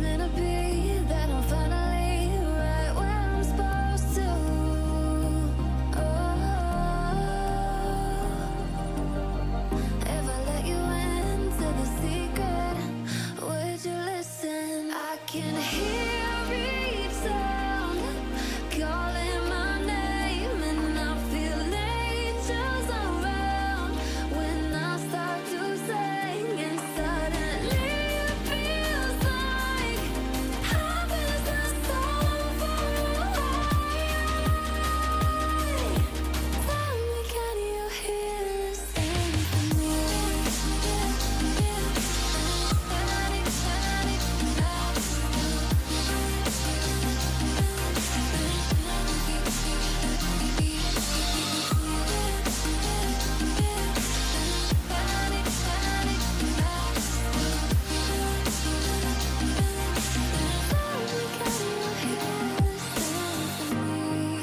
meant to be, that I'm finally right where I'm supposed to. If I let you into the secret, would you listen? I can hear each sound calling my name, and I feel angels around when I start to sing, and suddenly it feels like heaven's not so far away. Tell me, can you hear the symphony?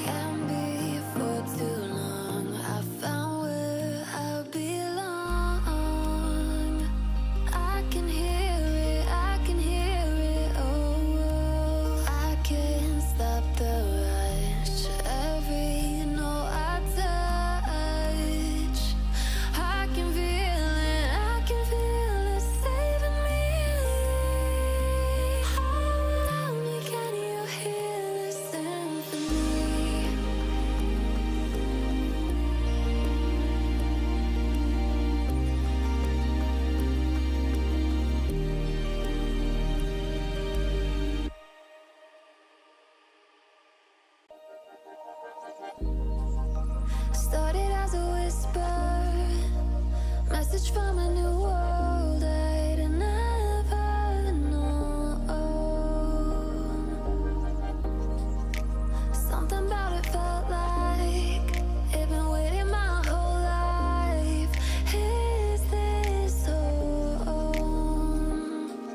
Can't be for too long. I found where I belong. I can hear it, I can hear it. Oh, I can't stop the rush. Every note I touch, I can feel it, I can feel it saving me. Tell me, can you hear the symphony? Started as a whisper, message from a new world I'd never known. Something about it felt like it'd been waiting my whole life. Is this home?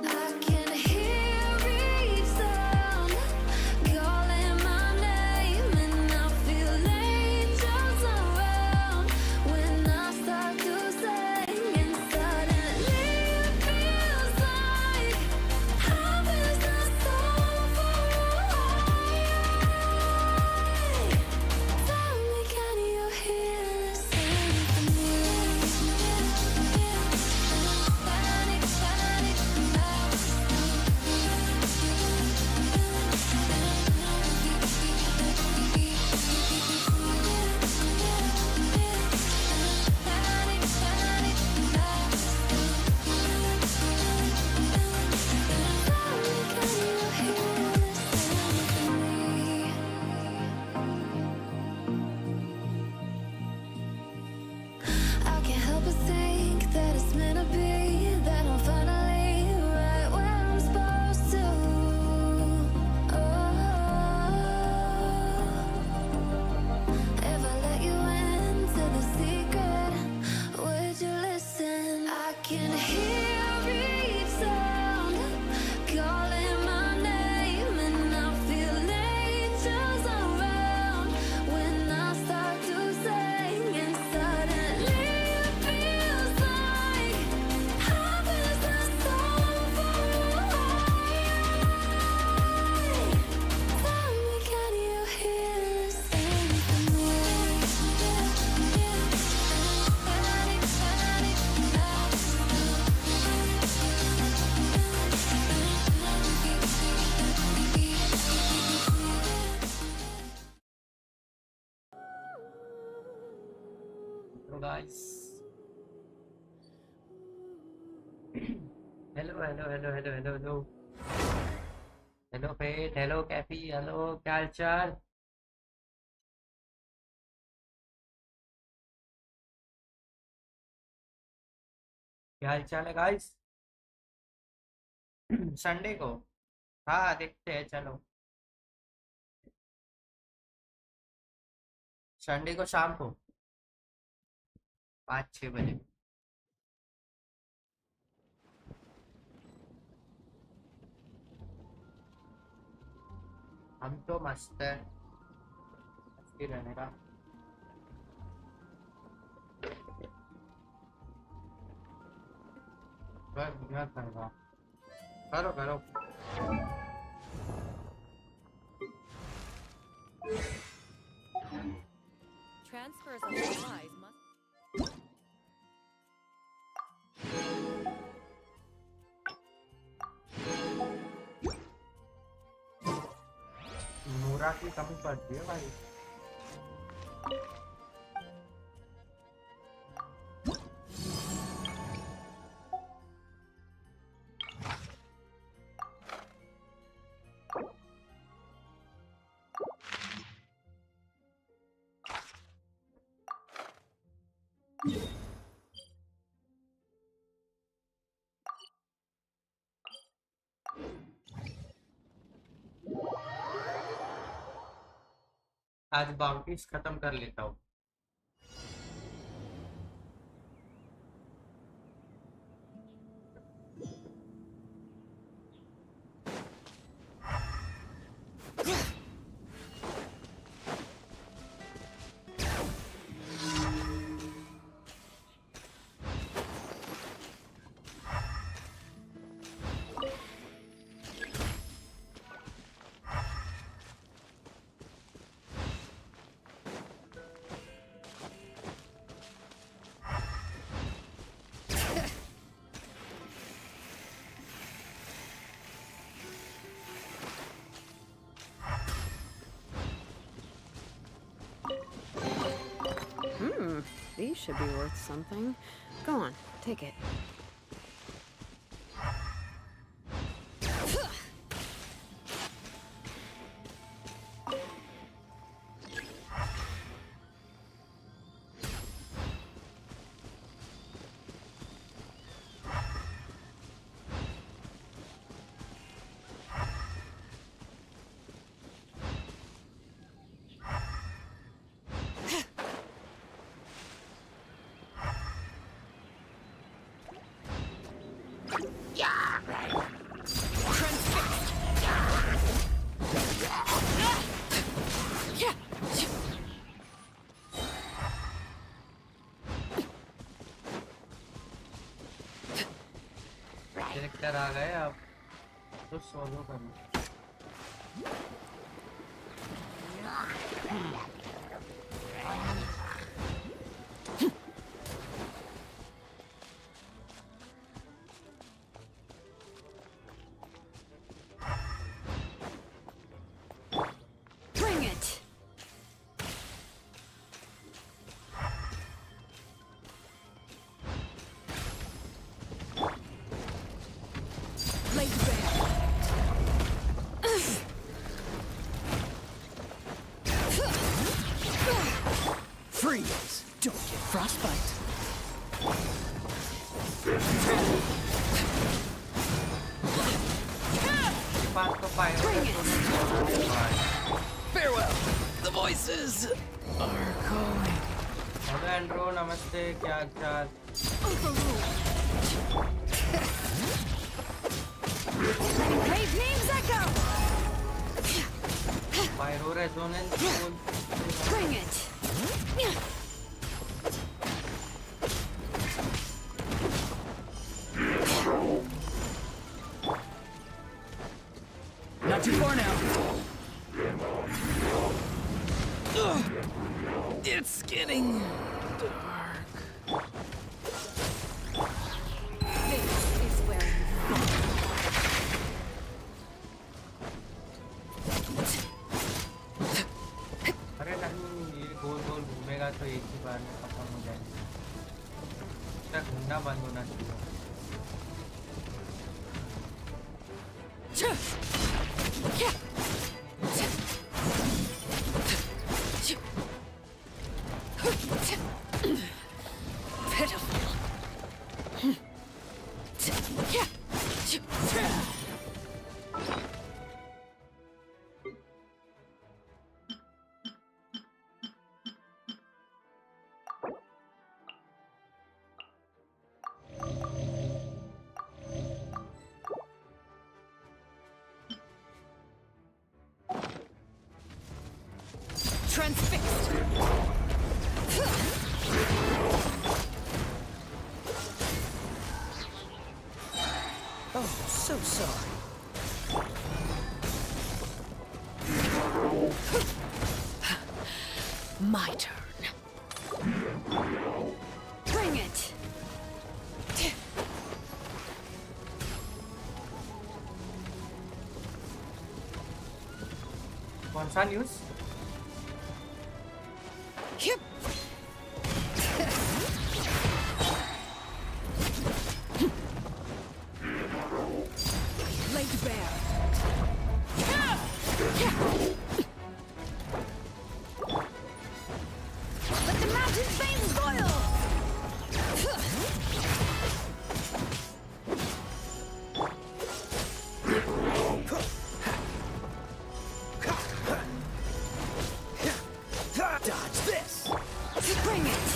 I can hear each sound calling my name, and I feel angels around when I start to sing, and suddenly it feels like heaven's not so far away. Tell me, can you hear the symphony? I can't help but think that it's meant to be, that I'm finally right where I'm supposed to. If I let you into the secret, would you listen? I can hear each sound calling my name, and I feel angels around when I start to sing, and suddenly it feels like heaven's not so far away. Tell me, can you hear the symphony? Hello guys. hello. Hello Fate, hello Cappy, hello क्या हाल चाल? क्या हाल चाल है guys? Sunday को हाँ देखते हैं, चलो संडे को शाम को 5-6 बजे। हम तो मस्त है, मस्ती रहने का। बस करो करो। Transfers of supplies must. मूरा की कमी पड़ती है भाई। आज बाउंटीज खत्म कर लेता हूँ। These should be worth something. Go on, take it. Character आ गए अब तो सोलो करना। Bring it. Freeze! Don't get frostbite. Farewell. The voices are calling. Hello Andro, नमस्ते, क्या हाल? Brave names echo. Pyro resonance. Bring it. Not too far now. Ugh. It's getting dark. This is where you अरे नहीं, ये गोल गोल घूमेगा तो एक ही बार में खत्म हो जाएगा। इसका घूमना बंद होना चाहिए। transfixed. Oh, so sorry. My turn. Bring it. कौन सा news? Laid bare. Let the mountain's veins boil. Dodge this. Bring it.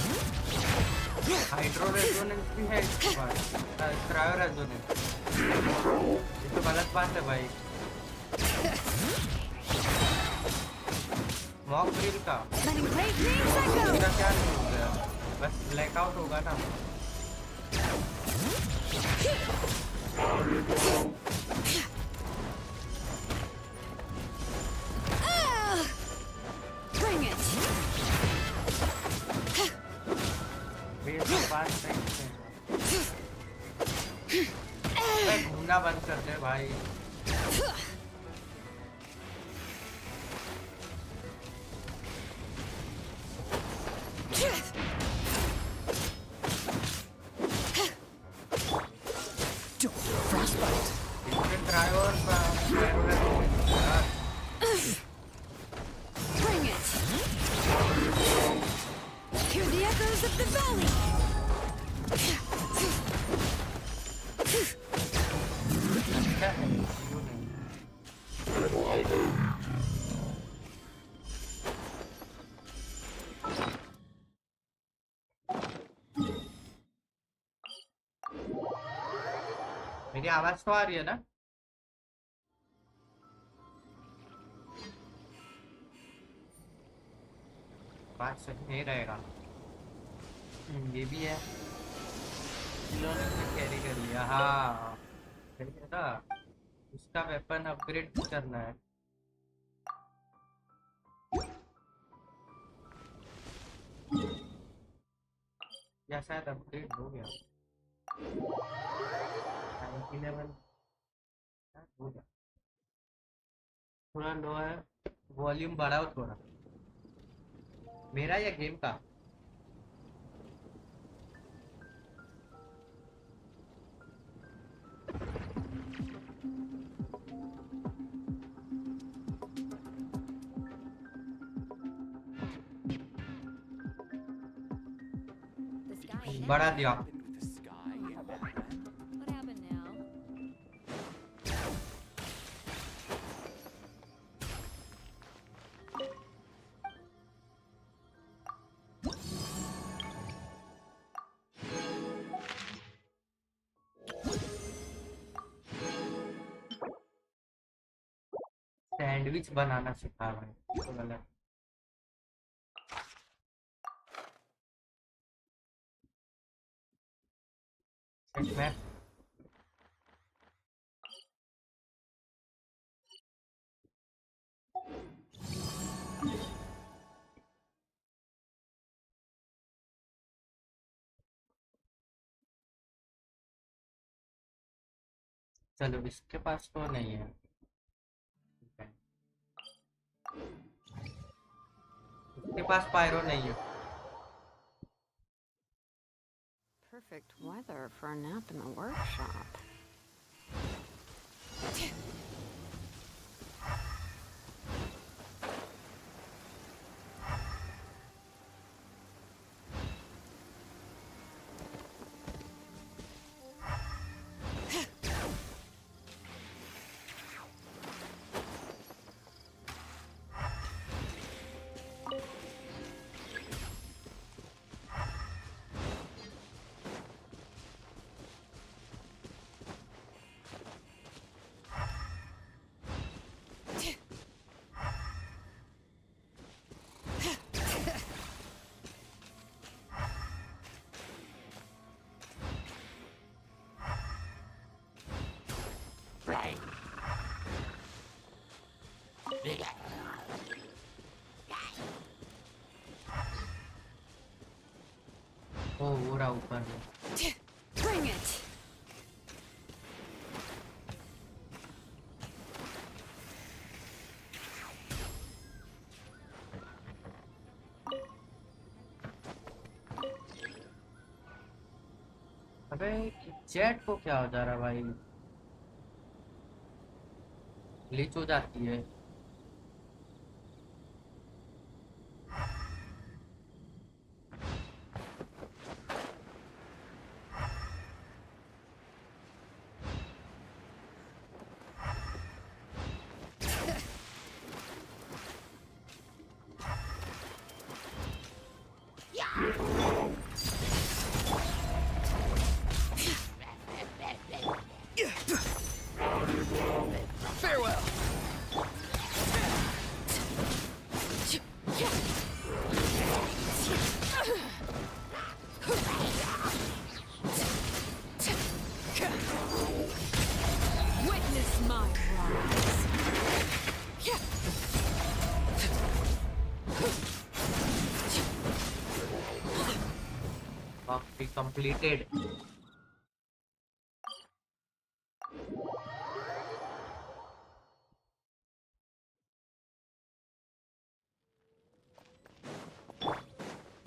Hydro resonance भी है इसके पास, क्रायो रेजोनेंस। ये तो गलत बात है भाई। मॉक ड्रिल का Letting great dreams echo. पूरा क्या नहीं हो गया, बस ब्लैकआउट होगा ना। Bring it. बेस के पास नहीं है। घूमना बंद कर दे भाई। Frostbite. इसके क्रायो और gyro रेजोनेंस यार। Bring it. Hear the echoes of the valley. अच्छा है, क्यों नहीं? मेरी आवाज तो आ रही है ना? बात सही नहीं रहेगा। ये भी है, इन्होंने भी कैरी कर लिया। हाँ सही है ना, उसका वेपन अपग्रेड करना है। या शायद अपग्रेड हो गया, 97 हो गया। थोड़ा लो है, वॉल्यूम बढ़ाओ थोड़ा, मेरा या गेम का? The sky. बढ़ा दिया। With the sky in that. What happened now? Sandwich बनाना सिखा रहा है तो गलत। सेट मैप चलो, इसके पास तो नहीं है। इसके पास पायरो नहीं है। Perfect weather for a nap in the workshop. ओ वो रहा ऊपर में। Bring it. अबे चैट को क्या हो जा रहा है भाई, ग्लिच हो जाती है। Farewell. Witness my rise. Copy completed.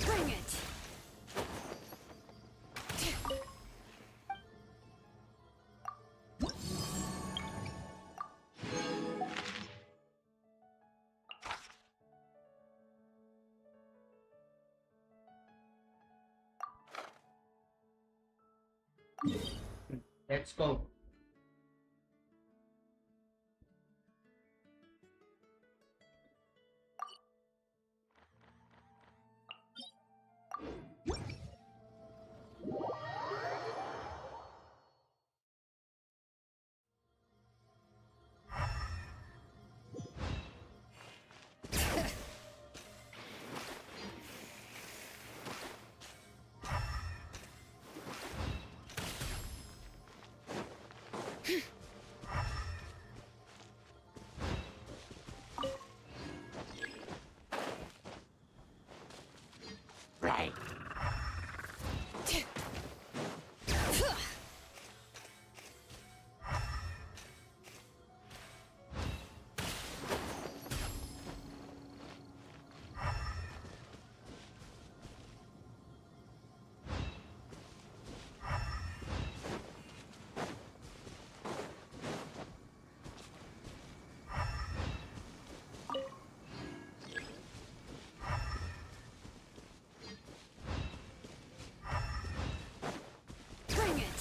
Bring it. Let's go. Right. Bring it.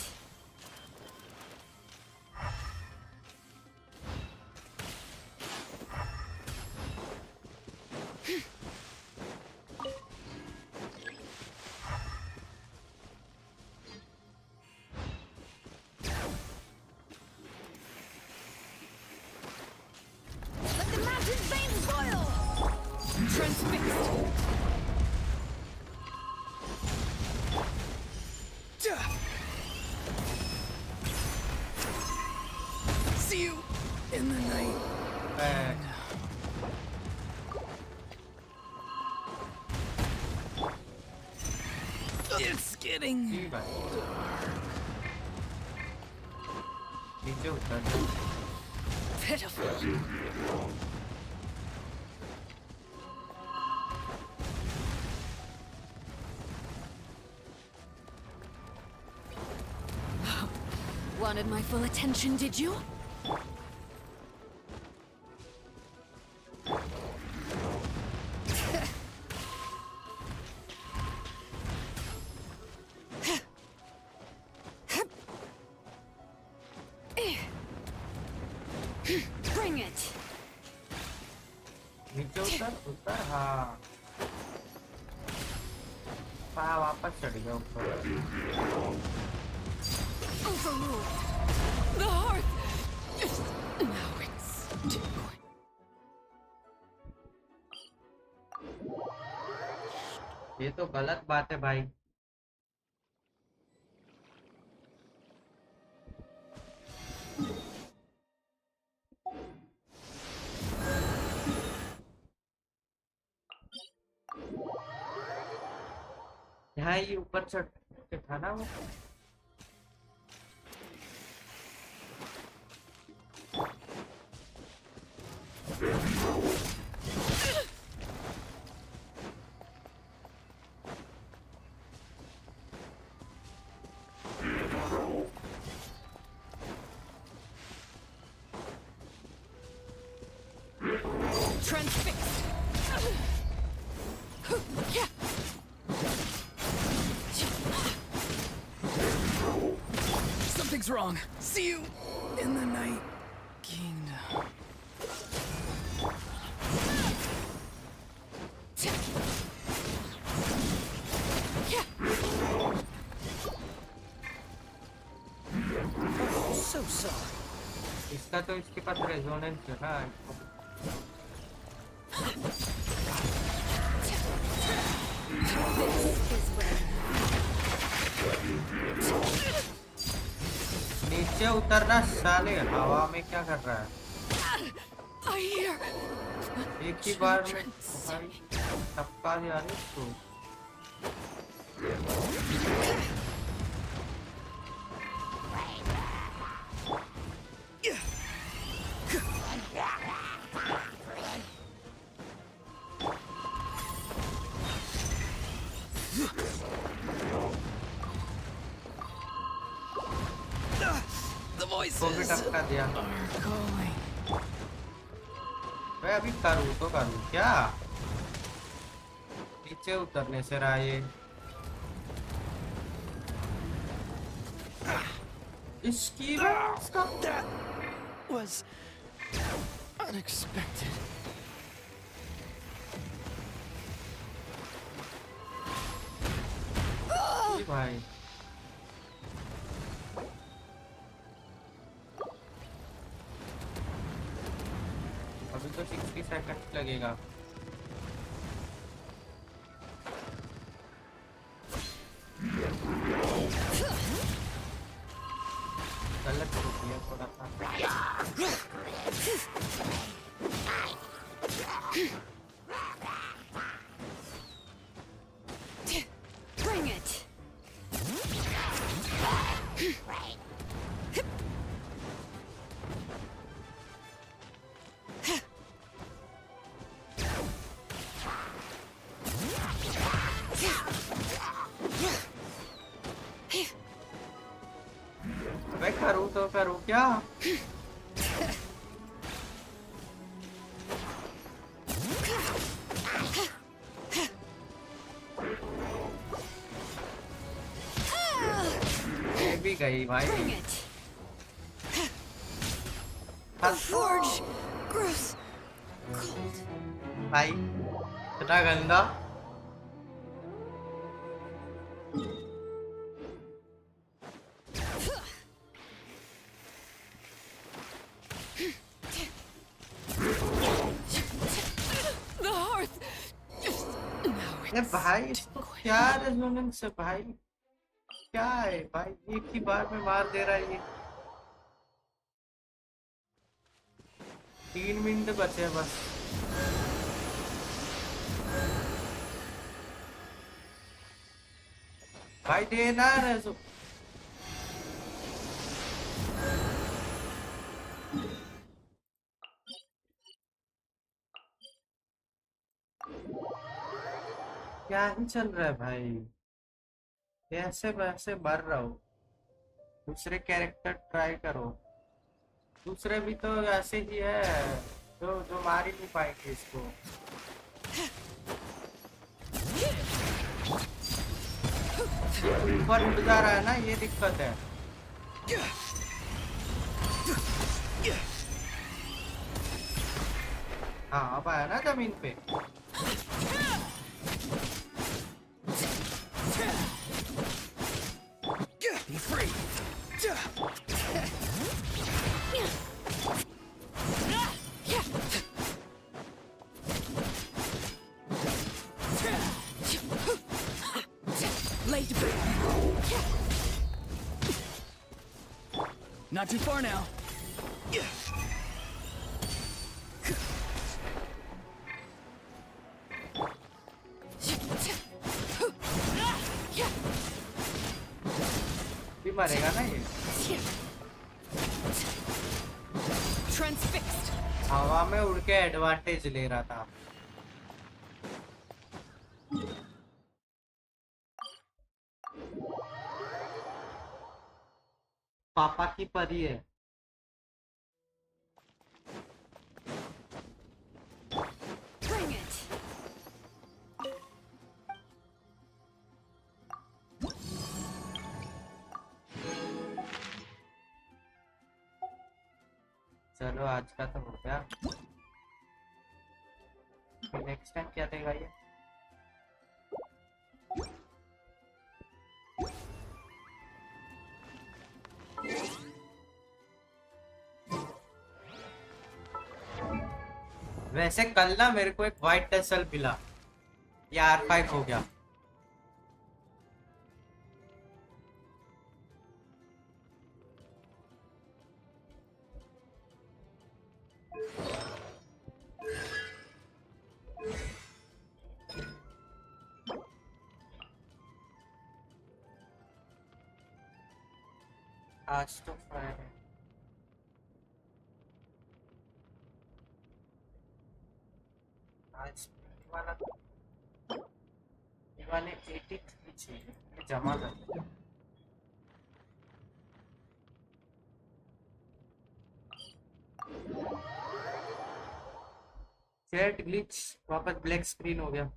Let the mountain veins boil. Transfixed. See you in the night. It's getting जी भाई नीचे उतर जा। Pitiful. Wanted my full attention, did you? Bring it. नीचे उतर उतर हाँ वापस चढ़ गया ऊपर। Overruled. The hearth. Now it's due. ये तो गलत बात है भाई। भाई ऊपर चढ़ के था ना वो। Transfixed. Something's wrong. See you in the night kingdom. So sorry. इसका तो इसके पास रेजोनेंस है ना। नीचे उतरना साले, हवा में क्या कर रहा है? एक ही बार में भाई टपका दिया रे इसको। को भी टपका दिया। मैं अभी करूँ तो करूँ क्या? नीचे उतरने से रहा ये। इसकी That was unexpected. भाई अभी तो 60 सेकंड लगेगा। गलत हो गया थोड़ा सा। Bring it. मैं करूँ तो करूँ क्या? ये भी गई भाई। Bring it. Forge. Gross. भाई इतना गंदा। The hearth. ये भाई इसको क्या रेजोनेंस है भाई? क्या है भाई? एक ही बार में मार दे रहा है ये। 3 मिनट बचे हैं बस। भाई देना रेजो। क्या ही चल रहा है भाई? कैसे वैसे मर रहा हूँ। दूसरे कैरेक्टर ट्राई करो। दूसरे भी तो ऐसे ही है जो जो मार ही नहीं पाएंगे इसको। ऊपर उड़ जा रहा है ना, ये दिक्कत है। हाँ अब आया ना जमीन पे। Be free. Laid to Not too far now. मरेगा ना ये। Transfixed. हवा में उड़ के एडवांटेज ले रहा था। पापा की परी है। Bring it. चलो आज का तो हो गया। नेक्स्ट टाइम क्या देगा ये? वैसे कल ना मेरे को एक वाइट टेसल मिला, ये R5 हो गया। आज तो फायर है। आज वाला ये वाले 83 चाहिए, जमा कर। चैट ग्लिच, वापस ब्लैक स्क्रीन हो गया।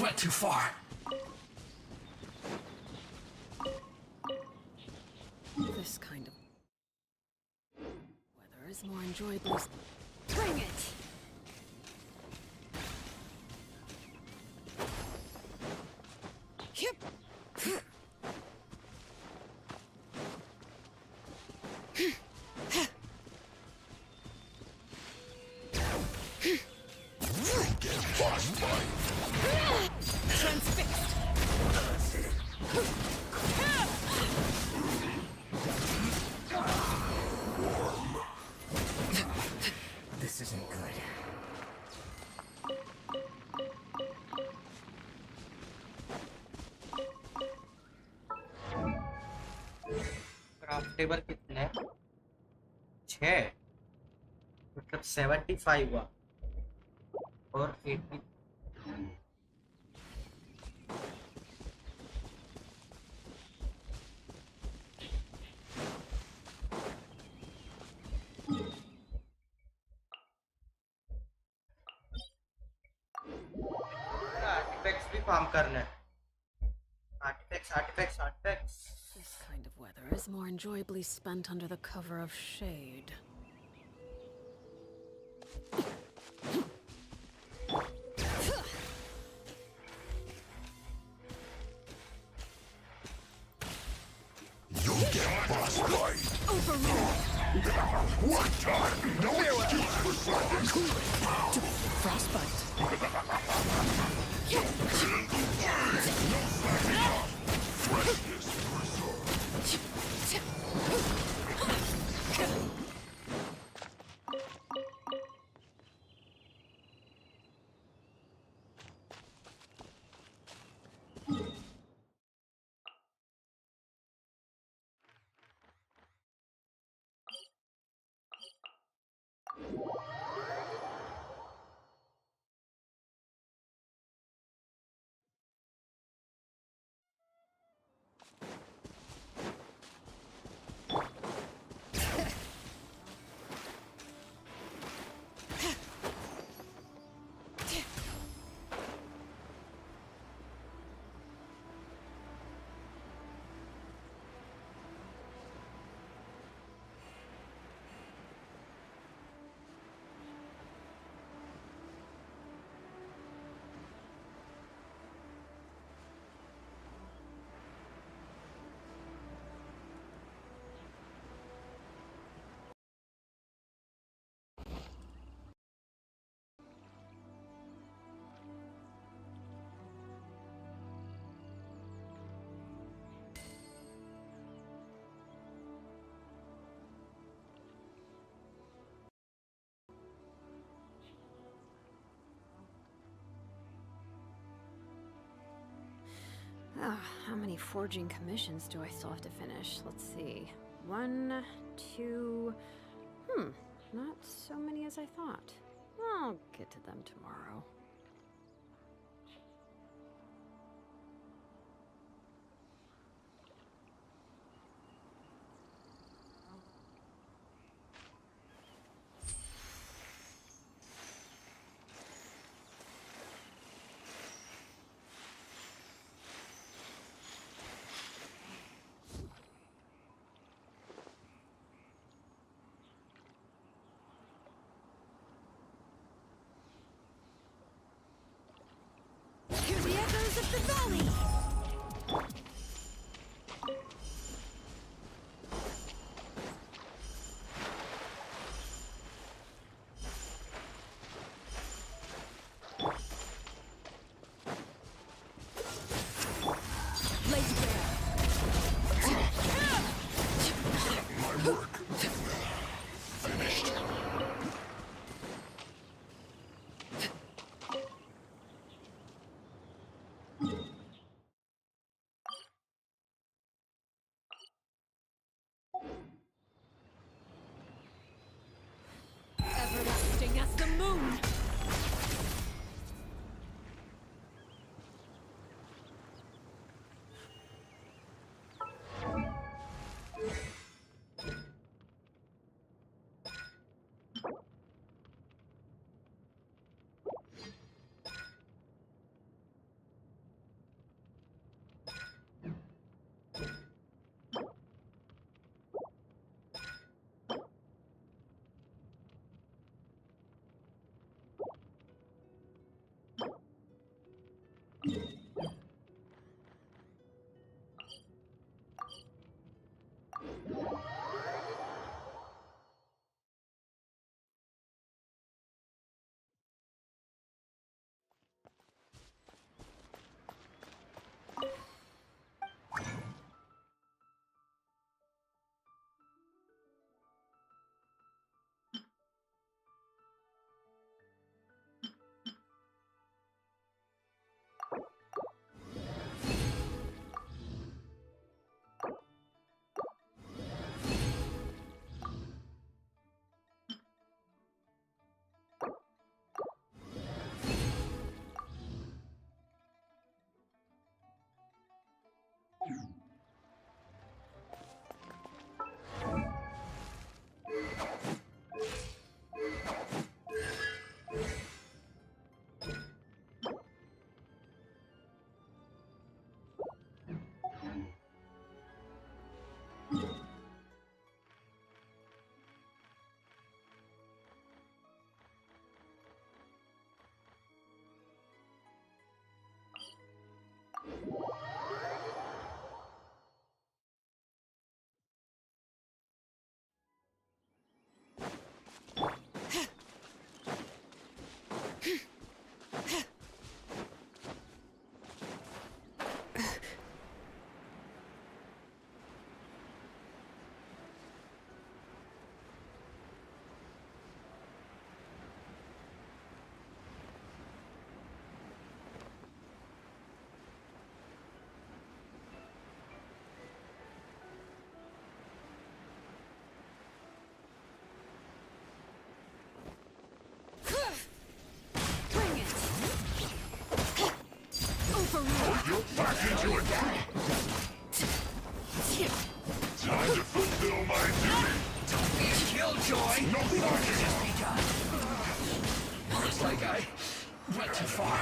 Went too far. This kind of weather is more enjoyable. Bring it. Yep. Transfixed. This isn't good. Craftable कितने हैं? 6, मतलब 75 हुआ और 80। आर्टिफैक्ट्स भी फार्म करना है। Artefacts. This kind of weather is more enjoyably spent under the cover of shade. You'll get boss fight. One time, no excuse for something. Frostbite. Freshness How many forging commissions do I still have to finish? Let's see. 1, 2... not so many as I thought. I'll get to them tomorrow. Hear the echoes of the valley! My work finished. Everlasting as the moon! You're back into it. Time to fulfill my duty. Don't be a killjoy! No blocking. Just begun. Looks like I went too far.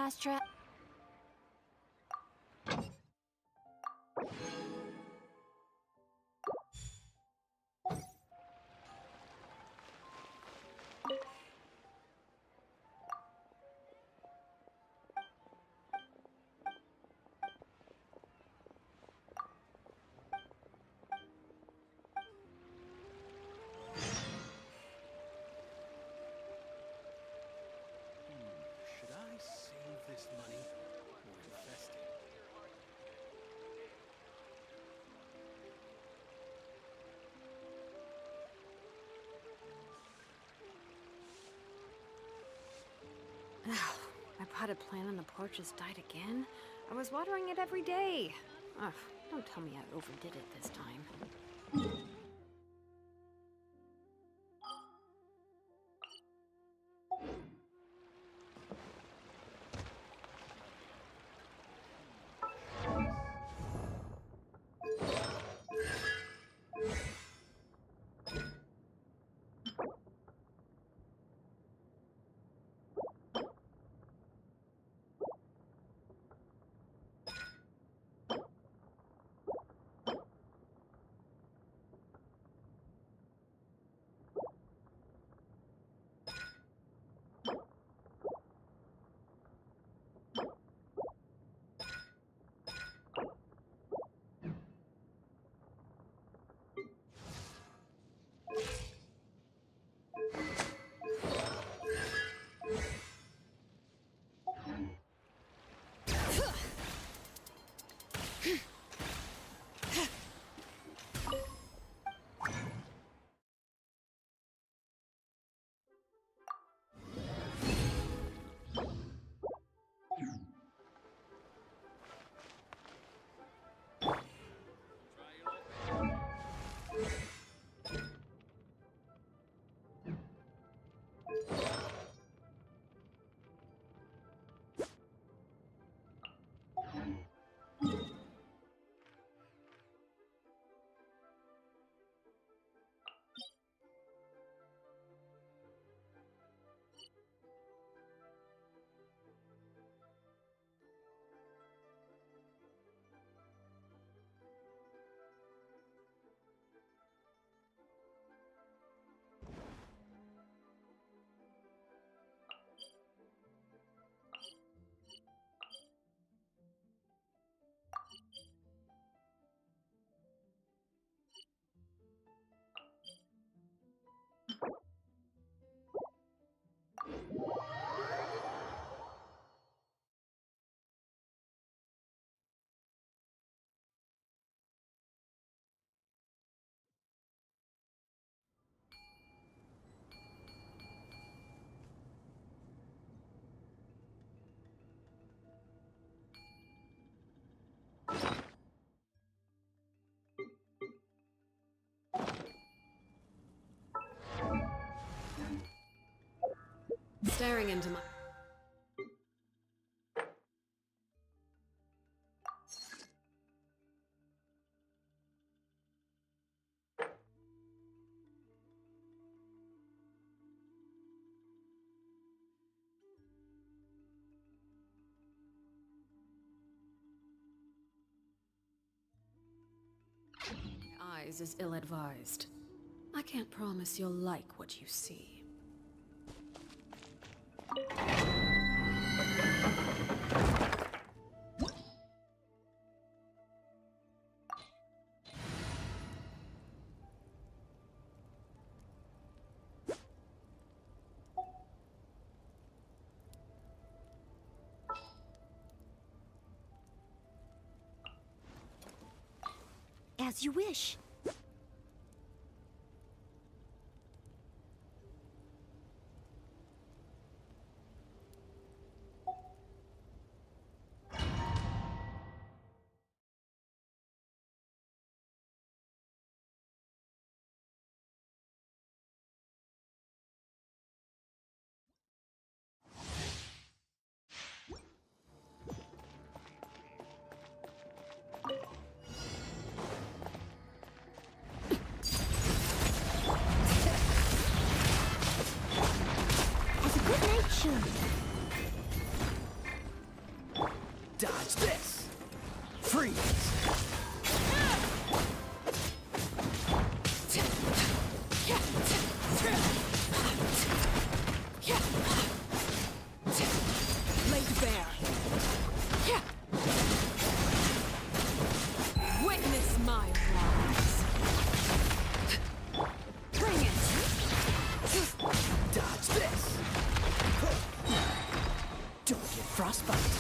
fast track. Should I save this money or invest it? My potted plant on the porch has died again. I was watering it every day. Ugh, don't tell me I overdid it this time. Staring into my... eyes is ill-advised. I can't promise you'll like what you see. As you wish. Dodge this. Freeze. Laid bare. Witness my wrongs. Bring it. Dodge this. Don't get frostbite.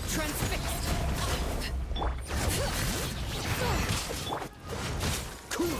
Transfixed. Cool it.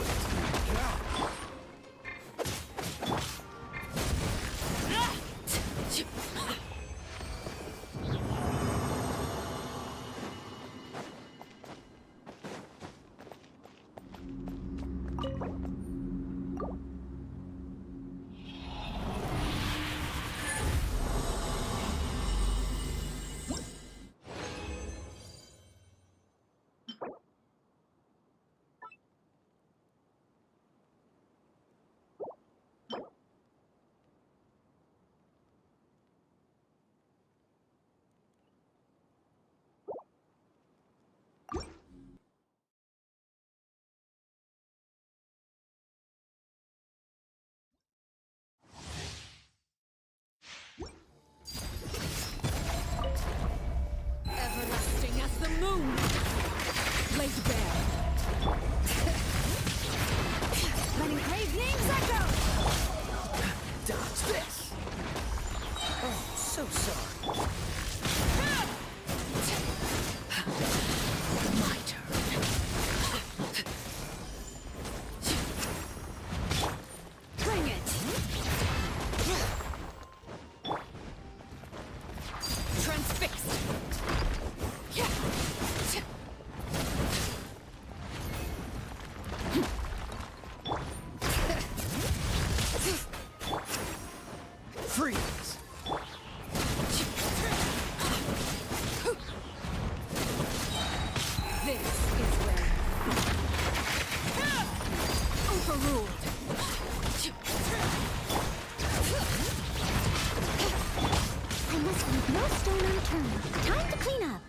Everlasting as the moon. Laid bare. Letting grave names echo. Dodge this. Oh, so sorry. My turn. Bring it. Transfixed. Freeze. This is where overruled. I must leave no stone unturned. Time to clean up.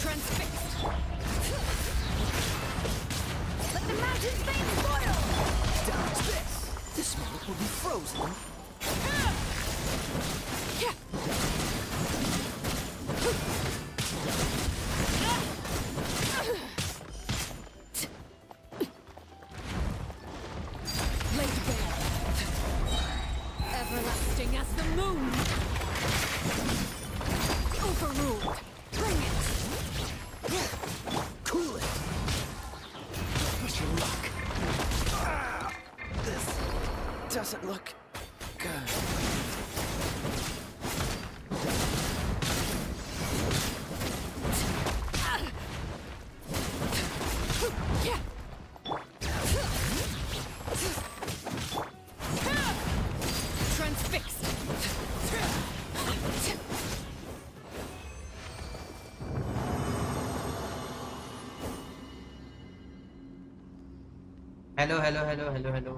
Transfixed. Let the mountain's veins boil. Dodge this. This moment will be frozen. Laid bare. Everlasting as the moon. Overruled. Bring it. Cool it. Push your luck. This doesn't look good. Transfixed. Hello hello hello hello hello.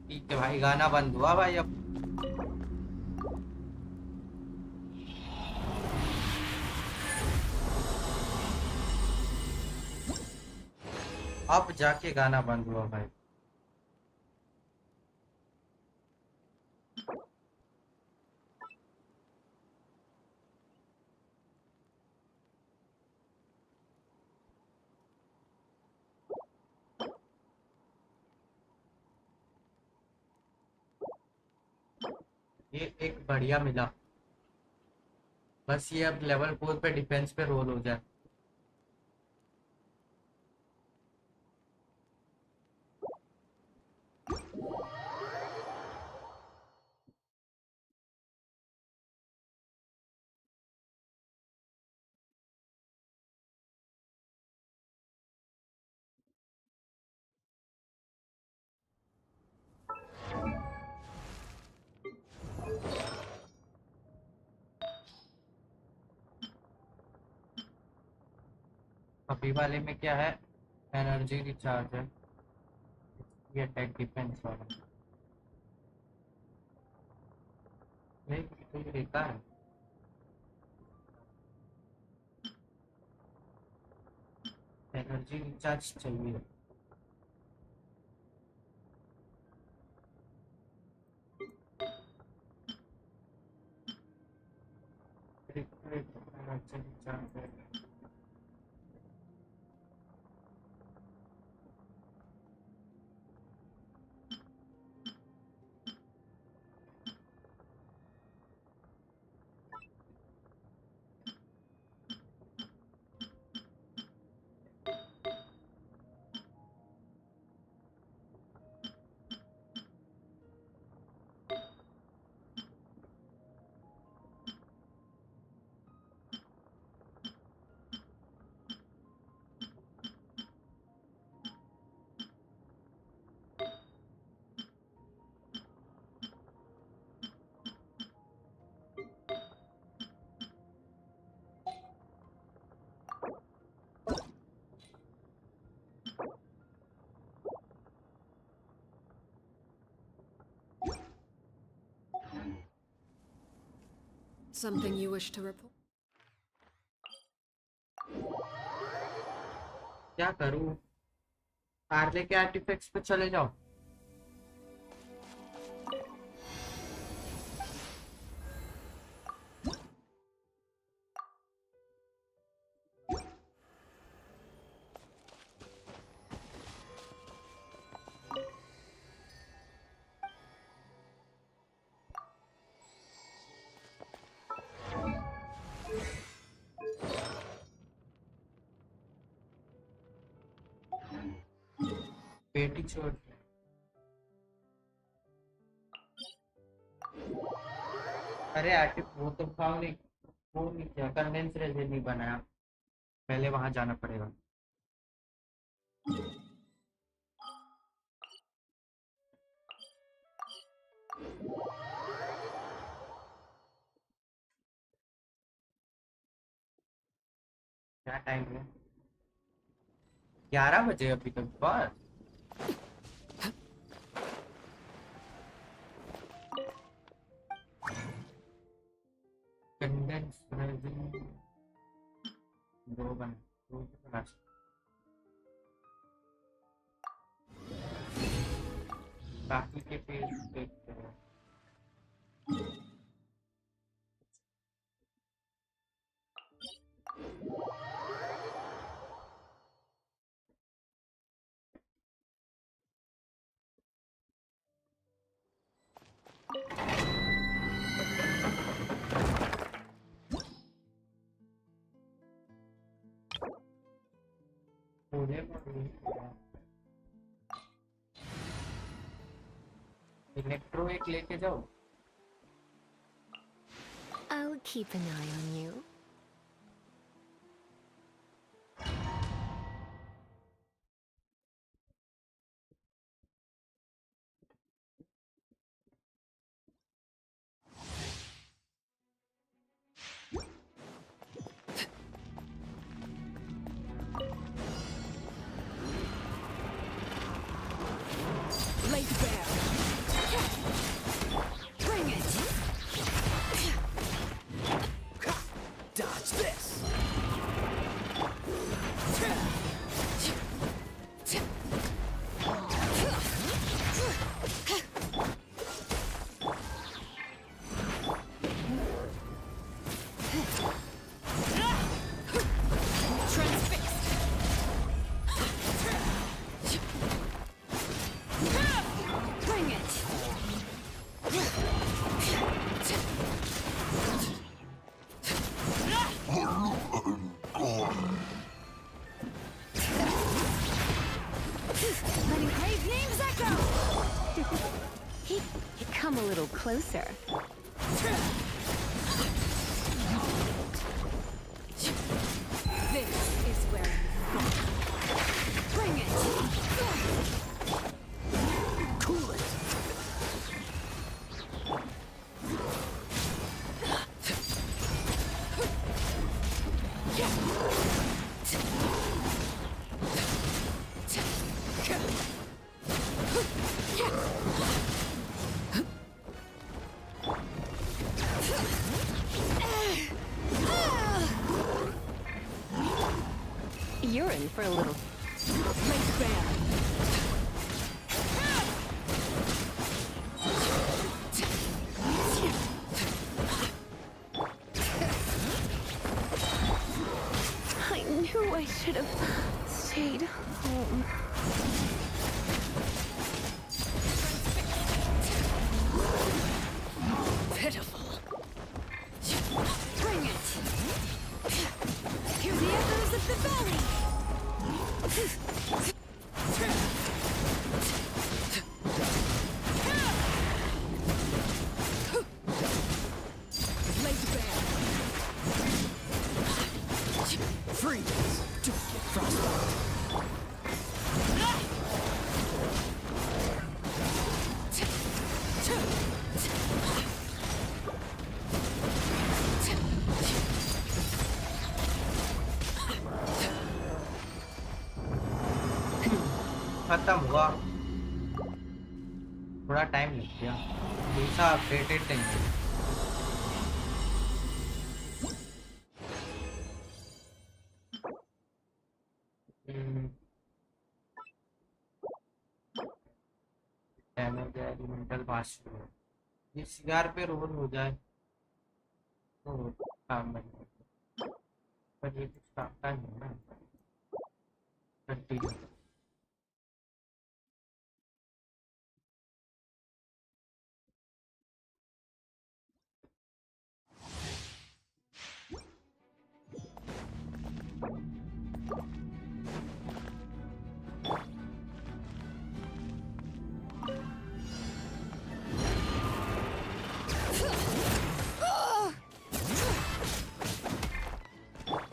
ठीक है भाई, गाना बंद हुआ भाई अब। अब जाके गाना बंद हुआ भाई। ये एक बढ़िया मिला। बस ये अब लेवल 4 पे डिफेंस पे रोल हो जाए। अभी वाले में क्या है? एनर्जी रिचार्ज है। ये अटैक डिफेंस वाला। नहीं तो ये बेकार है। एनर्जी रिचार्ज चाहिए। एनर्जी रिचार्ज है। Something you wish to report? क्या करूं? आर्ले के आर्टिफैक्ट्स पे चले जाओ। पेटी छोड़। अरे आर्टिफ वो तो खाओ नहीं। वो नहीं किया, कंडेंस रेजर नहीं बनाया। पहले वहां जाना पड़ेगा। क्या टाइम है? 11 बजे अभी तक बस। कंडेंस रेजर दो बना। दो तो बना। बाकी के पेज देखते हैं। पूरे इलेक्ट्रो एक लेके जाओ। I'll keep an eye on you. this. Bring it. Letting brave names echo. He come a little closer. This is where you fall. Bring it. Cool it. You're in for a little. Place bare. I knew I should have stayed home. Pitiful. Bring it. Hear the echoes of the valley. Laid bare. Freeze. Don't get frostbite. खत्म हुआ थोड़ा time लग गया दूसरा updated नहीं damage elemental पास ये CR पे role हो जाए तो काम बन पर ये कुछ काम का नहीं है ना continue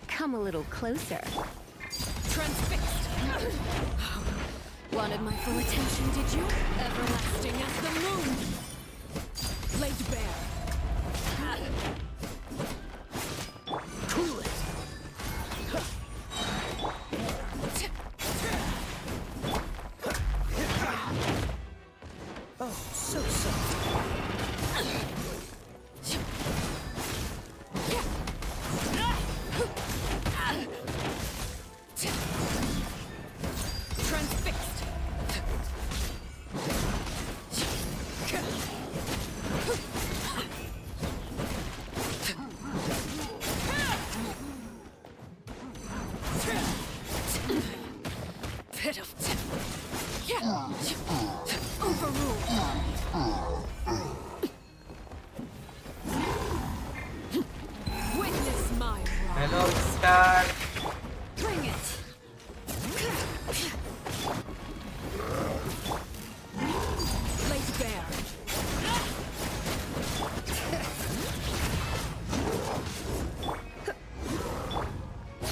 Come a little closer. Transfixed. Wanted my full attention, did you? Everlasting as the moon. Laid bare. Cool it. Oh, so soft. Transfixed. Pitiful. Overruled. Witness my wrath. Hello star Bring it. Laid bare.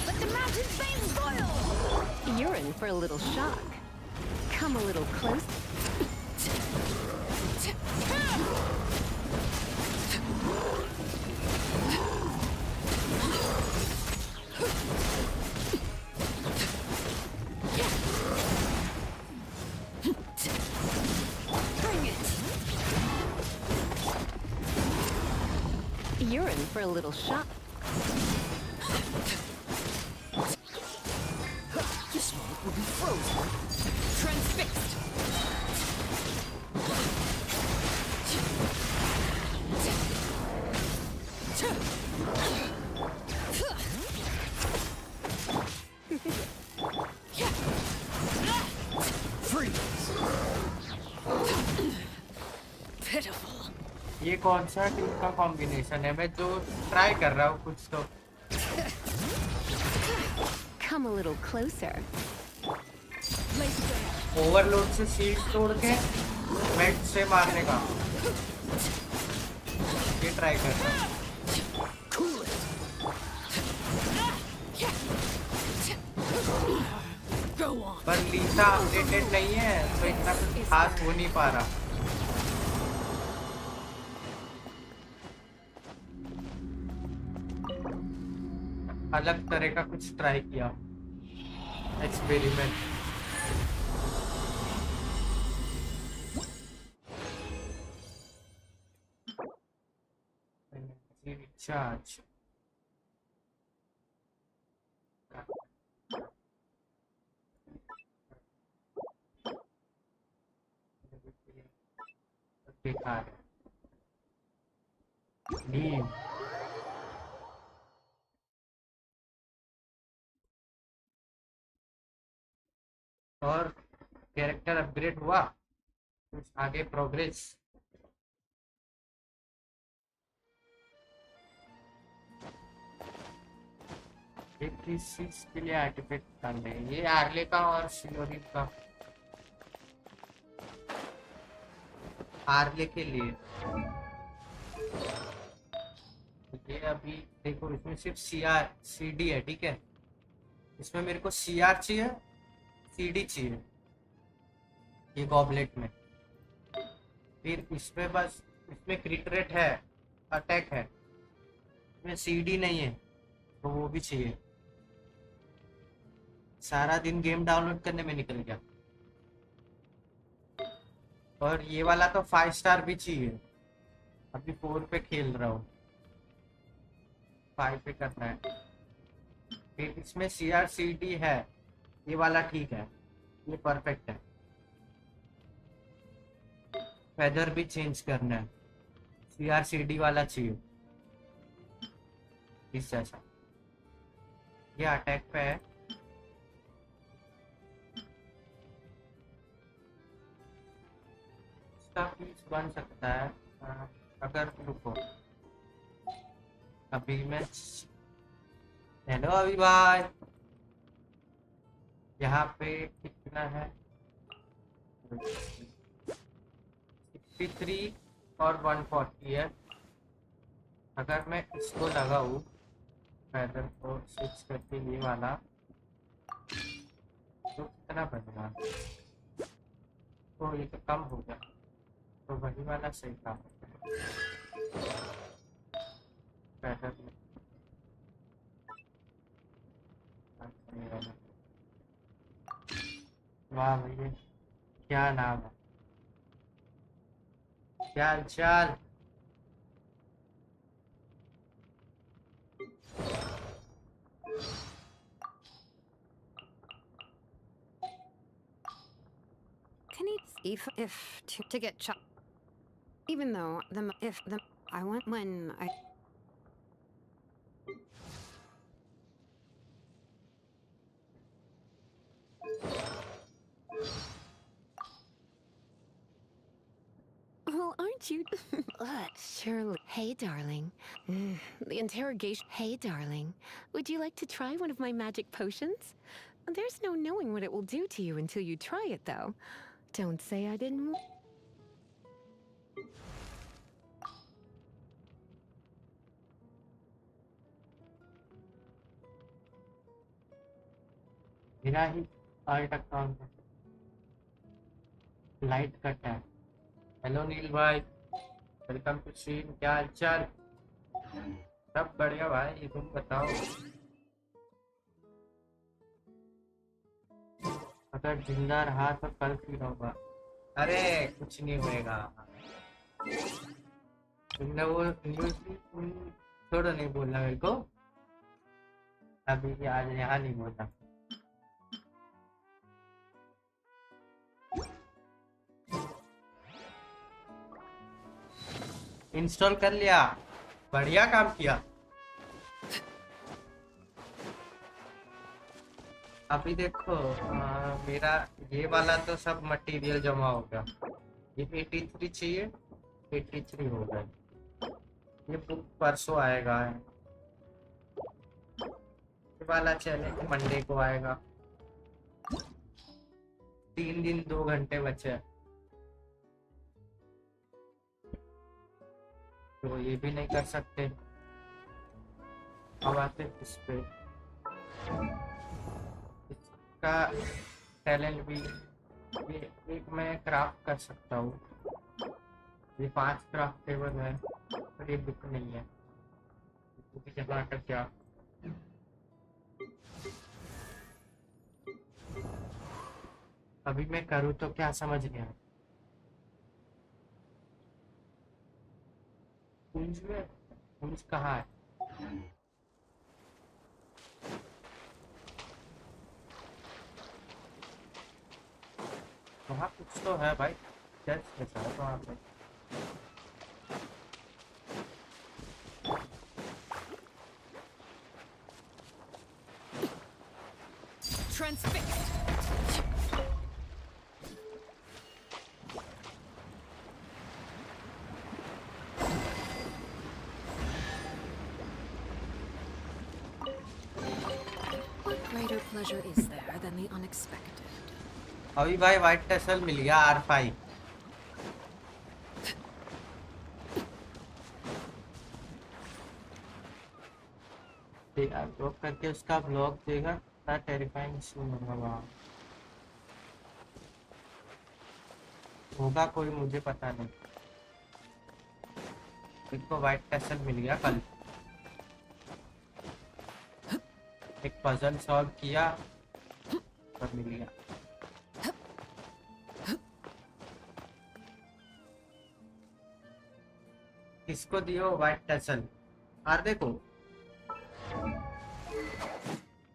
Let the mountain veins boil. You're in for a little shock. Come a little closer. Bring it. You're in for a little shock. कौन सा team का combination है? मैं जो try कर रहा हूँ कुछ तो। Come a little closer. Overload से शील्ड तोड़ के वेट से मारने का ये ट्राई कर रहा हूँ। पर लीसा अपडेटेड नहीं है तो इतना कुछ खास हो नहीं पा रहा। अलग तरह का कुछ ट्राई किया, एक्सपेरिमेंट। रिचार्ज बेकार है। नीम और कैरेक्टर अपग्रेड हुआ, कुछ आगे प्रोग्रेस। के लिए आर्टिफैक्ट करने ये आर्ले का और सिलोरिन का। आर्ले के लिए ये अभी देखो, इसमें सिर्फ CD है, ठीक है। इसमें मेरे को CR चाहिए, CD चाहिए ये गॉबलेट में। फिर इसमें बस, इसमें क्रिट रेट है, अटैक है, इसमें CD नहीं है तो वो भी चाहिए। सारा दिन गेम डाउनलोड करने में निकल गया। और ये वाला तो 5 स्टार भी चाहिए। अभी 4 पे खेल रहा हूँ, 5 पे करना है। फिर इसमें CR CD है, ये वाला ठीक है, ये परफेक्ट है। फेदर भी चेंज करना है, CR CD वाला चाहिए इस जैसा। ये अटैक पे है, इसका पीस बन सकता है अगर रुको। अभी मैं हेलो अभी भाई, यहाँ पे कितना है? 63 और 140 है। अगर मैं इसको लगाऊं पैदल को स्विच करके ये वाला, तो कितना बनेगा? तो ये तो कम हो गया, तो वही वाला सही काम पैदल में। वाह भैया, क्या नाम है, क्या चाल। Can he if to get shot? Even though if the I went when I. Well, aren't you? Surely. Hey, darling. The interrogation. Hey, darling. Would you like to try one of my magic potions? There's no knowing what it will do to you until you try it, though. Don't say I didn't. मेरा ही art account light cut है। Hello नील भाई, welcome to stream. क्या हालचाल? सब बढ़िया भाई, तुम बताओ। अगर जिंदा रहा तो कल फिर होगा। अरे कुछ नहीं होएगा, तुमने वो न्यूज छोड़ो, नहीं बोलना मेरे को अभी, आज यहाँ नहीं बोलना। इंस्टॉल कर लिया, बढ़िया काम किया। अभी देखो मेरा ये वाला तो सब मटेरियल जमा हो गया। ये 83 चाहिए, 83 हो गया। ये बुक परसों आएगा, ये वाला चैलेंज मंडे को आएगा। 3 दिन 2 घंटे बचे हैं। तो ये भी नहीं कर सकते। अब आते इस पे, इसका टैलेंट भी ये एक मैं क्राफ्ट कर सकता हूँ। ये 5 क्राफ्ट टेबल है पर ये बुक नहीं है, बुक की जगह अटक गया। अभी मैं करूँ तो क्या, समझ नहीं आया। कुंज में, कुंज कहाँ है? वहाँ कुछ तो है भाई, चर्च कैसा है वहाँ पे? Transfixed. What greater pleasure is there than the unexpected? अभी भाई वाइट टेसल मिल गया R5। देखा ब्लॉग करके उसका ब्लॉग देखा, क्या टेरिफाइंग सीन होगा वहाँ। होगा कोई, मुझे पता नहीं। इसको वाइट टेसल मिल गया कल, एक पजल सॉल्व किया और मिल गया। किसको दियो वाइट टेसल? आर देखो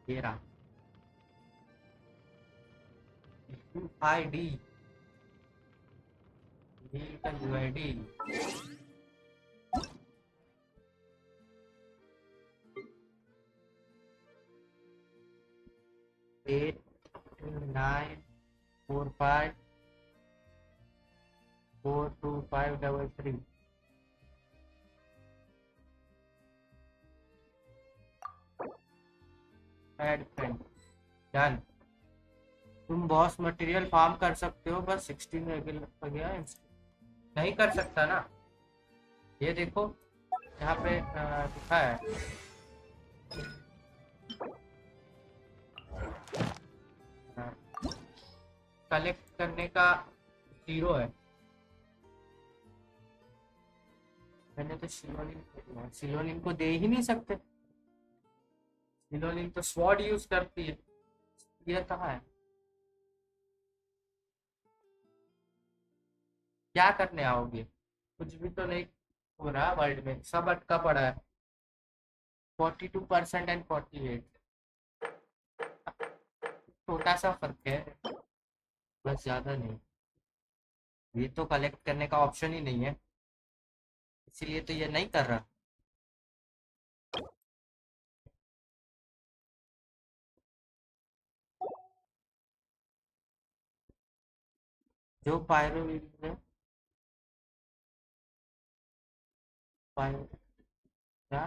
ये रहा यूआईडी, ये का UID. Eight 9 4 5 4 2 5 3 add friend done. तुम बॉस मटेरियल फार्म कर सकते हो, बस 16 लेवल हो गया। नहीं कर सकता ना, ये देखो यहाँ पे लिखा है कलेक्ट करने का 0 है। मैंने तो सिलोनिन को दे ही नहीं सकते। सिलोनिन तो स्वॉर्ड यूज करती है, ये कहाँ है? क्या करने आओगे? कुछ भी तो नहीं हो रहा वर्ल्ड में, सब अटका पड़ा है। 42% एंड 48, छोटा सा फर्क है बस, ज्यादा नहीं। ये तो कलेक्ट करने का ऑप्शन ही नहीं है, इसीलिए तो ये नहीं कर रहा। जो पायरो है पायरो क्या?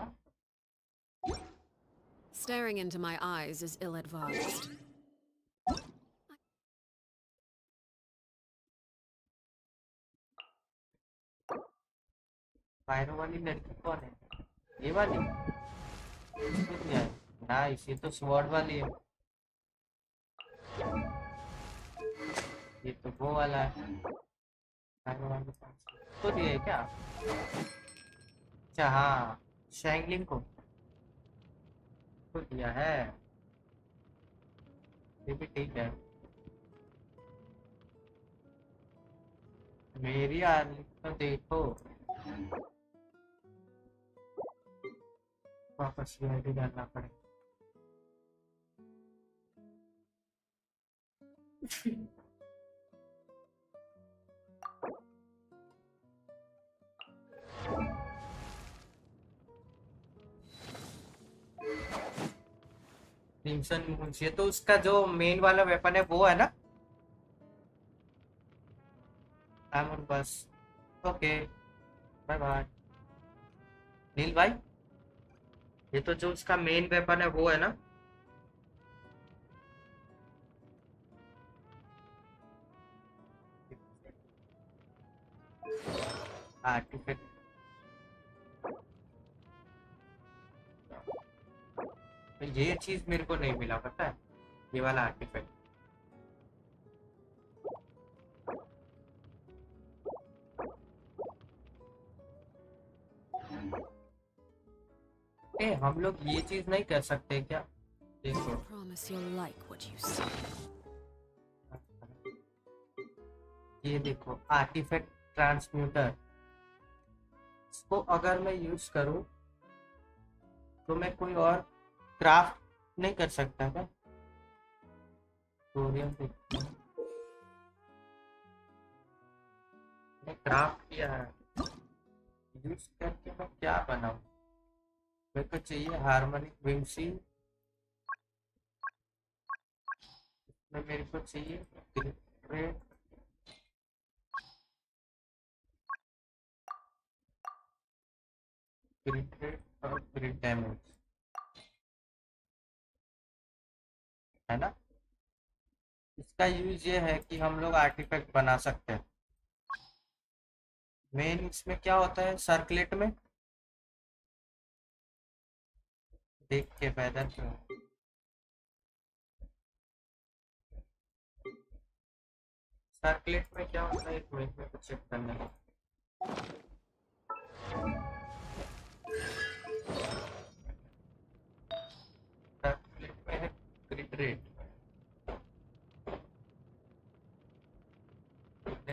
Staring into my eyes is ill-advised. Pyro वाली लड़की कौन है? ये वाली? इसको दिया है ना, इसे तो स्वॉर्ड वाली है। ये तो वो वाला है, पायरो वाली तो दिया है क्या? अच्छा हाँ, शैंगलिंग को तो दिया है, ये भी ठीक है। मेरी आदमी तो देखो, वापस यूआईडी डालना पड़ेगा। क्रिम्सन मून्स, ये तो उसका जो मेन वाला वेपन है वो है ना? बस ओके, बाय बाय। नील भाई, ये तो जो उसका मेन वेपन है वो है ना? आर्टिफैक्ट, तो ये चीज मेरे को नहीं मिला, पता है, ये वाला आर्टिफैक्ट। ए, हम लोग ये चीज नहीं कर सकते क्या? देखो, Promise you'll like what you see. ये देखो आर्टिफैक्ट ट्रांसम्यूटर, इसको अगर मैं यूज करूं तो मैं कोई और क्राफ्ट नहीं कर सकता क्या? थोरियम मैं क्राफ्ट किया है, यूज करके मैं क्या बनाऊं? मेरे को चाहिए हार्मोनिक विंसी, में मेरे को चाहिए ग्रिड और ग्रिड डैमेज, है ना? इसका यूज ये है कि हम लोग आर्टिफैक्ट बना सकते हैं। मेन इसमें क्या होता है सर्कलेट में, देख के पैदल सर्कलेट में क्या होता है, एक मिनट में चेक करने में। सर्कलेट में है ग्रिड रेट,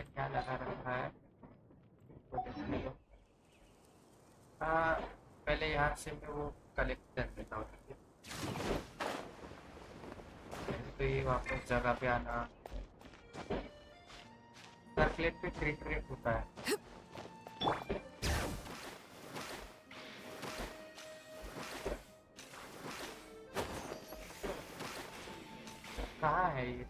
क्या लगा रखा है तो देखने दो। हाँ, पहले यहाँ से मैं वो कलेक्ट कर लेता हूँ, तो ये वापस जगह पे आना। सर्कलेट पे ग्रिड रेट होता है, कहाँ है ये?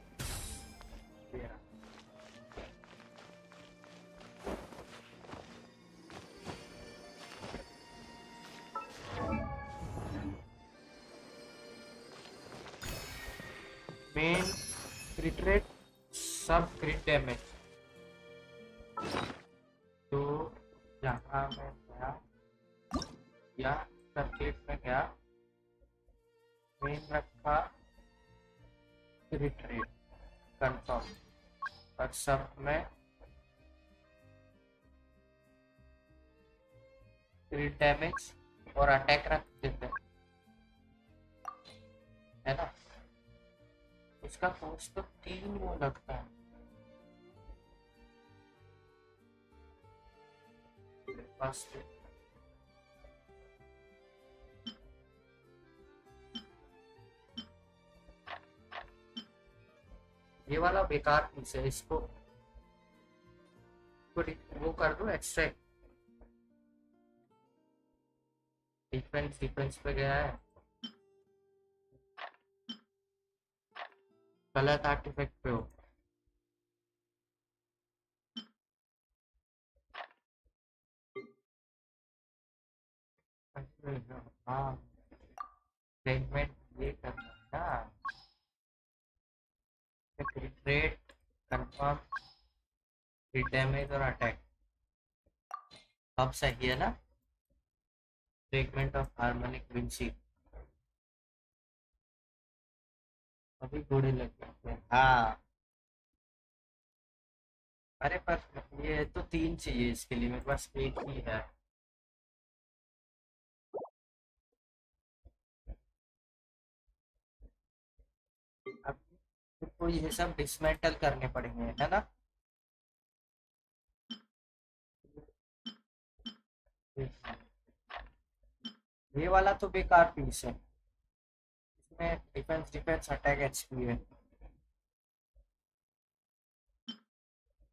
मेन क्रिट रेट, सब क्रिट डैमेज। तो यहाँ मैं गया या सर्किट में गया, मेन रखा क्रिट रेट कंफर्म, और सब में क्रिट डैमेज और अटैक रख देते हैं, है ना? इसका फोर्स तो 3 वो लगता है, बस ये वाला बेकार पीस है, इसको वो कर दो एक्सट्रैक्ट। डिफेंस पे गया है, गलत आर्टिफैक्ट पे हो। हाँ, सेगमेंट ये करना है ना, रेट कंफर्म, डैमेज और अटैक, अब सही है ना? सेगमेंट ऑफ हार्मोनिक विंडशील्ड, अभी घोड़े लग जाते हैं। हाँ, अरे पर ये तो 3 चाहिए, इसके लिए मेरे पास एक ही है। अब तो ये सब डिसमेंटल करने पड़ेंगे, है ना? ये वाला तो बेकार पीस है, इसमें डिफेंस अटैक एचपी है।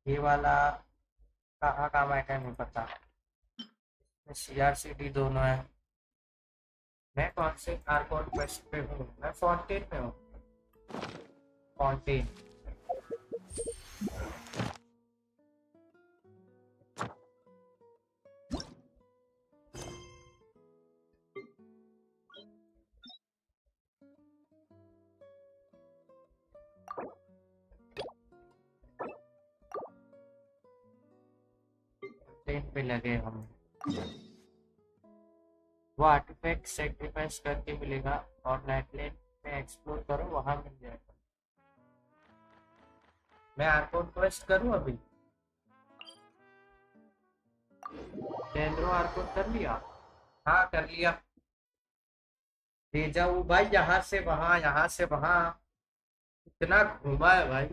ये वाला कहाँ काम आएगा नहीं पता, सीआरसीडी दोनों है। मैं कौन से कारकोन क्वेस्ट पे हूँ? मैं फाउंटेन में हूँ, फाउंटेन। पे लगे हम। वो आर्टिफैक्ट सेक्रीफाइस करके मिलेगा और नेटलेट में एक्सप्लोर करो, वहां मिल जाएगा। मैं आर्कोड क्वेस्ट करूं अभी? डेंड्रो आर्कोड कर लिया? हाँ कर लिया। भेजा हूँ भाई, यहाँ से वहां, यहाँ से वहां, इतना घूमा है भाई।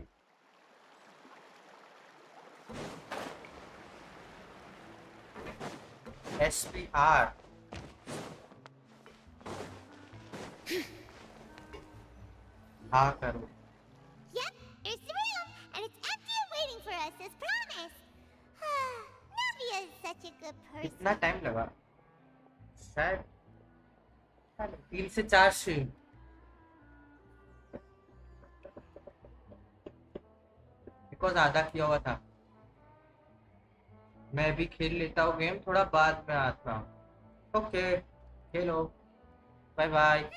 SPR हाँ करो। Yep, here's the room, and it's empty and waiting for us as promised. Navia is such a good person. कितना टाइम लगा? शायद 3 से 4 स्ट्रीम। बिकॉज आधा किया हुआ था। मैं भी खेल लेता हूँ गेम, थोड़ा बाद में आता हूँ। ओके खेलो, bye bye.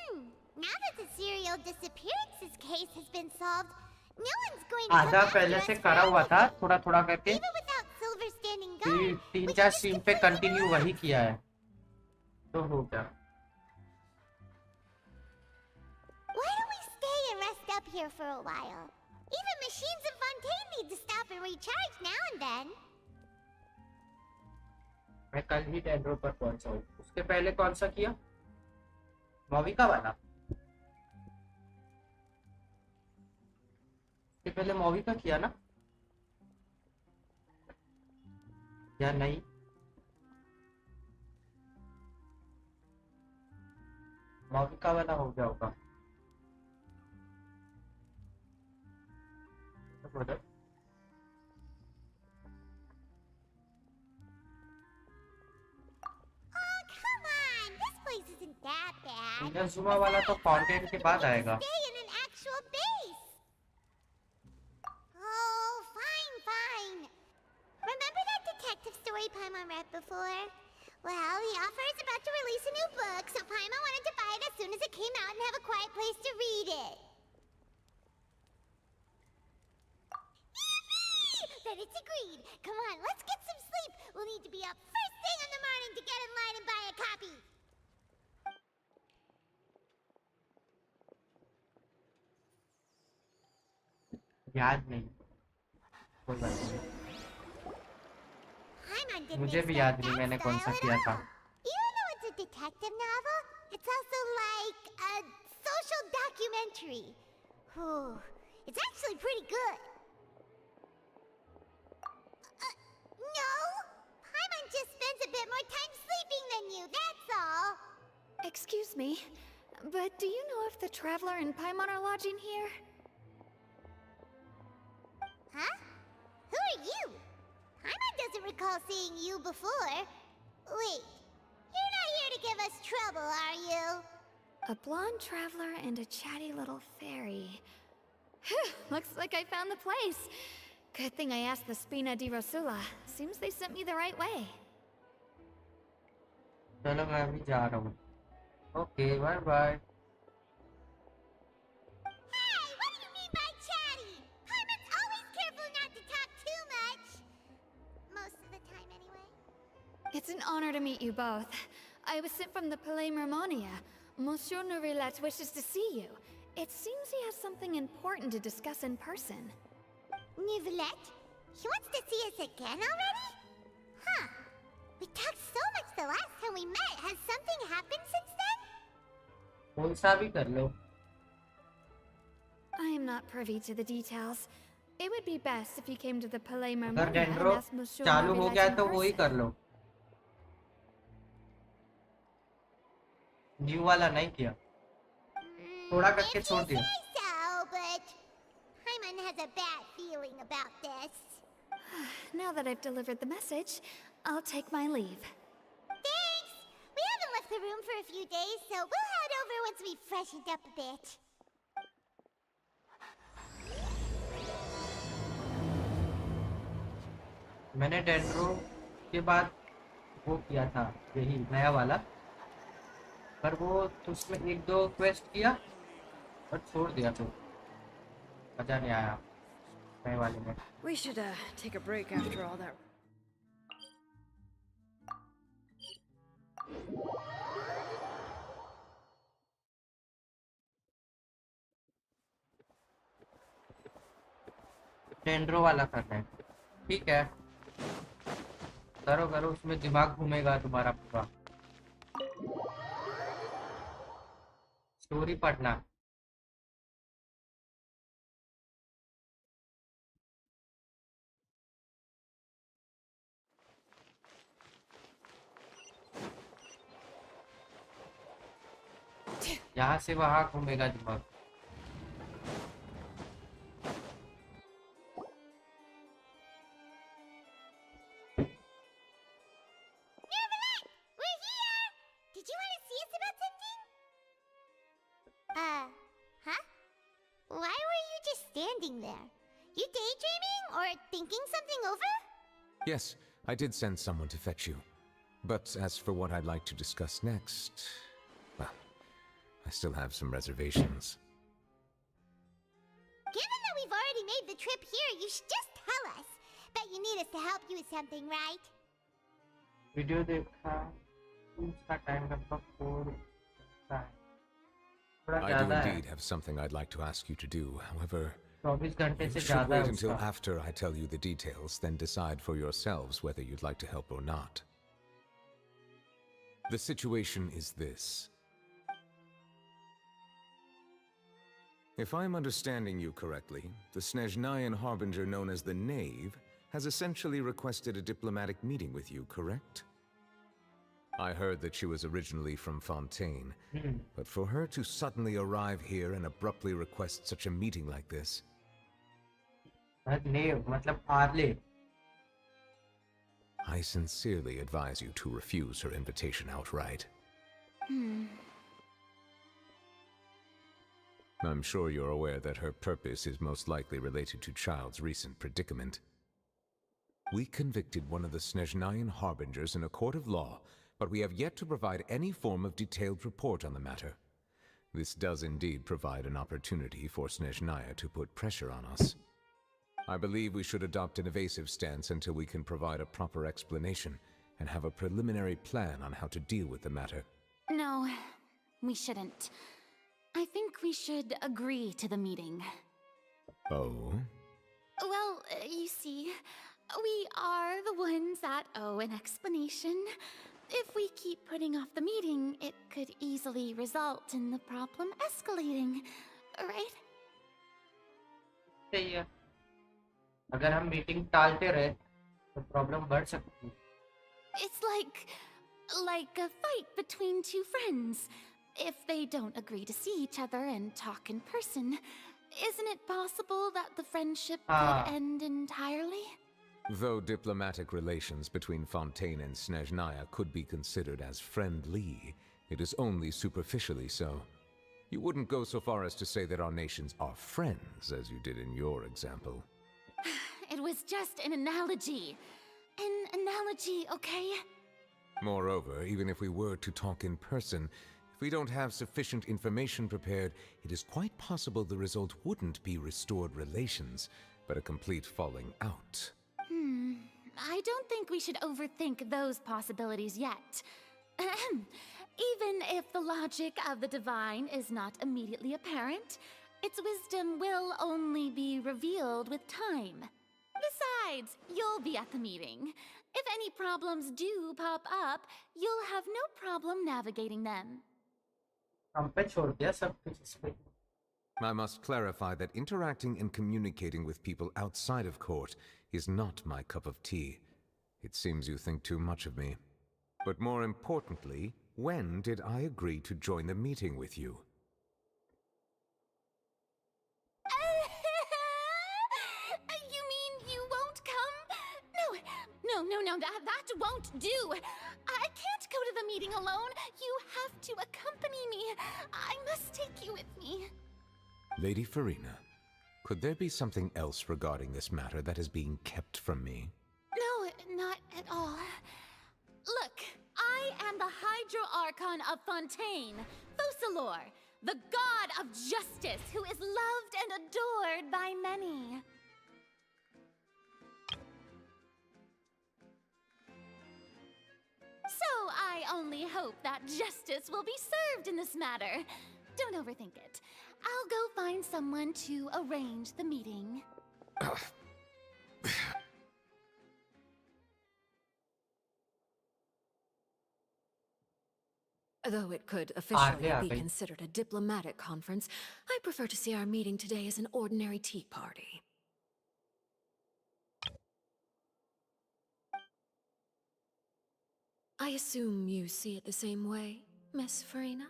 Now that the serial disappearances case has been solved, no one's going to come आधा after पहले us से for करा हुआ था, everything. थोड़ा थोड़ा करके। Even without Silver standing guard, 3-4 stream पे कंटिन्यू वही किया है, तो हो गया। Why don't we stay and rest up here for a while? Even machines in Fontaine need to stop and recharge now and then. मैं कल ही डेंड्रो पर पहुंचा हूँ। उसके पहले कौन सा किया? मोविका वाला। उसके पहले मोविका किया ना, या नहीं? मोविका वाला हो गया होगा। Oh, come on! This place isn't that bad. इंडसुमा वाला तो फाउंटेन के बाद आएगा। Stay in an actual base. Oh, fine, fine. Remember that detective story Paimon read before? Well, the author is about to release a new book, so Paimon wanted to buy it as soon as it came out and have a quiet place to read it. Yippee! Then it's agreed. Come on, let's get some sleep. We'll need to be up first thing in the morning to get in line and buy a copy. याद नहीं, कोई बात नहीं। Paimon didn't मुझे भी expect याद नहीं that मैंने कौन सा style at किया था। all. Even though it's a detective novel, it's also like a social documentary. Whew. It's actually pretty good. No! Paimon just spends a bit more time sleeping than you, that's all. Excuse me, but do you know if the Traveler and Paimon are lodging here? Huh? Who are you? Paimon doesn't recall seeing you before. Wait, you're not here to give us trouble, are you? A blonde traveler and a chatty little fairy. Phew, looks like I found the place. Good thing I asked the Spina di Rosula. Seems they sent me the right way. चलो मैं अभी जा रहा हूँ। Okay bye bye. Hey, what do you mean by chatty? Paimon's always careful not to talk too much. Most of the time, anyway. It's an honor to meet you both. I was sent from the Palais Mermonia. Monsieur Nourilette wishes to see you. It seems he has something important to discuss in person. Nivelette? He wants to see us again already? Huh. We talked so much the last time we met. Has something happened since then? कौन सा भी कर लो। I am not privy to the details. It would be best if you came to the Palais अगर Mermonia and dendro asked Monsieur चालू हो Nourilette गया in तो वो ही person. कर लो। न्यू वाला नहीं किया, थोड़ा करके If छोड़ you दिया। say so, but Paimon has a bad feeling about this. Now that I've delivered the message, I'll take my leave. Thanks! We haven't left the room for a few days, so we'll head over once we've freshened up a bit. मैंने dendro के बाद वो किया था, यही नया वाला, पर वो तो उसमें 1-2 क्वेस्ट किया और छोड़ दिया, तो मजा नहीं आया नए वाले में। We should take a break after all that. टेंड्रो वाला करना है, ठीक है, करो करो, उसमें दिमाग घूमेगा तुम्हारा पूरा। स्टोरी पढ़ना। यहाँ से वहां घूमेगा दिमाग। Nervalet, we're here! Did you want to see us about something? Huh? Why were you just standing there? You daydreaming or thinking something over? Yes, I did send someone to fetch you. But as for what I'd like to discuss next, well, I still have some reservations. Given that we've already made the trip here, you should just tell us. Bet you need us to help you with something, right? Video देखा, उसका time लगभग 4 था, थोड़ा I do ज़्यादा है, indeed have something I'd like to ask you to do. However, 24 घंटे you से should ज़्यादा है wait until उसका। after I tell you the details, then decide for yourselves whether you'd like to help or not. The situation is this. If I'm understanding you correctly, the Snezhnayan Harbinger known as the Knave has essentially requested a diplomatic meeting with you, correct? I heard that she was originally from Fontaine, but for her to suddenly arrive here and abruptly request such a meeting like this... नेव मतलब early. I sincerely advise you to refuse her invitation outright. I'm sure you're aware that her purpose is most likely related to Child's recent predicament. We convicted one of the Snezhnayan Harbingers in a court of law, but we have yet to provide any form of detailed report on the matter. This does indeed provide an opportunity for Snezhnaya to put pressure on us. I believe we should adopt an evasive stance until we can provide a proper explanation and have a preliminary plan on how to deal with the matter. No, we shouldn't. I think we should agree to the meeting. Oh? Well, you see, we are the ones that owe an explanation. If we keep putting off the meeting, it could easily result in the problem escalating, right? सही है, अगर हम meeting टालते रहे तो problem बढ़ सकती है। It's like a fight between two friends. If they don't agree to see each other and talk in person, isn't it possible that the friendship could end entirely? Though diplomatic relations between Fontaine and Snezhnaya could be considered as friendly, it is only superficially so. You wouldn't go so far as to say that our nations are friends, as you did in your example. It was just an analogy. An analogy, okay? Moreover, even if we were to talk in person, if we don't have sufficient information prepared, it is quite possible the result wouldn't be restored relations, but a complete falling out. I don't think we should overthink those possibilities yet. Even if the logic of the divine is not immediately apparent, its wisdom will only be revealed with time. Besides, you'll be at the meeting. If any problems do pop up, you'll have no problem navigating them. हम पे छोड़ दिया सब कुछ इस पे। I must clarify that interacting and communicating with people outside of court is not my cup of tea. It seems you think too much of me. But more importantly, when did I agree to join the meeting with you? You mean you won't come? No, that won't do. I can't go to the meeting alone. You have to accompany me. I must take you with me. Lady Farina, could there be something else regarding this matter that is being kept from me? No, not at all. Look, I am the Hydro Archon of Fontaine, Focalor, the god of justice who is loved and adored by many. So I only hope that justice will be served in this matter. Don't overthink it. I'll go find someone to arrange the meeting. Though it could आगे officially uh be गई. considered a diplomatic conference, I prefer to see our meeting today as an ordinary tea party. I assume you see it the same way, Miss Farina?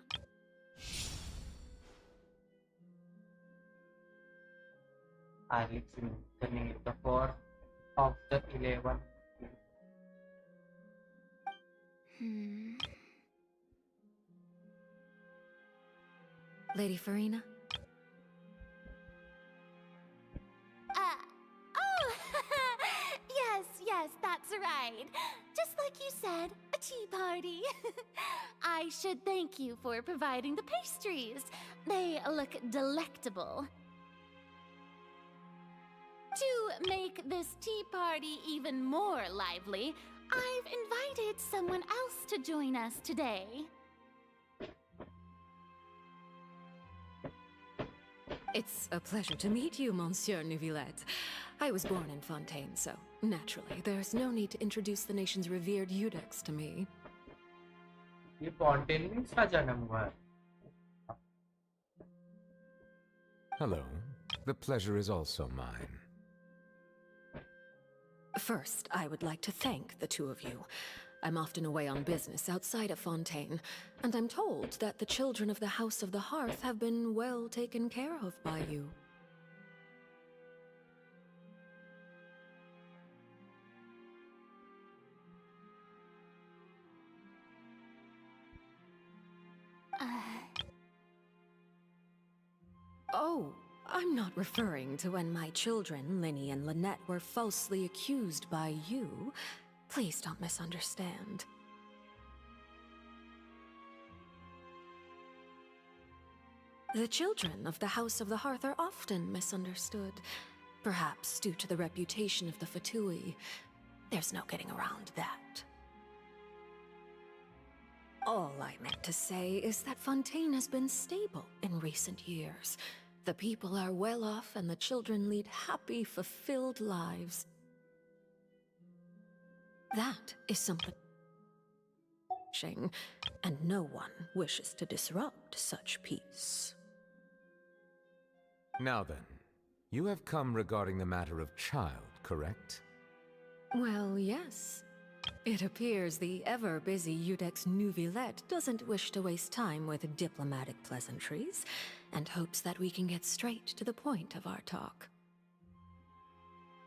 Alex turning the 4 of the 11. Lady Farina? Oh, yes, that's right. Just like you said, a tea party. I should thank you for providing the pastries. They look delectable. To make this tea party even more lively, I've invited someone else to join us today. It's a pleasure to meet you, Monsieur Neuvillette. I was born in Fontaine, so naturally, there's no need to introduce the nation's revered Eudex to me. ये Fontaine में इसका जन्म हुआ है. Hello. The pleasure is also mine. First, I would like to thank the two of you. I'm often away on business outside of Fontaine, and I'm told that the children of the House of the Hearth have been well taken care of by you. Oh, I'm not referring to when my children, Linny and Lynette, were falsely accused by you. Please don't misunderstand. The children of the House of the Hearth are often misunderstood, perhaps due to the reputation of the Fatui. There's no getting around that. All I meant to say is that Fontaine has been stable in recent years. The people are well off and the children lead happy, fulfilled lives. That is something, and no one wishes to disrupt such peace. Now then, you have come regarding the matter of child, correct? Well, yes. It appears the ever-busy Eudex Neuvillette doesn't wish to waste time with diplomatic pleasantries, and hopes that we can get straight to the point of our talk.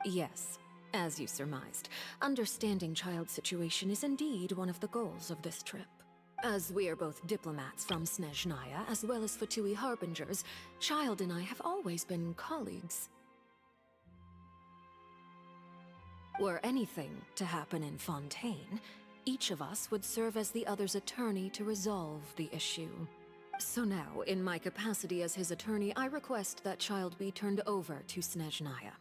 Yes, as you surmised, understanding child's situation is indeed one of the goals of this trip. As we are both diplomats from Snezhnaya, as well as Fatui harbingers, Child and I have always been colleagues. Were anything to happen in Fontaine, each of us would serve as the other's attorney to resolve the issue. So now, in my capacity as his attorney, I request that Child be turned over to Snezhnaya.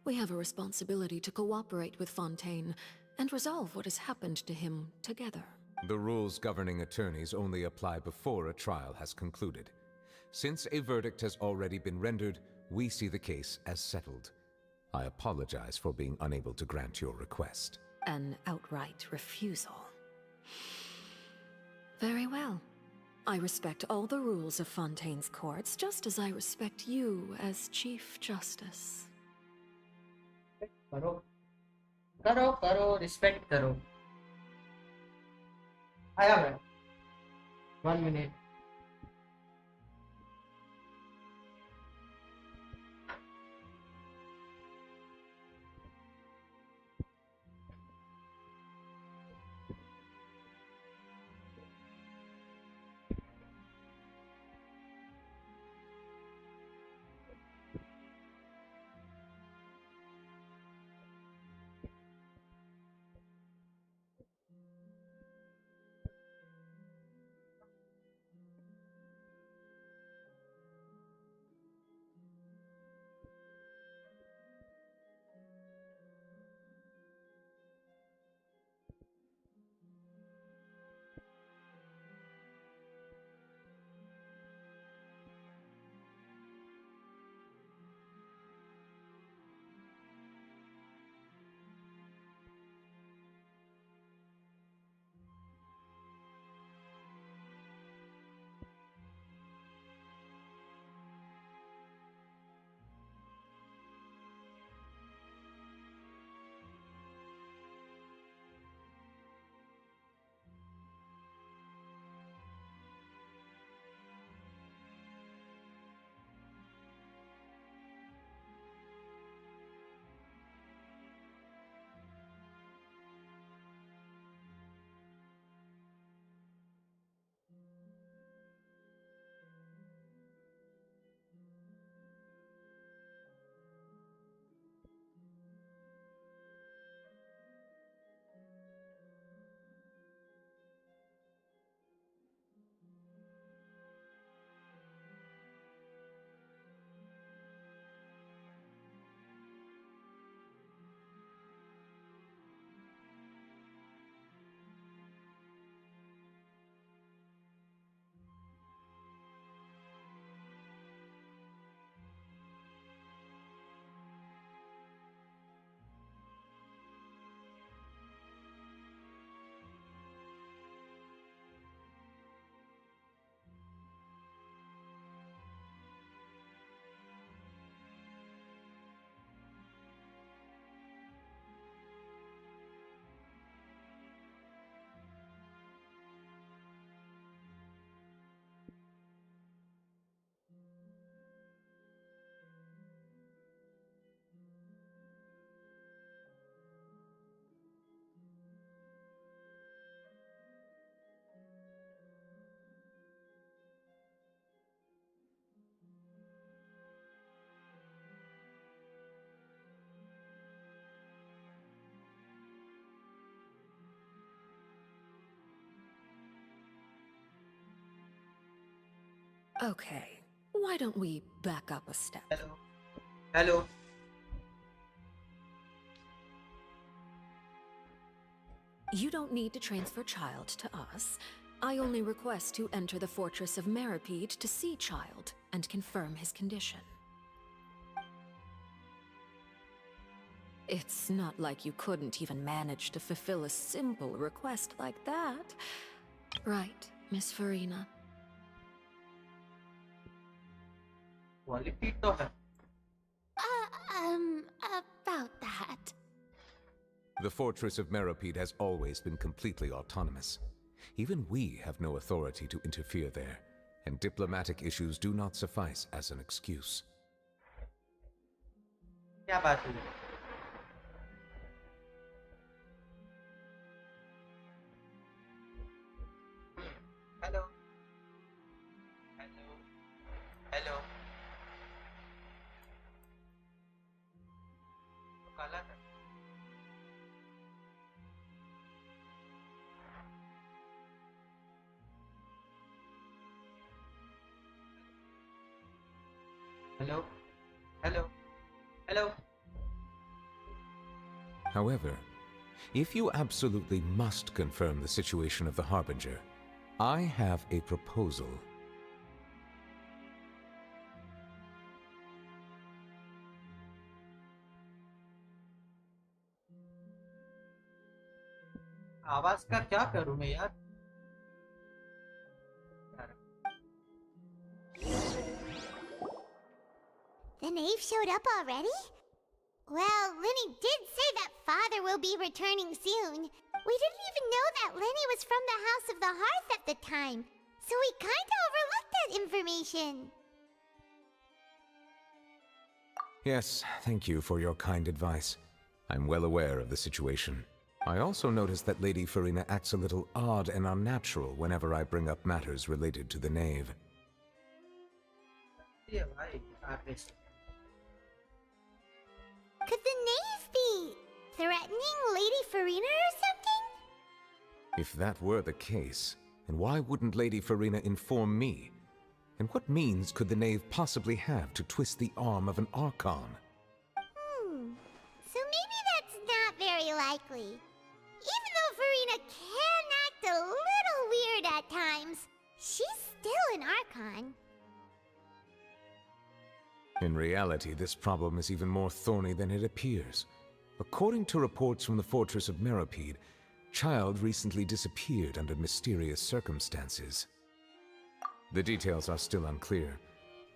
We have a responsibility to cooperate with Fontaine and resolve what has happened to him together. The rules governing attorneys only apply before a trial has concluded. Since a verdict has already been rendered, we see the case as settled. I apologize for being unable to grant your request. An outright refusal. Very well. I respect all the rules of Fontaine's courts, just as I respect you as Chief Justice. करो करो करो respect करो. आया मैं 1 minute. Okay, why don't we back up a step? Hello. Hello. You don't need to transfer Child to us. I only request to enter the Fortress of Meripede to see Child and confirm his condition. It's not like you couldn't even manage to fulfill a simple request like that. Right, Miss Farina? Quality तो है. About that. The Fortress of Meripede has always been completely autonomous. Even we have no authority to interfere there, and diplomatic issues do not suffice as an excuse. क्या बात हुई? Hello. Hello. Hello. तो काला था. Hello. Hello. Hello. However, if you absolutely must confirm the situation of the Harbinger, I have a proposal. आवाज का क्या करूं मैं यार? The knave showed up already? Well, Lenny did say that father will be returning soon. We didn't even know that Lenny was from the House of the Hearth at the time, so we kinda overlooked that information. Yes, thank you for your kind advice. I'm well aware of the situation. I also noticed that Lady Farina acts a little odd and unnatural whenever I bring up matters related to the knave. ये भाई artist. Could the knave be threatening Lady Farina or something? If that were the case, then why wouldn't Lady Farina inform me? And what means could the knave possibly have to twist the arm of an Archon? So maybe that's not very likely. Even though Farina can act a little weird at times, she's still an Archon. In reality, this problem is even more thorny than it appears. According to reports from the Fortress of Meripede, Child recently disappeared under mysterious circumstances. The details are still unclear.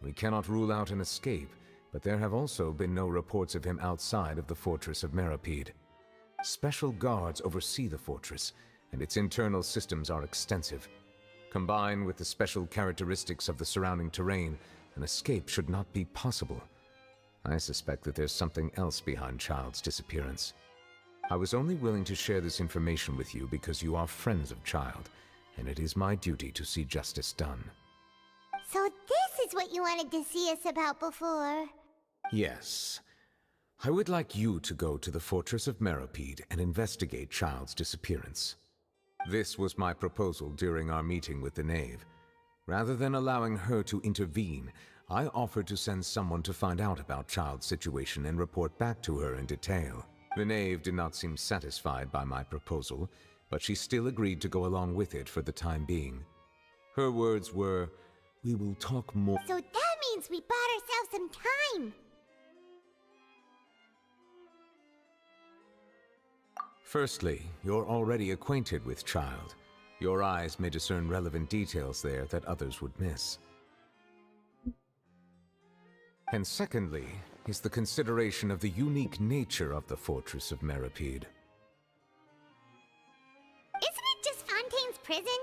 We cannot rule out an escape, but there have also been no reports of him outside of the Fortress of Meripede. Special guards oversee the fortress, and its internal systems are extensive. Combined with the special characteristics of the surrounding terrain, an escape should not be possible. I suspect that there's something else behind Child's disappearance. I was only willing to share this information with you because you are friends of Child, and it is my duty to see justice done. So this is what you wanted to see us about before. Yes. I would like you to go to the Fortress of Meripede and investigate Child's disappearance. This was my proposal during our meeting with the knave. Rather than allowing her to intervene, I offered to send someone to find out about Child's situation and report back to her in detail. The knave did not seem satisfied by my proposal, but she still agreed to go along with it for the time being. Her words were, "We will talk more." So that means we bought ourselves some time. Firstly, you're already acquainted with Child. Your eyes may discern relevant details there that others would miss. And secondly, is the consideration of the unique nature of the Fortress of Meripede. Isn't it just Fontaine's prison?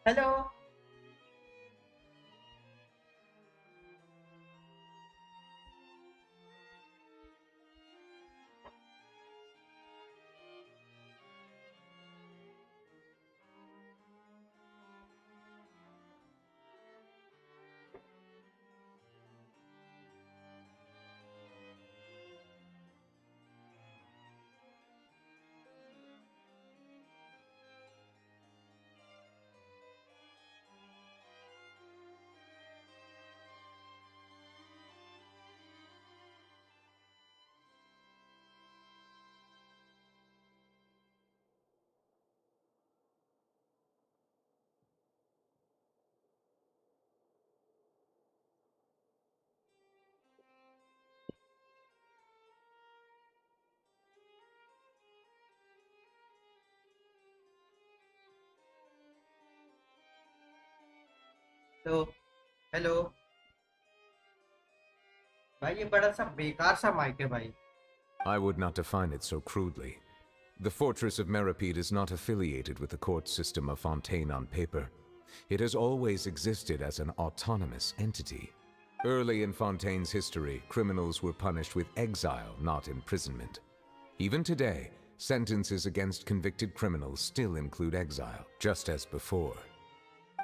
Hello. Hello hello भाई ये बड़ा सा बेकार सा mic है भाई. I would not define it so crudely. The Fortress of Meripede is not affiliated with the court system of Fontaine on paper. It has always existed as an autonomous entity. Early in Fontaine's history, criminals were punished with exile, not imprisonment. Even today, sentences against convicted criminals still include exile, just as before.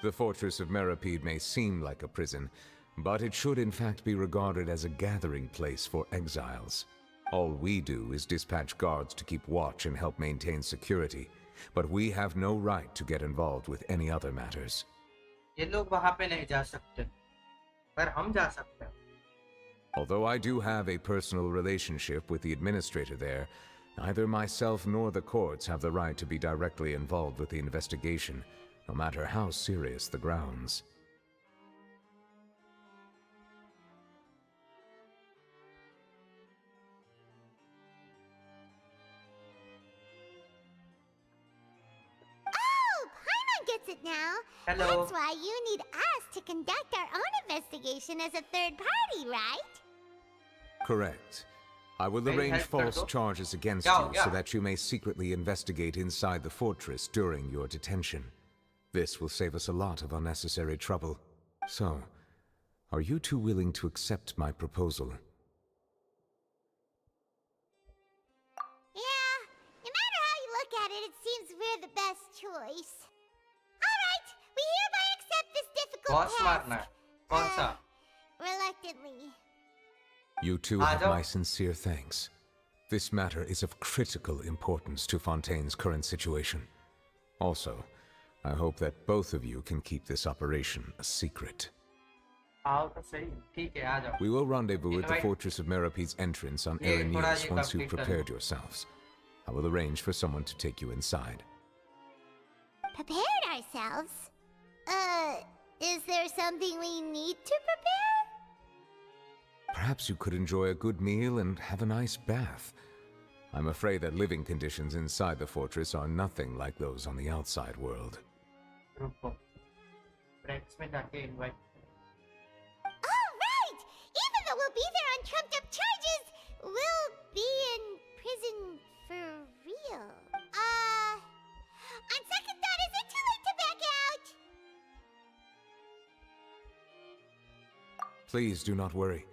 The Fortress of Meripede may seem like a prison, but it should in fact be regarded as a gathering place for exiles. All we do is dispatch guards to keep watch and help maintain security, but we have no right to get involved with any other matters. ये लोग वहां पे नहीं जा सकते, पर हम जा सकते हैं. Although I do have a personal relationship with the administrator there, neither myself nor the courts have the right to be directly involved with the investigation, no matter how serious the grounds. Oh, Paimon gets it now. Hello. That's why you need us to conduct our own investigation as a third party, right? Correct. I will Very arrange helpful. false charges against Yeah, you yeah. so that you may secretly investigate inside the fortress during your detention. This will save us a lot of unnecessary trouble. So, are you two willing to accept my proposal? Yeah, no matter how you look at it, it seems we're the best choice. Alright, we hereby accept this difficult Boss मारना है. कौन सा? reluctantly. You two I have don't- my sincere thanks. This matter is of critical importance to Fontaine's current situation. Also, I hope that both of you can keep this operation a secret. आओ तो सही. ठीक है, आ जाओ. We will rendezvous at the Invite- Fortress of Meripede's entrance on Yeah, Erinius थोड़ा ये once you've complete करो. prepared yourselves. I will arrange for someone to take you inside. Prepared ourselves? Is there something we need to prepare? Perhaps you could enjoy a good meal and have a nice bath. I'm afraid that living conditions inside the fortress are nothing like those on the outside world. रुको. Friends में जाके invite. Alright! Even though we'll be there on trumped up charges, we'll be in prison for real. On second thought, is it too late to back out? Please do not worry.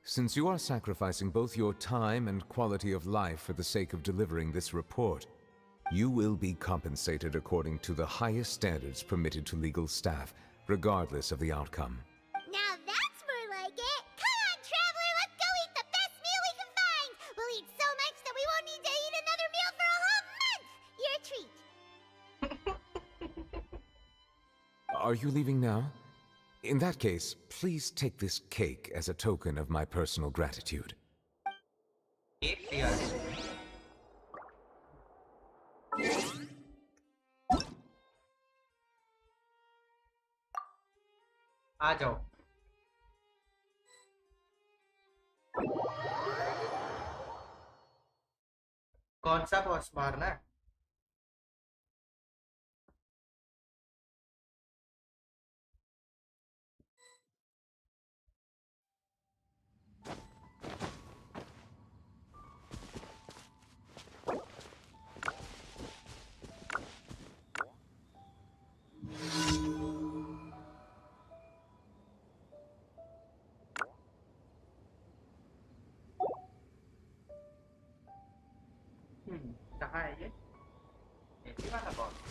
Since you are sacrificing both your time and quality of life for the sake of delivering this report, you will be compensated according to the highest standards permitted to legal staff, regardless of the outcome. Now that's more like it. Come on, traveler, let's go eat the best meal we can find. We'll eat so much that we won't need to eat another meal for a whole month. Your treat. Are you leaving now? In that case, please take this cake as a token of my personal gratitude. एक दिया. आ जाओ. कौन सा boss मारना है? कहाँ है ये? यही वाला boss.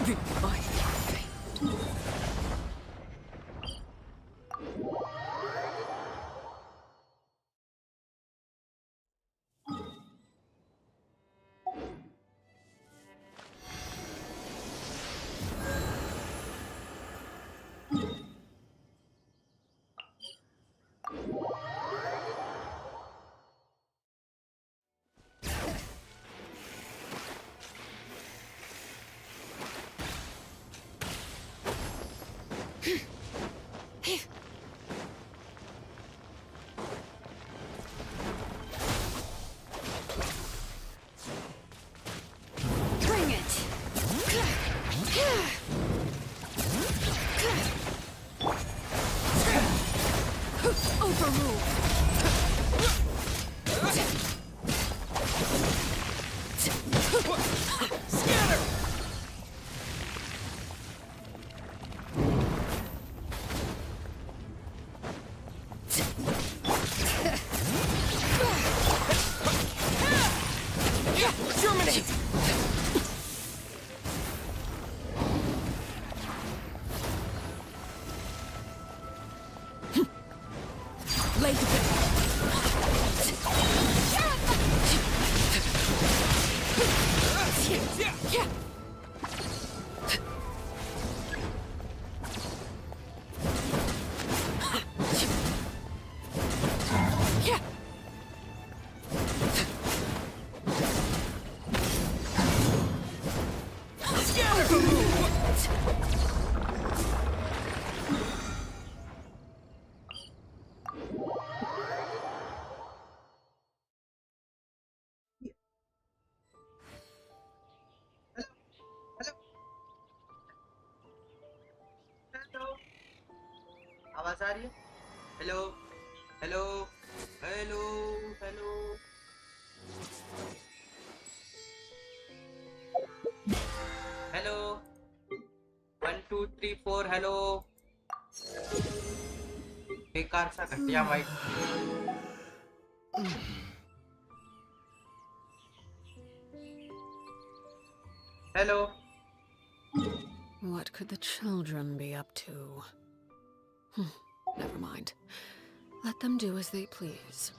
Bring it! Overruled! Scatter! Germinate! Lay the bit. Yeah! Hello, आवाज आ रही है? Hello hello hello hello hello 1 2 3 4 hello. बेकार सा घटिया mic. Hello. What could the children be up to? Never mind. Let them do as they please.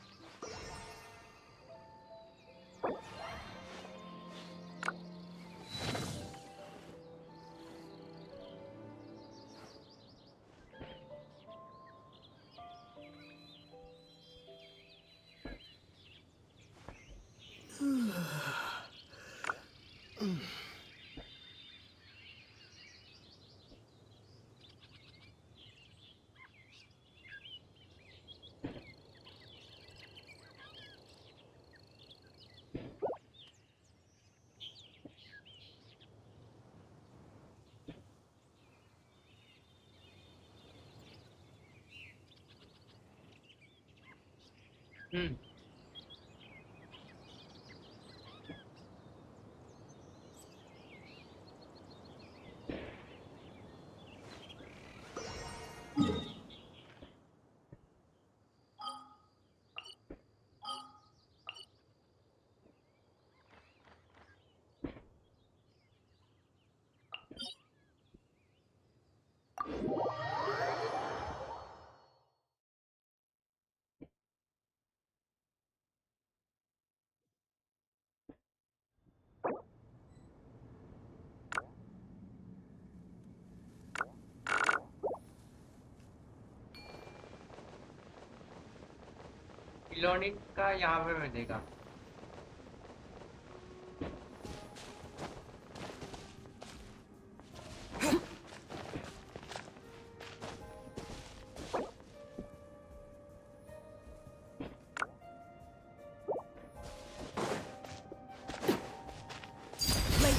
इलोनिक का यहाँ पे मिलेगा।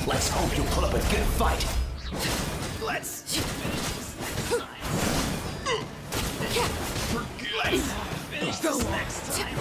Let's hope you pull up a good fight. Let's. Finish this next time.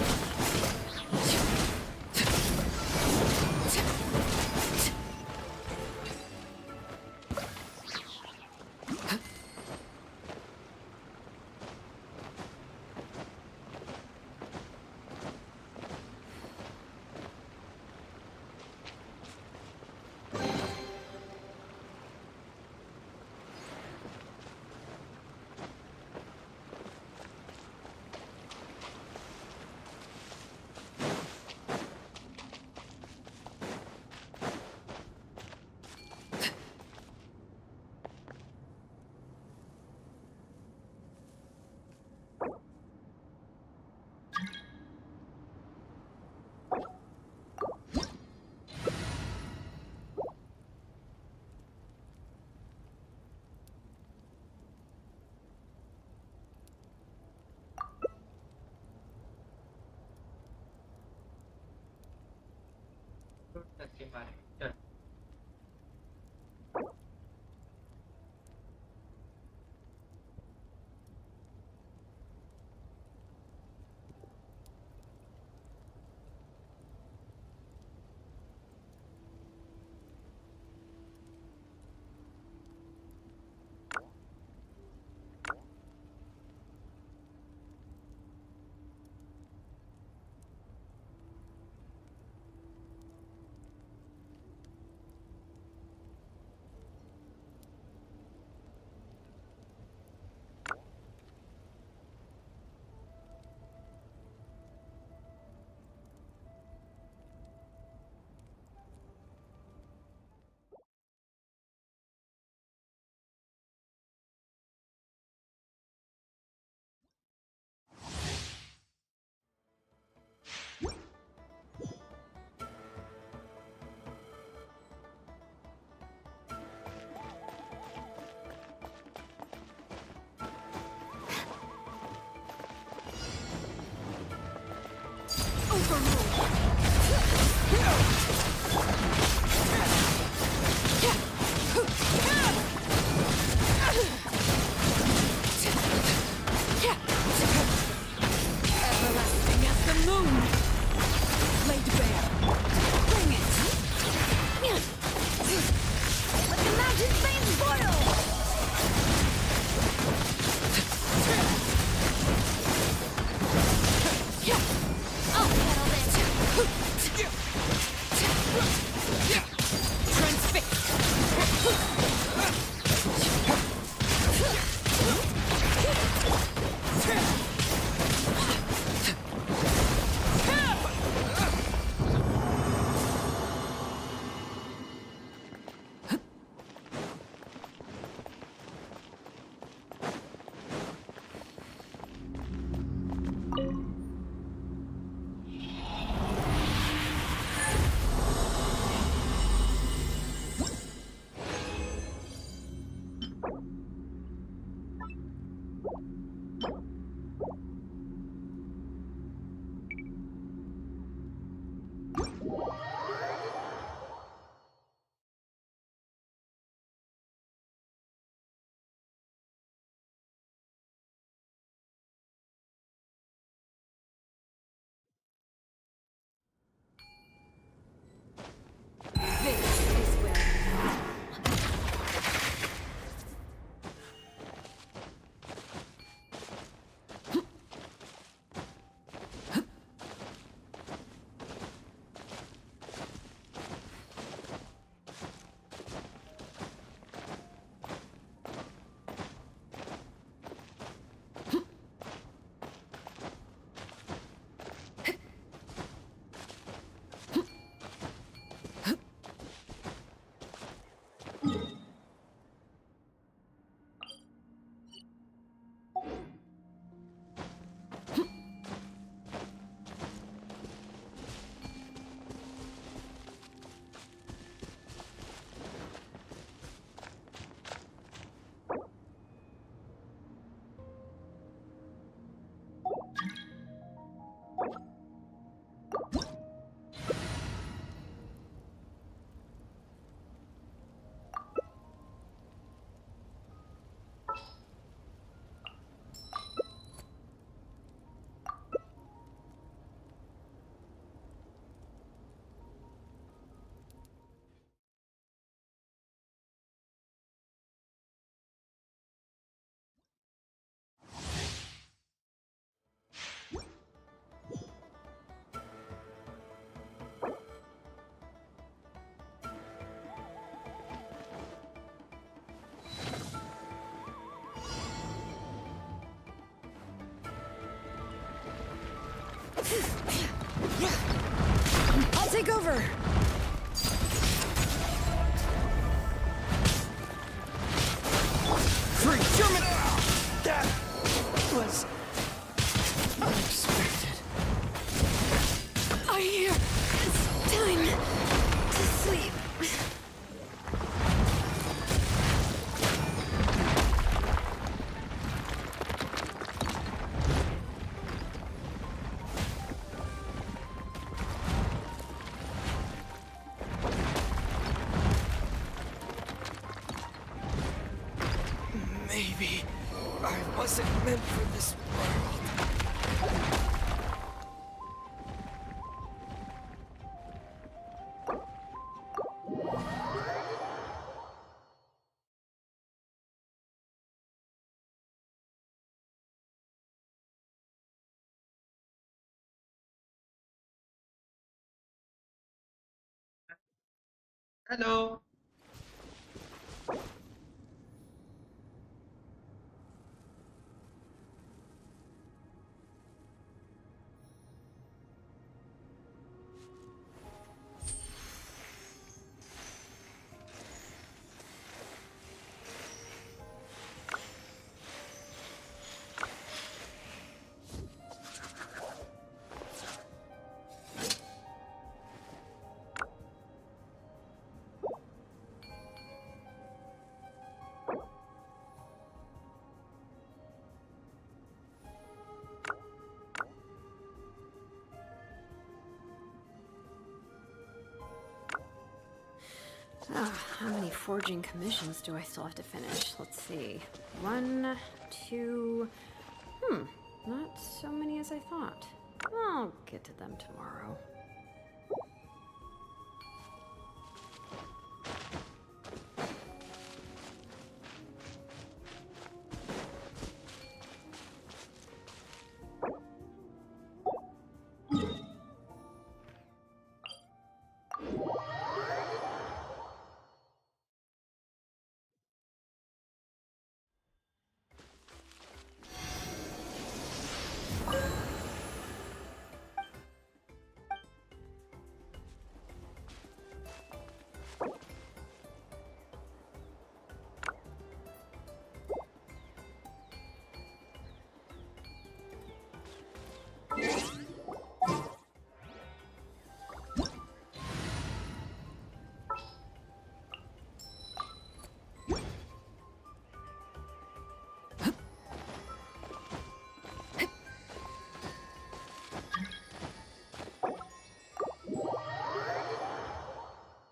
पा रहे। चल Everlasting as the moon! Laid bare. Bring it! Let the mountain flames boil! I'll handle this. Transfixed! I'll take over! Procurement! That was unexpected. I hear it's time to sleep. Maybe I wasn't meant for this world. Hello. How many forging commissions do I still have to finish? Let's see. 1, 2... not so many as I thought. I'll get to them tomorrow.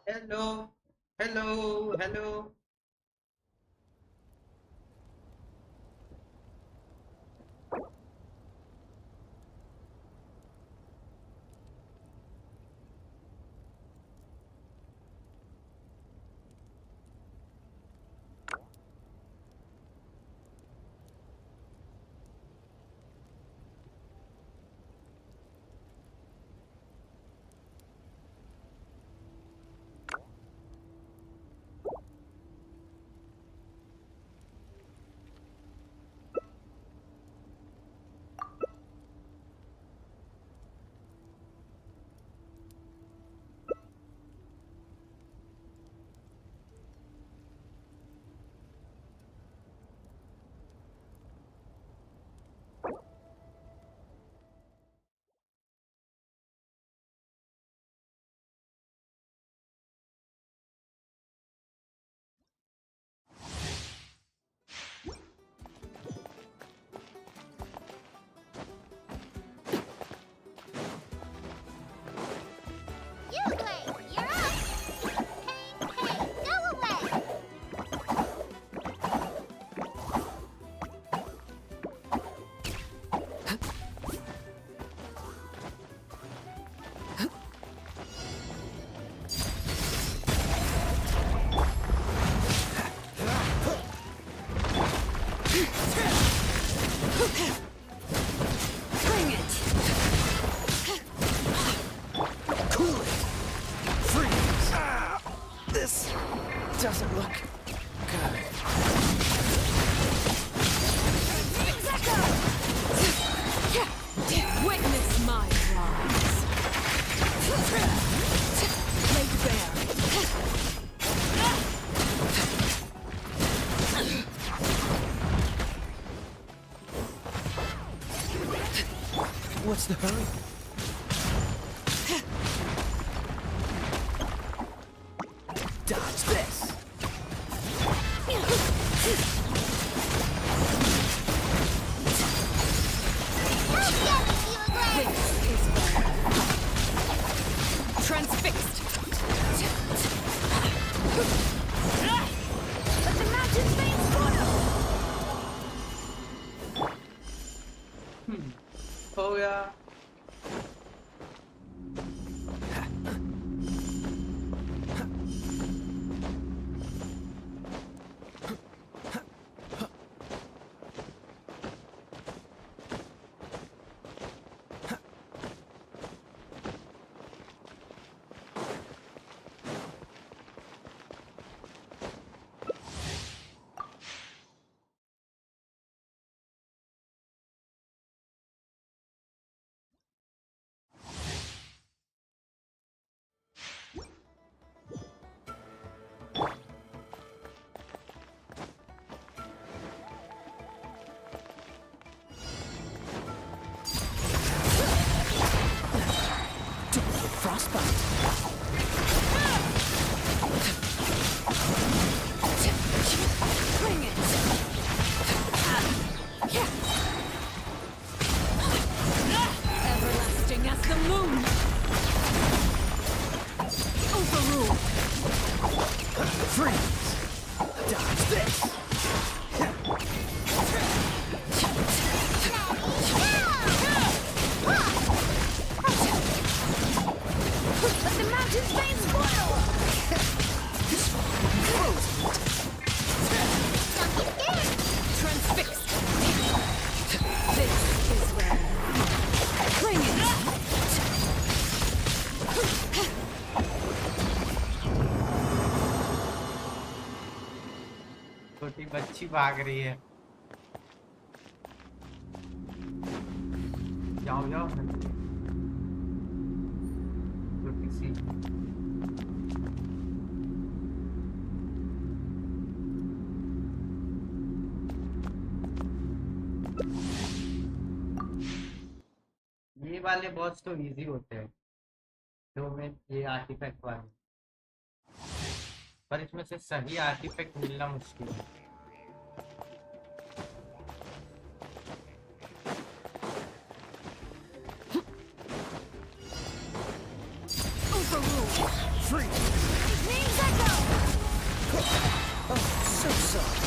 Hello. Hello. Hello. You play! You're up! Hey, go away! Bring it! Cool it! Freeze! This doesn't look good. Witness my rise! Laid bare! What's the hurry? Dodge this! Transfixed! Let the mountain flames boil! हो गया। Everlasting as the moon. Overrule. Freeze! Dodge this! Let the mountain's veins boil! This one will be frozen. Transfixed. This is where. Bring it. छोटी बच्ची भाग रही है। जाओ जाओ छोटी सी। ये वाले बॉस तो इजी होते हैं जो में ये आर्टिफैक्ट वाले, पर इसमें से सही आर्टिफैक्ट मिलना मुश्किल है। Freeze! Name's Echo! Oh, so soft.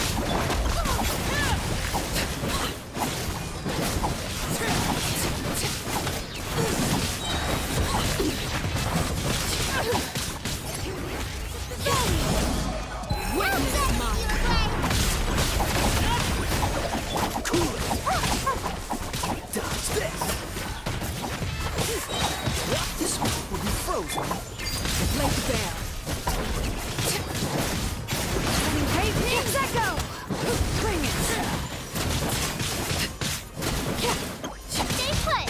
Witness mine. Cool it. Dodge this. This one will be frozen. Lake Bear. Hey, name's Echo! Bring it. Stay put!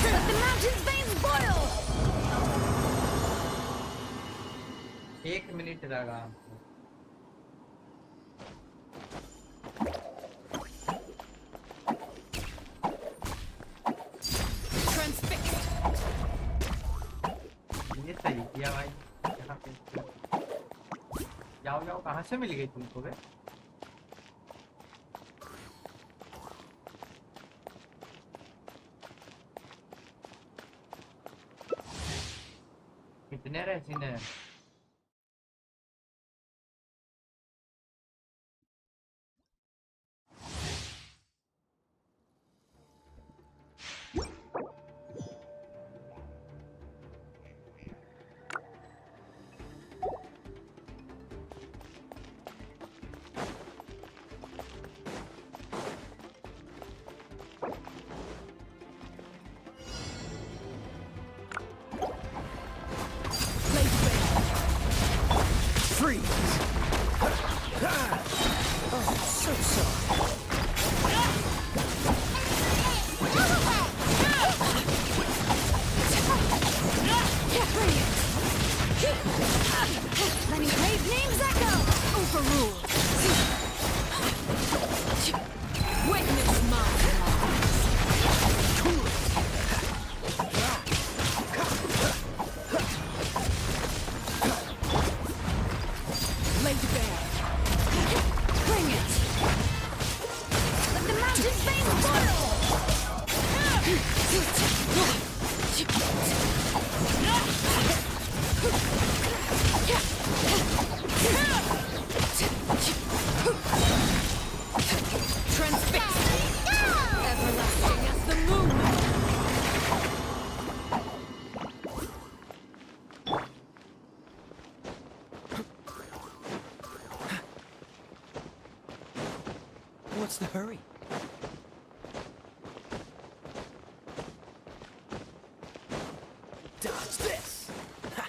Let the mountain's veins boil! 1 minute लगा। Transfixed. ये सही किया भाई। यहाँ पे जाओ जाओ, कहाँ से मिल गई तुमको बे? कितने रेसिन है? Freeze! Oh, so soft. Lenny Pave name's Echo! Overrule. Witness mine. Cool it. Lake Bear. Bring it. Let the mountain's veins boil! What's the hurry? Dodge this! Ha.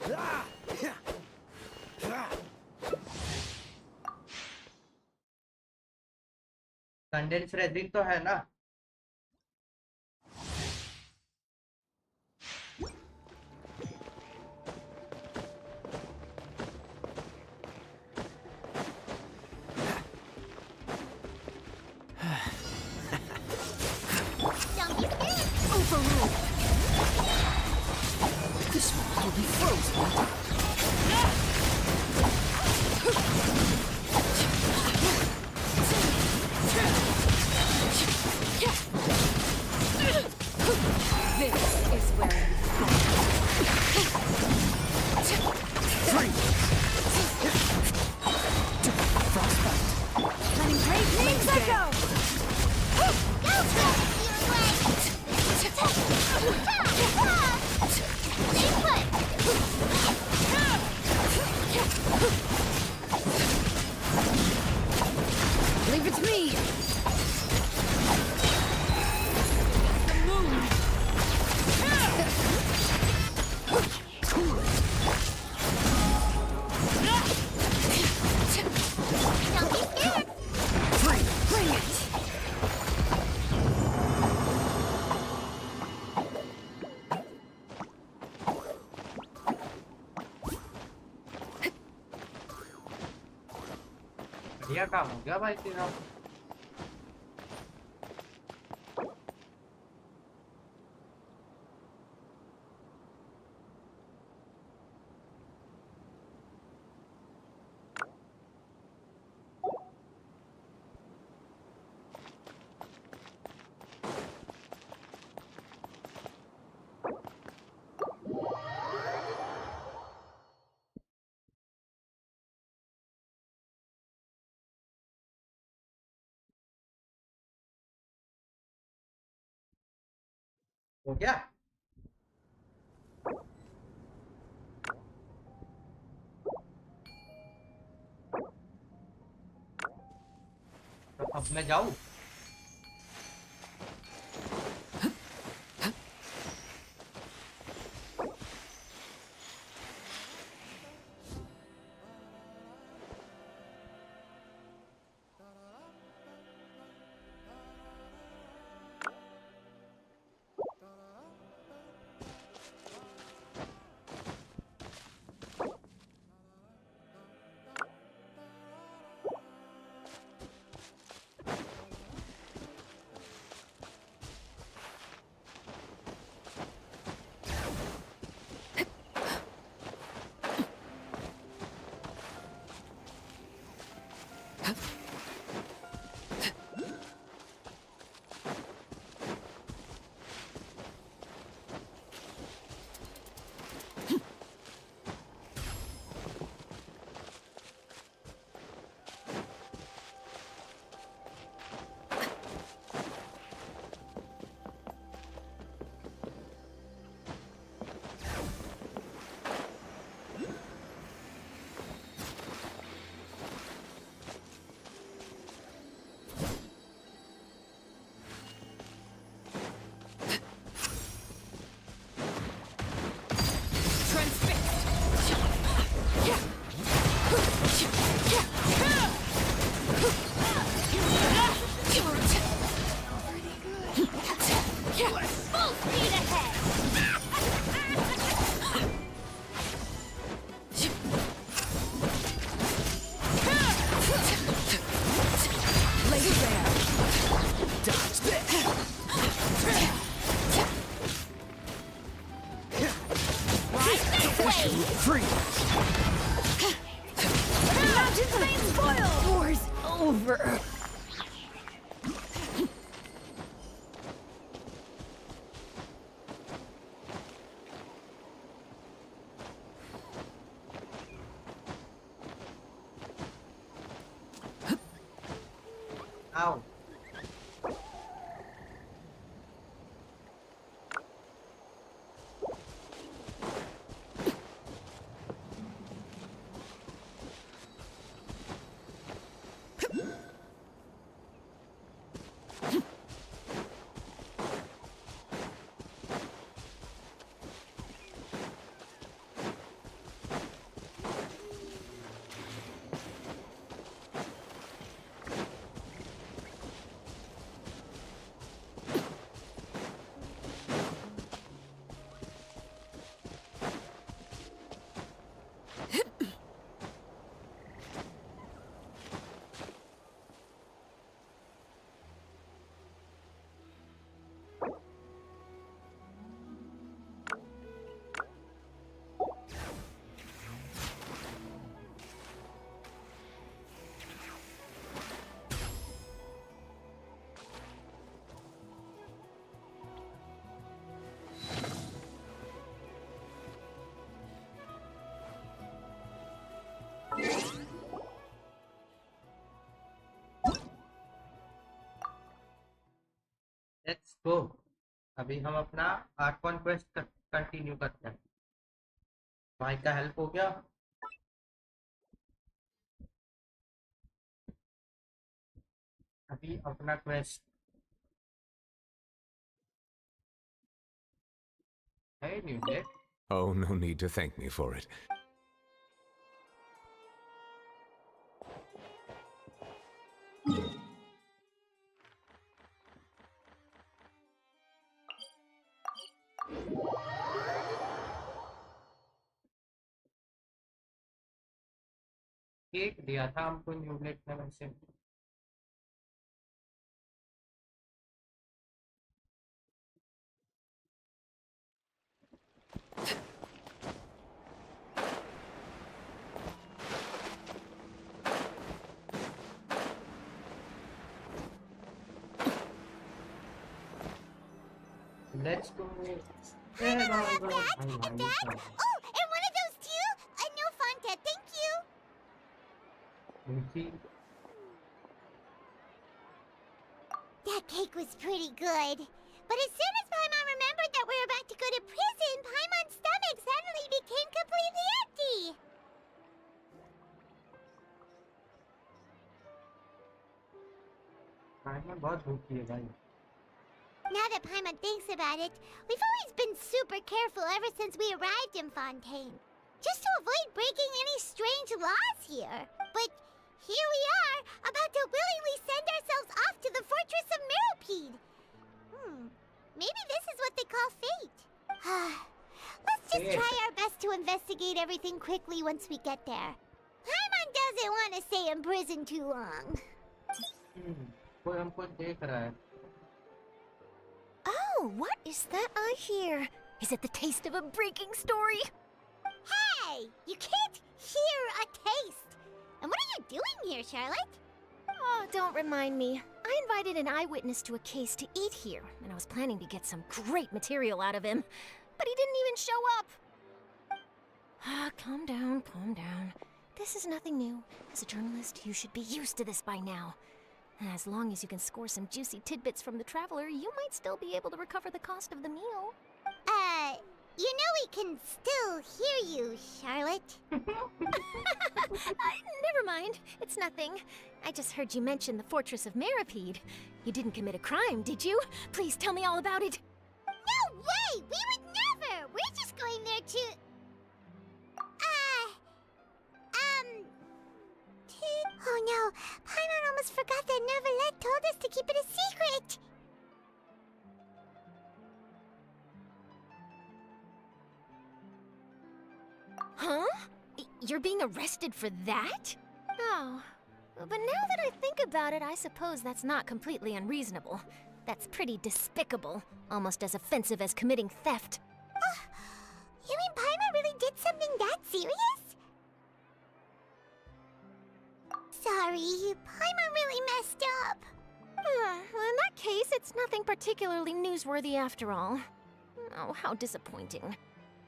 Ah. Ah. Condense resin तो है ना? Don't be scared. Overruled. This one will be frozen. This is where you Frostbite. letting great flames go. Go, Leave it to me. Bring it. बढ़िया काम हो गया भाई तेरा। हो गया? तो अब मैं जाऊँ? Free! Mountains may spoil! War's over! आओ। तो अभी हम अपना आर्ट कॉन्क्वेस्ट कंटिन्यू करते हैं। भाई का हेल्प हो गया। अभी अपना क्वेस्ट है new. Oh, no need to thank me for it. Cake दिया था हमको न्यूलेट ने वैसे। Let's go. Have that, and that. Oh, and one of those too? No Fanta, thank you. That cake was pretty good. But as soon as Paimon remembered that we were about to go to prison, Paimon's stomach suddenly became completely empty. बहुत भूखी है भाई। Now that Paimon thinks about it, we've always been super careful ever since we arrived in Fontaine. Just to avoid breaking any strange laws here. But here we are, about to willingly send ourselves off to the Fortress of Mirrorpede. Maybe this is what they call fate. Let's just try our best to investigate everything quickly once we get there. Paimon doesn't want to stay in prison too long. कोई हमको देख रहा है। Oh, what is that I hear? Is it the taste of a breaking story? Hey, you can't hear a taste. And what are you doing here, Charlotte? Oh, don't remind me. I invited an eyewitness to a case to eat here, and I was planning to get some great material out of him. But he didn't even show up. Calm down, calm down. This is nothing new. As a journalist, you should be used to this by now. As long as you can score some juicy tidbits from the traveler, you might still be able to recover the cost of the meal. You know we can still hear you, Charlotte. Never mind. It's nothing. I just heard you mention the Fortress of Mirrorpede. You didn't commit a crime, did you? Please tell me all about it. No way! We would never! We're just going there to... Oh no! Paimon almost forgot that Neverlet told us to keep it a secret! Huh? You're being arrested for that? Oh. But now that I think about it, I suppose that's not completely unreasonable. That's pretty despicable. Almost as offensive as committing theft. You mean Paimon really did something that serious? Sorry, Paimon really messed up. Well, in that case, it's nothing particularly newsworthy after all. Oh, how disappointing.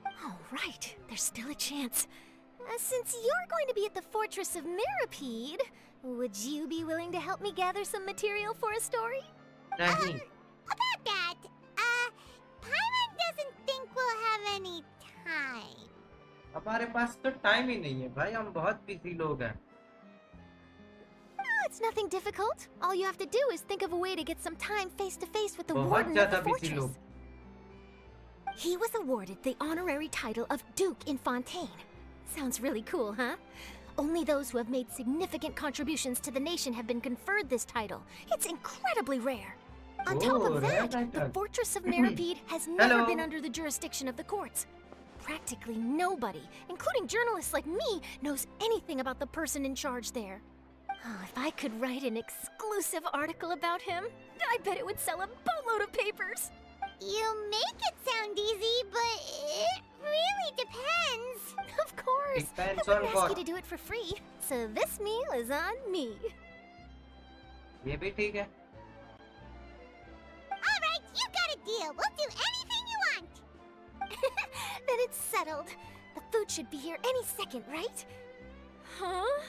Oh, right. There's still a chance. Since you're going to be at the Fortress of Mirrorpede, would you be willing to help me gather some material for a story? नहीं। About that, Paimon doesn't think we'll have any time. हमारे पास तो time ही नहीं है भाई, हम बहुत busy लोग हैं। It's nothing difficult. All you have to do is think of a way to get some time face to face with the बहुत warden of the ज़्यादा बिजी fortress. लोग। He was awarded the honorary title of Duke in Fontaine. Sounds really cool, huh? Only those who have made significant contributions to the nation have been conferred this title. It's incredibly rare. On top of that, the Fortress of Mirrorpede has never been under the jurisdiction of the courts. Practically nobody, including journalists like me, knows anything about the person in charge there. Oh, if I could write an exclusive article about him, I bet it would sell a boatload of papers. You make it sound easy, but it really depends. Of course. Depends I wouldn't on ask what? you to do it for free. So this meal is on me. ये भी ठीक है। All right, you got a deal. We'll do anything you want. Then it's settled. The food should be here any second, right? Huh?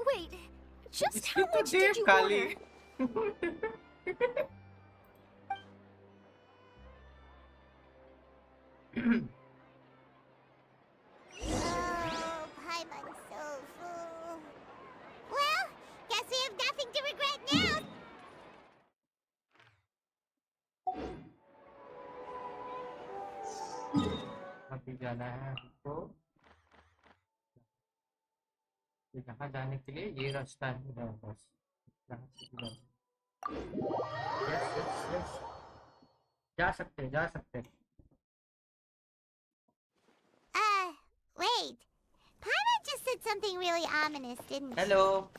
Wait, just how much did you order? Oh, Paimon's so full. Well, guess we have nothing to regret now. अभी जाना है हमको, तो यहाँ जाने के लिए ये रास्ता है मेरा बस, यहाँ से भी जाना। यस यस यस, जा सकते हैं, जा सकते हैं। Wait. Paimon just said something really ominous, didn't she? Hello,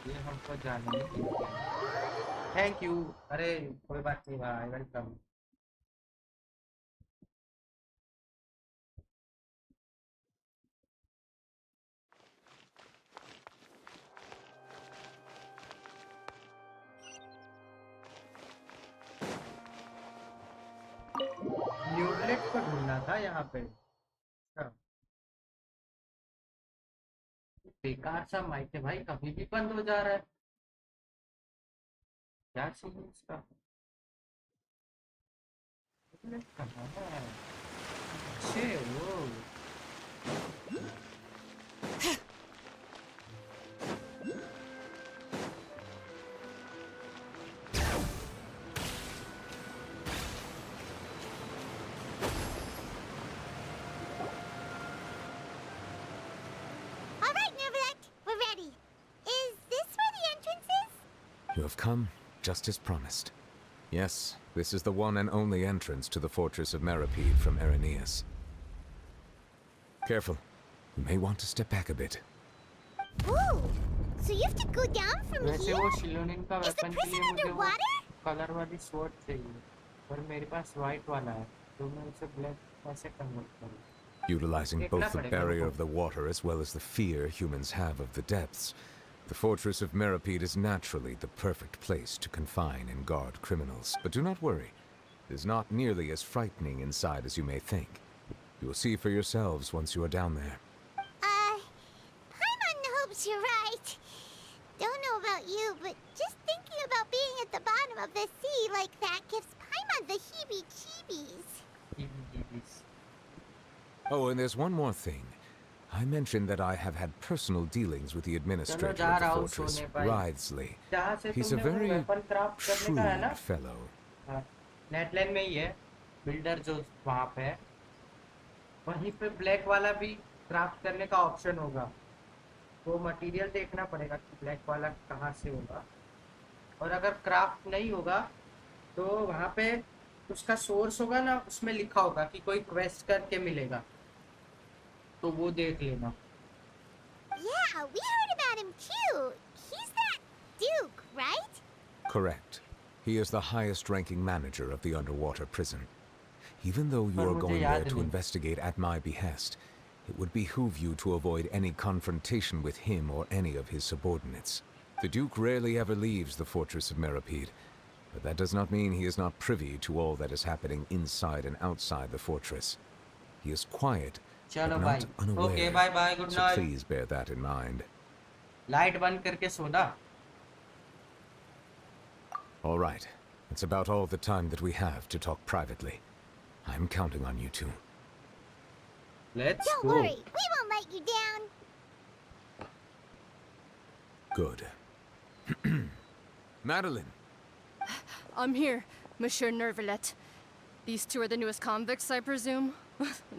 ये हमको जाने नहीं देते। Thank you. अरे कोई बात नहीं भाई, वेलकम। न्यूडलेट को ढूंढना था यहाँ पे। अच्छा, बेकार सा माइक है भाई, कभी भी बंद हो जा रहा है, क्या सीन है इसका? न्यूडलेट कहाँ है? अच्छे वो All right, Neverlet, we're ready. Is this where the entrance is? You have come, just as promised. Yes, this is the one and only entrance to the fortress of Meripede from Irenaeus. Careful. You may want to step back a bit. Ooh, so you have to go down from वैसे here? वो शिलोनिन का Is the weapon के prison लिए मुझे वो underwater? Colour वाली sword चाहिए, पर मेरे पास वाइट वाला है, तो मैं उसे ब्लैक कैसे कन्वर्ट करूँ? Utilizing both the barrier of the water as well as the fear humans have of the depths, the fortress of Meripede is naturally the perfect place to confine and guard criminals. But do not worry. It is not nearly as frightening inside as you may think. You will see for yourselves once you are down there. Paimon hopes you're right. Don't know about you, but just thinking about being at the bottom of the sea like that gives Paimon the heebie-jeebies. Oh, and there's one more thing. I mentioned that I have had personal dealings with the administrator जा of the रहा हूँ fortress, सोने भाई। Wriothesley. जहाँ से He's a तुमने वो very weapon craft करने का है ना, shrewd fellow. नेटलाइन में ही है, बिल्डर जो वहाँ पे है, वहीं पे ब्लैक वाला भी क्राफ्ट करने का ऑप्शन होगा। तो मटेरियल देखना पड़ेगा कि ब्लैक वाला कहाँ से होगा, और अगर क्राफ्ट नहीं होगा तो वहाँ पे उसका सोर्स होगा ना, उसमें लिखा होगा कि कोई क्वेस्ट करके मिलेगा, तो वो देख लेना। Yeah, we heard about him too. He's that Duke, right? Correct. He is the highest-ranking manager of the underwater prison. Even though you पर are मुझे going याद there to नहीं। investigate at my behest, it would behoove you to avoid any confrontation with him or any of his subordinates. The Duke rarely ever leaves the fortress of Meripede, but that does not mean he is not privy to all that is happening inside and outside the fortress. He is quiet, चलो but भाई, not unaware, okay bye bye, good so night. please bear that in mind. Light बंद करके सोना। All right, that's about all the time that we have to talk privately. I'm counting on you two. Let's Don't go. worry, we won't let you down. Good. Madeline! I'm here, Monsieur Nervalet. These two are the newest convicts, I presume?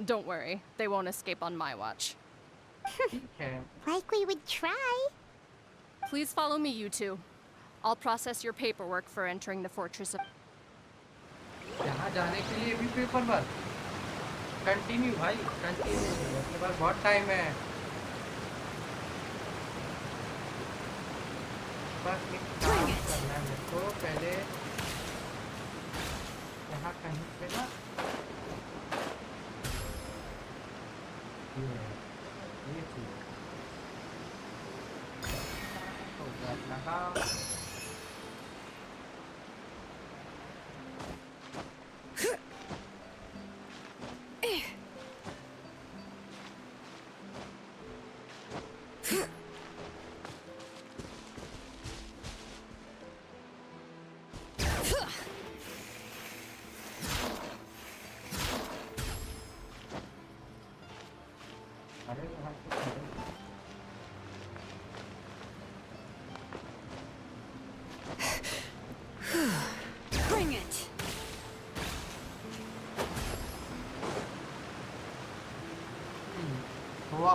Don't worry, they won't escape on my watch. ठीक है, Like we would try. Please follow me, you two. I'll process your paperwork for entering the fortress of... यहाँ जाने के लिए भी paper work. Continue भाई, continue, अपने पास बहुत टाइम है। बस एक काम करना है मेरे को, पहले यहाँ कहीं पे ना ये चीज़ हो गया अपना काम।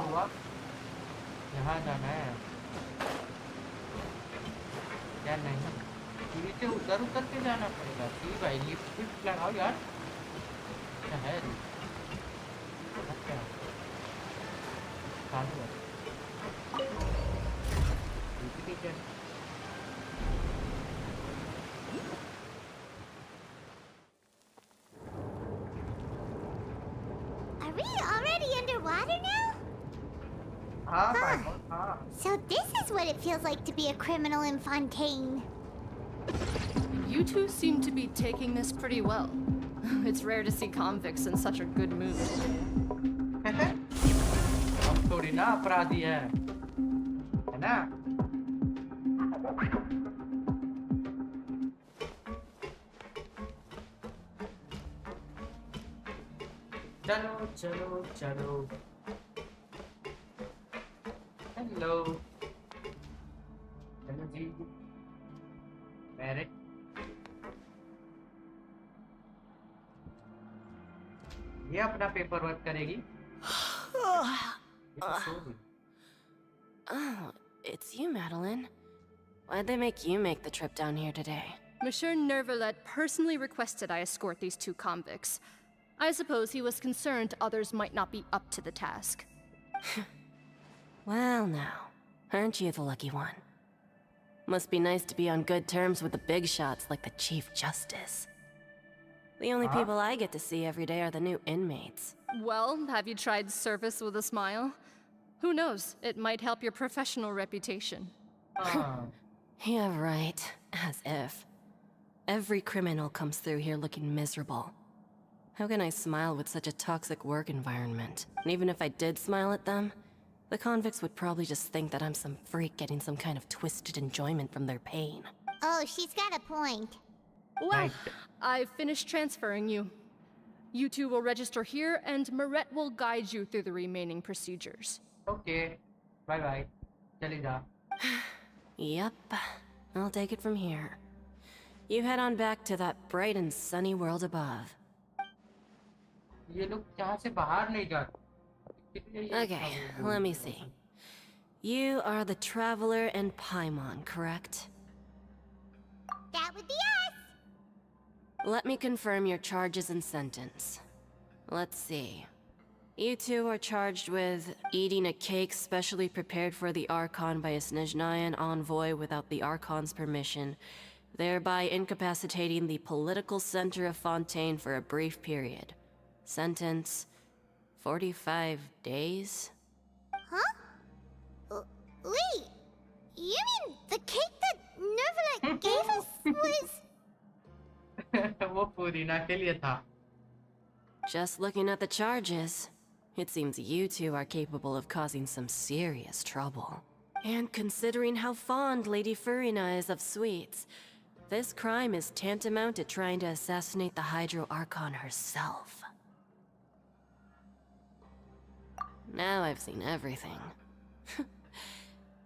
हुआ यहाँ जाना है या नहीं? सीढ़ी से उधर उतर के जाना पड़ेगा। सीढ़ी भाई लिफ्ट लगाओ यार। क्या है क्या चालू है? ठीक है। Are we already underwater now? हाँ। So this is what it feels like to be a criminal in Fontaine. You two seem to be taking this pretty well. It's rare to see convicts in such a good mood. हम थोड़ी ना अपराधी है ना? चलो चलो चलो। Hello hello जी। Married ये अपना पेपर वर्क करेगी। Oh, it's you, Madeline. Why'd they make you make the trip down here today? Monsieur Nervalet personally requested I escort these two convicts. I suppose he was concerned others might not be up to the task. Well, now, aren't you the lucky one? Must be nice to be on good terms with the big shots like the Chief Justice. The only people I get to see every day are the new inmates. Well, have you tried service with a smile? Who knows, it might help your professional reputation. Yeah, right. As if. Every criminal comes through here looking miserable. How can I smile with such a toxic work environment? And even if I did smile at them, the convicts would probably just think that I'm some freak getting some kind of twisted enjoyment from their pain. Oh, she's got a point. Well, I've finished transferring you. You two will register here, and Marette will guide you through the remaining procedures. Okay. Bye-bye. चली जा। Yep. I'll take it from here. You head on back to that bright and sunny world above. ये लोग यहाँ से बाहर नहीं जाते। Okay, let me see. You are the Traveler and Paimon, correct? That would be us. Let me confirm your charges and sentence. Let's see. You two are charged with eating a cake specially prepared for the Archon by a Snezhnayan envoy without the Archon's permission, thereby incapacitating the political center of Fontaine for a brief period. Sentence: 45 days? Huh? Wait, you mean the cake that Nervalet gave us was... वो पूरीना के लिए था। Just looking at the charges, it seems you two are capable of causing some serious trouble. And considering how fond Lady Furina is of sweets, this crime is tantamount to trying to assassinate the Hydro Archon herself. Now I've seen everything.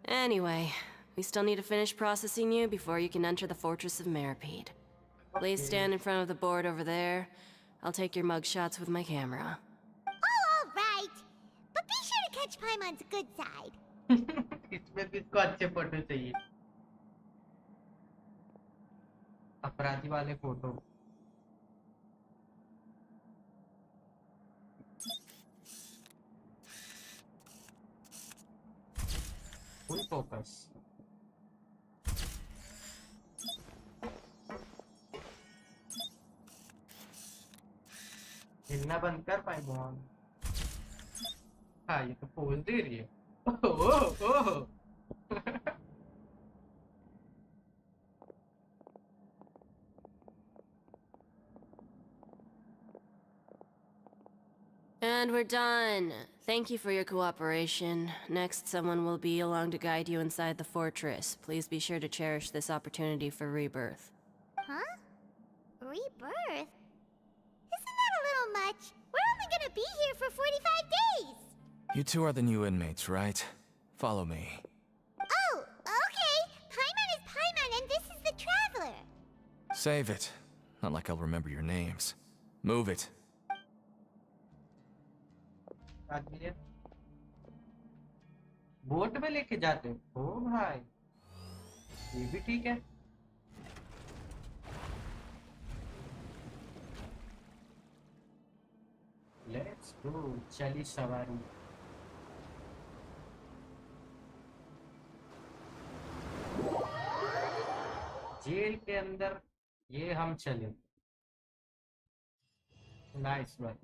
Anyway, we still need to finish processing you before you can enter the Fortress of Meripede. Please stand in front of the board over there. I'll take your mug shots with my camera. Oh, all right. But be sure to catch Paimon's good side. इसमें भी इसको अच्छे photo चाहिए। अपराधी वाले photo. Full focus. हिलना बंद कर पाए मोहन। हाँ ये तो पोज दे रही है। ओह And we're done. Thank you for your cooperation. Next, someone will be along to guide you inside the fortress. Please be sure to cherish this opportunity for rebirth. Huh? Rebirth? Isn't that a little much? We're only gonna be here for 45 days! You two are the new inmates, right? Follow me. Oh, okay! Paimon is Paimon and this is the Traveler! Save it. Not like I'll remember your names. Move it. Boat में लेके जाते हो ओ भाई, ये भी ठीक है। Let's go, चली सवारी। जेल के अंदर ये हम चले। Nice one.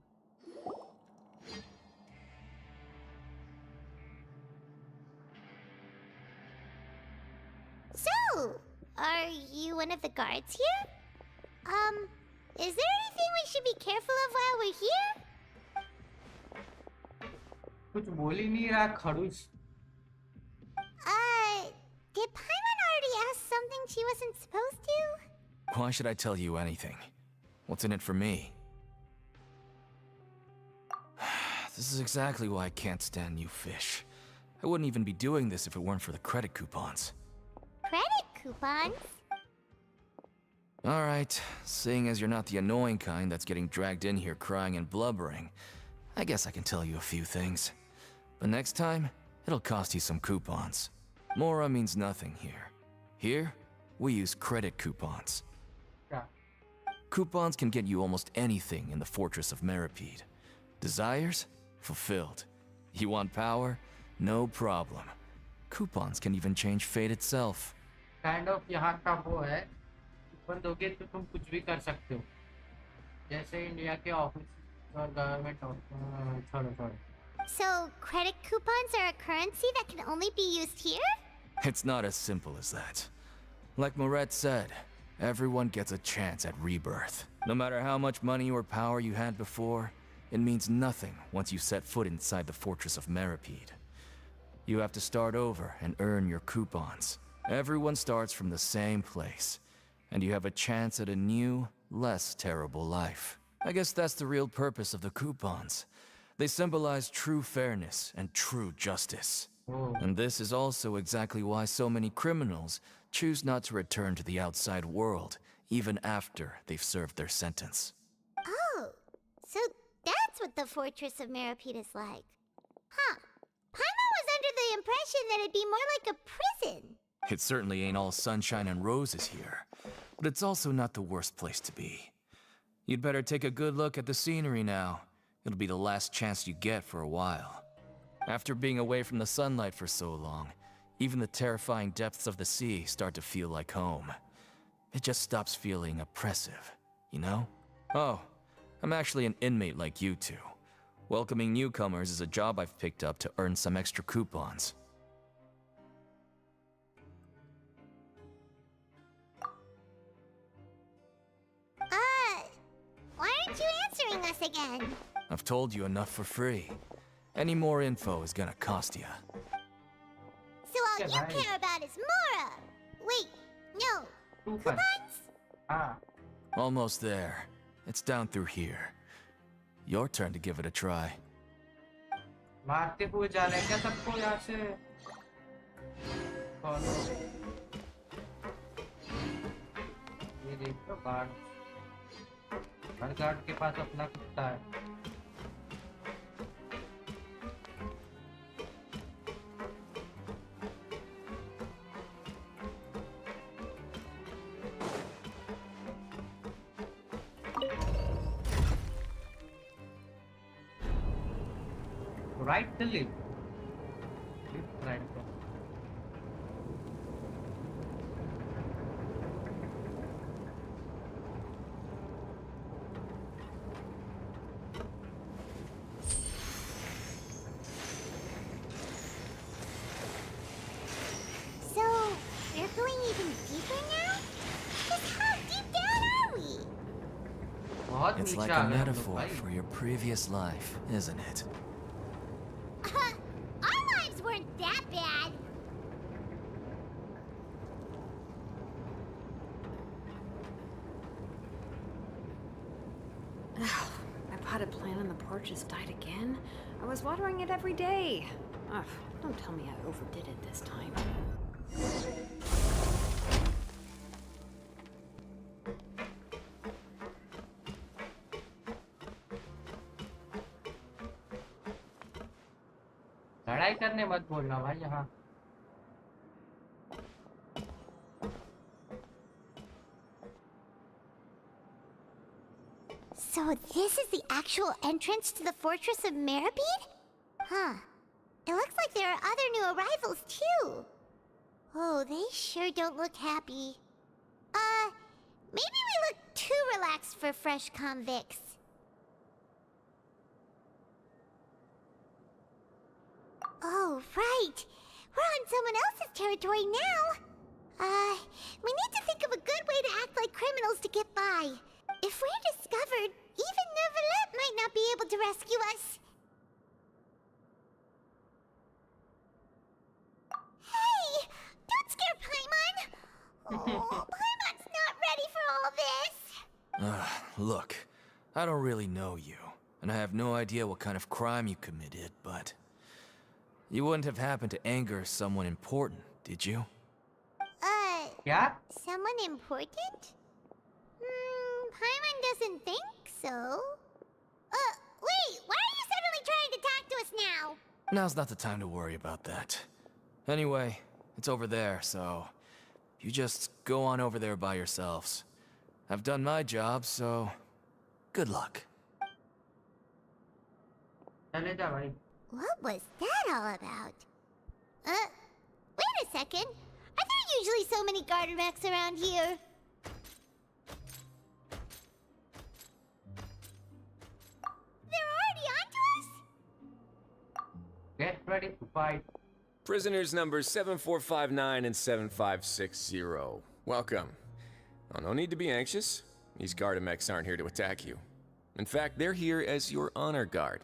So, are you one of the guards here? Is there anything we should be careful of while we're here? कुछ बोल ही नहीं रहा खड़ूस। Did Paimon already ask something she wasn't supposed to? Why should I tell you anything? What's in it for me? This is exactly why I can't stand you fish. I wouldn't even be doing this if it weren't for the credit coupons. Credit coupons? Alright, seeing as you're not the annoying kind that's getting dragged in here crying and blubbering, I guess I can tell you a few things. But next time, it'll cost you some coupons. Mora means nothing here. Here, we use credit coupons. Yeah. Coupons can get you almost anything in the Fortress of Meripede. Desires? Fulfilled. You want power? No problem. Coupons can even change fate itself. Kind of यहाँ का वो है, coupon दोगे तो तुम कुछ भी कर सकते हो, जैसे इंडिया के ऑफिस और गवर्नमेंट छोड़ो। So, credit coupons are a currency that can only be used here? It's not as simple as that. Like Moret said, everyone gets a chance at rebirth. No matter how much money or power you had before, it means nothing once you set foot inside the Fortress of Meripede. You have to start over and earn your coupons. Everyone starts from the same place, and you have a chance at a new, less terrible life. I guess that's the real purpose of the coupons. They symbolize true fairness and true justice. And this is also exactly why so many criminals choose not to return to the outside world, even after they've served their sentence. Oh, so that's what the Fortress of Meripede is like. Huh. Paimon was under the impression that it'd be more like a prison. It certainly ain't all sunshine and roses here, but it's also not the worst place to be. You'd better take a good look at the scenery now. It'll be the last chance you get for a while. After being away from the sunlight for so long, even the terrifying depths of the sea start to feel like home. It just stops feeling oppressive, you know? Oh, I'm actually an inmate like you two. Welcoming newcomers is a job I've picked up to earn some extra coupons. Why aren't you answering us again? I've told you enough for free. Any more info is gonna cost you. So all you care about is Mora! Wait, no. Coupons? Ah. Almost there. It's down through here. Your turn to give it a try. मारते हुए जा रहे हैं क्या सबको यहाँ से? Follow. ये देखो गार्ड, हर गार्ड के पास अपना कुत्ता है। Right the lift. Lift right there. So, we're going even deeper now? Just how deep down are we? बहुत It's नीचे like आ a गए हम लोग metaphor भाई। for your previous life, isn't it? Our lives weren't that bad. My potted plant on the porch has died again. I was watering it every day. Ugh, don't tell me I overdid it this time. लड़ाई करने मत बोलना भाई यहाँ. So this is the actual entrance to the Fortress of Meripede? Huh. It looks like there are other new arrivals too. Oh, they sure don't look happy. Maybe we look too relaxed for fresh convicts. Oh, right. We're on someone else's territory now. We need to think of a good way to act like criminals to get by. If we're discovered, even Neuvillette might not be able to rescue us. Hey! Don't scare Paimon! Oh, Paimon's not ready for all this! Look, I don't really know you, and I have no idea what kind of crime you committed, but... You wouldn't have happened to anger someone important, did you? Yeah? Someone important? Paimon doesn't think so. Wait, why are you suddenly trying to talk to us now? Now's not the time to worry about that. Anyway, it's over there, so... You just go on over there by yourselves. I've done my job, so... Good luck. चले जा भाई. What was that all about? Wait a second. Are there usually so many garter mechs around here? They're already onto us? Get ready to fight. Prisoners numbers 7459 and 7560. Welcome. Oh, no need to be anxious. These Gardamex aren't here to attack you. In fact, they're here as your honor guard.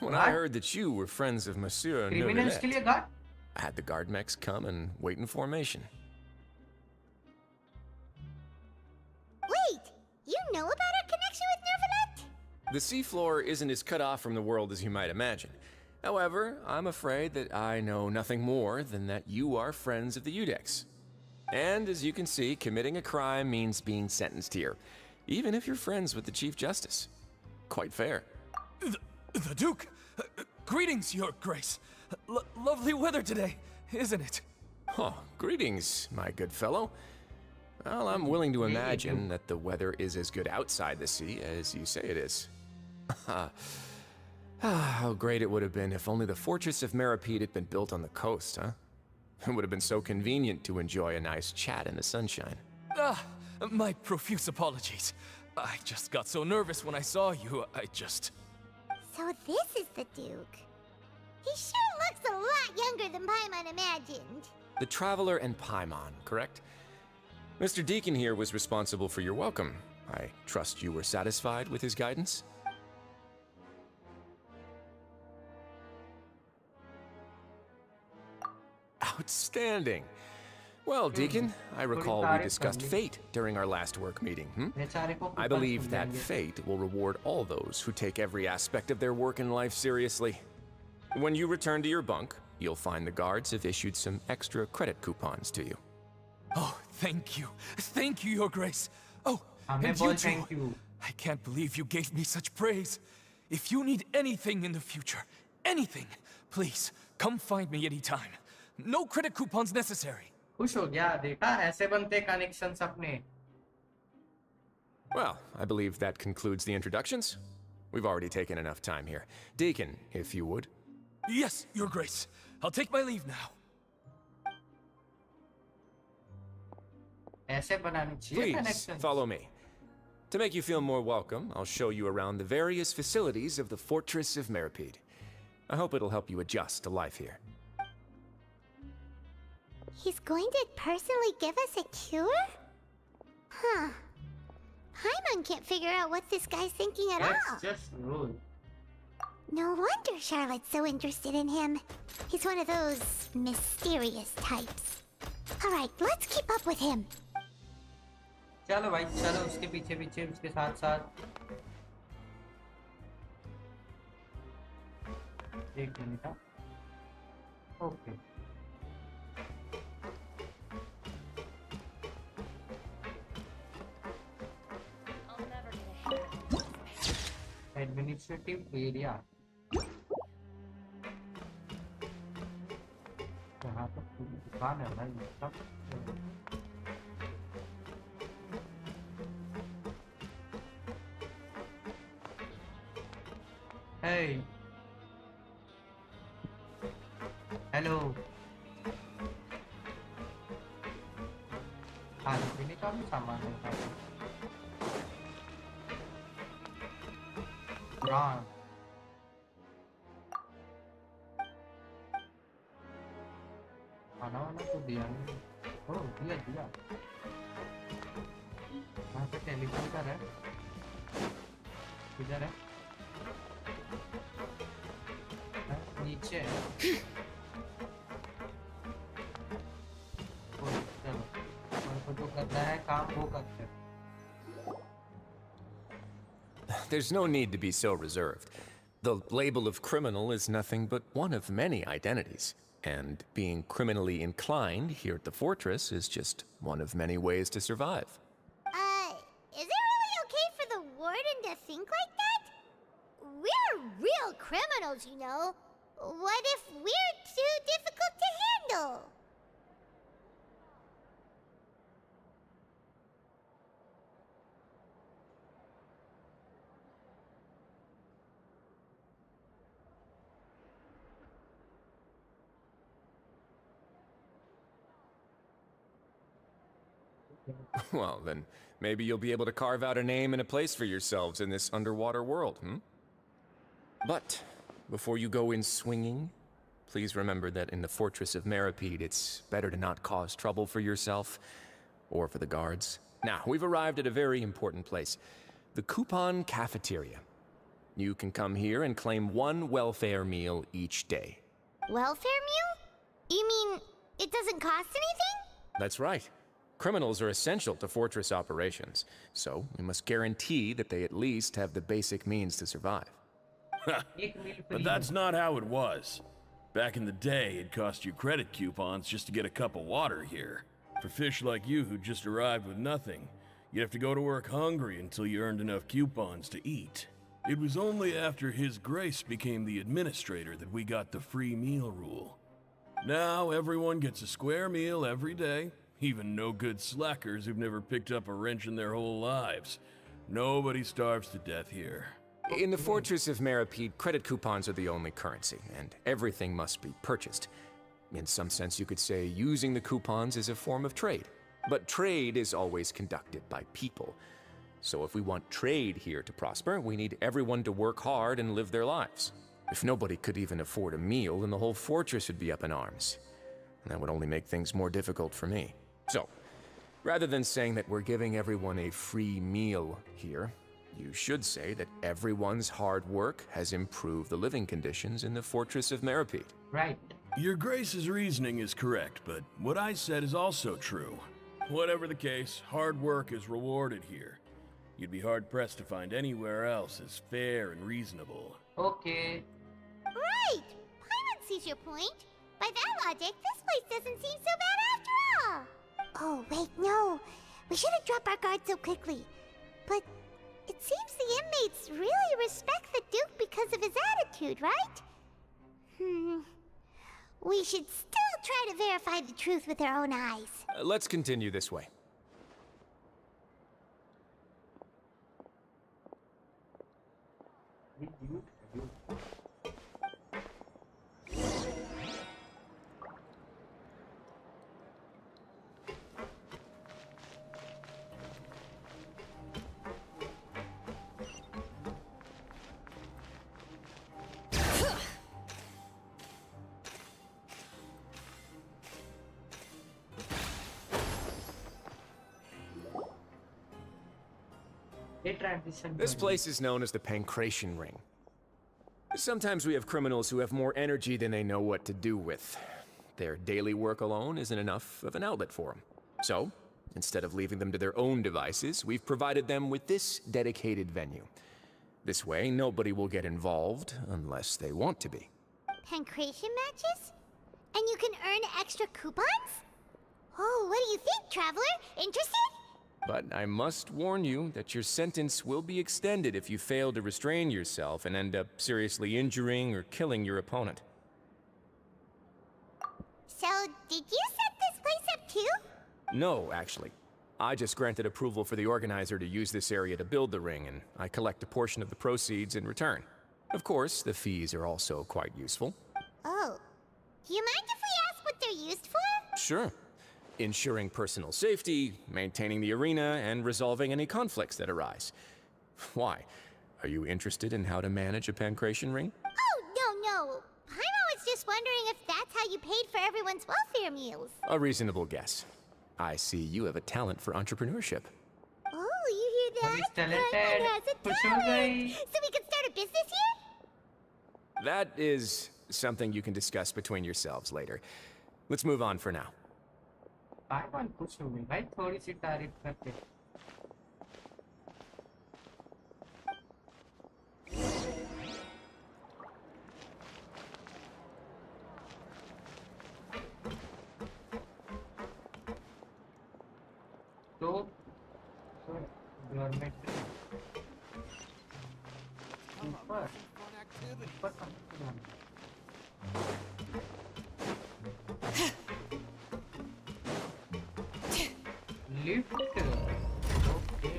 When I heard that you were friends of Monsieur Criminals के लिए Neuvillette, guard? I had the Guardmex come and wait in formation. Wait, you know about our connection with Neuvillette? The seafloor isn't as cut off from the world as you might imagine. However, I'm afraid that I know nothing more than that you are friends of the Udex. And as you can see, committing a crime means being sentenced here, even if you're friends with the Chief Justice. Quite fair. The Duke! Greetings, Your Grace. Lovely weather today, isn't it? Oh, greetings, my good fellow. Well, I'm willing to imagine that the weather is as good outside the sea as you say it is. How great it would have been if only the Fortress of Meripede had been built on the coast, huh? It would have been so convenient to enjoy a nice chat in the sunshine. My profuse apologies. I just got so nervous when I saw you, So this is the Duke. He sure looks a lot younger than Paimon imagined. The Traveler and Paimon, correct? Mr. Deacon here was responsible for your welcome. I trust you were satisfied with his guidance? Outstanding. Well, Deacon, I recall we discussed fate during our last work meeting, I believe that fate will reward all those who take every aspect of their work and life seriously. When you return to your bunk, you'll find the guards have issued some extra credit coupons to you. Oh, thank you. Thank you, Your Grace. Oh, and you too. Thank you. I can't believe you gave me such praise. If you need anything in the future, anything, please, come find me anytime. No credit coupons necessary. खुश हो गया देखा ऐसे बनते connections अपने. Well, I believe that concludes the introductions. We've already taken enough time here. Deacon, if you would. Yes, Your Grace. I'll take my leave now. ऐसे बनानी चाहिए Please, connections. follow me. To make you feel more welcome, I'll show you around the various facilities of the Fortress of Meripede. I hope it'll help you adjust to life here. He's going to personally give us a cure? Huh. Paimon can't figure out what this guy's thinking at all. That's just rude. No wonder Charlotte's so interested in him. He's one of those mysterious types. Alright, let's keep up with him. चलो भाई चलो उसके पीछे पीछे उसके साथ साथ एक मिनट ओके एडमिनिस्ट्रेटिव एरिया दुकान है भाई सब Hey हेलो खाने पीने का भी सामान है हाँ खाना वाना तो दिया नहीं ओ दिया दिया वहाँ पे टेलीफोन कर है किधर है नीचे है चलो उनको जो करना है काम वो करते हैं There's no need to be so reserved. The label of criminal is nothing but one of many identities. And being criminally inclined here at the fortress is just one of many ways to survive. Is it really okay for the warden to think like that? We're real criminals, you know. What if we're too difficult to handle? Well, then maybe you'll be able to carve out a name and a place for yourselves in this underwater world, But before you go in swinging, please remember that in the Fortress of Meripede, it's better to not cause trouble for yourself or for the guards. Now, we've arrived at a very important place, the Coupon Cafeteria. You can come here and claim one welfare meal each day. Welfare meal? You mean it doesn't cost anything? That's right. Criminals are essential to Fortress operations, so we must guarantee that they at least have the basic means to survive. But that's not how it was. Back in the day, it cost you credit coupons just to get a cup of water here. For fish like you who just arrived with nothing, you'd have to go to work hungry until you earned enough coupons to eat. It was only after His Grace became the administrator that we got the free meal rule. Now everyone gets a square meal every day, even no-good slackers who've never picked up a wrench in their whole lives. Nobody starves to death here. In the Fortress of Meripede, credit coupons are the only currency, and everything must be purchased. In some sense, you could say using the coupons is a form of trade. But trade is always conducted by people. So if we want trade here to prosper, we need everyone to work hard and live their lives. If nobody could even afford a meal, then the whole fortress would be up in arms. And that would only make things more difficult for me. So, rather than saying that we're giving everyone a free meal here, you should say that everyone's hard work has improved the living conditions in the Fortress of Meripede. Right. Your Grace's reasoning is correct, but what I said is also true. Whatever the case, hard work is rewarded here. You'd be hard-pressed to find anywhere else as fair and reasonable. Okay. Right! Paimon sees your point. By that logic, this place doesn't seem so bad after all. Oh, wait, no. We shouldn't drop our guard so quickly. But it seems the inmates really respect the Duke because of his attitude, right? We should still try to verify the truth with our own eyes. Let's continue this way. This place is known as the Pancration Ring. Sometimes we have criminals who have more energy than they know what to do with. Their daily work alone isn't enough of an outlet for them. So, instead of leaving them to their own devices, we've provided them with this dedicated venue. This way, nobody will get involved unless they want to be. Pancration matches? And you can earn extra coupons? Oh, what do you think, Traveler? Interested? But I must warn you that your sentence will be extended if you fail to restrain yourself and end up seriously injuring or killing your opponent. So, did you set too? No, actually. I just granted approval for the organizer to use this area to build the ring, and I collect a portion of the proceeds in return. Of course, the fees are also quite useful. Oh. Do you mind if we ask what they're used for? Sure. Ensuring personal safety, maintaining the arena, and resolving any conflicts that arise. Why? Are you interested in how to manage a pancration ring? Oh, no. Paimon was just wondering if that's how you paid for everyone's welfare meals. A reasonable guess. I see you have a talent for entrepreneurship. Oh, you hear that? He's talented. Paimon has a खुश हो talent. गई. So we can start a business here? That is something you can discuss between yourselves later. Let's move on for now. पाइमन खुश हो गई भाई थोड़ी सी तारीफ करके. तो गवर्नमेंट ऊपर ऊपर लिफ्ट ओके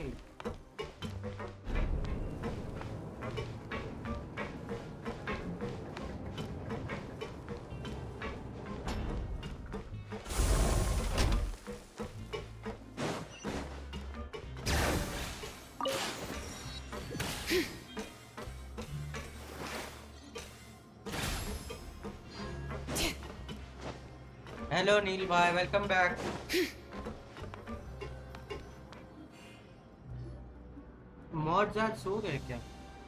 हेलो नील भाई वेलकम बैक. मॉड्स आज सो गए क्या?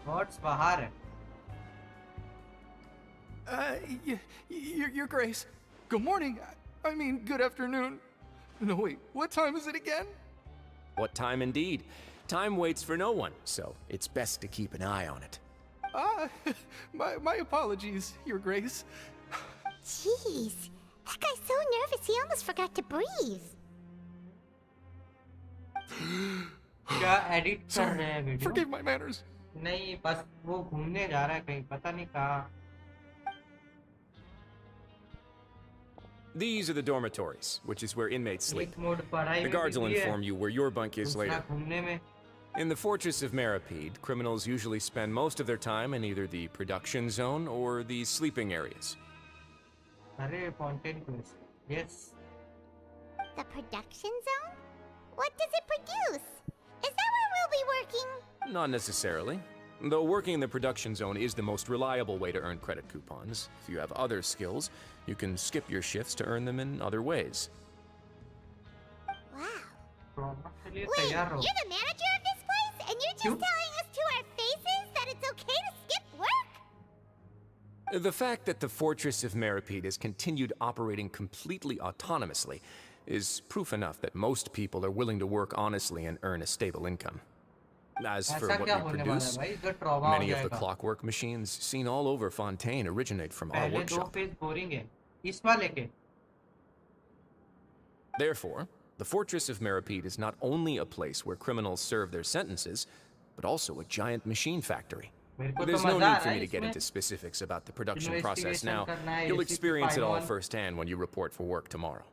मॉड्स बाहर है. Your Grace. Good morning. I mean, good afternoon. No, wait, what time is it again? What time indeed? Time waits for no one, so it's best to keep an eye on it. My apologies, Your Grace. Jeez. That guy's so nervous he almost forgot to breathe. क्या edit कर रहे हैं video? Forgive my manners. नहीं बस वो घूमने जा रहा है कहीं पता नहीं कहाँ. These are the dormitories, which is where inmates sleep. एक मोड पढ़ाई The guards will में भी है, inform you where your bunk is दूसरा later. घूमने में. In the Fortress of Meripede, criminals usually spend most of their time in either the production zone or the sleeping areas. अरे fountain quest. Yes. The production zone? What does it produce? Is that where we'll be working? Not necessarily. Though working in the production zone is the most reliable way to earn credit coupons, if you have other skills, you can skip your shifts to earn them in other ways. Wow. Problem के लिए Wait, तैयार रहो. you're the manager of this place? And you're just telling us to our faces that it's okay to skip work? The fact that the Fortress of Meripede has continued operating completely autonomously is proof enough that most people are willing to work honestly and earn a stable income. As for ऐसा what क्या we होने वाला है produce, भाई? इधर trauma हो many of the जाएगा. clockwork machines seen all over Fontaine originate from our पहले दो workshop. पेज बोरिंग है. इस वाले के. Therefore, the Fortress of Meripede is not only a place where criminals serve their sentences, but also a giant machine factory. मेरे को तो There's no मजा आ need रहा for है me to get इसमें. into specifics about the production process Investigation now. करना है, You'll ACP experience it all Python. firsthand when you report for work tomorrow.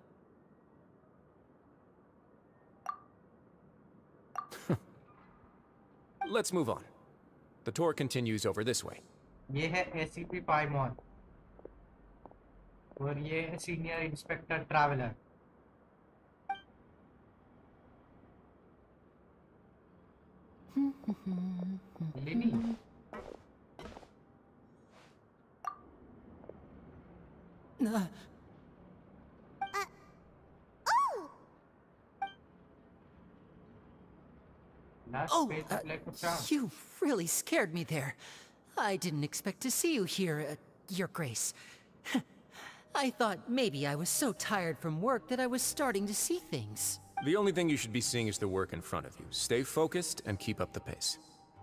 Let's move on. The tour continues over this way. ये है ACP पाइमॉन और ये है senior inspector traveller. लिनी Oh! Last Oh, page like कुछ. you really scared me there. I didn't expect to see you here, Your Grace. I thought maybe I was so tired from work that I was starting to see things. The only thing you should be seeing is the work in front of you. Stay focused and keep up the pace.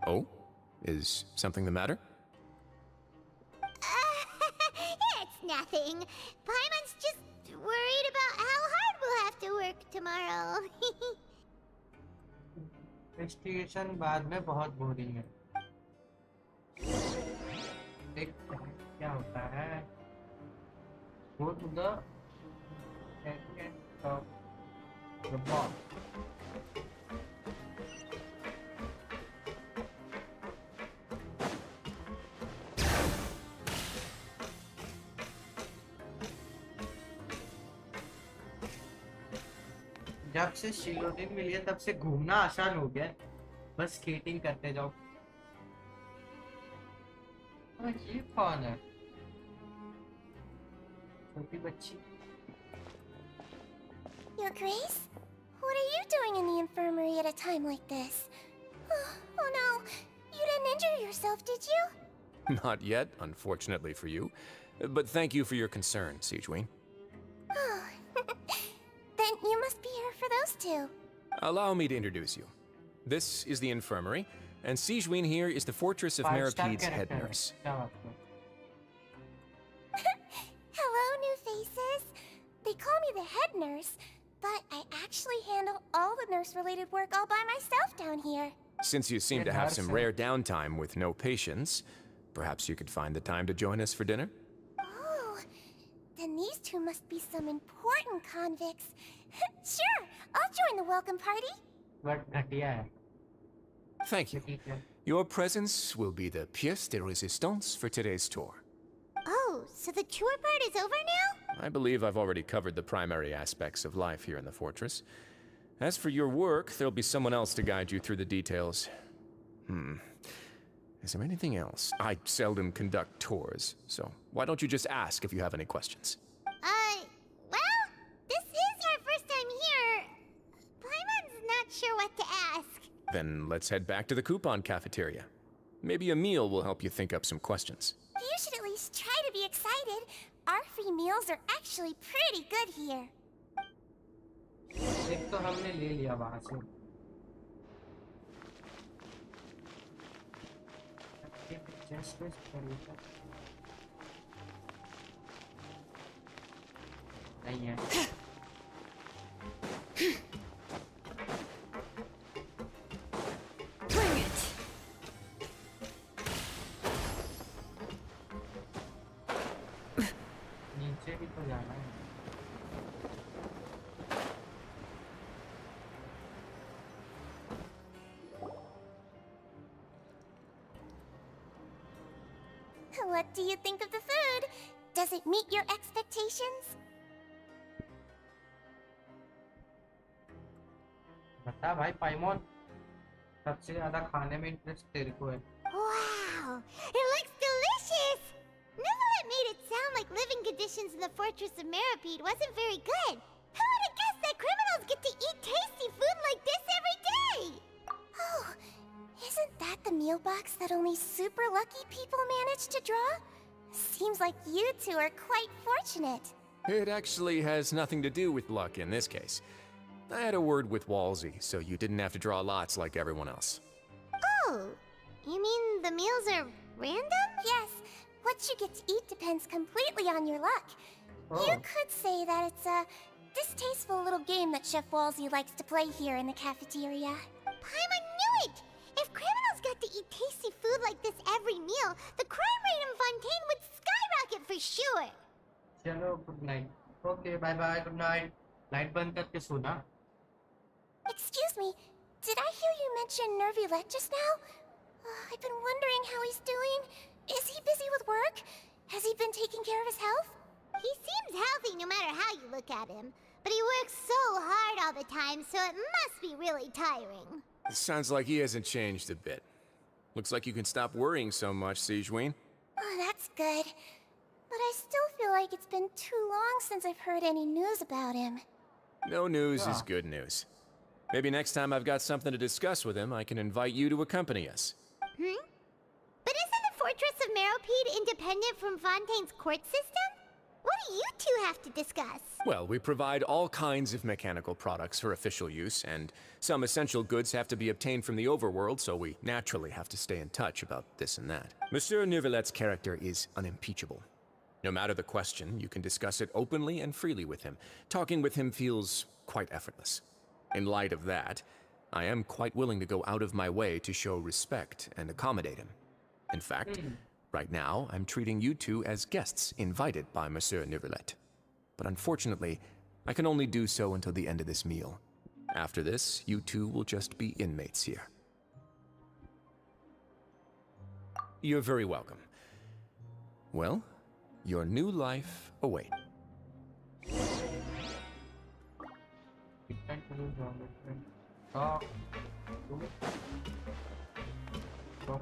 Oh? Is something the matter? It's nothing. Paimon's just worried about how hard we'll have to work tomorrow. Investigation बाद में बहुत boring है. देखते हैं क्या होता है. Go to the second top The ball. जब से शिलोदिन मिली है तब से घूमना आसान हो गया, बस स्केटिंग करते जाओ। ये कौन है? छोटी बच्ची। Your Grace? What are you doing in the infirmary at a time like this? Oh no, you didn't injure yourself, did you? Not yet, unfortunately for you. But thank you for your concern, Sijween. Oh, then you must be here for those two. Allow me to introduce you. This is the infirmary, and Sijween here is the Fortress of Merapede's head nurse. Hello, new faces. They call me the head nurse, but I actually handle all the nurse-related work all by myself down here. Since you seem to have some rare downtime with no patients, perhaps you could find the time to join us for dinner? Oh, then these two must be some important convicts. Sure, I'll join the welcome party. Thank you. Your presence will be the pièce de résistance for today's tour. Oh, so the tour part is over now? I believe I've already covered the primary aspects of life here in the fortress. As for your work, there'll be someone else to guide you through the details. Is there anything else? I seldom conduct tours, so why don't you just ask if you have any questions? Well, this is our first time here. Paimon's not sure what to ask. Then let's head back to the coupon cafeteria. Maybe a meal will help you think up some questions. You should at least try to be excited. Our free meals are actually pretty good here. एक तो हमने ले लिया वहां से। नहीं है। Bring it. नीचे भी तो जाना है। What do you think of the food? Does it meet your expectations? बता भाई पाइमोन, सबसे ज़्यादा खाने में इंटरेस्ट तेरे को है। Wow, it looks delicious! Neverlet made it sound like living conditions in the Fortress of Meripede wasn't very good. Who would have guessed that criminals get to eat tasty food like this every day? Oh, isn't that the meal box that only super lucky people manage to draw? Seems like you two are quite fortunate. It actually has nothing to do with luck in this case. I had a word with Walsey, so you didn't have to draw lots like everyone else. Oh, you mean the meals are random? Yes, what you get to eat depends completely on your luck. You could say that it's a distasteful little game that Chef Walsey likes to play here in the cafeteria. Paimon knew it! If criminals got to eat tasty food like this every meal, the crime rate in Fontaine would skyrocket for sure! चलो good night. Okay bye bye, good night. Light बंद करके सोना। Excuse me, did I hear you mention Nervylette just now? I've been wondering how he's doing. Is he busy with work? Has he been taking care of his health? He seems healthy no matter how you look at him. But he works so hard all the time, so it must be really tiring. Sounds like he hasn't changed a bit. Looks like you can stop worrying so much, Sijween. Oh, that's good. But I still feel like it's been too long since I've heard any news about him. No news is good news. Maybe next time I've got something to discuss with him, I can invite you to accompany us. But isn't the Fortress of Meropede independent from Fontaine's court system? What do you two have to discuss? Well, we provide all kinds of mechanical products for official use, and some essential goods have to be obtained from the overworld, so we naturally have to stay in touch about this and that. Monsieur Nervylette's character is unimpeachable. No matter the question, you can discuss it openly and freely with him. Talking with him feels quite effortless. In light of that, I am quite willing to go out of my way to show respect and accommodate him. In fact, right now, I'm treating you two as guests invited by Monsieur Nervylette. But unfortunately, I can only do so until the end of this meal. After this, you two will just be inmates here. You're very welcome. Well, your new life awaits. Talk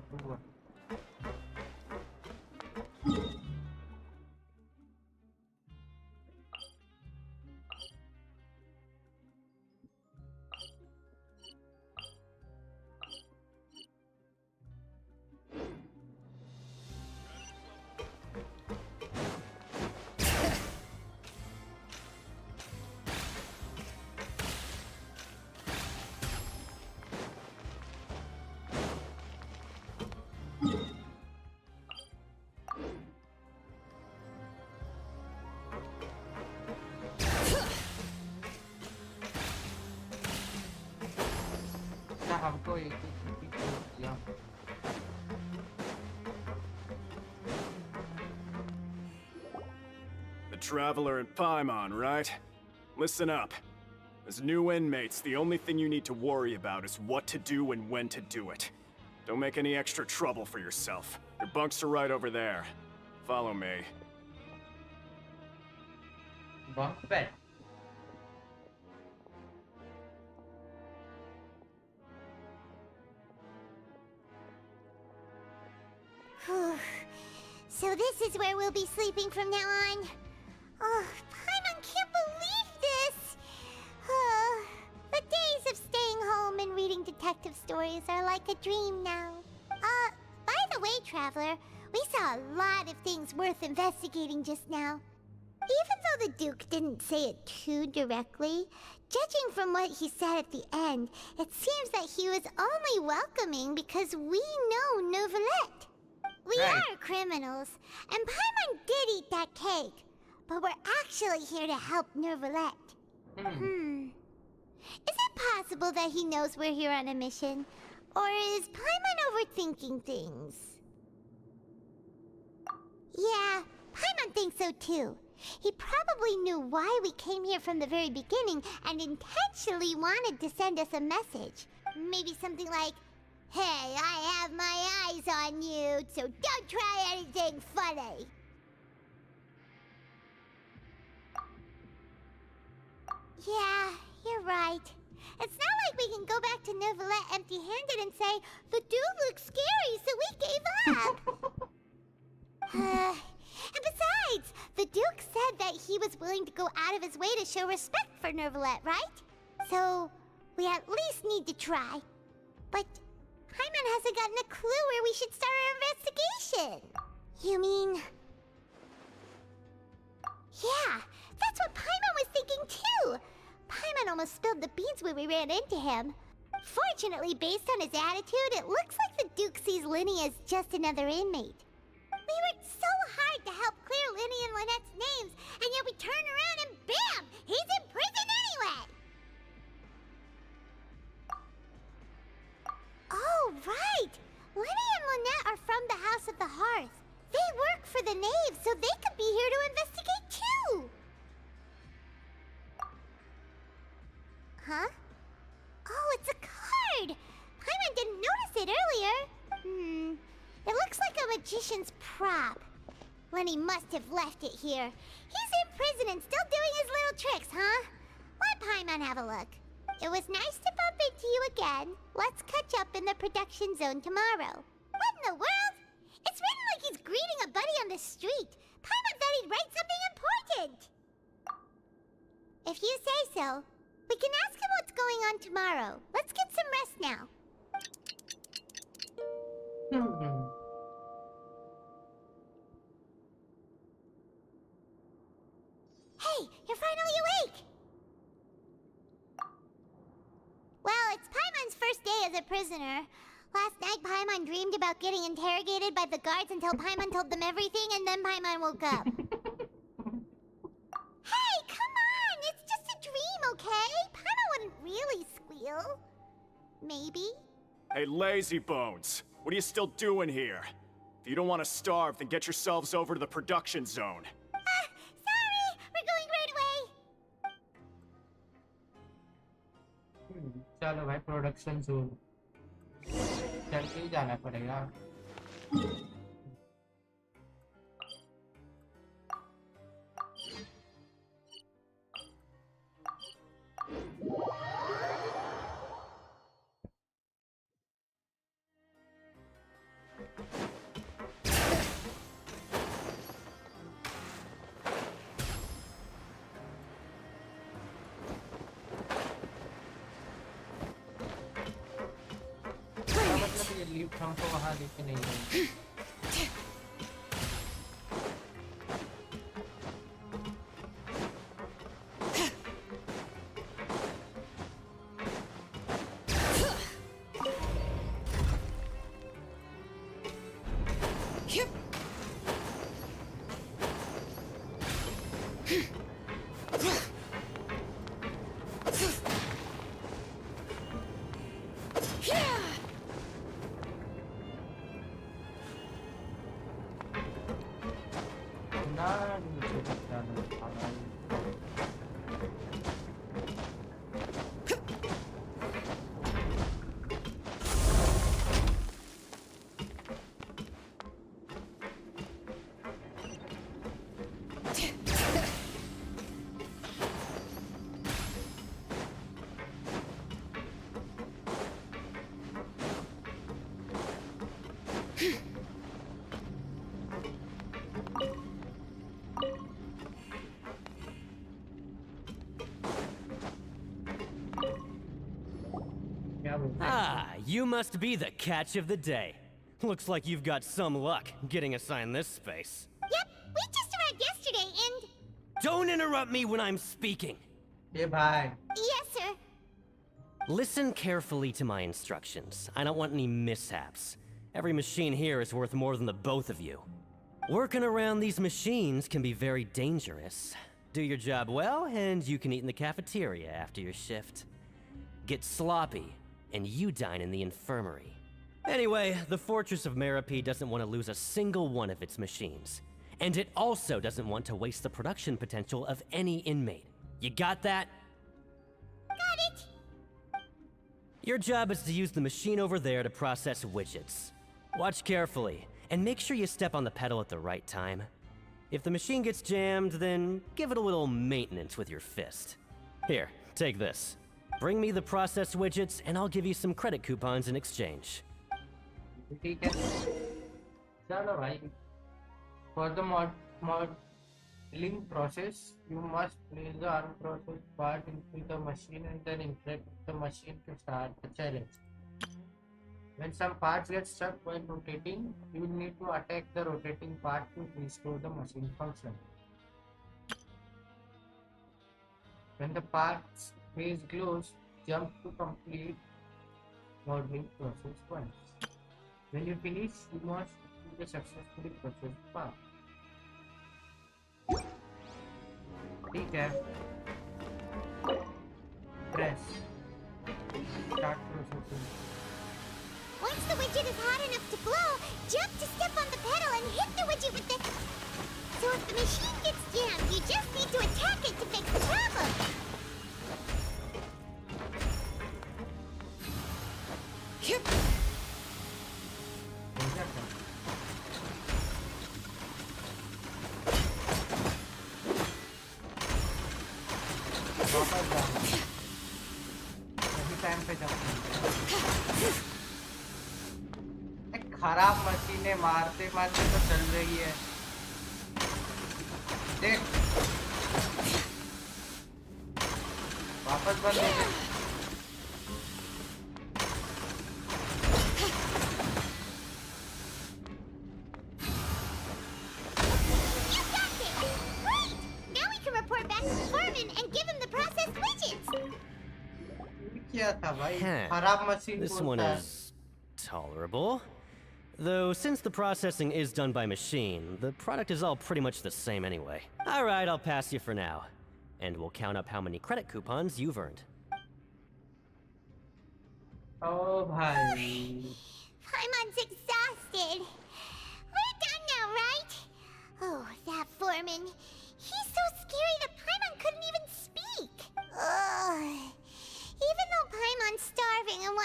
to one. हमको एक ही किया। The Traveler and Paimon, right? Listen up. As new inmates, the only thing you need to worry about is what to do and when to do it. Don't make any extra trouble for yourself. Your bunks are right over there. Follow me. Bunk bed. So this is where we'll be sleeping from now on. Oh, Paimon can't believe this! The days of staying home and reading detective stories are like a dream now. By the way, Traveler, we saw a lot of things worth investigating just now. Even though the Duke didn't say it too directly, judging from what he said at the end, it seems that he was only welcoming because we know Neuvillette. We are criminals, and Paimon did eat that cake, but we're actually here to help Neuvillette. Is it possible that he knows we're here on a mission? Or is Paimon overthinking things? Yeah, Paimon thinks so too. He probably knew why we came here from the very beginning and intentionally wanted to send us a message. Maybe something like, "Hey, I have my eyes on you, so don't try anything funny." Yeah, you're right. It's not like we can go back to Neuvillette empty-handed and say, "The dude looks scary, so we gave up." And besides, the Duke said that he was willing to go out of his way to show respect for Neuvillette, right? So, we at least need to try. But Paimon hasn't gotten a clue where we should start our investigation. You mean... Yeah, that's what Paimon was thinking too. Paimon almost spilled the beans when we ran into him. Fortunately, based on his attitude, it looks like the Duke sees Linny as just another inmate. We worked so hard to help clear Linny and Lynette's names, and yet we turn around and bam! He's in prison anyway! Oh, right! Linny and Lynette are from the House of the Hearth. They work for the Knave, so they could be here to investigate too! Huh? Oh, it's a card! Paimon didn't notice it earlier. It looks like a magician's prop. Lenny must have left it here. He's in prison and still doing his little tricks, huh? Let Paimon have a look. It was nice to bump into you again. Let's catch up in the production zone tomorrow. What in the world? It's written like he's greeting a buddy on the street. Paimon thought he'd write something important. If you say so. We can ask him what's going on tomorrow. Let's get some rest now. Hey, you're finally awake! Well, it's Paimon's first day as a prisoner. Last night, Paimon dreamed about getting interrogated by the guards until Paimon told them everything, and then Paimon woke up. Hey, come on! It's just a dream, okay? Paimon wouldn't really squeal. Maybe? Hey, lazy bones! What are you still doing here? If you don't want to starve, then get yourselves over to the production zone. Sorry! We're going right away! चलो भाई production zone चल के ही जाना पड़ेगा. मतलब ये lift हमको वहाँ लेके नहीं जाएगी. Ah, you must be the catch of the day. Looks like you've got some luck getting assigned this space. Yep, we just arrived yesterday and... Don't interrupt me when I'm speaking. Yeah, bye. Yes, sir. Listen carefully to my instructions. I don't want any mishaps. Every machine here is worth more than the both of you. Working around these machines can be very dangerous. Do your job well, and you can eat in the cafeteria after your shift. Get sloppy, and you dine in the infirmary. Anyway, the Fortress of Merope doesn't want to lose a single one of its machines. And it also doesn't want to waste the production potential of any inmate. You got that? Got it! Your job is to use the machine over there to process widgets. Watch carefully, and make sure you step on the pedal at the right time. If the machine gets jammed, then give it a little maintenance with your fist. Here, take this. Bring me the processed widgets, and I'll give you some credit coupons in exchange. ठीक है. चलो भाई. For the modeling process, you must place the unprocessed part into the machine and then interact with the machine to start the challenge. When some parts get stuck while rotating, you will need to attack the rotating part to restore the machine function. When the part's face glows, jump to complete modeling process once. When you finish, you must do the successfully processed part. ठीक है. Press. Start processing. Once the widget is hot enough to blow, jump to step on the pedal and hit the widget with the... So if the machine gets jammed, you just need to attack it to fix the problem. खराब मशीनें मारते मारते तो चल रही है. देख वापस बंद हो गई. Now we can report back to the foreman and give him the processed widgets. क्या था भाई? खराब machine This one is tolerable. Though, since the processing is done by machine, the product is all pretty much the same anyway. Alright, I'll pass you for now. And we'll count up how many credit coupons you've earned. Oh, bhai. Paimon's exhausted. We're done now, right? Oh, that foreman. He's so scary that Paimon couldn't even speak. Ugh. Even though Paimon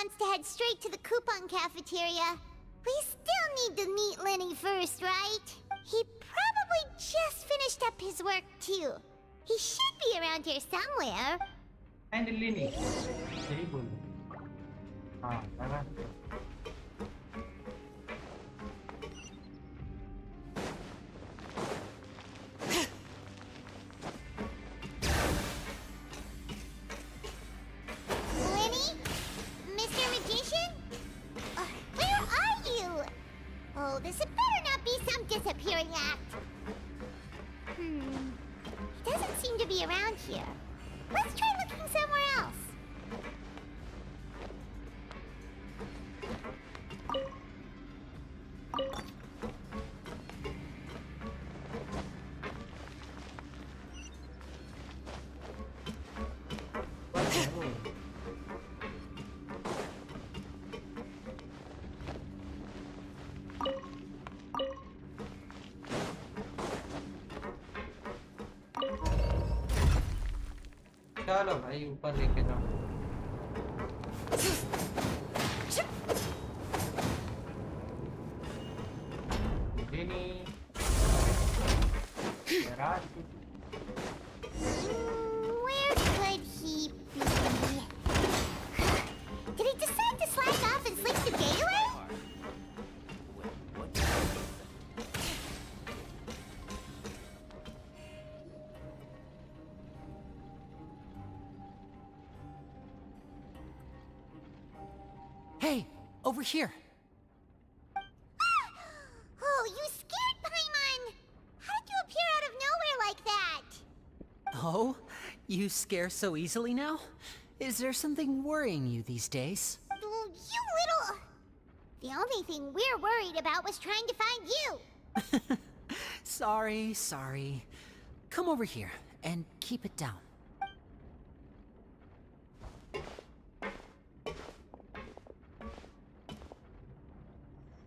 wants to head straight to the coupon cafeteria. We still need to meet Lenny first, right? He probably just finished up his work too. He should be around here somewhere. And Lenny. Very good. Lenny? Mr. Magician? Where are you? Oh, this had better not be some disappearing act. He doesn't seem to be around here. Let's try looking somewhere else. चलो भाई ऊपर लेके जाओ Lenny. Where could he be? Did he decide to slack off and sleep the day away? Hey, over here. Oh, you scared Paimon! How did you appear out of nowhere like that? Oh, you scare so easily now? Is there something worrying you these days? Oh, you little... The only thing we're worried about was trying to find you. Sorry. Come over here and keep it down.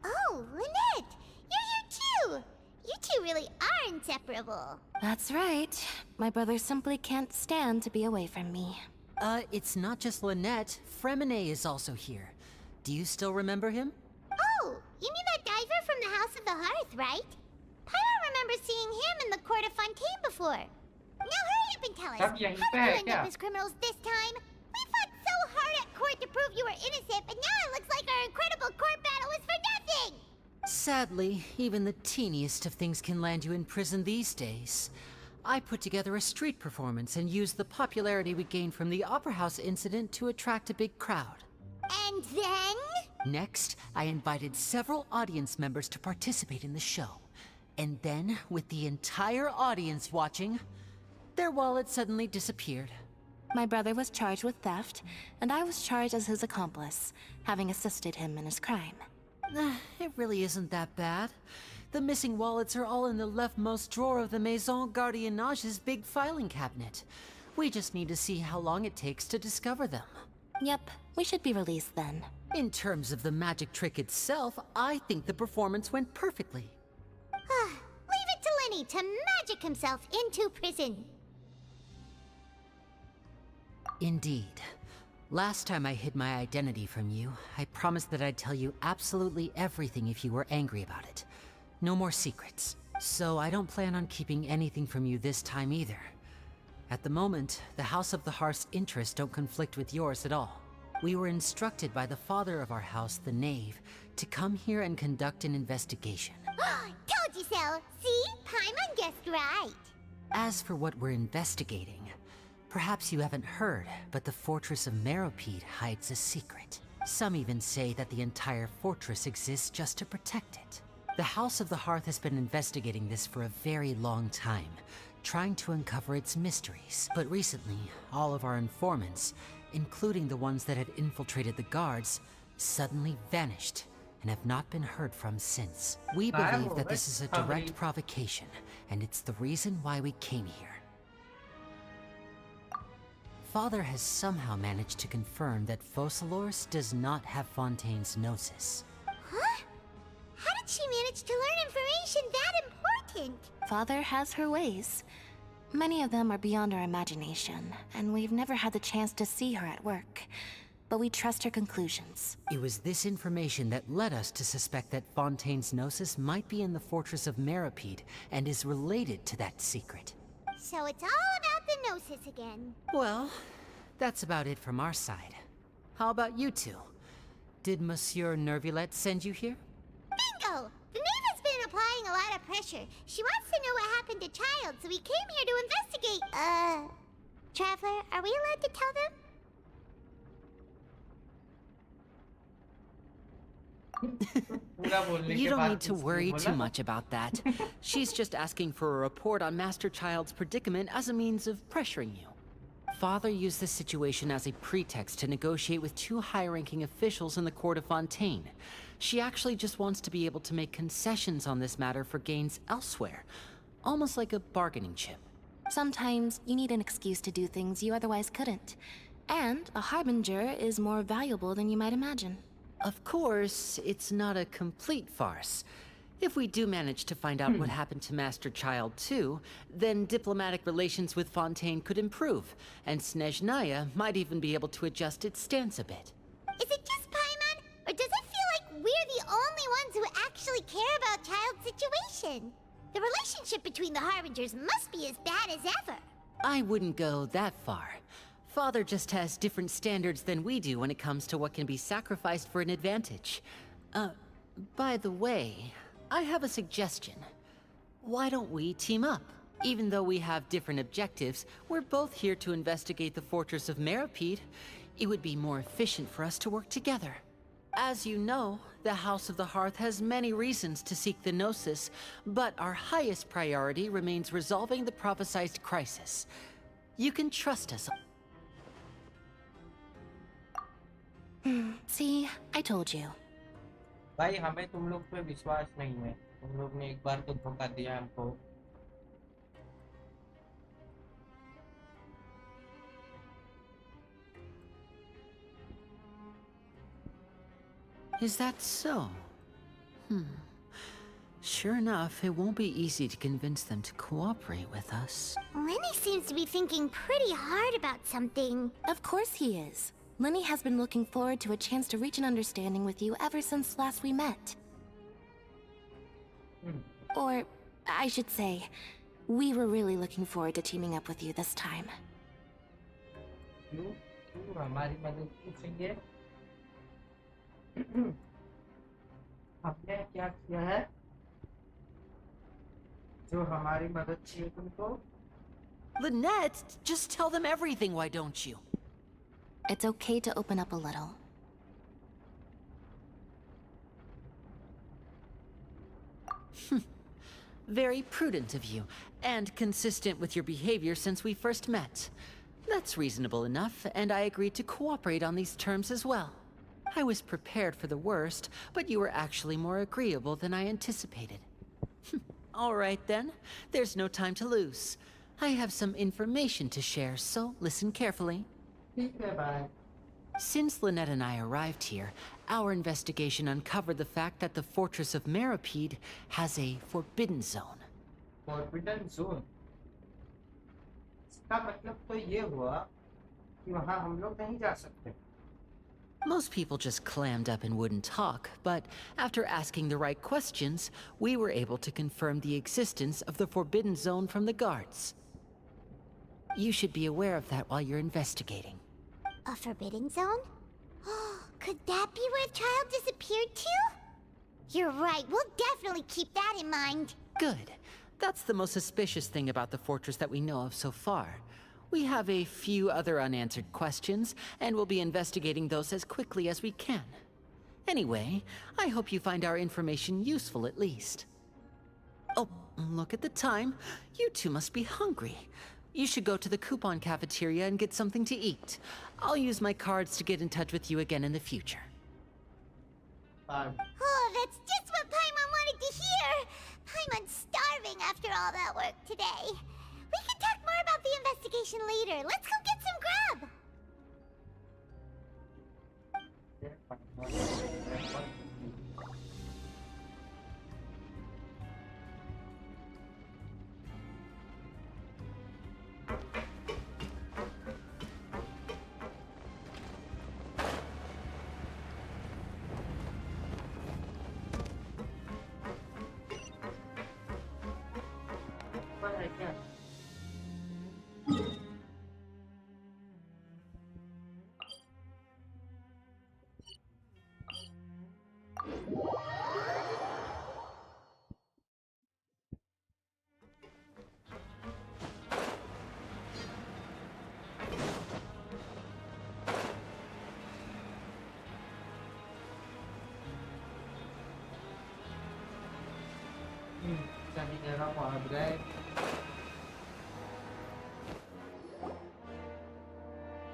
Oh, Lynette! You're here too! You two really are inseparable. That's right. My brother simply can't stand to be away from me. It's not just Lynette. Fremine is also here. Do you still remember him? Oh, you mean that diver from the House of the Hearth, right? Pyro remembers seeing him in the Court of Fontaine before. Now hurry up and tell us, how did you end up as criminals this time? We fought so hard at court to prove you were innocent, but now it looks like our incredible court battle was for nothing! Sadly, even the teeniest of things can land you in prison these days. I put together a street performance and used the popularity we gained from the Opera House incident to attract a big crowd. And then? Next, I invited several audience members to participate in the show. And then, with the entire audience watching, their wallet suddenly disappeared. My brother was charged with theft, and I was charged as his accomplice, having assisted him in his crime. It really isn't that bad. The missing wallets are all in the leftmost drawer of the Maison Gardiennage's big filing cabinet. We just need to see how long it takes to discover them. Yep, we should be released then. In terms of the magic trick itself, I think the performance went perfectly. Leave it to Lenny to magic himself into prison. Indeed. Last time I hid my identity from you, I promised that I'd tell you absolutely everything if you were angry about it. No more secrets. So I don't plan on keeping anything from you this time either. At the moment, the House of the Hearth's interests don't conflict with yours at all. We were instructed by the father of our house, the Knave, to come here and conduct an investigation. Told you so! See? Paimon guessed right. As for what we're investigating, perhaps you haven't heard, but the fortress of Meropide hides a secret. Some even say that the entire fortress exists just to protect it. The House of the Hearth has been investigating this for a very long time, trying to uncover its mysteries. But recently, all of our informants, including the ones that had infiltrated the guards, suddenly vanished and have not been heard from since. We believe that this is a direct provocation, and it's the reason why we came here. Father has somehow managed to confirm that Focalors does not have Fontaine's Gnosis. Huh? How did she manage to learn information that important? Father has her ways. Many of them are beyond our imagination, and we've never had the chance to see her at work. but we trust her conclusions. It was this information that led us to suspect that Fontaine's Gnosis might be in the fortress of Meropide and is related to that secret. So it's all about the Gnosis again. Well, that's about it from our side. How about you two? Did Monsieur Nervulet send you here? Bingo! The Knave has been applying a lot of pressure. She wants to know what happened to Child, so we came here to investigate. Traveler, are we allowed to tell them? You don't need to worry too much about that. She's just asking for a report on Master Child's predicament as a means of pressuring you. Father used this situation as a pretext to negotiate with two high-ranking officials in the court of Fontaine. She actually just wants to be able to make concessions on this matter for gains elsewhere, almost like a bargaining chip. Sometimes you need an excuse to do things you otherwise couldn't. And a harbinger is more valuable than you might imagine. Of course, it's not a complete farce. If we do manage to find out what happened to Master Child too, then diplomatic relations with Fontaine could improve, and Snezhnaya might even be able to adjust its stance a bit. Is it just Paimon, or does it feel like we're the only ones who actually care about Child's situation? The relationship between the Harbingers must be as bad as ever. I wouldn't go that far. Father just has different standards than we do when it comes to what can be sacrificed for an advantage. By the way, I have a suggestion. Why don't we team up? Even though we have different objectives, we're both here to investigate the fortress of Meropide. It would be more efficient for us to work together. As you know, the House of the Hearth has many reasons to seek the Gnosis, but our highest priority remains resolving the prophesized crisis. You can trust us. See, I told you. भाई हमें तुम लोग पे विश्वास नहीं है तुम लोग ने एक बार तो धोखा दिया हमको Is that so? Sure enough, it won't be easy to convince them to cooperate with us. Lenny seems to be thinking pretty hard about something. Of course he is. Lenny has been looking forward to a chance to reach an understanding with you ever since last we met. Or, I should say, we were really looking forward to teaming up with you this time. हमारी मदद पूछेंगे हमने क्या किया है जो हमारी मदद चाहिए तुमको Lynette, just tell them everything, why don't you? It's okay to open up a little. Very prudent of you, and consistent with your behavior since we first met. That's reasonable enough, and I agreed to cooperate on these terms as well. I was prepared for the worst, but you were actually more agreeable than I anticipated. All right then, there's no time to lose. I have some information to share, so listen carefully. Since Lynette and I arrived here, our investigation uncovered the fact that the fortress of Meropide has a forbidden zone. Forbidden zone? इसका मतलब तो ये हुआ कि वहाँ हम लोग नहीं जा सकते. Most people just clammed up and wouldn't talk, but after asking the right questions, we were able to confirm the existence of the forbidden zone from the guards. You should be aware of that while you're investigating. A forbidden zone? Could that be where Child disappeared to? You're right, we'll definitely keep that in mind. Good. That's the most suspicious thing about the fortress that we know of so far. We have a few other unanswered questions, and we'll be investigating those as quickly as we can. Anyway, I hope you find our information useful at least. Oh, look at the time. You two must be hungry. You should go to the coupon cafeteria and get something to eat. I'll use my cards to get in touch with you again in the future. Oh, that's just what Paimon wanted to hear! Paimon's starving after all that work today. We can talk more about the investigation later. Let's go get some grub!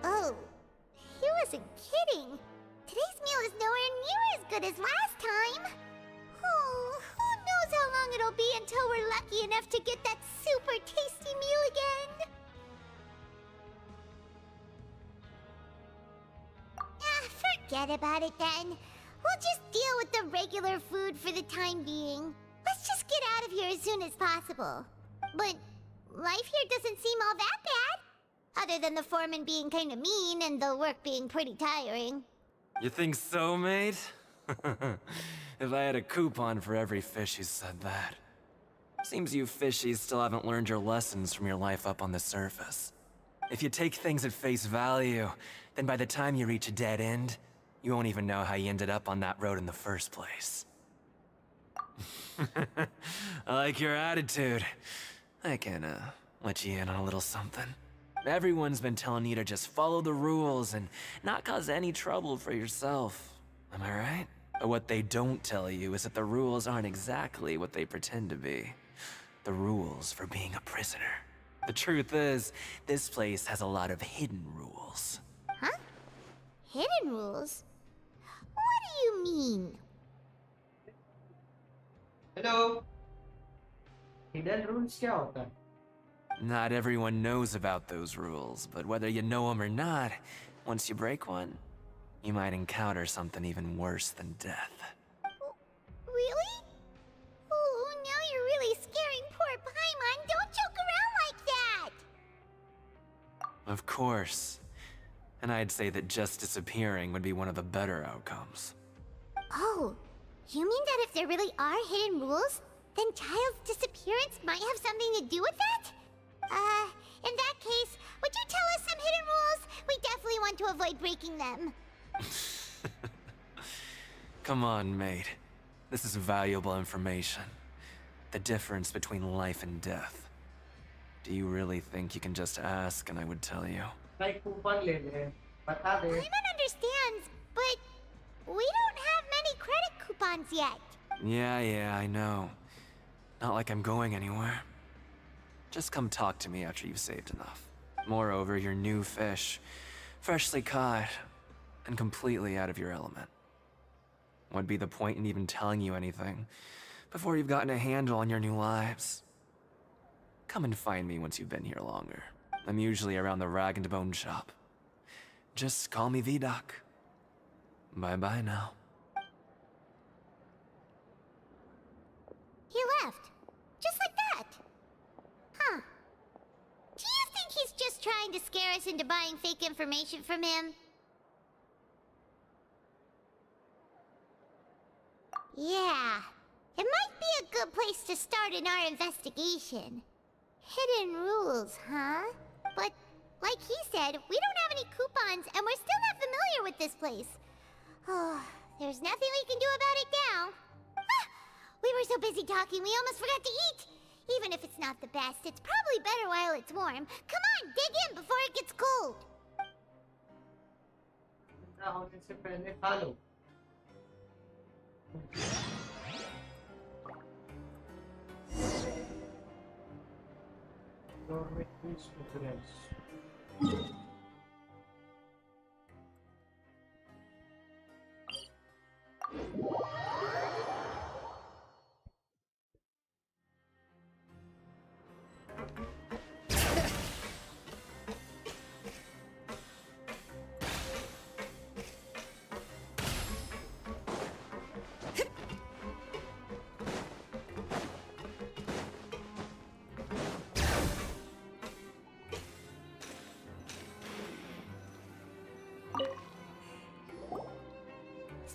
Oh, he wasn't kidding. Today's meal is nowhere near as good as last time. Oh, who knows how long it'll be until we're lucky enough to get that super tasty meal again. Forget about it then. We'll just deal with the regular food for the time being. Let's just get out of here as soon as possible. But life here doesn't seem all that bad. Other than the foreman being kinda mean and the work being pretty tiring. You think so, mate? If I had a coupon for every fish who said that. Seems you fishies still haven't learned your lessons from your life up on the surface. If you take things at face value, then by the time you reach a dead end, you won't even know how you ended up on that road in the first place. I like your attitude. I can, let you in on a little something. Everyone's been telling you to just follow the rules and not cause any trouble for yourself. Am I right? But what they don't tell you is that the rules aren't exactly what they pretend to be. The rules for being a prisoner. The truth is, this place has a lot of hidden rules. Huh? Hidden rules? What do you mean? Hello. Hidden rules क्या होता है? Not everyone knows about those rules, but whether you know them or not, once you break one, you might encounter something even worse than death. Really? Oh, now you're really scaring poor Paimon. Don't joke around like that! Of course. And I'd say that just disappearing would be one of the better outcomes. Oh, you mean that if there really are hidden rules, then Child's disappearance might have something to do with that? In that case, would you tell us some hidden rules? We definitely want to avoid breaking them. Come on, mate. This is valuable information. The difference between life and death. Do you really think you can just ask and I would tell you? Paimon understands, but we don't have many credit coupons yet. Yeah, I know. Not like I'm going anywhere. Just come talk to me after you've saved enough. Moreover, you're new fish, freshly caught, and completely out of your element. What'd be the point in even telling you anything before you've gotten a handle on your new lives? Come and find me once you've been here longer. I'm usually around the rag and bone shop. Just call me V-Doc. Bye-bye now. He left. Just like that. Huh. Do you think he's just trying to scare us into buying fake information from him? Yeah. It might be a good place to start in our investigation. Hidden rules, huh? But, like he said, we don't have any coupons and we're still not familiar with this place. Oh, there's nothing we can do about it now. Ah, we were so busy talking we almost forgot to eat. Even if it's not the best, it's probably better while it's warm. Come on, dig in before it gets cold. Dormitories preference.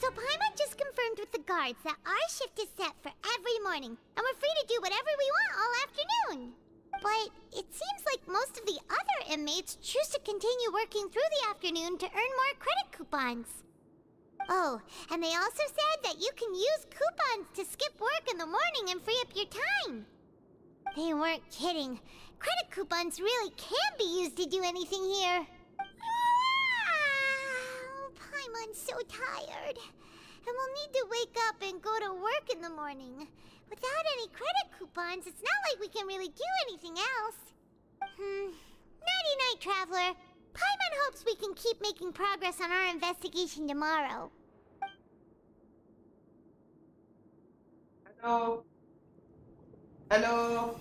So Paimon just confirmed with the guards that our shift is set for every morning, and we're free to do whatever we want all afternoon. But it seems like most of the other inmates choose to continue working through the afternoon to earn more credit coupons. Oh, and they also said that you can use coupons to skip work in the morning and free up your time. They weren't kidding. Credit coupons really can be used to do anything here. Paimon's so tired. And we'll need to wake up and go to work in the morning. Without any credit coupons, it's not like we can really do anything else. Nighty-night, Traveler. Paimon hopes we can keep making progress on our investigation tomorrow. Hello. Hello.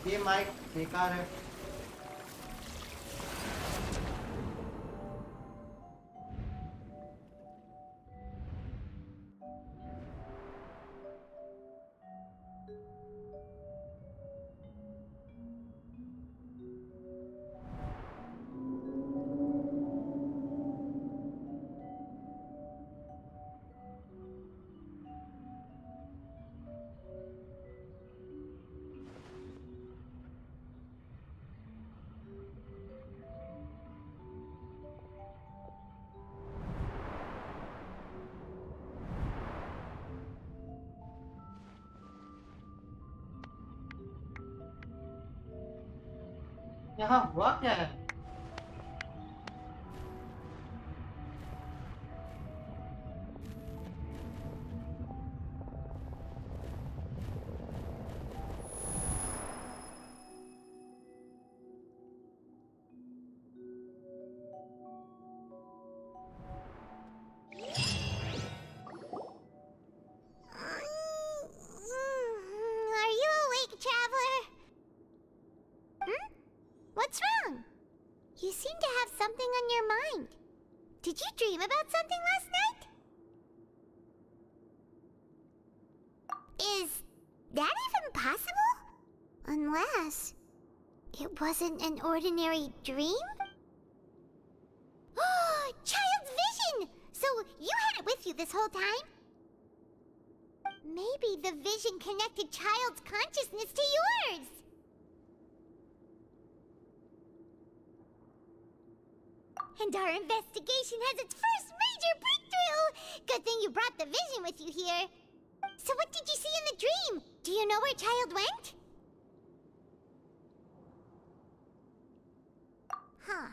ये mic बेकार है. यहाँ हुआ क्या है? Are you awake, Traveler? What's wrong? You seem to have something on your mind. Did you dream about something last night? Is that even possible? Unless it wasn't an ordinary dream? Oh, Child's vision! So you had it with you this whole time? Maybe the vision connected Child's consciousness to yours. And our investigation has its first major breakthrough! Good thing you brought the vision with you here. So what did you see in the dream? Do you know where Child went? Huh.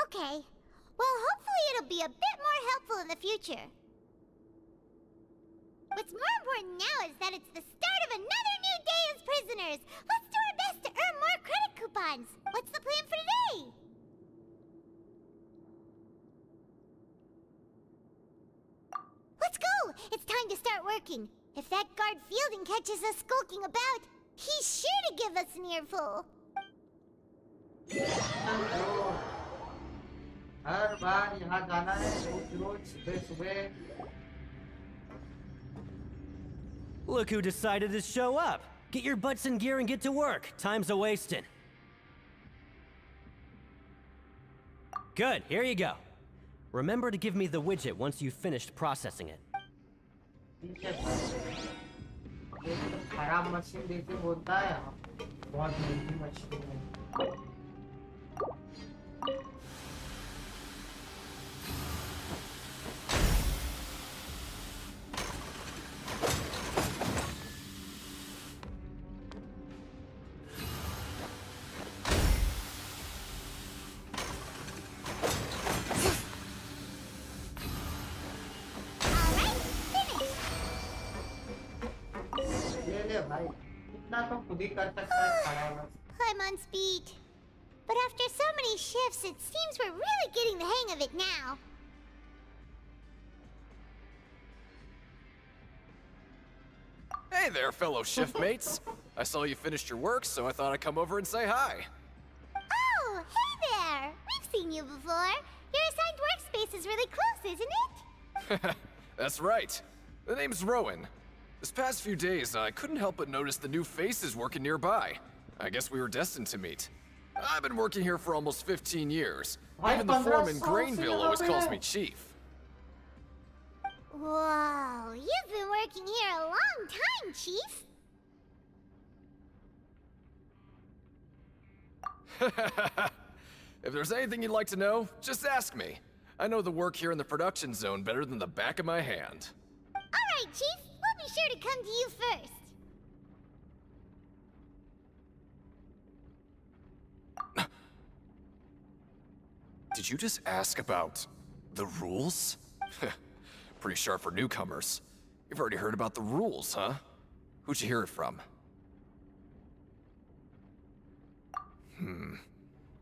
Okay. Well, hopefully it'll be a bit more helpful in the future. What's more important now is that it's the start of another new day as prisoners! Let's do our best to earn more credit coupons! What's the plan for today? Let's go! It's time to start working. If that guard Fielding catches us skulking about, he's sure to give us an earful. हर बार यहाँ जाना है रोज सुबह. Look who decided to show up. Get your butts in gear and get to work. Time's a-wasting. Good, here you go. Remember to give me the widget once you've finished processing it. खराब machine देखी बोलता है बहुत महंगी machine है. I'm on speed. But after so many shifts, it seems we're really getting the hang of it now. Hey there, fellow shiftmates. I saw you finished your work, so I thought I'd come over and say hi. Oh, hey there! We've seen you before. Your assigned workspace is really close, isn't it? That's right. The name's Rowan. This past few days, I couldn't help but notice the new faces working nearby. I guess we were destined to meet. I've been working here for almost 15 years. Even the foreman, Grainville, always calls me Chief. Whoa, you've been working here a long time, Chief. If there's anything you'd like to know, just ask me. I know the work here in the production zone better than the back of my hand. All right, Chief. We'll be sure to come to you first. Did you just ask about the rules? Pretty sharp for newcomers. You've already heard about the rules, huh? Who'd you hear it from?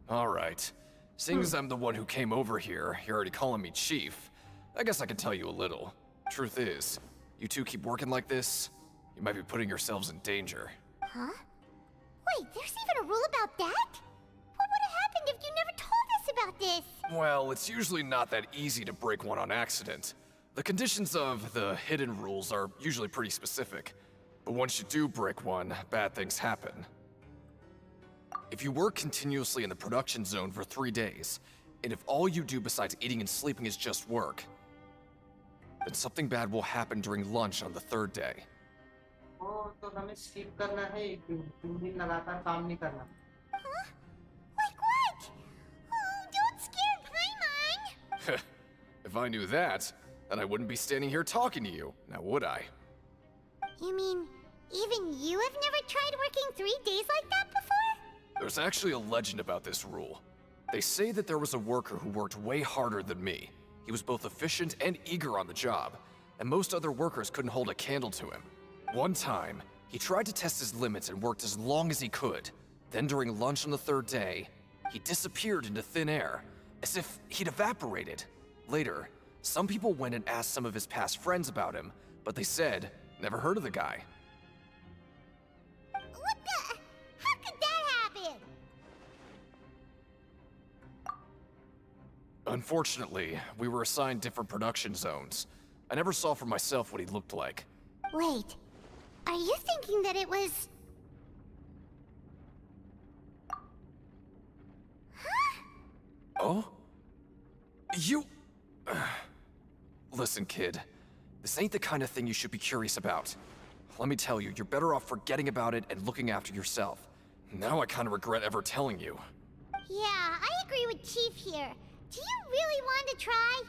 Alright. Seeing as I'm the one who came over here, you're already calling me Chief. I guess I can tell you a little. Truth is, you two keep working like this, you might be putting yourselves in danger. Huh? Wait, there's even a rule about that? What would have happened if you never told us about this? Well, it's usually not that easy to break one on accident. The conditions of the hidden rules are usually pretty specific. But once you do break one, bad things happen. If you work continuously in the production zone for 3 days, and if all you do besides eating and sleeping is just work, then something bad will happen during lunch on the 3rd day. Oh, तो हमें sleep करना है 2 दिन लगातार काम नहीं करना. Huh? Like what? Oh, don't scare Paimon! If I knew that, then I wouldn't be standing here talking to you, now would I? You mean, even you have never tried working 3 days like that before? There's actually a legend about this rule. They say that there was a worker who worked way harder than me. He was both efficient and eager on the job, and most other workers couldn't hold a candle to him. One time, he tried to test his limits and worked as long as he could. Then during lunch on the 3rd day, he disappeared into thin air, as if he'd evaporated. Later, some people went and asked some of his past friends about him, but they said, never heard of the guy. What the? How could that happen? Unfortunately, we were assigned different production zones. I never saw for myself what he looked like. Wait, are you thinking that it was... Huh? Oh? You... Listen, kid. This ain't the kind of thing you should be curious about. Let me tell you, you're better off forgetting about it and looking after yourself. Now I kind of regret ever telling you. Yeah, I agree with Chief here. Do you really want to try?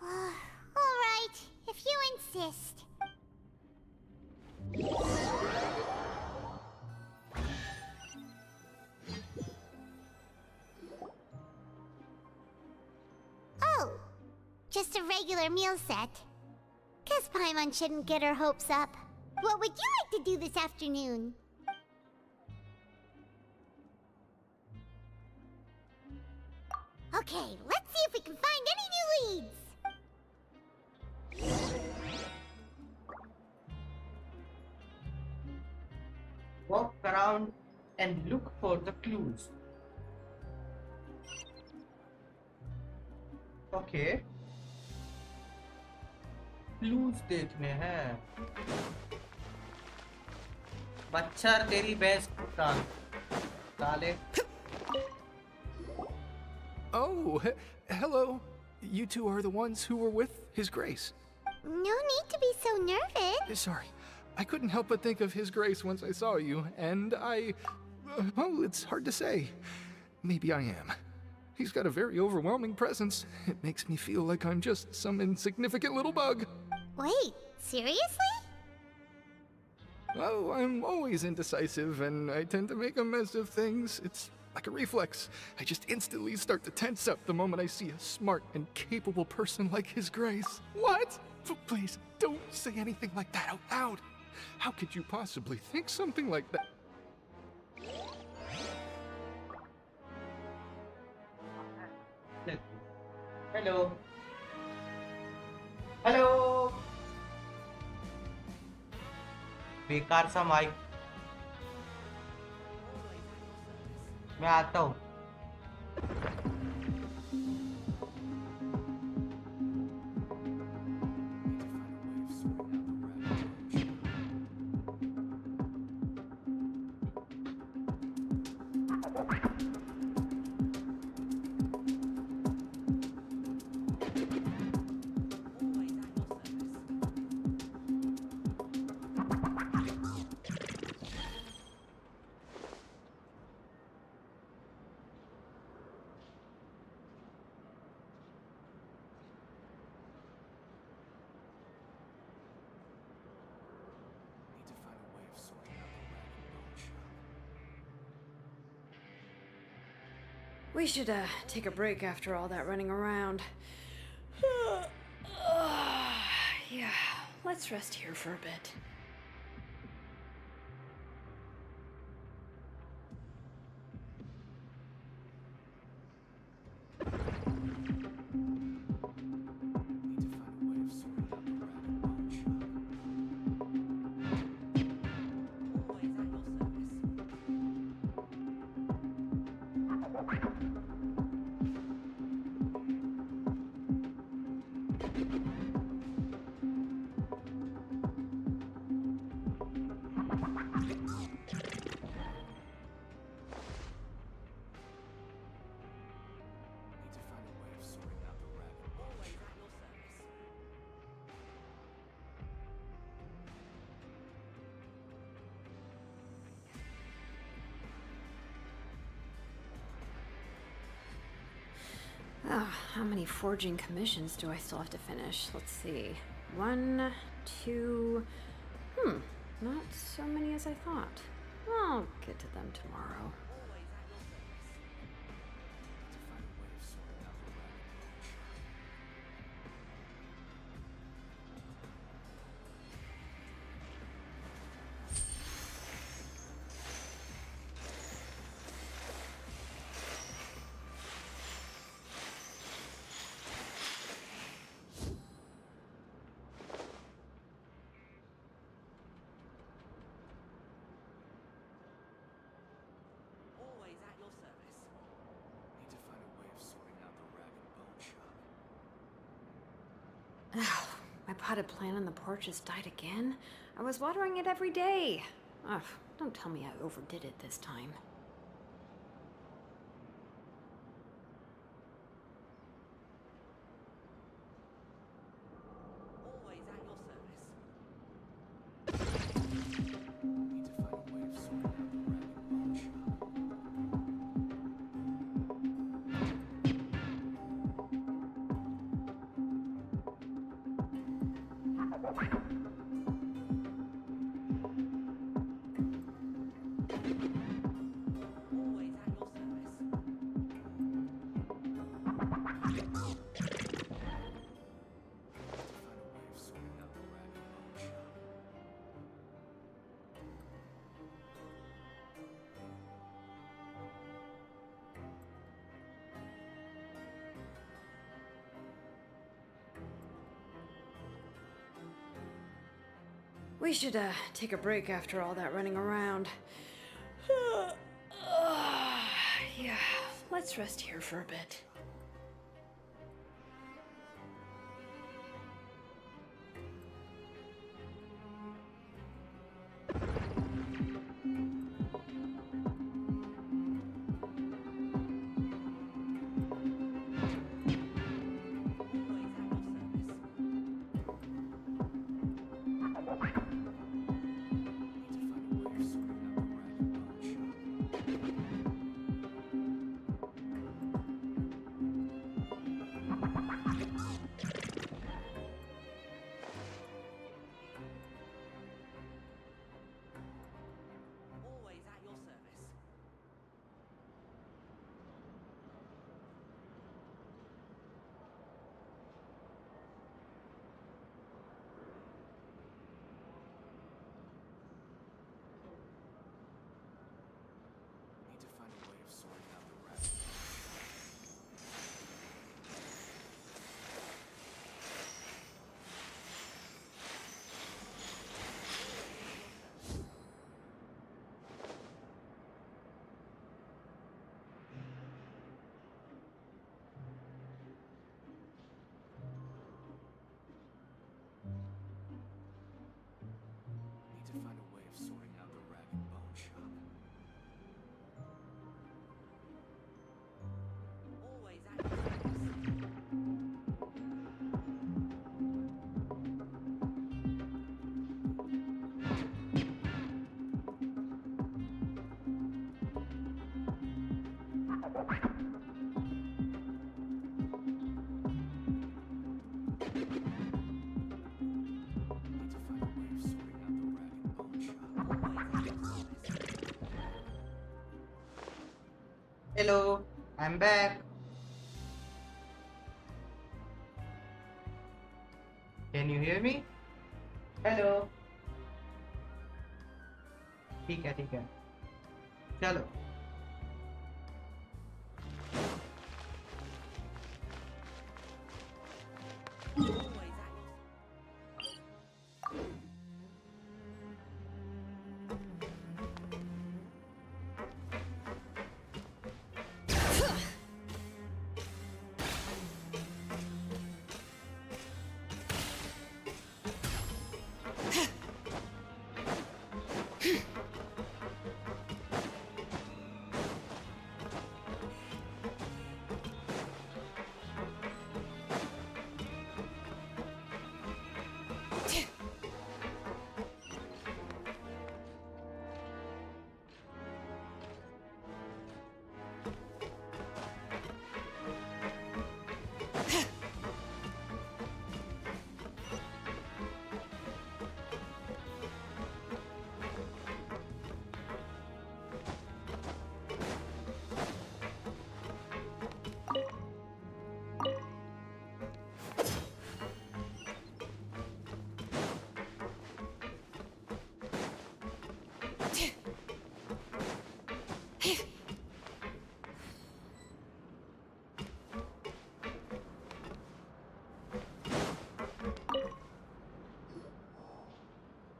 Alright, if you insist. Oh, just a regular meal set. Guess Paimon shouldn't get her hopes up. What would you like to do this afternoon? Okay, let's see if we can find any new leads. Walk around and look for the clues. Okay. Clues देखने हैं. बच्चर तेरी भैंस डाल. डाले. Oh, hello. You two are the ones who were with His Grace. No need to be so nervous. Sorry, I couldn't help but think of His Grace once I saw you, and well, it's hard to say. Maybe I am. He's got a very overwhelming presence. It makes me feel like I'm just some insignificant little bug. Wait, seriously? Oh, I'm always indecisive, and I tend to make a mess of things. It's like a reflex. I just instantly start to tense up the moment I see a smart and capable person like His Grace. What? Please, don't say anything like that out loud. How could you possibly think something like that? Hello. Hello. बेकार सा mic. मैं आता हूँ. We should, take a break after all that running around. Yeah, let's rest here for a bit. How many forging commissions do I still have to finish? Let's see. 1, 2... not so many as I thought. I'll get to them tomorrow. My potted plant on the porch has died again. I was watering it every day. Ugh, don't tell me I overdid it this time. We should, take a break after all that running around. Yeah, let's rest here for a bit. Hello, I'm back. Can you hear me? Hello. ठीक है चलो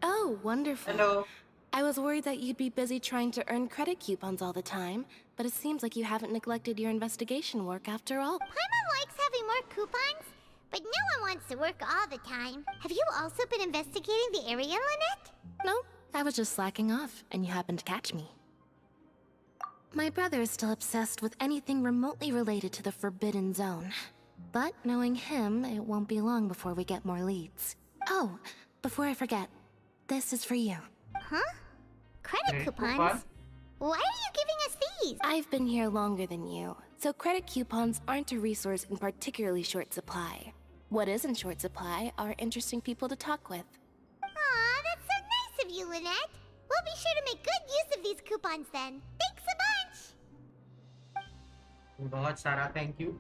Oh, wonderful. Hello. I was worried that you'd be busy trying to earn credit coupons all the time, but it seems like you haven't neglected your investigation work after all. Paimon likes having more coupons, but no one wants to work all the time. Have you also been investigating the area, Lynette? No, I was just slacking off, and you happened to catch me. My brother is still obsessed with anything remotely related to the Forbidden Zone. But knowing him, it won't be long before we get more leads. Oh, before I forget, this is for you. Huh? Credit coupons? Why are you giving us these? I've been here longer than you, so credit coupons aren't a resource in particularly short supply. What is in short supply are interesting people to talk with. Aw, that's so nice of you, Lynette. We'll be sure to make good use of these coupons then. Thanks a bunch! बहुत सारा thank you.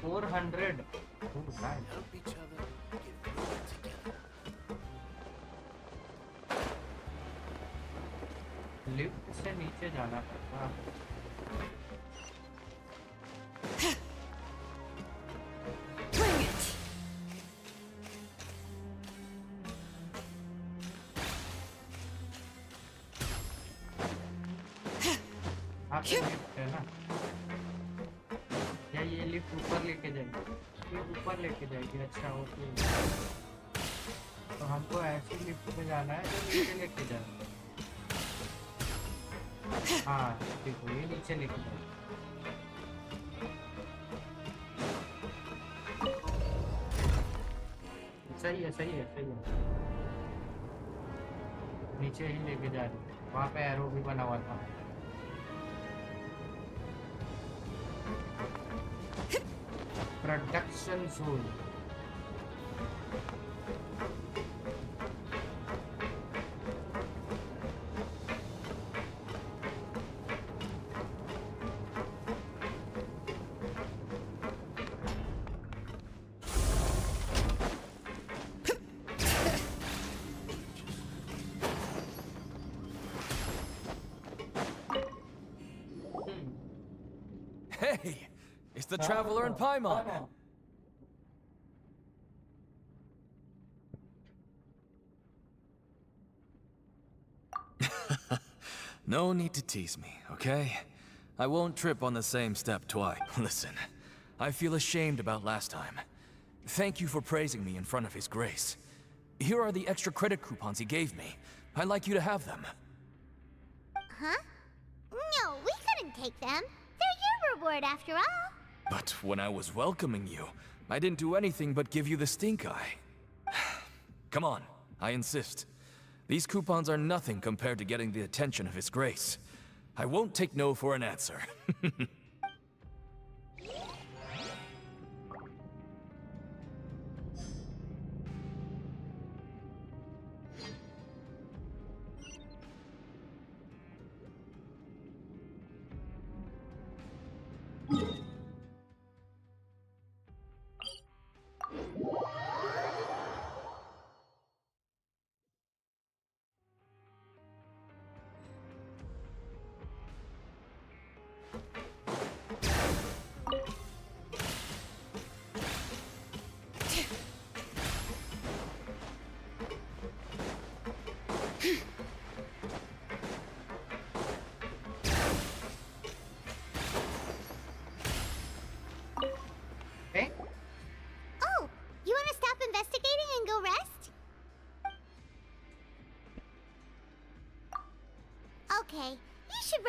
400. Oh, nice. Help each other get through it together. Lift से नीचे जाना पड़ता Bring it! आप lift है ना या ये लिफ्ट ऊपर लेके जाएगी ये ऊपर लेके जाएगी अच्छा ओके तो हमको ऐसी लिफ्ट में जाना है जो नीचे लेके जाए हाँ देखो ये नीचे लेके जाए सही है सही है सही है नीचे ही लेके जा रही वहाँ पे एरो भी बना हुआ था Production zone. Hey! It's the Traveler and Paimon! No need to tease me, okay? I won't trip on the same step twice. Listen, I feel ashamed about last time. Thank you for praising me in front of His Grace. Here are the extra credit coupons he gave me. I'd like you to have them. Huh? No, we couldn't take them. They're your reward after all. But when I was welcoming you, I didn't do anything but give you the stink eye. Come on, I insist. These coupons are nothing compared to getting the attention of His Grace. I won't take no for an answer.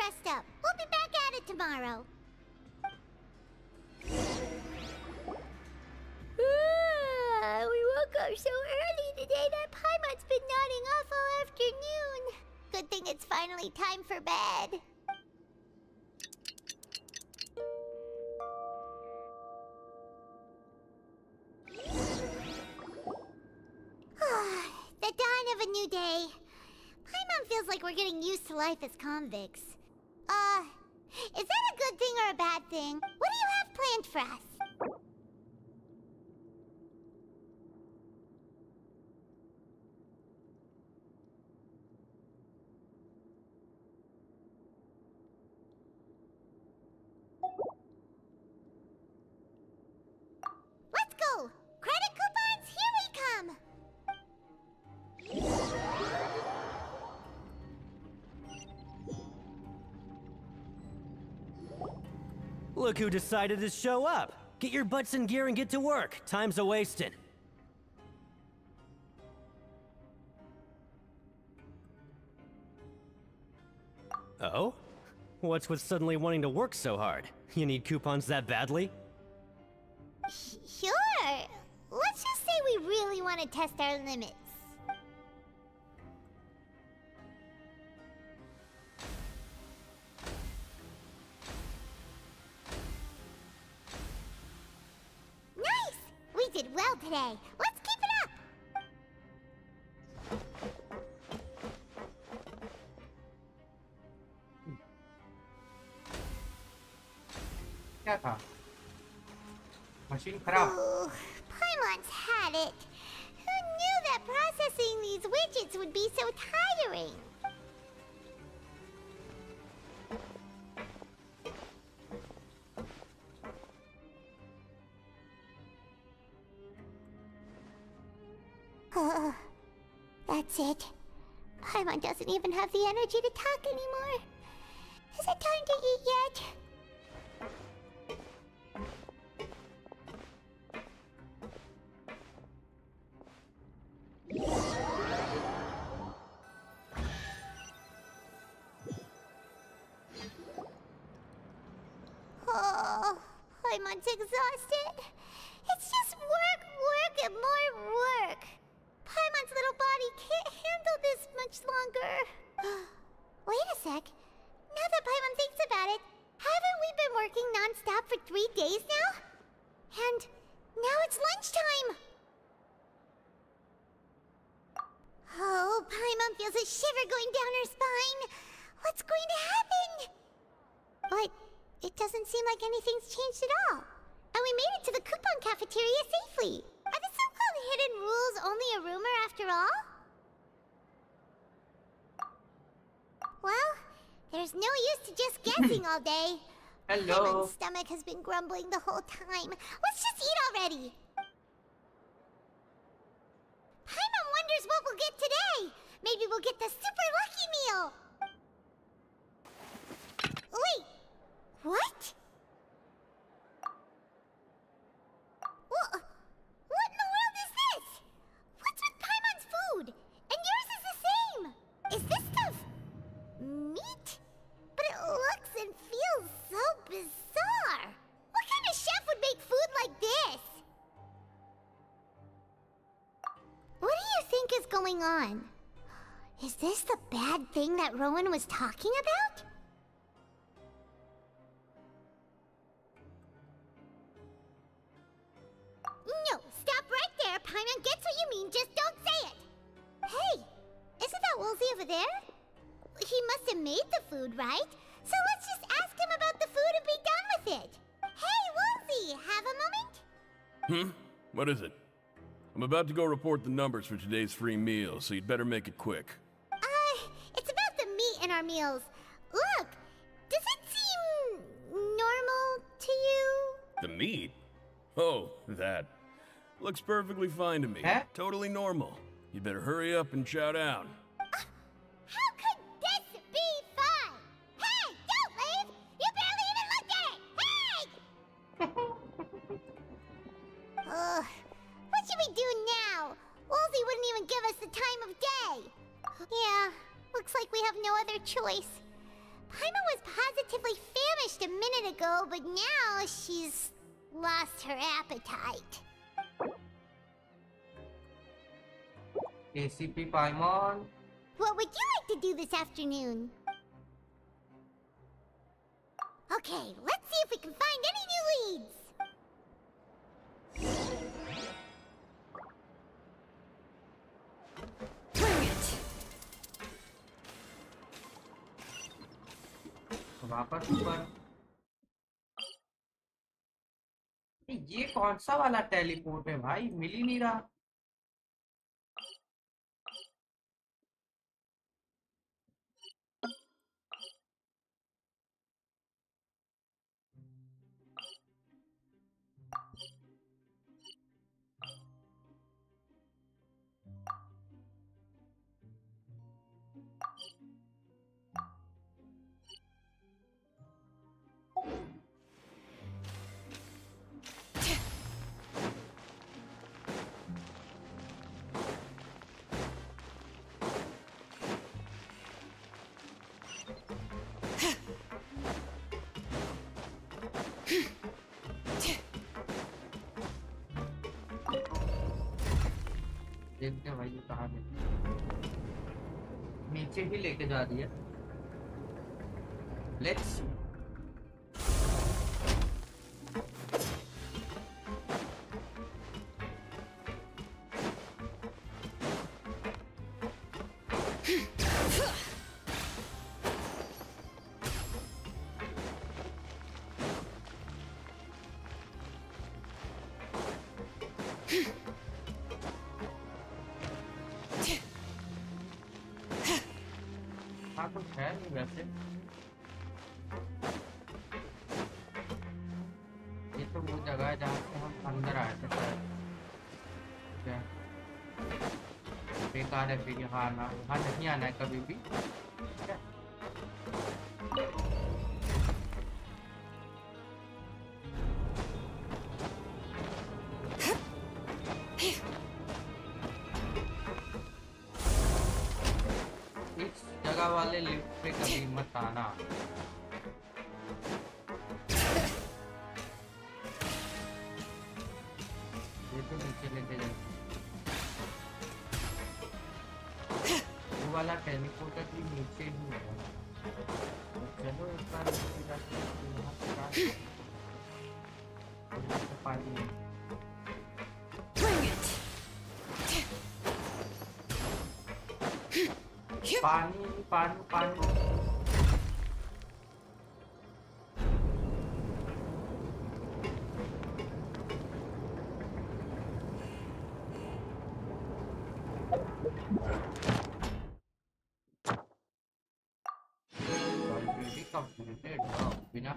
rest up. We'll be back at it tomorrow. We woke up so early today that Paimon's been nodding off all afternoon. Good thing it's finally time for bed. The dawn of a new day. Paimon feels like we're getting used to life as convicts. Is that a good thing or a bad thing? What do you have planned for us? Let's go! Credit coupons, here we come! Look who decided to show up. Get your butts in gear and get to work. Time's a-wasting. Oh? What's with suddenly wanting to work so hard? You need coupons that badly? Sure. Let's just say we really want to test our limits. Nice! We did well today. Let's keep it up! क्या था? Machine खराब. Paimon's had it. Who knew that processing these widgets would be so tiring? That's it. Paimon doesn't even have the energy to talk anymore. Is it time to eat yet? Oh, Paimon's exhausted. It's just work, work, and more work. Paimon's little body can't handle this much longer. Wait a sec. Now that Paimon thinks about it, haven't we been working non-stop for 3 days now? And now it's lunchtime. Oh, Paimon feels a shiver going down her spine. What's going to happen? But it doesn't seem like anything's changed at all. And we made it to the coupon cafeteria safely. Are the so-called hidden rules only a rumor after all? Well, there's no use to just guessing all day. Hello. Paimon's stomach has been grumbling the whole time. Let's just eat already. Paimon wonders what we'll get today. Maybe we'll get the super lucky meal. Wait, what? What in the world is this? What's with Paimon's food? And yours is the same. Is this stuff meat? But it looks and feels so bizarre. What kind of chef would make food like this? What do you think is going on? Is this the bad thing that Rowan was talking about? No, stop right there. Paimon gets what you mean, just don't say it. Hey, isn't that Woolsey over there? He must have made the food, right? So let's just ask him about the food and be done with it. Hey, Woolsey, have a moment? What is it? I'm about to go report the numbers for today's free meal, so you'd better make it quick. It's about the meat in our meals. Look, does it seem normal to you? The meat? Oh, that. Looks perfectly fine to me. Huh? Totally normal. You'd better hurry up and chow down. How could this be fine? Hey, don't leave! You barely even looked at it! Hey! What should we do now? Woolsey wouldn't even give us the time of day. Yeah, looks like we have no other choice. Paima was positively famished a minute ago, but now she's lost her appetite. ACP Paimon. What would you like to do this afternoon? Okay, let's see if we can find any new leads. Bring it. वापस ऊपर। ये कौन सा वाला teleport है भाई, मिल ही नहीं रहा। देखते हैं भाई ये कहाँ है, नीचे ही लेके जा रही है। लेट्स कुछ है नहीं वैसे। ये तो वो जगह है जहाँ से हम अंदर आए थे शायद। क्या बेकार है फिर यहाँ आना, यहाँ नहीं आना है कभी भी। क्या वाले लिफ्ट पे कभी मत आना। ये तो नीचे लेके जाए, वो वाला टेलीपोर्टर भी नीचे ही है। चलो एक बार नीचे जाके यहाँ से पानी है। पानी पानी पानी ऑलरेडी कंप्लीटेड बिना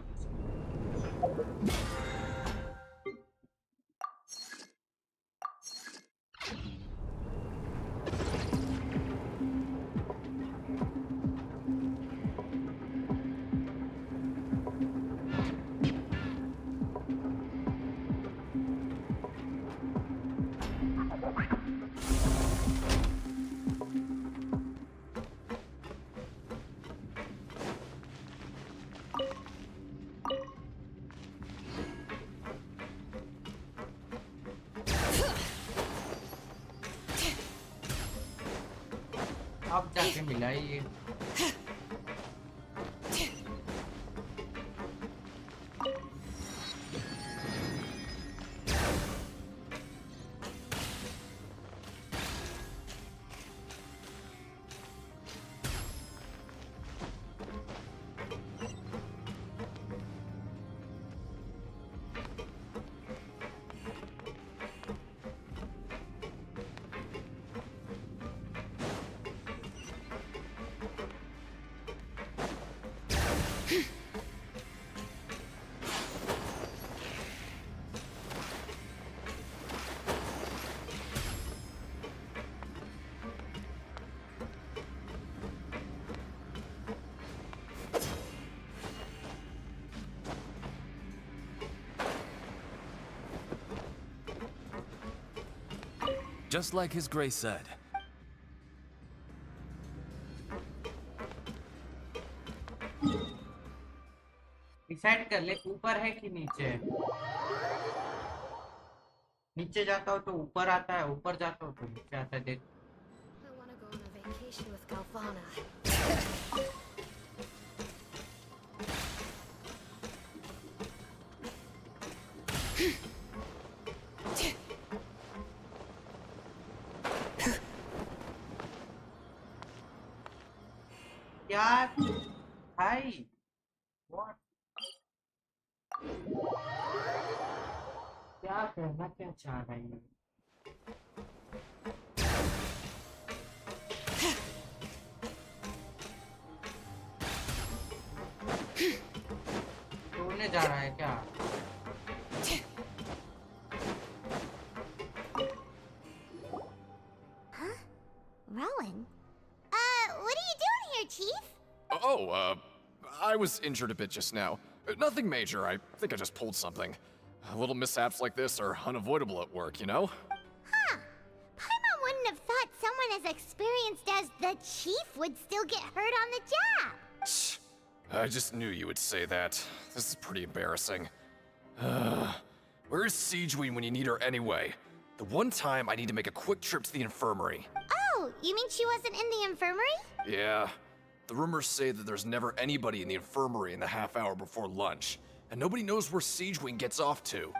अब जाके मिला ये। Just like His Grace said. Decide कर ले ऊपर है कि नीचे। नीचे जाता हो तो ऊपर आता है, ऊपर जाता हो तो नीचे आता है। देख I want to go on a vacation with Galvana. यार भाई व्हाट क्या कहना क्या चाह रही है? तोड़ने जा रहा है क्या? Huh? Rowan? What are you doing here, Chief? Oh, I was injured a bit just now. Nothing major, I think I just pulled something. Little mishaps like this are unavoidable at work, you know? Huh. Paimon wouldn't have thought someone as experienced as the Chief would still get hurt on the job. I just knew you would say that. This is pretty embarrassing. Where's Siegeween when you need her anyway? The one time I need to make a quick trip to the infirmary. Oh, you mean she wasn't in the infirmary? Yeah. The rumors say that there's never anybody in the infirmary in the half hour before lunch, and nobody knows where Siegeween gets off to.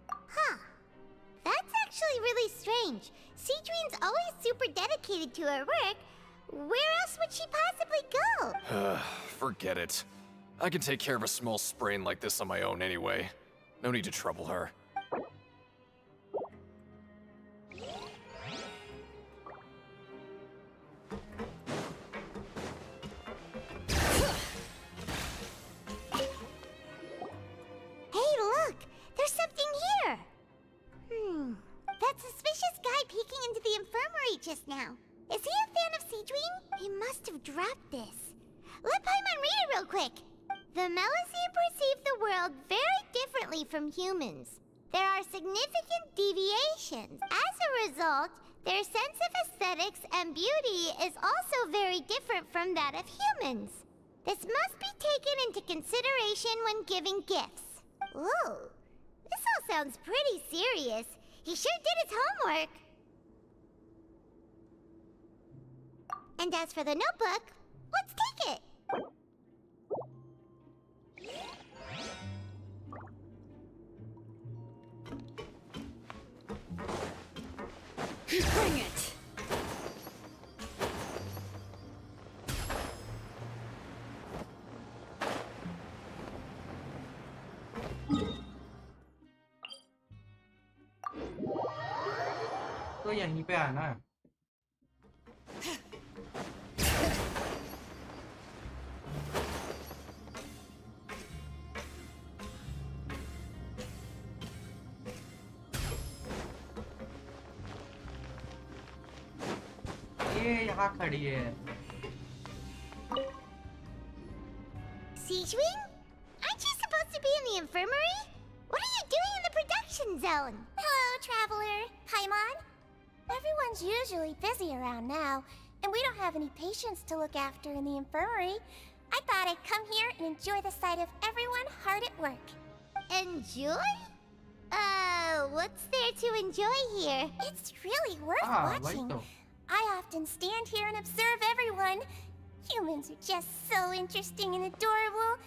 Huh. That's actually really strange. Siegeween's always super dedicated to her work. Where else would she possibly go? Forget it. I can take care of a small sprain like this on my own anyway. No need to trouble her. Hey, look! There's something here! That suspicious guy peeking into the infirmary just now. Is he a fan of Siegeween? He must have dropped this. Let Paimon read it real quick. The Melusine perceive the world very differently from humans. There are significant deviations. As a result, their sense of aesthetics and beauty is also very different from that of humans. This must be taken into consideration when giving gifts. Ooh, this all sounds pretty serious. He sure did his homework. And as for the notebook, let's take it. Bring it! तो यहीं पे आना है। ये यहाँ खड़ी है। Siegeween? Aren't you supposed to be in the infirmary? What are you doing in the production zone? Hello, Traveler. Paimon? Everyone's usually busy around now, and we don't have any patients to look after in the infirmary. I thought I'd come here and enjoy the sight of everyone hard at work. Enjoy? What's there to enjoy here? It's really worth watching. I often stand here and observe everyone. Humans are just so interesting and adorable.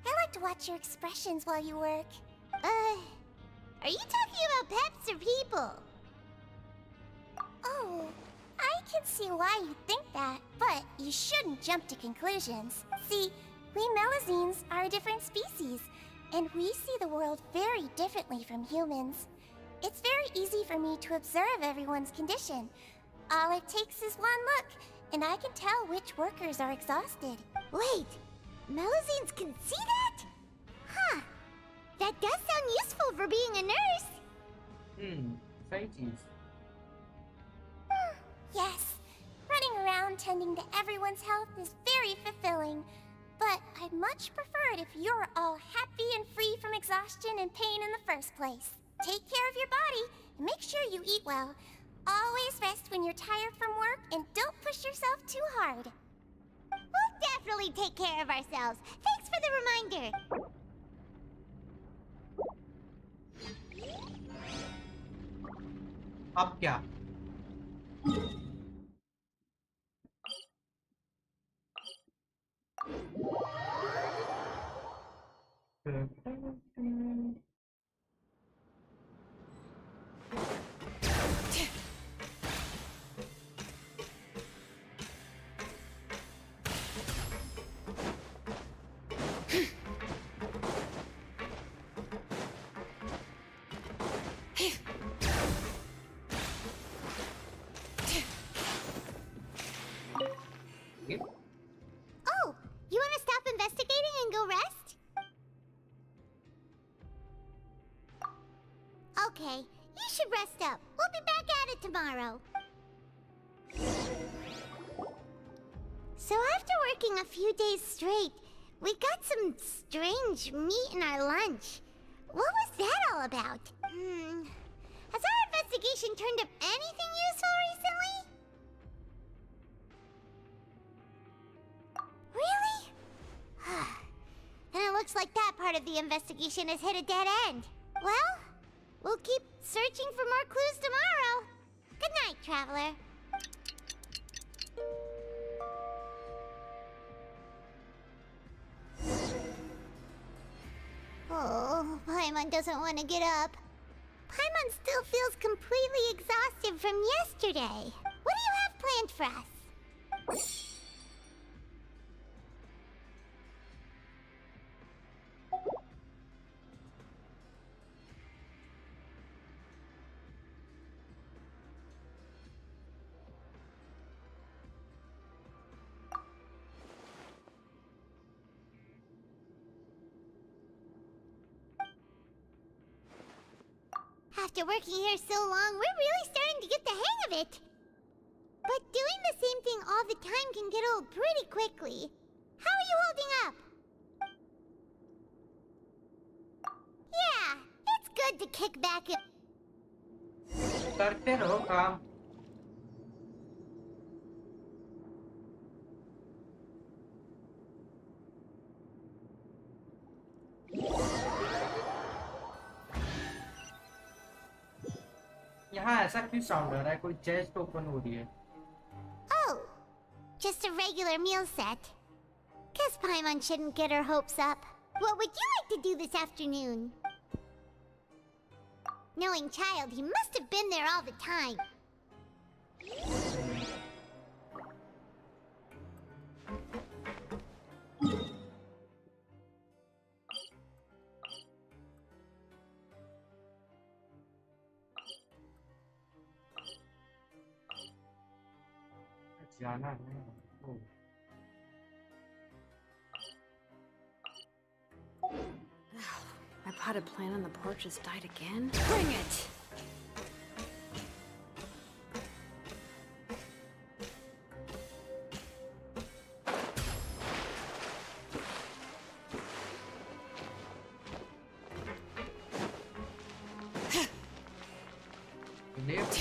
I like to watch your expressions while you work. Are you talking about pets or people? Oh, I can see why you think that, but you shouldn't jump to conclusions. See, we Melusines are a different species, and we see the world very differently from humans. It's very easy for me to observe everyone's condition. All it takes is one look, and I can tell which workers are exhausted. Wait, Melusines can see that? Huh. That does sound useful for being a nurse. सही चीज। Yes, running around tending to everyone's health is very fulfilling. But I'd much prefer it if you're all happy and free from exhaustion and pain in the first place. Take care of your body and make sure you eat well. Always rest when you're tired from work and don't push yourself too hard. definitely take care of ourselves. Thanks for the reminder. अब क्या? Oh, you want to stop investigating and go rest? Okay, you should rest up. We'll be back at it tomorrow. So after working a few days straight, we got some strange meat in our lunch. What was that all about? Has our investigation turned up anything useful recently? Really? Then it looks like that part of the investigation has hit a dead end. Well, we'll keep searching for more clues tomorrow. Good night, Traveler. Oh, Paimon doesn't want to get up. Paimon still feels completely exhausted from yesterday. What do you have planned for us? After working here so long, we're really starting to get the hang of it. But doing the same thing all the time can get old pretty quickly. How are you holding up? Yeah, it's good to kick back and... करते रहो काम. यहाँ ऐसा क्यों sound आ रहा है? कोई chest open हो रही है. Oh, just a regular meal set. Guess Paimon shouldn't get her hopes up. What would you like to do this afternoon? Knowing child, he must have been there all the time. जाना है. Oh. My potted plant on the porch has died again? Bring it!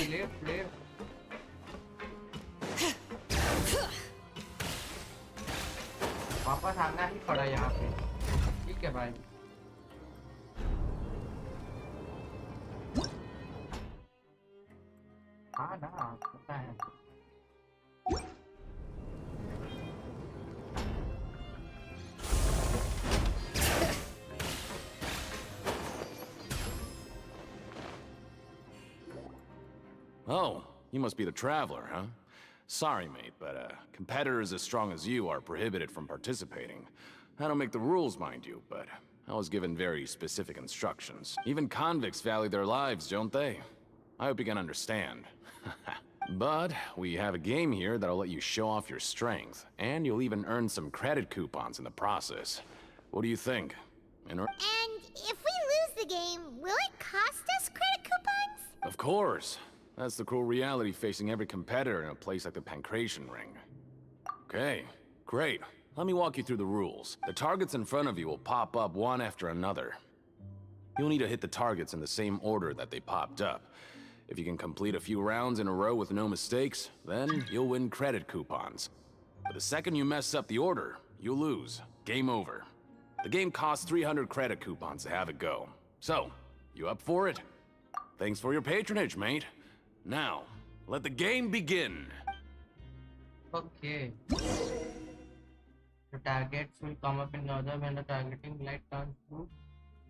Left. वापस आना ही पड़ा यहाँ पे. ठीक है भाई. हाँ ना, पता है. Oh, you must be the Traveler, huh? Sorry, mate, but competitors as strong as you are prohibited from participating. I don't make the rules, mind you, but I was given very specific instructions. Even convicts value their lives, don't they? I hope you can understand. But we have a game here that'll let you show off your strength, and you'll even earn some credit coupons in the process. What do you think? And if we lose the game, will it cost us credit coupons? Of course. That's the cruel reality facing every competitor in a place like the Pancration Ring. Okay, great. Let me walk you through the rules. The targets in front of you will pop up one after another. You'll need to hit the targets in the same order that they popped up. If you can complete a few rounds in a row with no mistakes, then you'll win credit coupons. But the second you mess up the order, You lose. Game over. The game costs 300 credit coupons to have it go. So, you up for it? Thanks for your patronage, mate. Now, let the game begin. Okay. The targets will come up in order when the targeting light turns blue.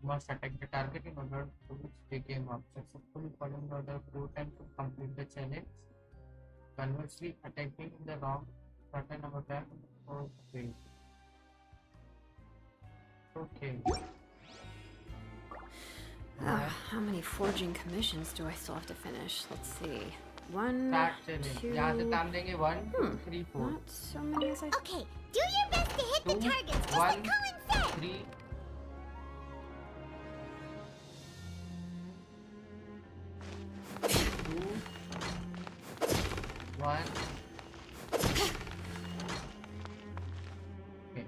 You must attack the target in order to which they came up. Successfully following the order 4 times to complete the challenge. Conversely, attacking in the wrong certain number of times or fail. Okay. How many forging commissions do I still have to finish? Let's see. 1, Start challenge. 2... यहाँ से काम देंगे 1, 2, 3, 4. Not so many as I... Okay, do your best to hit the targets, just 1, like Colin said! 3. 1. Okay.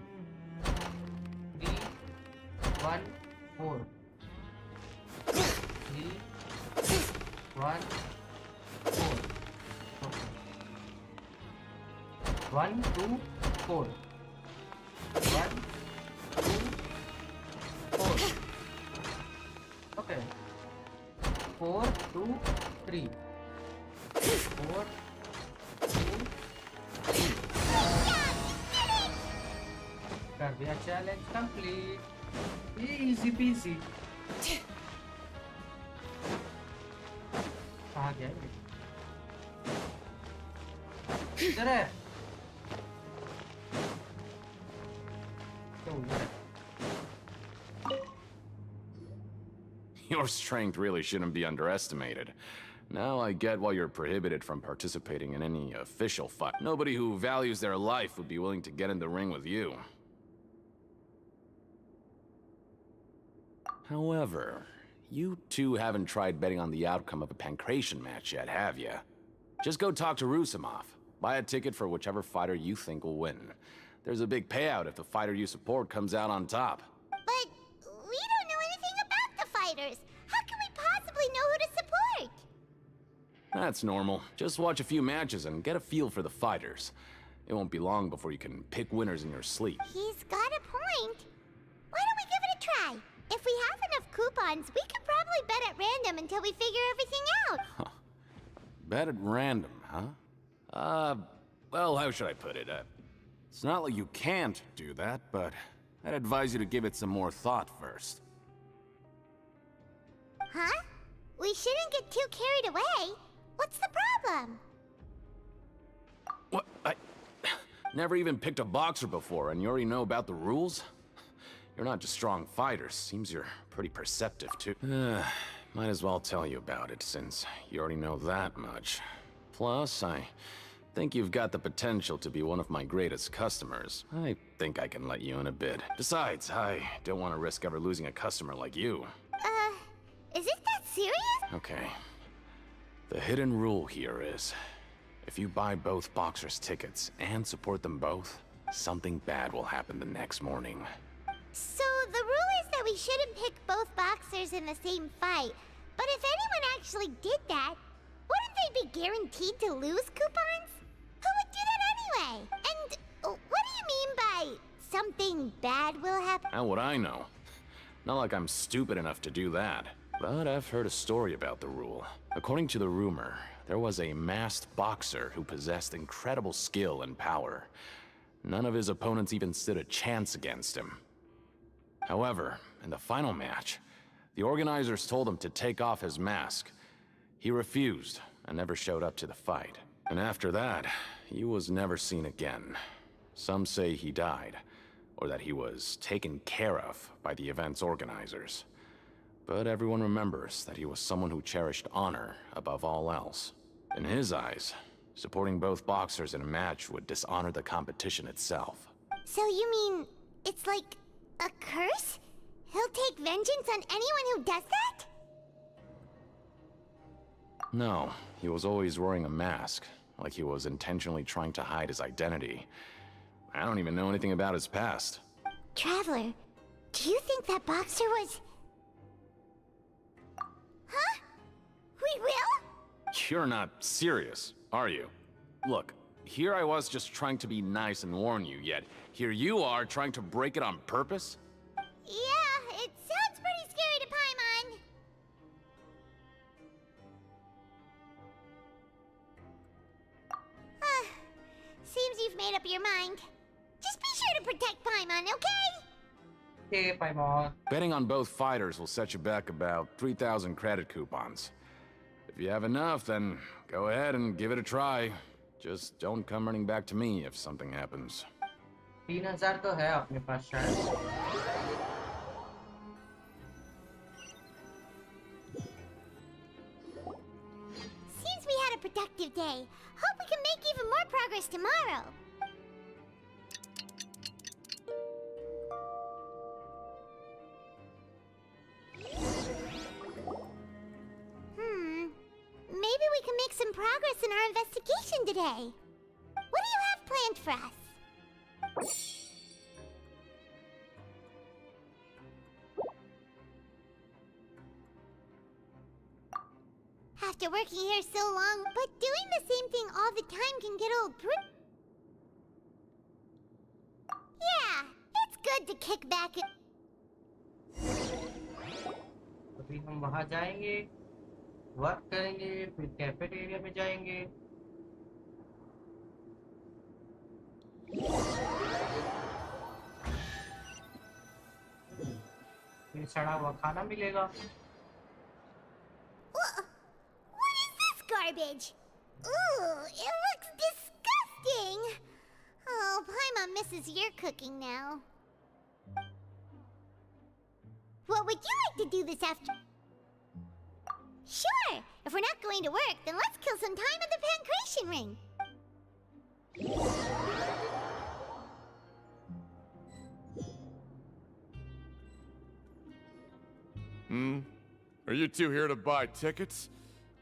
3, 1, 4. 3, 1, 4. Okay. 1, 2, 4. 1, 2, 4. Okay. 4, 2, 3. 4, 2, 3. कर दिया challenge complete. Easy PC. कहाँ गया ये? इधर है. क्यों इधर है? Your strength really shouldn't be underestimated. Now I get why you're prohibited from participating in any official fight. Nobody who values their life would be willing to get in the ring with you. However, you two haven't tried betting on the outcome of a pancration match yet, have you? Just go talk to Rusimov. Buy a ticket for whichever fighter you think will win. There's a big payout if the fighter you support comes out on top. But we don't know anything about the fighters. How can we possibly know who to support? That's normal. Just watch a few matches and get a feel for the fighters. It won't be long before you can pick winners in your sleep. He's got a point. Why don't we give it a try? If we have enough coupons, we could probably bet at random until we figure everything out. Bet at random, huh? Well, how should I put it? It's not like you can't do that, but I'd advise you to give it some more thought first. Huh? We shouldn't get too carried away. What's the problem? What? I never even picked a boxer before, and you already know about the rules? You're not just strong fighters. Seems you're pretty perceptive, too. Might as well tell you about it, since you already know that much. Plus, I think you've got the potential to be one of my greatest customers. I think I can let you in a bid. Besides, I don't want to risk ever losing a customer like you. Is it that serious? Okay. The hidden rule here is, if you buy both boxers' tickets and support them both, something bad will happen the next morning. So the rule is that we shouldn't pick both boxers in the same fight. But if anyone actually did that, wouldn't they be guaranteed to lose coupons? Who would do that anyway? And what do you mean by something bad will happen? How would I know? Not like I'm stupid enough to do that. But I've heard a story about the rule. According to the rumor, there was a masked boxer who possessed incredible skill and power. None of his opponents even stood a chance against him. However, in the final match, the organizers told him to take off his mask. He refused and never showed up to the fight. And after that, he was never seen again. Some say he died, or that he was taken care of by the event's organizers. But everyone remembers that he was someone who cherished honor above all else. In his eyes, supporting both boxers in a match would dishonor the competition itself. So you mean it's like a curse? He'll take vengeance on anyone who does that? No, he was always wearing a mask, like he was intentionally trying to hide his identity. I don't even know anything about his past. Traveler, do you think that boxer was... Huh? We will? You're not serious, are you? Look, here I was just trying to be nice and warn you, yet here you are trying to break it on purpose? Yeah, it sounds pretty scary to Paimon. Seems you've made up your mind. Just be sure to protect Paimon, okay? Okay, Paimon. Betting on both fighters will set you back about 3,000 credit coupons. If you have enough, then go ahead and give it a try. Just don't come running back to me if something happens. 3,000 तो है अपने पास शायद. Seems we had a productive day. Hope we can make even more progress tomorrow. Maybe we can make some progress in our investigation today. What do you have planned for us? After working here so long, but doing the same thing all the time can get old Yeah, it's good to kick back and... अभी हम वहाँ जाएंगे, work करेंगे, फिर cafeteria में जाएंगे. फिर सड़ा हुआ खाना मिलेगा. What is this garbage? Ooh, it looks disgusting. Oh, Paimon misses your cooking now. What would you like to do this afternoon? Sure! If we're not going to work, then let's kill some time at the Pancration Ring. Are you two here to buy tickets?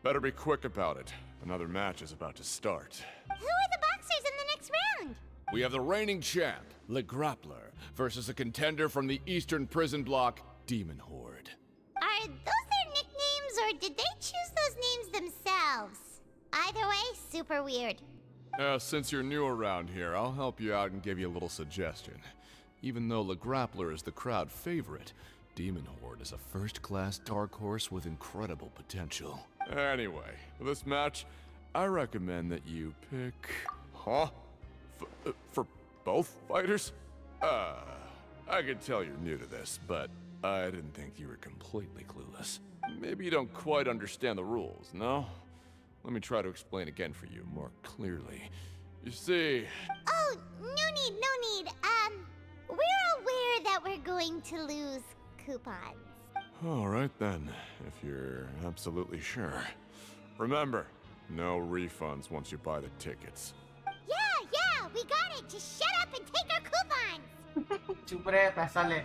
Better be quick about it. Another match is about to start. Who are the boxers in the next round? We have the reigning champ, Le Grappler, versus a contender from the Eastern Prison Block, Demon Horde. Are those their nicknames, or did they choose those names themselves? Either way, super weird. Since you're new around here, I'll help you out and give you a little suggestion. Even though Le Grappler is the crowd favorite, Demon Horde is a first-class dark horse with incredible potential. Anyway, for this match, I recommend that you pick... Huh? For both fighters? I can tell you're new to this, but I didn't think you were completely clueless. Maybe you don't quite understand the rules, no? Let me try to explain again for you more clearly. You see... Oh, no need. We're aware that we're going to lose coupons. All right then, if you're absolutely sure. Remember, no refunds once you buy the tickets. Yeah, we got it. Just shut up and take our coupons. चुप रहे, पैसा ले.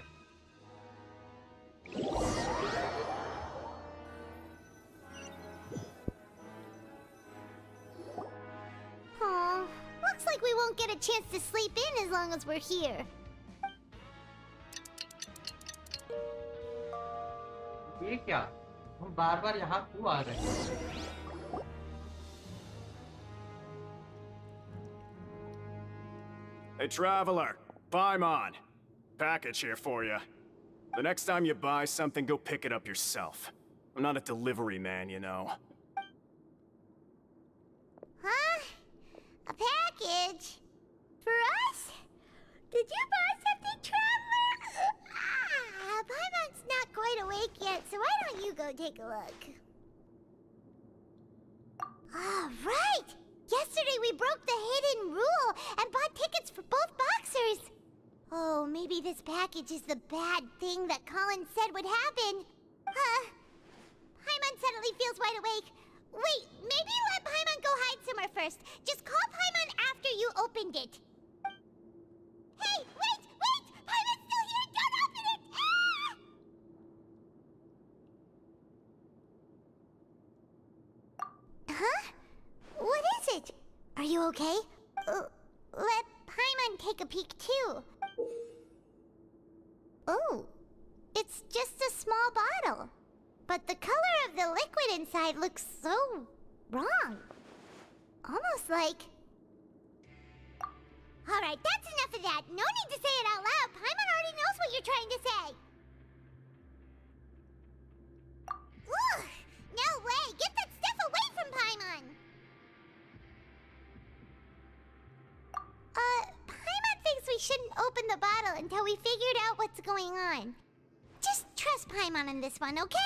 Aw, looks like we won't get a chance to sleep in as long as we're here. ये क्या? हम बार-बार यहाँ क्यों आ रहे हैं? Hey, traveler, Paimon. Package here for you. The next time you buy something, go pick it up yourself. I'm not a delivery man, you know. Huh? A package? For us? Did you buy something, traveler? Paimon's not quite awake yet, so why don't you go take a look? All right! Yesterday we broke the hidden rule and bought tickets for both boxers. Oh, maybe this package is the bad thing that Colin said would happen. Paimon suddenly feels wide awake. Wait, maybe let Paimon go hide somewhere first. Just call Paimon after you opened it. Hey, wait! Paimon's still here! Don't open it! Huh? What is it? Are you okay? Let Paimon take a peek too. Oh, it's just a small bottle. But the color of the liquid inside looks so wrong. Almost like Alright, that's enough of that. No need to say it out loud. Paimon already knows what you're trying to say. Ugh! No way! Get that stuff away from Paimon! Paimon thinks we shouldn't open the bottle until we figured out what's going on. Just trust Paimon on this one, okay?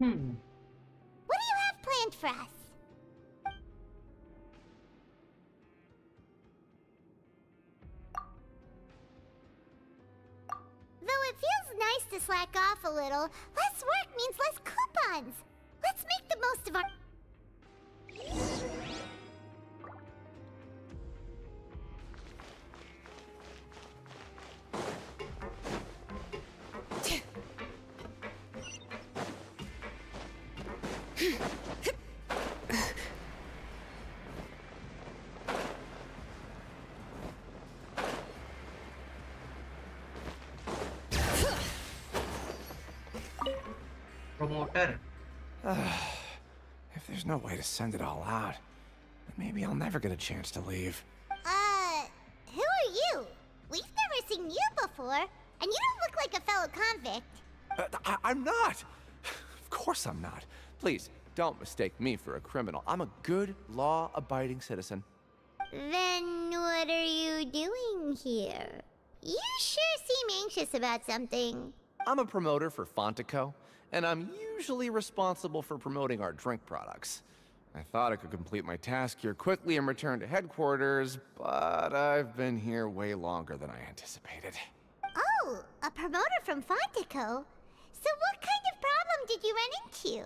What do you have planned for us? Though it feels nice to slack off a little, less work means less coupons. Let's make the most of our... Promoter. If there's no way to send it all out, then maybe I'll never get a chance to leave. Who are you? We've never seen you before, and you don't look like a fellow convict. I'm not! Of course I'm not. Please, don't mistake me for a criminal. I'm a good, law-abiding citizen. Then what are you doing here? You sure seem anxious about something. I'm a promoter for Fontico, and I'm usually responsible for promoting our drink products. I thought I could complete my task here quickly and return to headquarters, but I've been here way longer than I anticipated. Oh, a promoter from Fontico? So what kind of problem did you run into?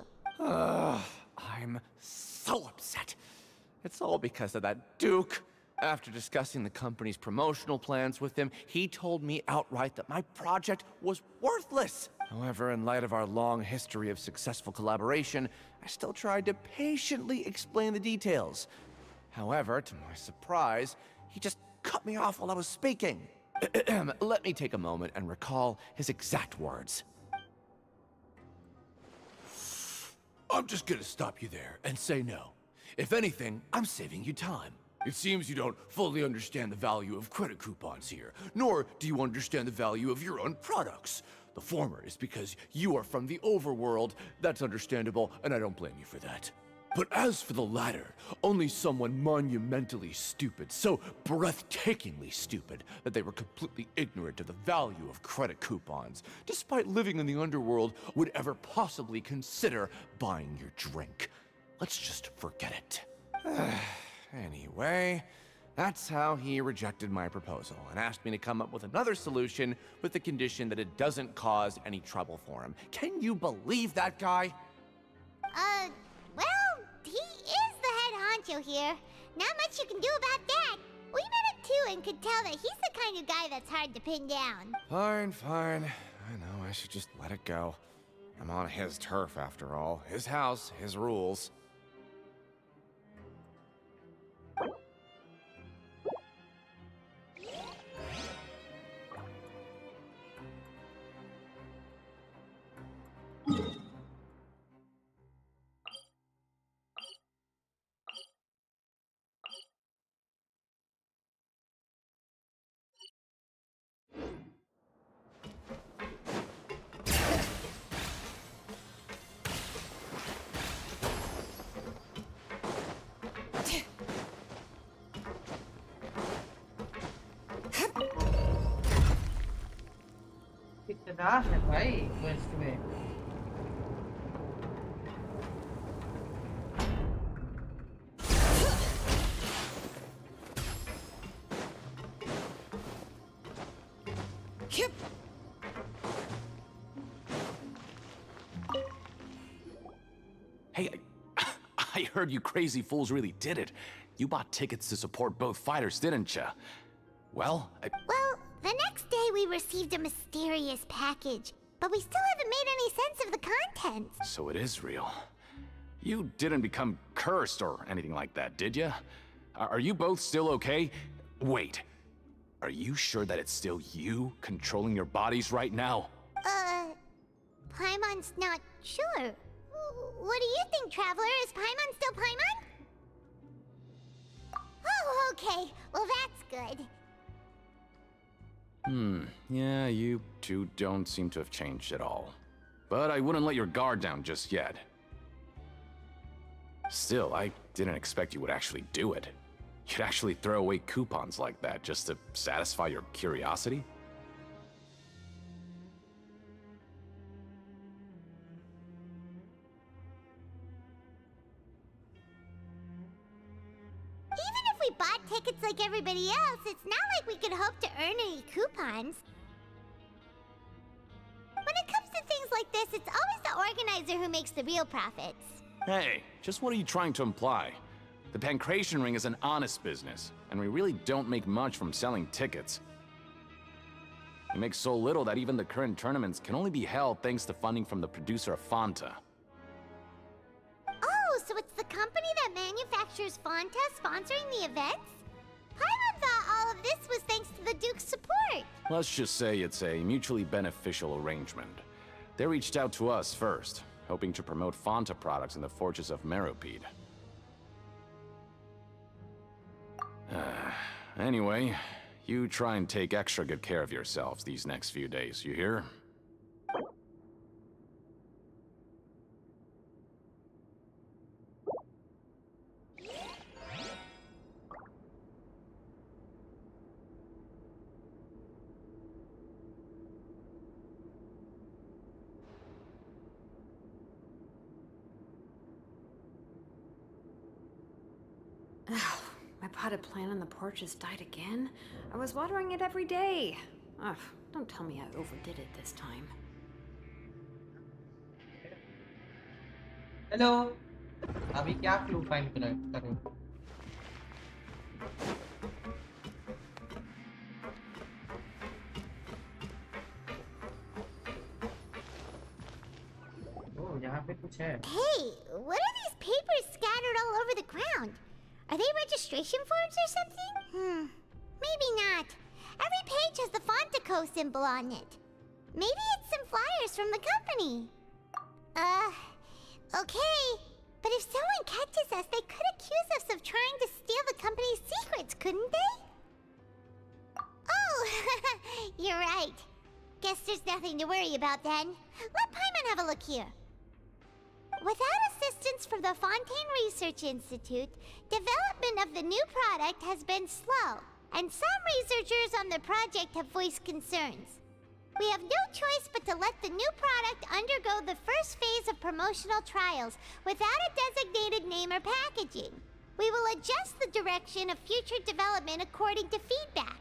I'm so upset. It's all because of that Duke. After discussing the company's promotional plans with him, he told me outright that my project was worthless. However, in light of our long history of successful collaboration, I still tried to patiently explain the details. However, to my surprise, he just cut me off while I was speaking. Let me take a moment and recall his exact words. I'm just gonna stop you there and say no. If anything, I'm saving you time. It seems you don't fully understand the value of credit coupons here, nor do you understand the value of your own products. The former is because you are from the overworld. That's understandable, and I don't blame you for that. But as for the latter, only someone monumentally stupid, so breathtakingly stupid that they were completely ignorant of the value of credit coupons, despite living in the underworld, would ever possibly consider buying your drink. Let's just forget it. Anyway, that's how he rejected my proposal and asked me to come up with another solution with the condition that it doesn't cause any trouble for him. Can you believe that guy? Well, he is the head honcho here. Not much you can do about that. We met him too and could tell that he's the kind of guy that's hard to pin down. Fine, fine. I know, I should just let it go. I'm on his turf after all. His house, his rules. कितना है भाई waste में Hey, I heard you crazy fools really did it. You bought tickets to support both fighters, didn't ya? Well, Well, the next day we received a mysterious package, but we still haven't made any sense of the contents. So it is real. You didn't become cursed or anything like that, did ya? Are you both still okay? Wait, are you sure that it's still you controlling your bodies right now? Paimon's not sure. What do you think, Traveler? Is Paimon still Paimon? Oh, okay. Well, that's good. Yeah, you two don't seem to have changed at all. But I wouldn't let your guard down just yet. Still, I didn't expect you would actually do it. You'd actually throw away coupons like that just to satisfy your curiosity? Even if we bought tickets like everybody else, it's not like we could hope to earn any coupons. When it comes to things like this, it's always the organizer who makes the real profits. Hey, just what are you trying to imply? The Pancration Ring is an honest business, and we really don't make much from selling tickets. We make so little that even the current tournaments can only be held thanks to funding from the producer of Fanta. Oh, so it's the company that manufactures Fanta sponsoring the events? Paimon thought all of this was thanks to the Duke's support. Let's just say it's a mutually beneficial arrangement. They reached out to us first, hoping to promote Fanta products in the Fortress of Meropide. Anyway, you try and take extra good care of yourselves these next few days, you hear? My potted plant on the porch has died again. I was watering it every day. Ugh, don't tell me I overdid it this time. Hello. अभी क्या clue find करूँ? Oh, यहाँ पे कुछ है. Hey, what are these papers scattered all over the ground? Are they registration forms or something? Maybe not. Every page has the Fontaco symbol on it. Maybe it's some flyers from the company. Okay. But if someone catches us, they could accuse us of trying to steal the company's secrets, couldn't they? Oh, you're right. Guess there's nothing to worry about then. Let Paimon have a look here. Without assistance from the Fontaine Research Institute, development of the new product has been slow, and some researchers on the project have voiced concerns. We have no choice but to let the new product undergo the first phase of promotional trials without a designated name or packaging. We will adjust the direction of future development according to feedback.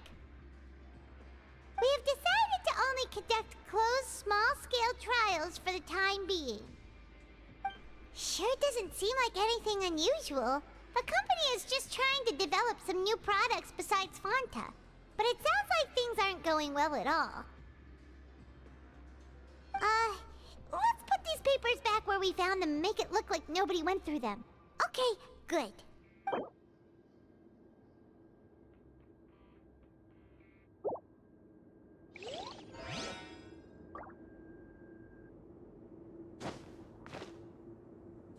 We have decided to only conduct closed, small-scale trials for the time being. Sure doesn't seem like anything unusual. The company is just trying to develop some new products besides Fanta. But it sounds like things aren't going well at all. Let's put these papers back where we found them and make it look like nobody went through them. Okay, good.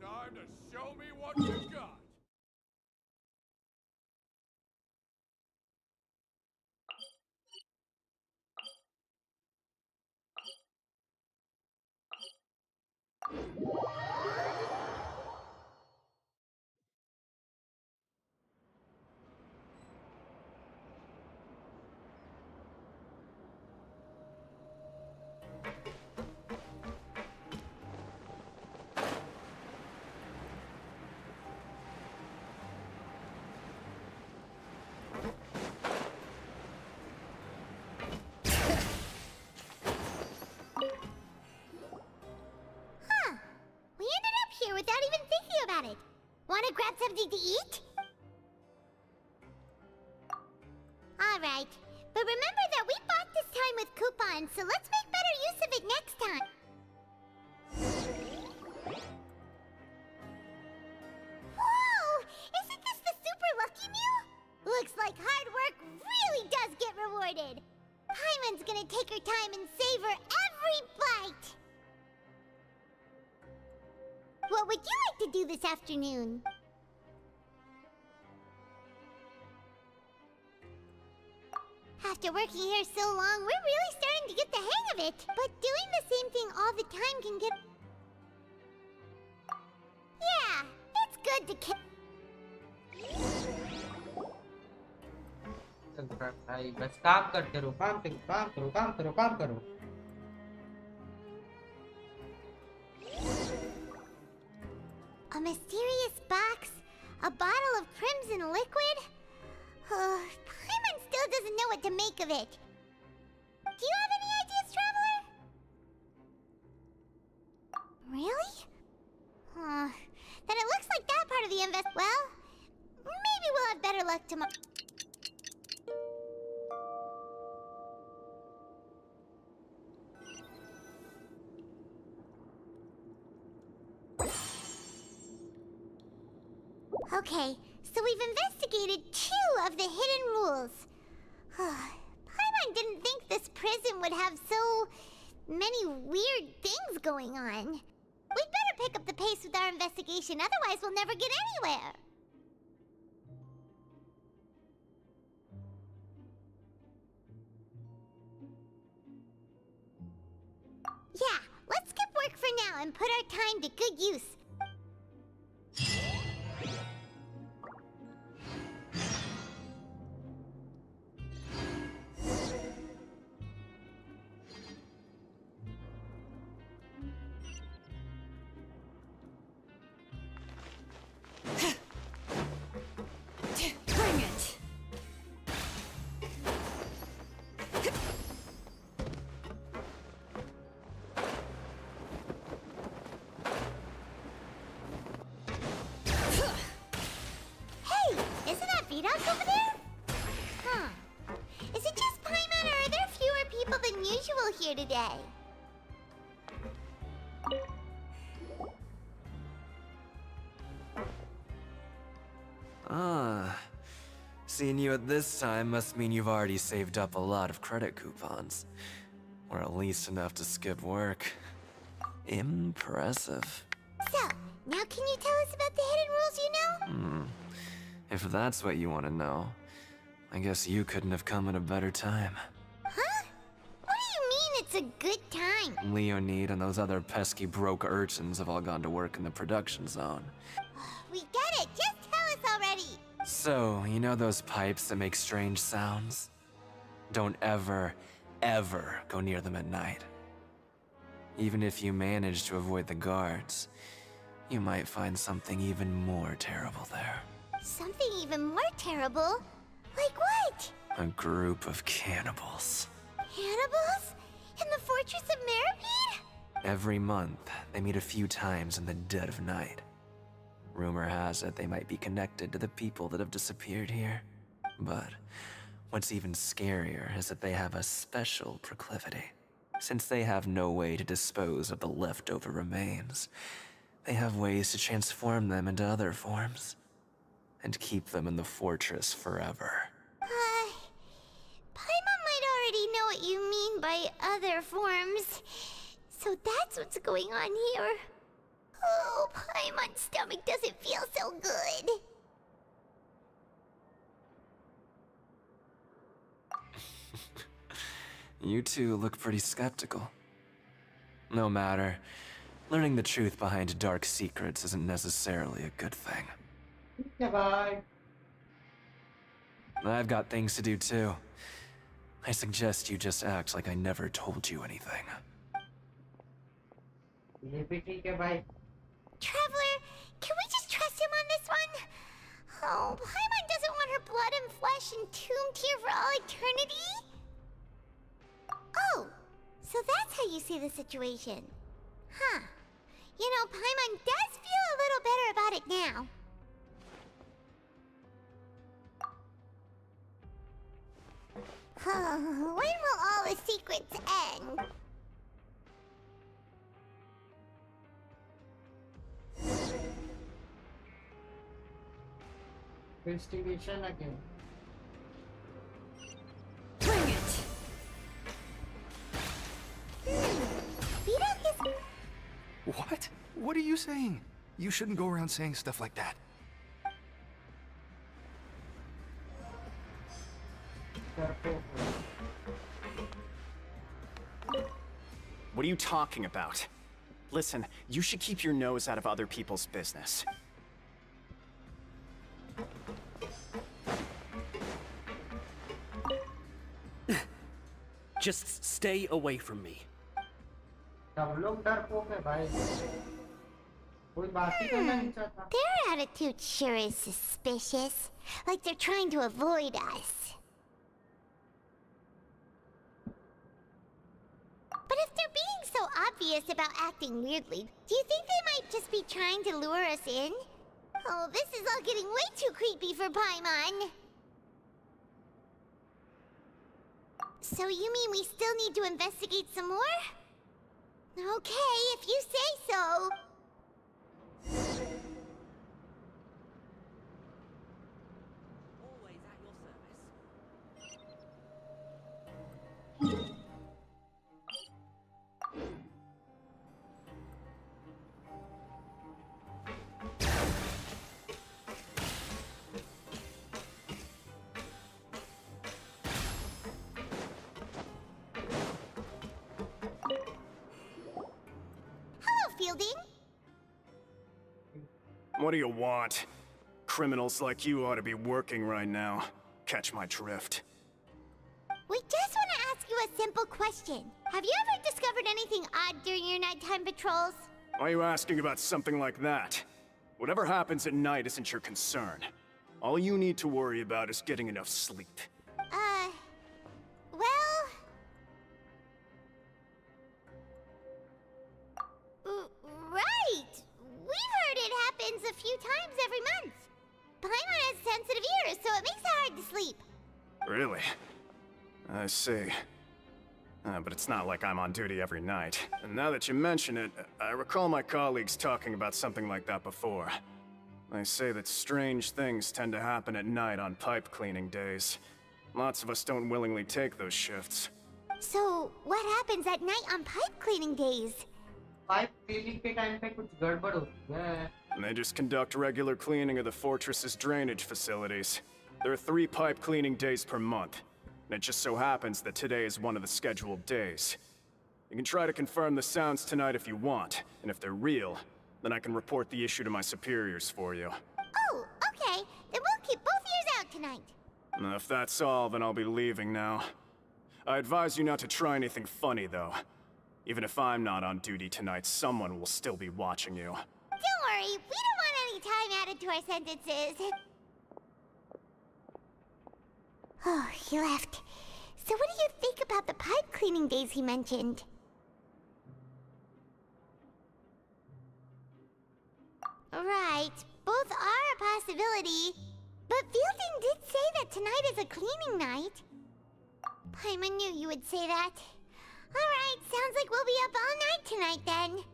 Time to show me what you got! We ended up here without even thinking about it. Wanna grab something to eat? Alright, but remember that we bought this time with coupons, so let's make better use of it next time. Whoa! Isn't this the super lucky meal? Looks like hard work really does get rewarded. Paimon's gonna take her time and savor every bite. do this afternoon. After working here so long, we're really starting to get the hang of it. But doing the same thing all the time can get... Yeah, it's good to... भाई बस काम करते रहो, काम करो, काम करो, काम करो, काम करो. A mysterious box? A bottle of crimson liquid? Paimon still doesn't know what to make of it. Do you have any ideas, Traveler? Really? Then it looks like that part of the invest... Well, maybe we'll have better luck tomorrow. Okay, so we've investigated 2 of the hidden rules. Paimon didn't think this prison would have so many weird things going on. We'd better pick up the pace with our investigation, otherwise we'll never get anywhere. Yeah, let's skip work for now and put our time to good use. Bring it! Hey, isn't that Vidoc over there? Is it just Paimon, or are there fewer people than usual here today? Ah. Seeing you at this time must mean you've already saved up a lot of credit coupons. Or at least enough to skip work. Impressive. So, now can you tell us about the hidden rules you know? If that's what you want to know, I guess you couldn't have come at a better time. Huh? What do you mean it's a good time? Leonid and those other pesky broke urchins have all gone to work in the production zone. We get it, just tell us already! So, you know those pipes that make strange sounds? Don't ever, ever go near them at night. Even if you manage to avoid the guards, you might find something even more terrible there. Something even more terrible? Like what? A group of cannibals. Cannibals? In the Fortress of Meropide? Every month, they meet a few times in the dead of night. Rumor has it they might be connected to the people that have disappeared here. But what's even scarier is that they have a special proclivity. Since they have no way to dispose of the leftover remains, they have ways to transform them into other forms and keep them in the fortress forever. Paimon might already know what you mean by other forms. So that's what's going on here. Oh, Paimon's stomach doesn't feel so good. You two look pretty skeptical. No matter. Learning the truth behind dark secrets isn't necessarily a good thing. Bye. I've got things to do too. I suggest you just act like I never told you anything. Traveler, can we just trust him on this one? Oh, Paimon doesn't want her blood and flesh entombed here for all eternity? Oh, so that's how you see the situation. Huh. You know, Paimon does feel a little better about it now. When will all the secrets end? Investigation again. Bring it! What? What are you saying? You shouldn't go around saying stuff like that. What are you talking about? Listen, you should keep your nose out of other people's business. Just stay away from me. Their attitude sure is suspicious. Like they're trying to avoid us. But if they're being so obvious about acting weirdly, do you think they might just be trying to lure us in? Oh, this is all getting way too creepy for Paimon. So you mean we still need to investigate some more? Okay, if you say so. Fielding? What do you want? Criminals like you ought to be working right now. Catch my drift. We just want to ask you a simple question. Have you ever discovered anything odd during your nighttime patrols? Why are you asking about something like that? Whatever happens at night isn't your concern. All you need to worry about is getting enough sleep. Well... right! We've heard it happens a few times every month. Paimon has sensitive ears, so it makes it hard to sleep. Really? I see. But it's not like I'm on duty every night. And now that you mention it, I recall my colleagues talking about something like that before. They say that strange things tend to happen at night on pipe cleaning days. Lots of us don't willingly take those shifts. So, what happens at night on pipe cleaning days? Pipe cleaning के time पे कुछ गड़बड़ होती है. And they just conduct regular cleaning of the fortress's drainage facilities. There are 3 pipe cleaning days per month. And it just so happens that today is one of the scheduled days. You can try to confirm the sounds tonight if you want, and if they're real, then I can report the issue to my superiors for you. Oh, okay. Then we'll keep both ears out tonight. Now, if that's all, then I'll be leaving now. I advise you not to try anything funny, though. Even if I'm not on duty tonight, someone will still be watching you. Don't worry, we don't want any time added to our sentences. Oh, he left. So what do you think about the pipe cleaning days he mentioned? Right, both are a possibility. But Fielding did say that tonight is a cleaning night. Paimon knew you would say that. Alright, sounds like we'll be up all night tonight then.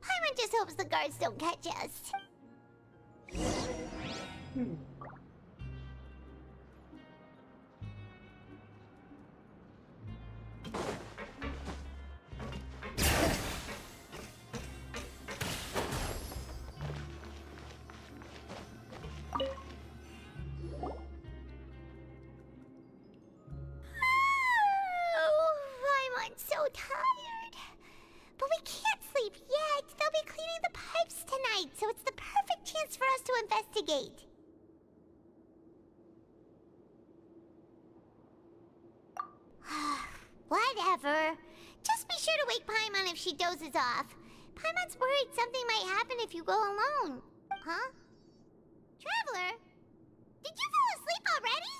Paimon just hopes the guards don't catch us. So tired. But we can't sleep yet. They'll be cleaning the pipes tonight, so it's the perfect chance for us to investigate. Whatever. Just be sure to wake Paimon if she dozes off. Paimon's worried something might happen if you go alone. Huh? Traveler? Did you fall asleep already?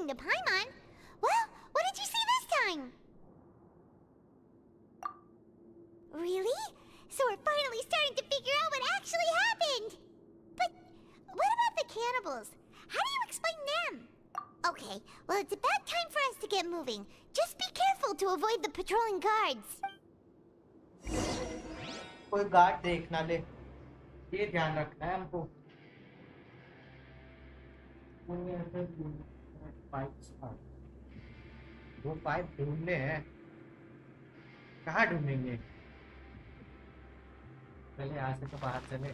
to Paimon. Well, what did you see this time? Really? So we're finally starting to figure out what actually happened! But what about the cannibals? How do you explain them? Okay, well it's about time for us to get moving. Just be careful to avoid the patrolling guards. कोई guard देख ना ले, ये ध्यान रखना है हमको। वो पाइप ढूंढने हैं, कहाँ ढूंढेंगे? पहले यहाँ से तो बाहर चले।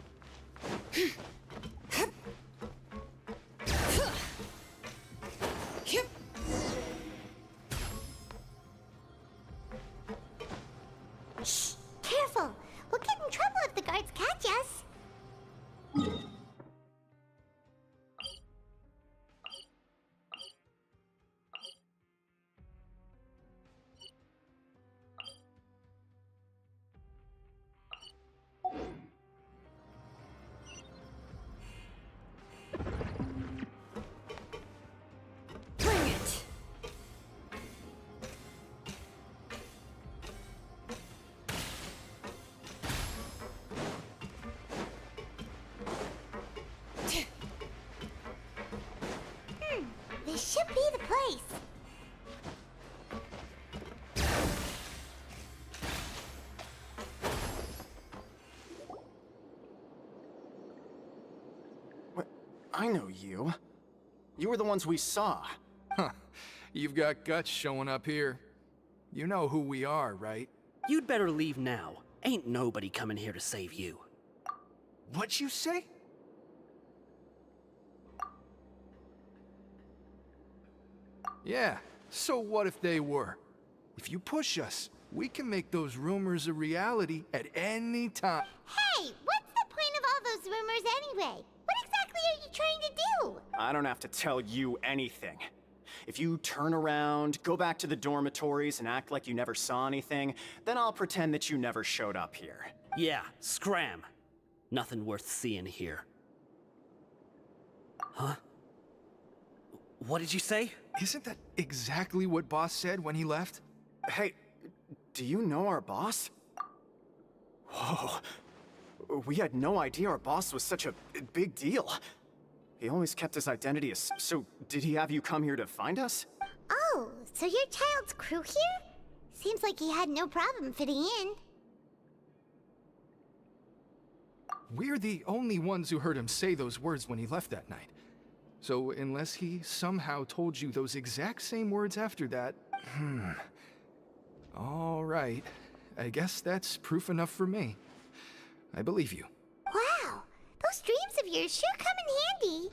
Shh! Careful! We'll get in trouble if the guards catch us. Bring it! This should be the place. What? I know you. You were the ones we saw. Huh. You've got guts showing up here. You know who we are, right? You'd better leave now. Ain't nobody coming here to save you. What'd you say? Yeah, so what if they were? If you push us, we can make those rumors a reality at any time. Hey, what's the point of all those rumors anyway? What exactly are you trying to do? I don't have to tell you anything. If you turn around, go back to the dormitories and act like you never saw anything, then I'll pretend that you never showed up here. Yeah, scram. Nothing worth seeing here. Huh? What did you say? Isn't that exactly what Boss said when he left? Hey, do you know our boss? Whoa. We had no idea our boss was such a big deal. He always kept his identity so did he have you come here to find us? Oh, so your child's crew here? Seems like he had no problem fitting in. We're the only ones who heard him say those words when he left that night. So unless he somehow told you those exact same words after that, All right. I guess that's proof enough for me. I believe you. Wow, those dreams of yours sure come in handy.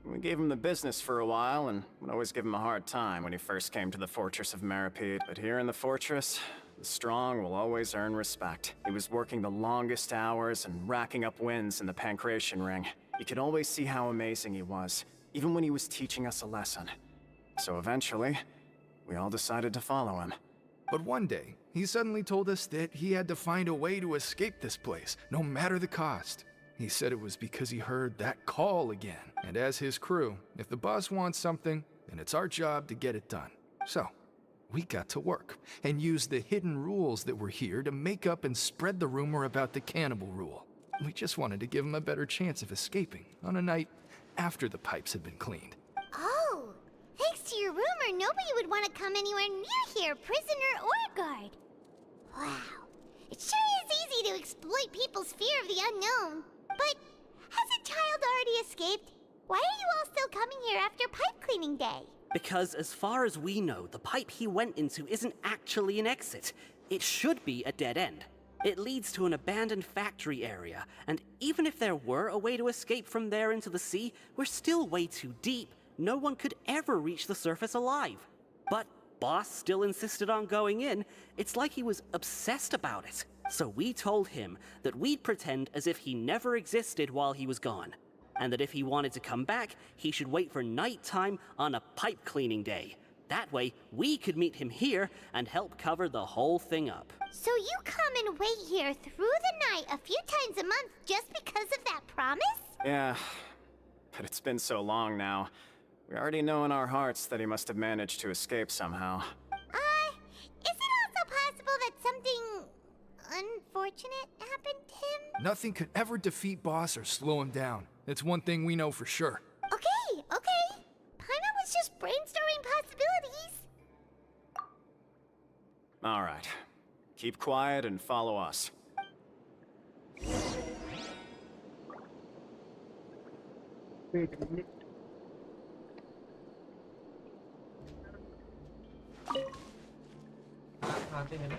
We gave him the business for a while and would always give him a hard time when he first came to the Fortress of Meripede. But here in the fortress, the strong will always earn respect. He was working the longest hours and racking up wins in the Pancration Ring. You could always see how amazing he was, even when he was teaching us a lesson. So eventually, we all decided to follow him. But one day, he suddenly told us that he had to find a way to escape this place, no matter the cost. He said it was because he heard that call again. And as his crew, if the boss wants something, then it's our job to get it done. So, we got to work, and used the hidden rules that were here to make up and spread the rumor about the cannibal rule. We just wanted to give him a better chance of escaping on a night after the pipes had been cleaned. Oh, thanks to your rumor, nobody would want to come anywhere near here, prisoner or guard. Wow, it sure is easy to exploit people's fear of the unknown. But has a child already escaped? Why are you all still coming here after pipe cleaning day? Because as far as we know, the pipe he went into isn't actually an exit. It should be a dead end. It leads to an abandoned factory area, and even if there were a way to escape from there into the sea, we're still way too deep. No one could ever reach the surface alive. But Boss still insisted on going in. It's like he was obsessed about it. So we told him that we'd pretend as if he never existed while he was gone, and that if he wanted to come back, he should wait for nighttime on a pipe cleaning day. That way, we could meet him here and help cover the whole thing up. So you come and wait here through the night a few times a month just because of that promise? Yeah, but it's been so long now. We already know in our hearts that he must have managed to escape somehow. Is it also possible that something unfortunate happened to him? Nothing could ever defeat Boss or slow him down. It's one thing we know for sure. Okay. Paimon was just brainstorming possibilities. Alright. Keep quiet and follow us. Wait a minute. आते हैं ना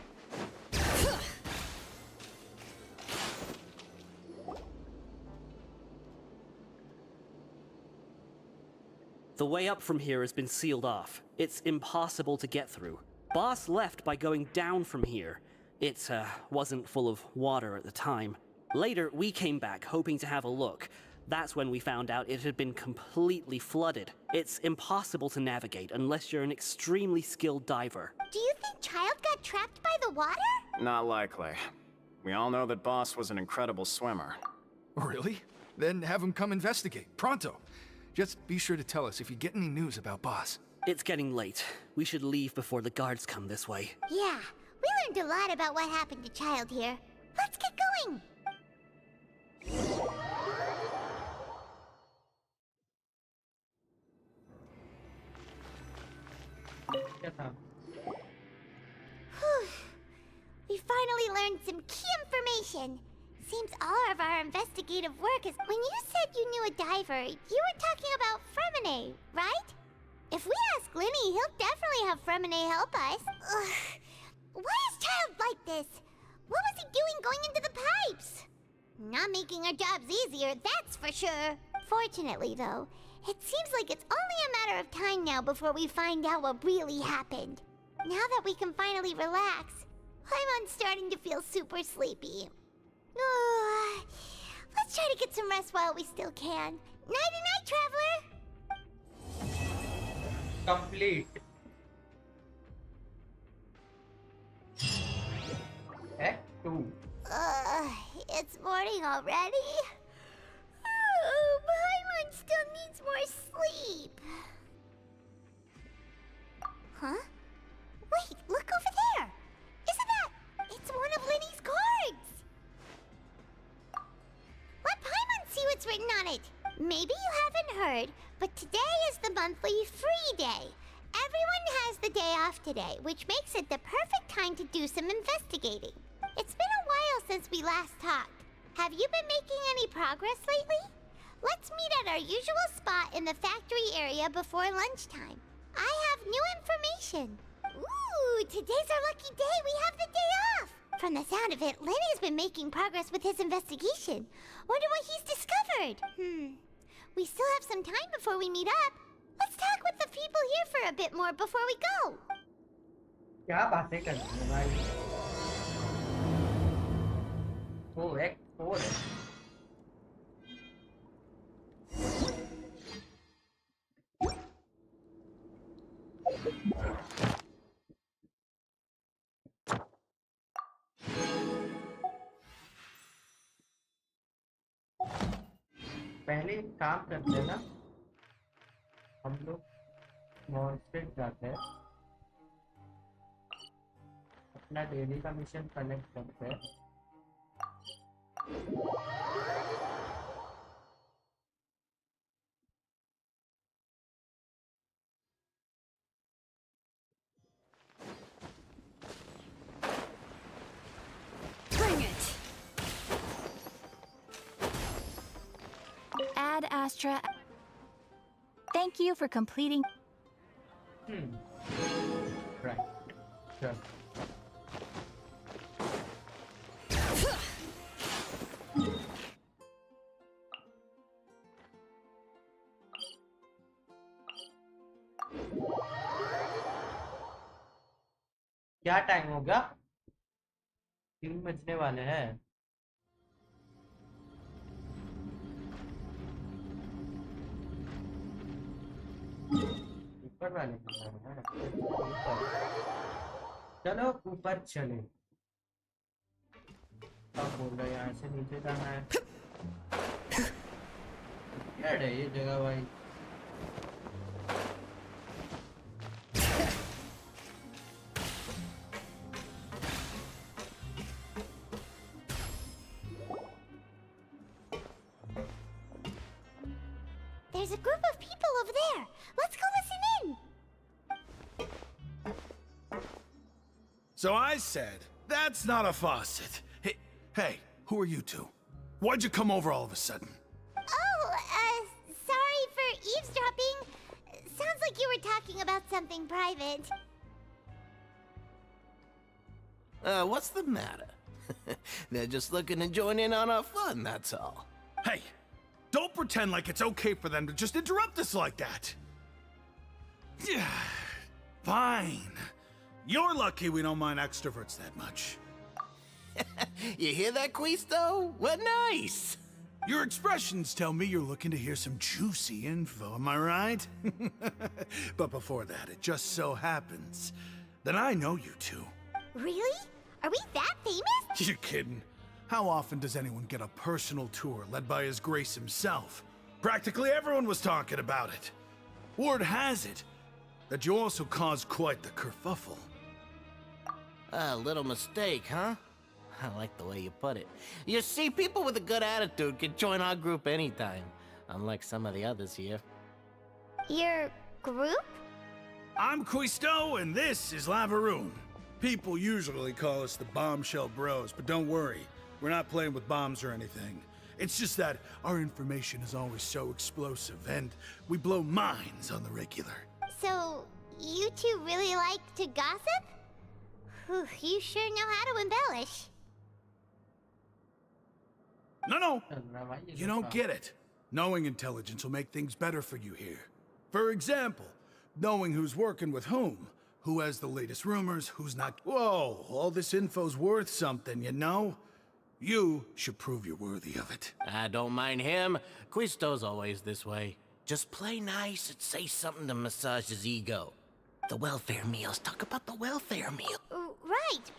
The way up from here has been sealed off. It's impossible to get through. Boss left by going down from here. It wasn't full of water at the time. Later, we came back hoping to have a look. That's when we found out it had been completely flooded. It's impossible to navigate unless you're an extremely skilled diver. Do you think Child got trapped by the water? Not likely. We all know that Boss was an incredible swimmer. Really? Then have him come investigate. Pronto. Just be sure to tell us if you get any news about Boss. It's getting late. We should leave before the guards come this way. Yeah, we learned a lot about what happened to Child here. Let's get going! Whew. We finally learned some key information. Seems all of our investigative work is... When you said you knew a diver, you were talking about Fremine, right? If we ask Linny, he'll definitely have Fremine help us. Ugh. Why is Child like this? What was he doing going into the pipes? Not making our jobs easier, that's for sure. Fortunately, though, it seems like it's only a matter of time now before we find out what really happened. Now that we can finally relax, I'm starting to feel super sleepy. Let's try to get some rest while we still can. Nighty-night, traveler! Complete. Act 2. It's morning already? Paimon still needs more sleep. Huh? Wait, look over there! Isn't that... It's one of Linny's cards! Let Paimon see what's written on it. Maybe you haven't heard, but today is the monthly free day. Everyone has the day off today, which makes it the perfect time to do some investigating. It's been a while since we last talked. Have you been making any progress lately? Let's meet at our usual spot in the factory area before lunchtime. I have new information. Ooh, today's our lucky day. We have the day off. From the sound of it, Lenny's been making progress with his investigation. Wonder what he's discovered. We still have some time before we meet up. Let's talk with the people here for a bit more before we go. क्या बातें कर रही है भाई? वो Act 4 है. पहले काम करते हैं ना हम लोग मॉन्स्टर जाते हैं अपना डेली का मिशन कनेक्ट करते हैं Ad Astra. Thank you for completing. Right. Sure. क्या टाइम हो गया 3 बजने वाले हैं ऊपर वाले चलो ऊपर चले अब बोल रहे यहाँ से नीचे जाना है क्या है ये जगह भाई there's a group of people over there. Let's go listen in. So I said, that's not a faucet. Hey, who are you two? Why'd you come over all of a sudden? Oh, sorry for eavesdropping. Sounds like you were talking about something private. What's the matter? They're just looking to join in on our fun, that's all. Hey, don't pretend like it's okay for them to just interrupt us like that. Fine. You're lucky we don't mind extroverts that much. You hear that, Quisto? What nice! Your expressions tell me you're looking to hear some juicy info, am I right? But before that, it just so happens that I know you two. Really? Are we that famous? You're kidding. How often does anyone get a personal tour led by His Grace himself? Practically everyone was talking about it. Word has it that you also caused quite the kerfuffle. A little mistake, huh? I like the way you put it. You see, people with a good attitude can join our group anytime, unlike some of the others here. Your group? I'm Quisto, and this is Lavaroon. People usually call us the Bombshell Bros, but don't worry, we're not playing with bombs or anything. It's just that our information is always so explosive, and we blow minds on the regular. So, you two really like to gossip? Whew, you sure know how to embellish. No. You don't get it. Knowing intelligence will make things better for you here. For example, knowing who's working with whom, who has the latest rumors, who's not. Whoa, all this info's worth something, you know? You should prove you're worthy of it. I don't mind him. Quisto's always this way. Just play nice and say something to massage his ego. The welfare meals. Talk about the welfare meal. Right.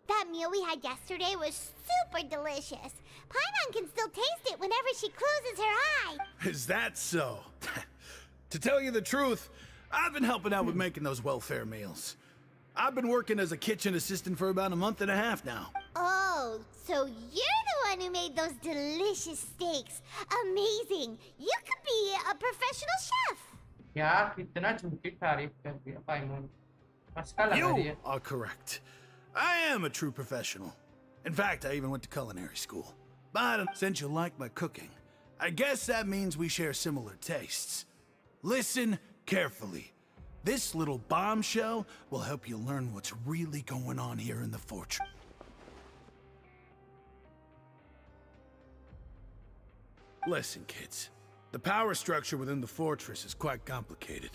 That meal we had yesterday was super delicious. Paimon can still taste it whenever she closes her eye. Is that so? To tell you the truth, I've been helping out with making those welfare meals. I've been working as a kitchen assistant for about a month and a half now. Oh, so you're the one who made those delicious steaks. Amazing. You could be a professional chef. यार कितना झूठी तारीफ कर दिया पाइमोन मस्का लगा You दिया are correct. I am a true professional. In fact, I even went to culinary school. But since you like my cooking, I guess that means we share similar tastes. Listen carefully. This little bombshell will help you learn what's really going on here in the fortress. Listen, kids. The power structure within the fortress is quite complicated.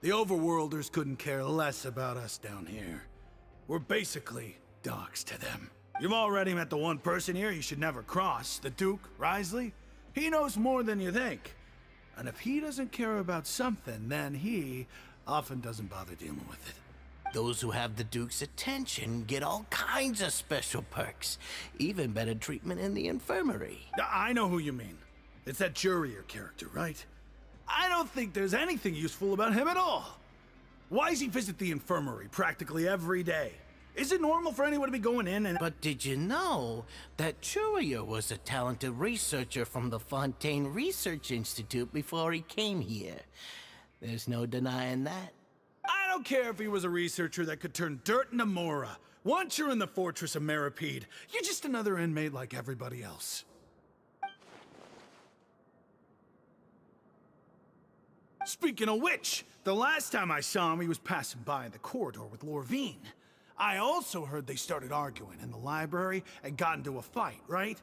The overworlders couldn't care less about us down here. We're basically dogs to them. You've already met the one person here you should never cross, the Duke, Risley. He knows more than you think. And if he doesn't care about something, then he often doesn't bother dealing with it. Those who have the Duke's attention get all kinds of special perks. Even better treatment in the infirmary. I know who you mean. It's that Jurier character, right? I don't think there's anything useful about him at all. Why does he visit the infirmary practically every day? Is it normal for anyone to be going in and— But did you know that Jurier was a talented researcher from the Fontaine Research Institute before he came here? There's no denying that. I don't care if he was a researcher that could turn dirt into Mora. Once you're in the fortress of Meripede, you're just another inmate like everybody else. Speaking of which, the last time I saw him, he was passing by in the corridor with Lorvine. I also heard they started arguing in the library and got into a fight, right?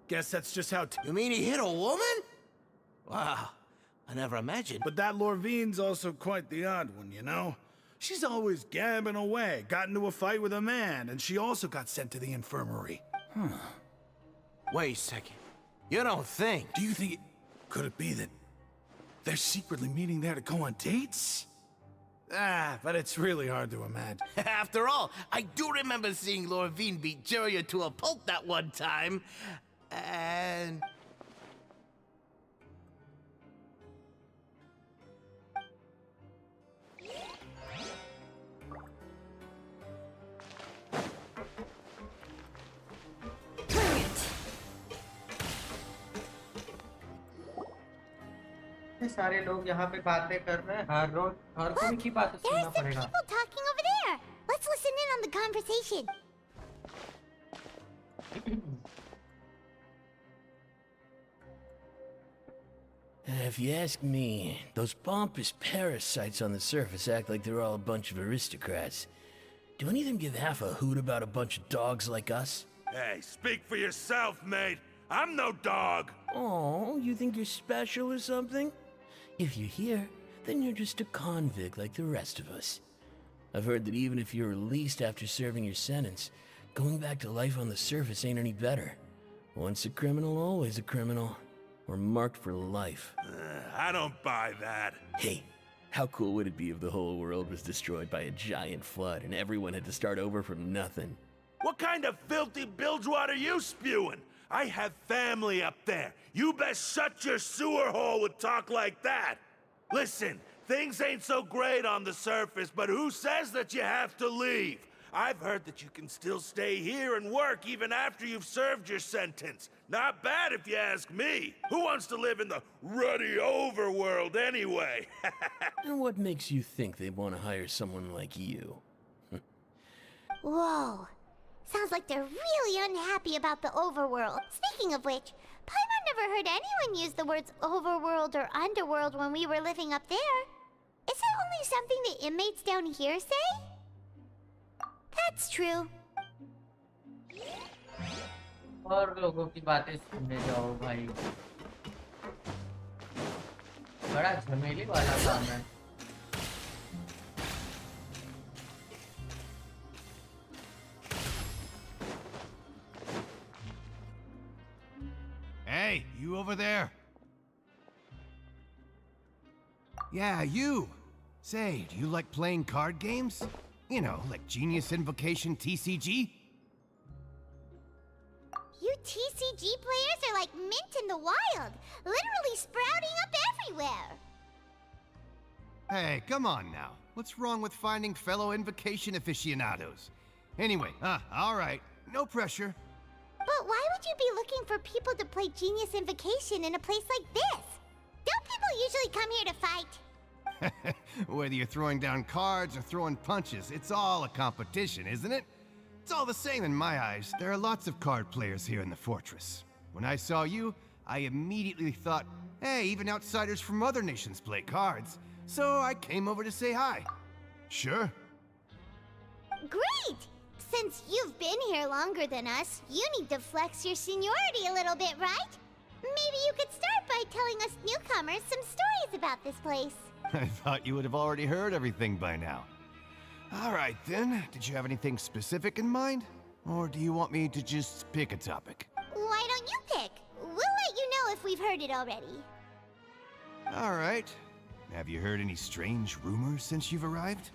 Guess that's just how— You mean he hit a woman? Wow, I never imagined. But that Lorvine's also quite the odd one, you know? She's always gabbing away, got into a fight with a man, and she also got sent to the infirmary. Wait a second. You don't think— Do you think it— Could it be that they're secretly meeting there to go on dates? But it's really hard to imagine. After all, I do remember seeing Lorvine beat Jurier to a pulp that one time. And... इतने सारे लोग यहाँ पे बातें कर रहे हैं, हर रोज हर कोई की बातें There सुनना are some पड़ेगा. people talking over there. Let's listen in on the conversation. If you ask me, those pompous parasites on the surface act like they're all a bunch of aristocrats. Do any of them give half a hoot about a bunch of dogs like us? Hey, speak for yourself, mate. I'm no dog. Oh, you think you're special or something? If you're here, then you're just a convict like the rest of us. I've heard that even if you're released after serving your sentence, going back to life on the surface ain't any better. Once a criminal, always a criminal. Or marked for life. I don't buy that. Hey, how cool would it be if the whole world was destroyed by a giant flood and everyone had to start over from nothing? What kind of filthy bilgewater are you spewing? I have family up there. You best shut your sewer hole with talk like that. Listen, things ain't so great on the surface, but who says that you have to leave? I've heard that you can still stay here and work even after you've served your sentence. Not bad if you ask me. Who wants to live in the ruddy overworld anyway? And what makes you think they want to hire someone like you? Whoa. Sounds like they're really unhappy about the overworld. Speaking of which, Paimon never heard anyone use the words overworld or underworld when we were living up there. Is it only something the inmates down here say? That's true. और लोगों की बातें सुनने जाओ भाई. बड़ा झमेली वाला काम है. Hey, you over there? Yeah, you. Say, do you like playing card games? You know, like Genius Invocation TCG? You TCG players are like mint in the wild, literally sprouting up everywhere. Hey, come on now. What's wrong with finding fellow Invocation aficionados? Anyway, all right. No pressure. But why would you be looking for people to play Genius Invocation in a place like this? Don't people usually come here to fight? Whether you're throwing down cards or throwing punches, it's all a competition, isn't it? It's all the same in my eyes. There are lots of card players here in the fortress. When I saw you, I immediately thought, hey, even outsiders from other nations play cards. So I came over to say hi. Sure. Great! Since you've been here longer than us, you need to flex your seniority a little bit, right? Maybe you could start by telling us newcomers some stories about this place. I thought you would have already heard everything by now. All right, then. Did you have anything specific in mind? Or do you want me to just pick a topic? Why don't you pick? We'll let you know if we've heard it already. All right. Have you heard any strange rumors since you've arrived?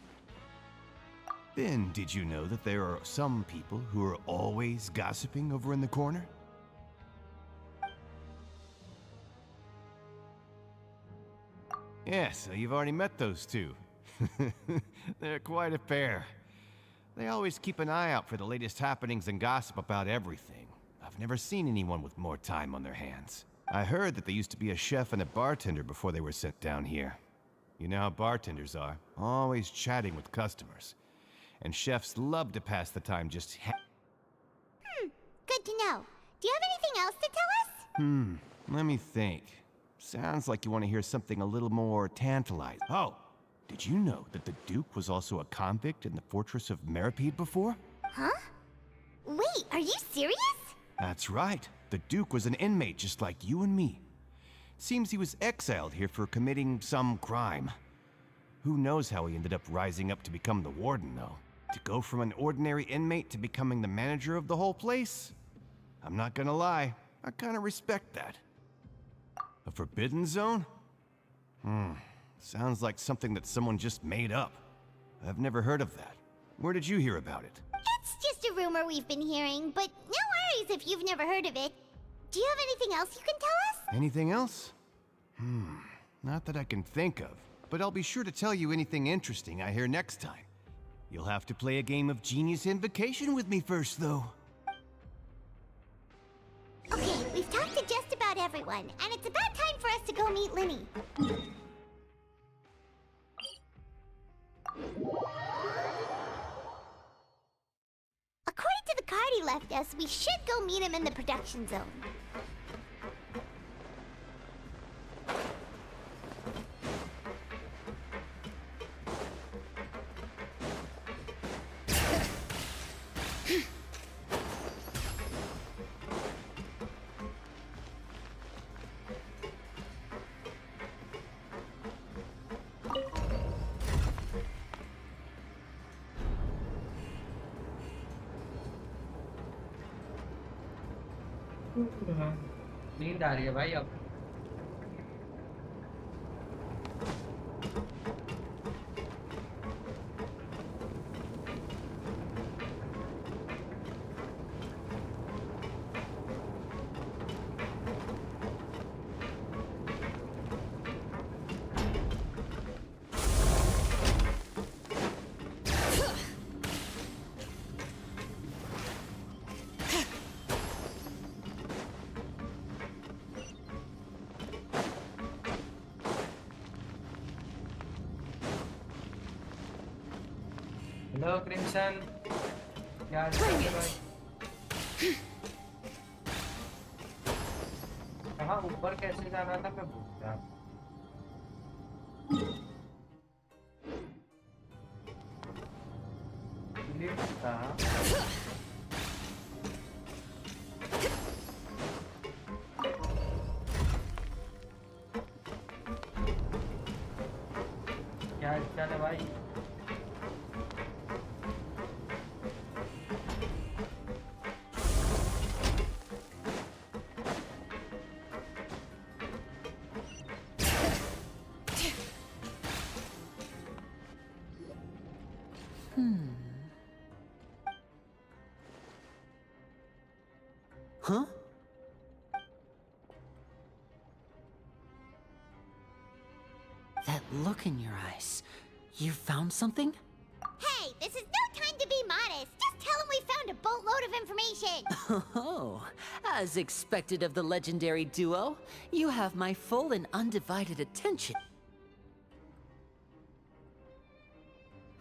Ben, did you know that there are some people who are always gossiping over in the corner? Yeah, so you've already met those two. They're quite a pair. They always keep an eye out for the latest happenings and gossip about everything. I've never seen anyone with more time on their hands. I heard that they used to be a chef and a bartender before they were sent down here. You know how bartenders are, always chatting with customers. And chefs love to pass the time just Good to know. Do you have anything else to tell us? Let me think. Sounds like you want to hear something a little more tantalizing. Oh, did you know that the Duke was also a convict in the fortress of Meripede before? Huh? Wait, are you serious? That's right. The Duke was an inmate just like you and me. Seems he was exiled here for committing some crime. Who knows how he ended up rising up to become the warden, though. To go from an ordinary inmate to becoming the manager of the whole place? I'm not gonna lie, I kinda respect that. A forbidden zone? Sounds like something that someone just made up. I've never heard of that. Where did you hear about it? It's just a rumor we've been hearing, but no worries if you've never heard of it. Do you have anything else you can tell us? Anything else? Not that I can think of, but I'll be sure to tell you anything interesting I hear next time. You'll have to play a game of Genius Invocation with me first, though. Okay, we've talked to just about everyone, and it's about time for us to go meet Linny. According to the card he left us, we should go meet him in the production zone. नींद आ रही है भाई अब hello crimson क्या हाल है भाई कहाँ ऊपर कैसे जाना था मैं भूल गया लिफ्ट था क्या चल है भाई Huh? That look in your eyes. You found something? Hey, this is no time to be modest. Just tell him we found a boatload of information. Oh, as expected of the legendary duo, you have my full and undivided attention.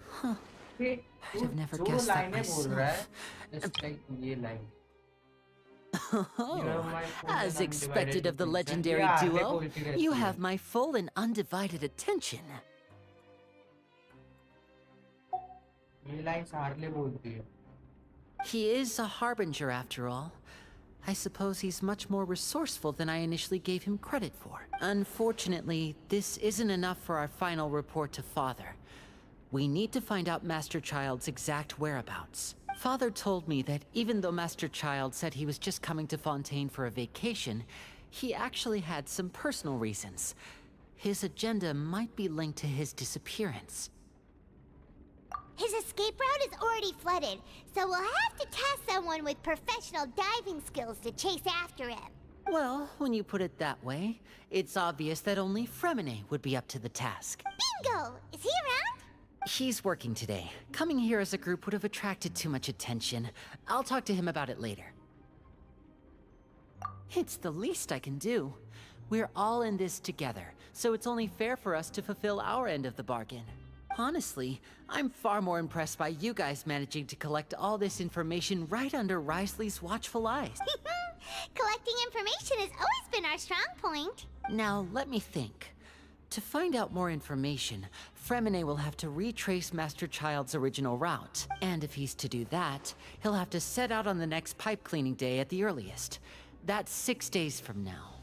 Huh. I'd have never guessed that myself. Oh, as expected of the legendary duo, you have my full and undivided attention. He is a harbinger after all. I suppose he's much more resourceful than I initially gave him credit for. Unfortunately, this isn't enough for our final report to Father. We need to find out Master Child's exact whereabouts. Father told me that even though Master Child said he was just coming to Fontaine for a vacation, he actually had some personal reasons. His agenda might be linked to his disappearance. His escape route is already flooded, so we'll have to task someone with professional diving skills to chase after him. Well, when you put it that way, it's obvious that only Fremine would be up to the task. Bingo! Is he around? He's working today. Coming here as a group would have attracted too much attention. I'll talk to him about it later. It's the least I can do. We're all in this together, so it's only fair for us to fulfill our end of the bargain. Honestly, I'm far more impressed by you guys managing to collect all this information right under Risley's watchful eyes. Collecting information has always been our strong point. Now, let me think. To find out more information, Fremine will have to retrace Master Child's original route. And if he's to do that, he'll have to set out on the next pipe cleaning day at the earliest. That's 6 days from now.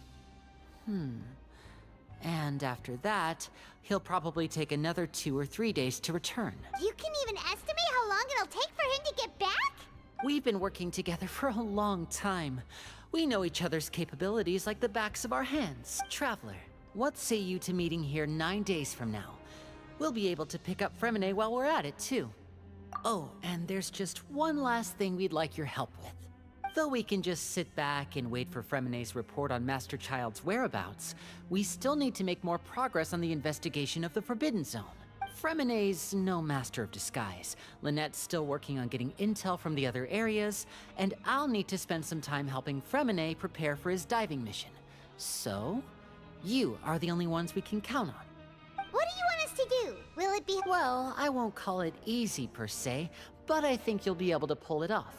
And after that, he'll probably take another 2 or 3 days to return. You can even estimate how long it'll take for him to get back? We've been working together for a long time. We know each other's capabilities like the backs of our hands. Traveler, what say you to meeting here 9 days from now? We'll be able to pick up Fremine while we're at it, too. Oh, and there's just one last thing we'd like your help with. Though we can just sit back and wait for Fremine's report on Master Child's whereabouts, we still need to make more progress on the investigation of the Forbidden Zone. Fremonet's no master of disguise. Lynette's still working on getting intel from the other areas, and I'll need to spend some time helping Fremonet prepare for his diving mission. So, you are the only ones we can count on. What do you want us to do? Will it be— Well, I won't call it easy per se, but I think you'll be able to pull it off.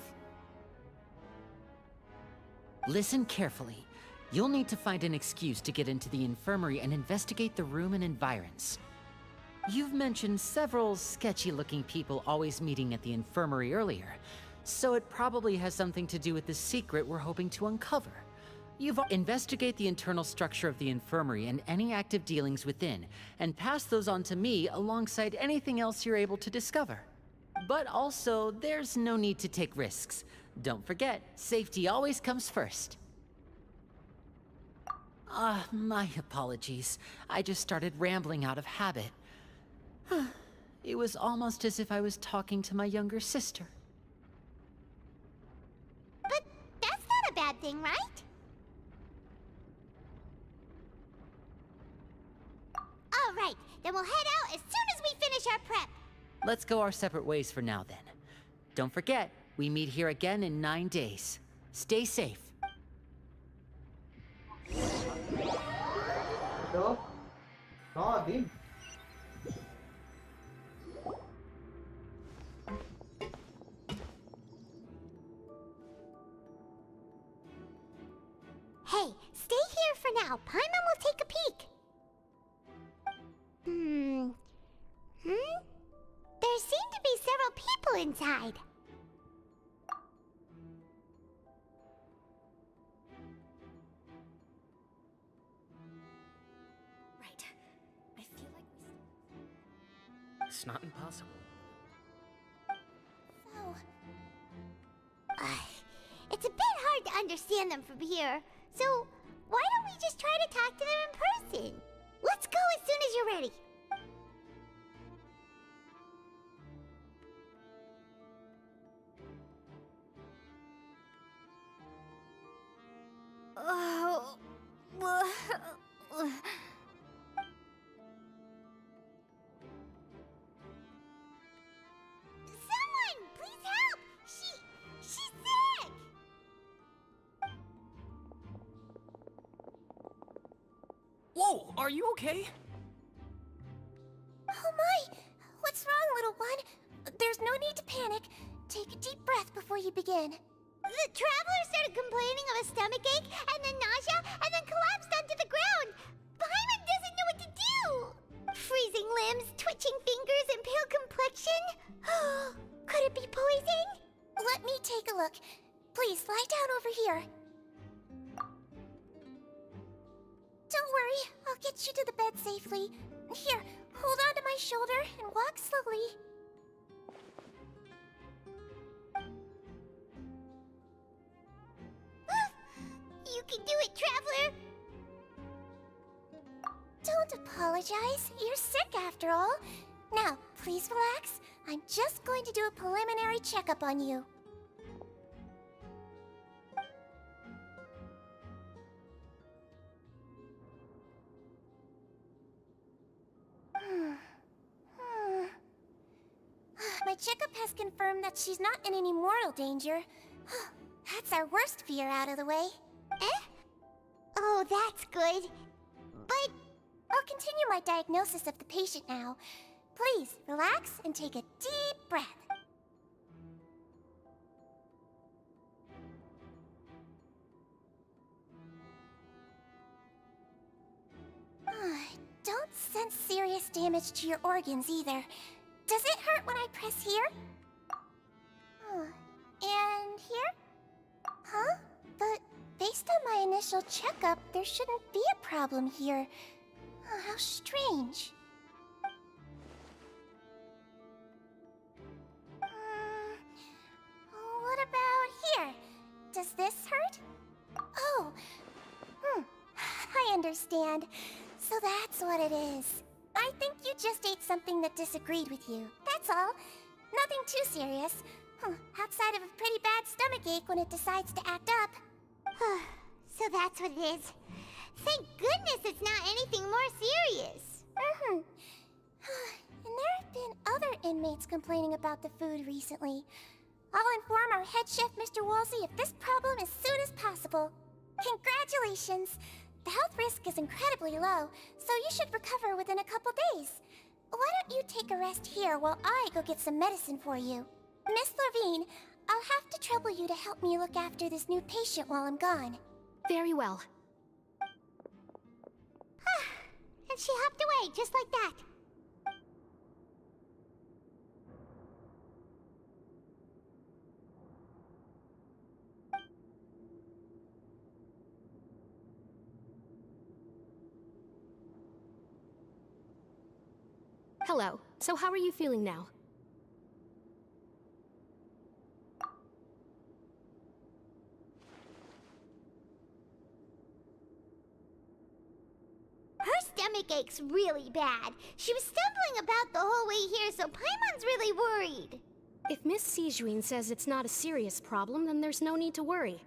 Listen carefully. You'll need to find an excuse to get into the infirmary and investigate the room and environs. You've mentioned several sketchy-looking people always meeting at the infirmary earlier, so it probably has something to do with the secret we're hoping to uncover. Investigate the internal structure of the infirmary and any active dealings within, and pass those on to me alongside anything else you're able to discover. But also, there's no need to take risks. Don't forget, safety always comes first. My apologies. I just started rambling out of habit. It was almost as if I was talking to my younger sister. But that's not a bad thing, right? All right, then we'll head out as soon as we finish our prep. Let's go our separate ways for now, then. Don't forget, we meet here again in 9 days. Stay safe. So, Din. Hey, stay here for now. Paimon will take a peek. There seem to be several people inside. Right. I feel like it's not impossible. So, it's a bit hard to understand them from here. So, why don't we just try to talk to them in person? Let's go as soon as you're ready. Someone, please help! She's sick! Whoa, are you okay? Oh my! What's wrong, little one? There's no need to panic. Take a deep breath before you begin. The traveler started complaining of a stomachache, and then nausea, and then collapsed onto the ground. Paimon doesn't know what to do. Freezing limbs, twitching fingers, and pale complexion. Could it be poison? Let me take a look. Please lie down over here. Don't worry, I'll get you to the bed safely. Here, hold on to my shoulder and walk slowly. You can do it, traveler. Don't apologize. You're sick after all. Now, please relax. I'm just going to do a preliminary checkup on you. My checkup has confirmed that she's not in any mortal danger. That's our worst fear out of the way. Eh? Oh, that's good. But I'll continue my diagnosis of the patient now. Please, relax and take a deep breath. Don't sense serious damage to your organs either. Does it hurt when I press here? And here? Huh? But based on my initial checkup, there shouldn't be a problem here. How strange. What about here? Does this hurt? Oh, I understand. So that's what it is. I think you just ate something that disagreed with you. That's all. Nothing too serious. Outside of a pretty bad stomachache when it decides to act up. So that's what it is. Thank goodness it's not anything more serious. there have been other inmates complaining about the food recently. I'll inform our head chef, Mr. Woolsey, of this problem as soon as possible. Congratulations! The health risk is incredibly low, so you should recover within a couple days. Why don't you take a rest here while I go get some medicine for you? Miss Levine, I'll have to trouble you to help me look after this new patient while I'm gone. Very well. And she hopped away, just like that. Hello. So how are you feeling now? Her stomach aches really bad. She was stumbling about the whole way here, so Paimon's really worried. If Miss Sijuin says it's not a serious problem, then there's no need to worry.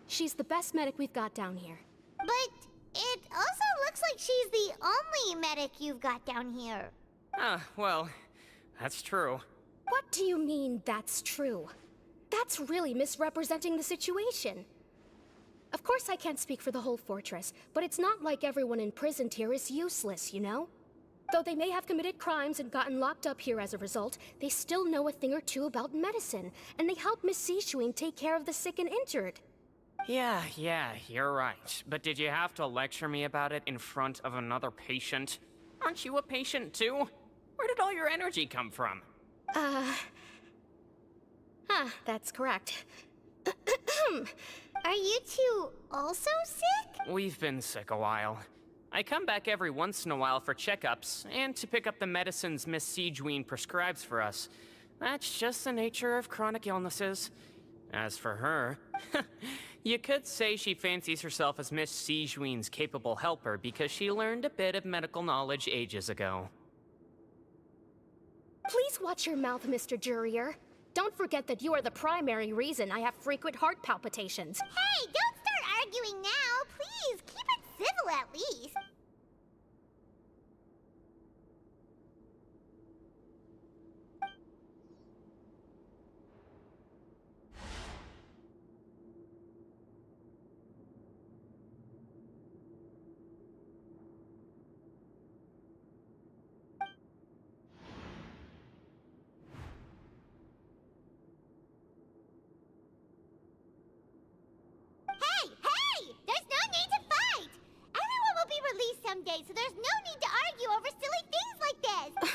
She's the best medic we've got down here. But it also looks like she's the only medic you've got down here. Well, that's true. What do you mean, that's true? That's really misrepresenting the situation. Of course I can't speak for the whole fortress, but it's not like everyone imprisoned here is useless, you know? Though they may have committed crimes and gotten locked up here as a result, they still know a thing or two about medicine, and they help Miss Sijuin take care of the sick and injured. Yeah, you're right. But did you have to lecture me about it in front of another patient? Aren't you a patient too? Where did all your energy come from? That's correct. Are you two also sick? We've been sick a while. I come back every once in a while for checkups, and to pick up the medicines Miss Sijuin prescribes for us. That's just the nature of chronic illnesses. As for her, you could say she fancies herself as Miss Sijuin's capable helper because she learned a bit of medical knowledge ages ago. Please watch your mouth, Mr. Jurier. Don't forget that you are the primary reason I have frequent heart palpitations. Hey, don't start arguing now! Please, keep it civil at least. Someday, so there's no need to argue over silly things like this.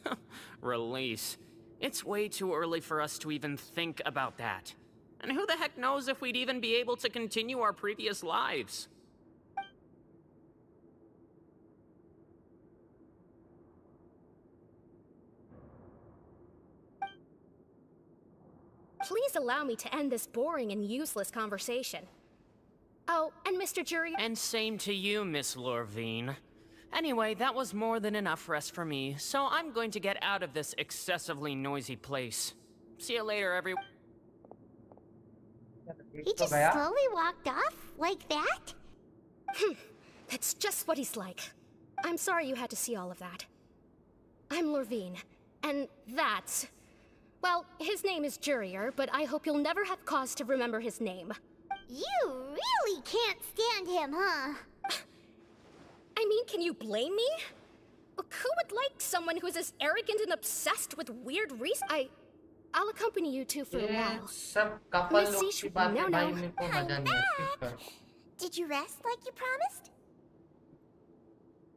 But... Release. It's way too early for us to even think about that. And who the heck knows if we'd even be able to continue our previous lives? Please allow me to end this boring and useless conversation. Oh, and Mr. Jury... And same to you, Miss Lorvine. Anyway, that was more than enough rest for me, so I'm going to get out of this excessively noisy place. See you later, everyone. He just slowly walked off? Like that? That's just what he's like. I'm sorry you had to see all of that. I'm Lorvine, and that's... Well, his name is Jurier, but I hope you'll never have cause to remember his name. You really can't stand him, huh? I mean, can you blame me? Who would like someone who's as arrogant and obsessed with weird reasons? I'll accompany you two for a while. Miss Sijuin, no. I'm back! Did you rest like you promised?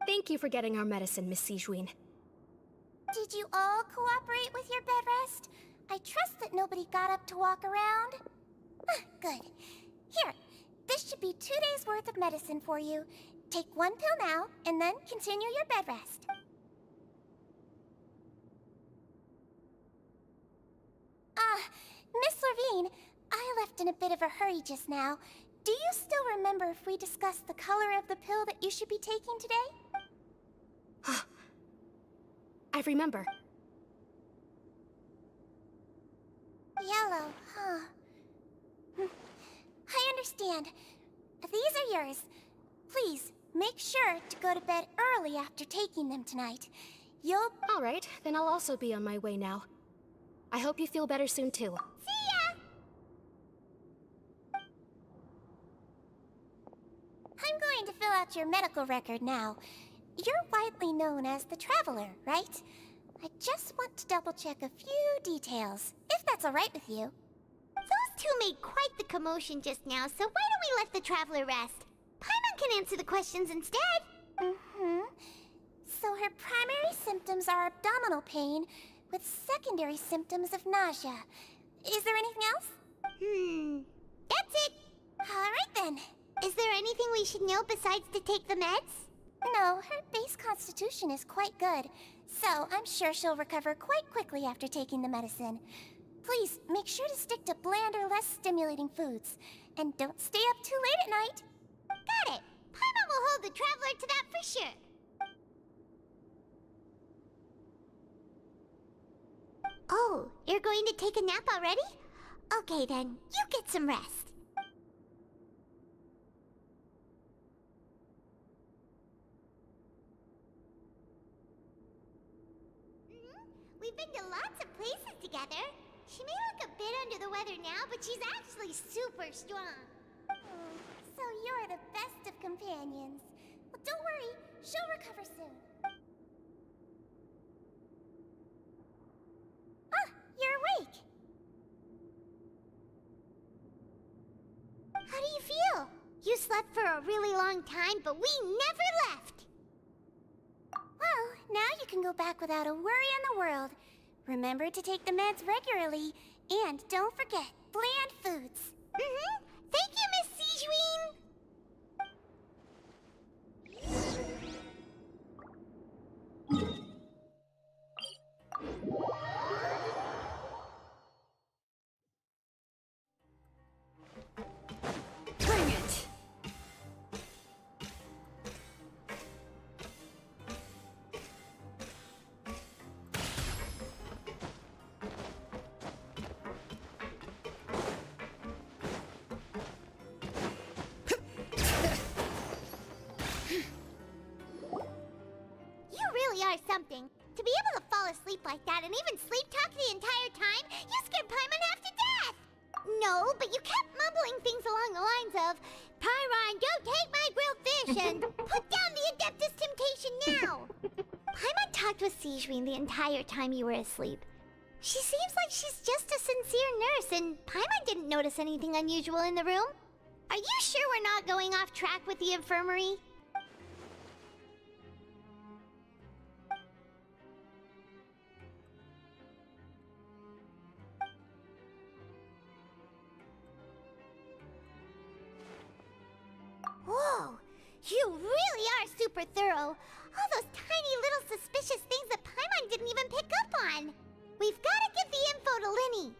Thank you for getting our medicine, Miss Sijuin. Did you all cooperate with your bed rest? I trust that nobody got up to walk around. Good. Here, this should be 2 days' worth of medicine for you. Take 1 pill now, and then continue your bed rest. Miss Lorvine, I left in a bit of a hurry just now. Do you still remember if we discussed the color of the pill that you should be taking today? I remember. Yellow, huh? I understand. These are yours. Please, make sure to go to bed early after taking them tonight. You'll... Alright, then I'll also be on my way now. I hope you feel better soon too. See ya! I'm going to fill out your medical record now. You're widely known as the Traveler, right? I just want to double-check a few details, if that's alright with you. Those two made quite the commotion just now, so why don't we let the Traveler rest? Paimon can answer the questions instead. Mm-hmm. So her primary symptoms are abdominal pain, with secondary symptoms of nausea. Is there anything else? That's it. Alright then. Is there anything we should know besides to take the meds? No, her base constitution is quite good, so I'm sure she'll recover quite quickly after taking the medicine. Please, make sure to stick to bland or less stimulating foods, and don't stay up too late at night. Got it. Paimon will hold the Traveler to that for sure. Oh, you're going to take a nap already? Okay then, you get some rest. We've been to lots of places together. She may look a bit under the weather now, but she's actually super strong. So you're the best of companions. Well, don't worry, she'll recover soon. Ah, you're awake. How do you feel? You slept for a really long time, but we never left. Well, now you can go back without a worry in the world. Remember to take the meds regularly, and don't forget, bland foods. Thank you, Miss Sijween. Bring it! You really are something. To be able to fall asleep like that and even sleep talk the entire time, you scared Paimon half to death! No, but you kept mumbling things along the lines of, Pyron, don't take my grilled fish, and put down the Adeptus Temptation now! Paimon talked with Sijween the entire time you were asleep. She seems like she's just a sincere nurse, and Paimon didn't notice anything unusual in the room. Are you sure we're not going off track with the infirmary? Whoa! You really are super thorough! All those tiny little suspicious things that Paimon didn't even pick up on! We've gotta give the info to Linny!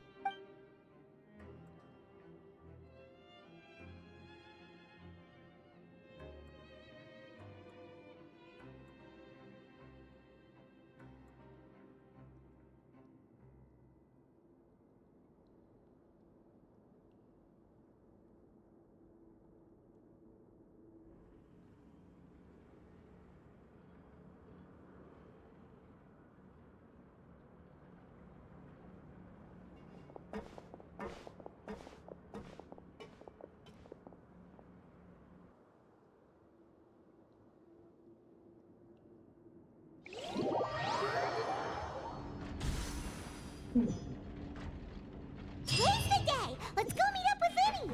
Today's the day! Let's go meet up with Linny!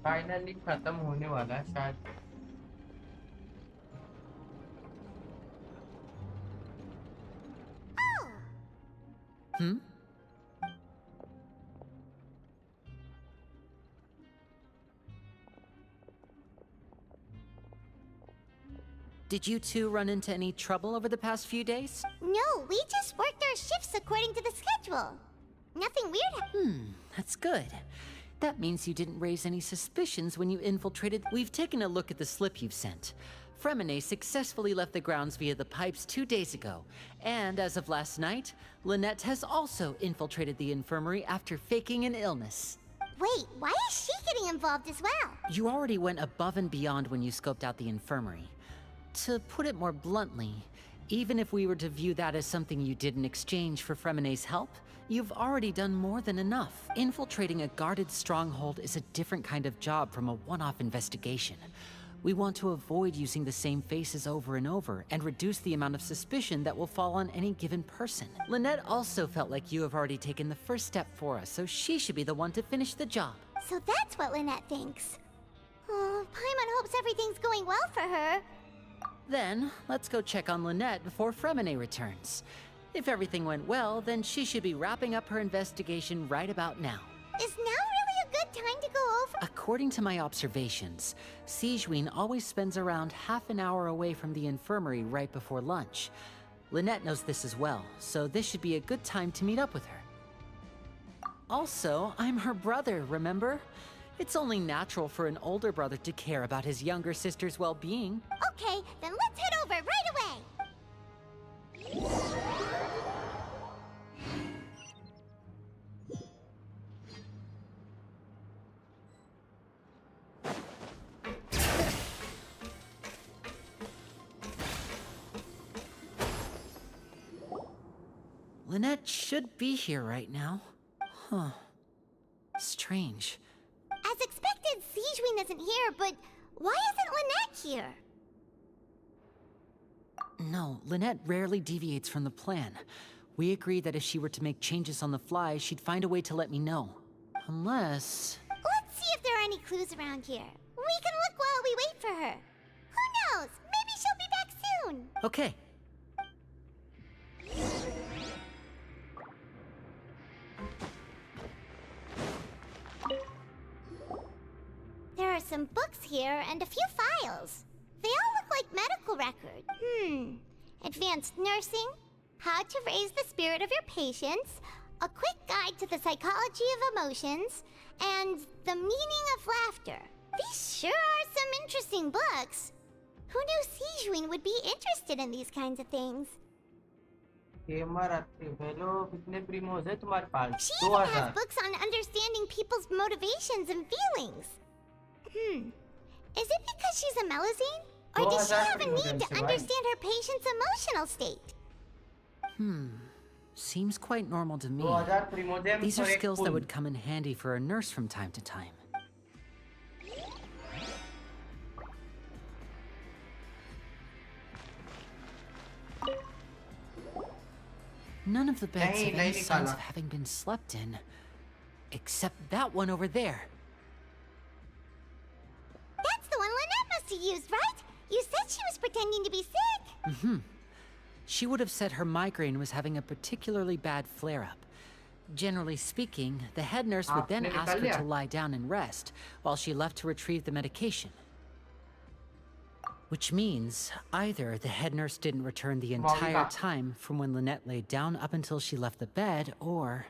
Finally खत्म होने वाला है शायद. Did you two run into any trouble over the past few days? No, we just worked our shifts according to the schedule. Nothing weird. That's good. That means you didn't raise any suspicions when you infiltrated. We've taken a look at the slip you've sent. Fremine successfully left the grounds via the pipes 2 days ago, and as of last night, Lynette has also infiltrated the infirmary after faking an illness. Wait, why is she getting involved as well? You already went above and beyond when you scoped out the infirmary. To put it more bluntly, even if we were to view that as something you did in exchange for Fremine's help, you've already done more than enough. Infiltrating a guarded stronghold is a different kind of job from a one-off investigation. We want to avoid using the same faces over and over and reduce the amount of suspicion that will fall on any given person. Lynette also felt like you have already taken the first step for us, so she should be the one to finish the job. So that's what Lynette thinks. Oh, Paimon hopes everything's going well for her. Then, let's go check on Lynette before Fremine returns. If everything went well, then she should be wrapping up her investigation right about now. Is now really a good time to go over? According to my observations, Sigewinne always spends around half an hour away from the infirmary right before lunch. Lynette knows this as well, so this should be a good time to meet up with her. Also, I'm her brother, remember? It's only natural for an older brother to care about his younger sister's well-being. Okay, then let's head over right away! Lynette should be here right now. Huh. Strange. As expected, Sigewinne isn't here, but why isn't Lynette here? No, Lynette rarely deviates from the plan. We agreed that if she were to make changes on the fly, she'd find a way to let me know. Unless... Let's see if there are any clues around here. We can look while we wait for her. Who knows? Maybe she'll be back soon. Okay. There are some books here and a few files. They all look like medical records. Advanced nursing, how to raise the spirit of your patients, a quick guide to the psychology of emotions, and the meaning of laughter. These sure are some interesting books. Who knew Sigewinne would be interested in these kinds of things? She even has books on understanding people's motivations and feelings. Is it because she's a Melusine? Or does she have a need to understand her patient's emotional state? Seems quite normal to me. These are skills that would come in handy for a nurse from time to time. None of the beds have any signs of having been slept in. Except that one over there. That's the one Lynette must have used, right? You said she was pretending to be sick. She would have said her migraine was having a particularly bad flare-up. Generally speaking, the head nurse would then ask her to lie down and rest, while she left to retrieve the medication. Which means, either the head nurse didn't return the entire time from when Lynette laid down up until she left the bed, or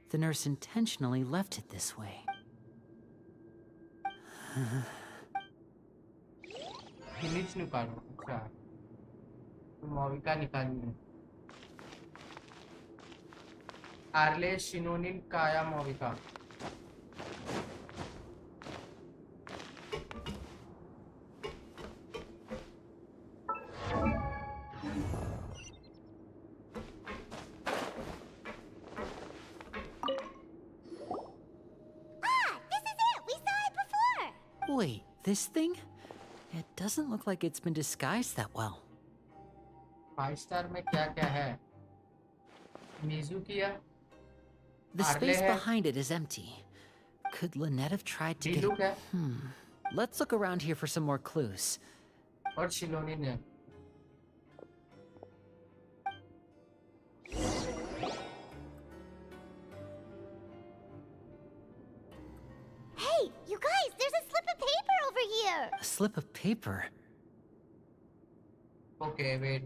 the nurse intentionally left it this way. Arle Shinonin Kaya Movika. Wait, this thing? It doesn't look like it's been disguised that well. 5-star में क्या-क्या है? Mizuki. The space behind it is empty. Could Lynette have tried to get it? Let's look around here for some more clues. और शिलोनी ने. Hey, you guys, there's a slip of paper over here. A slip of paper? Okay, wait.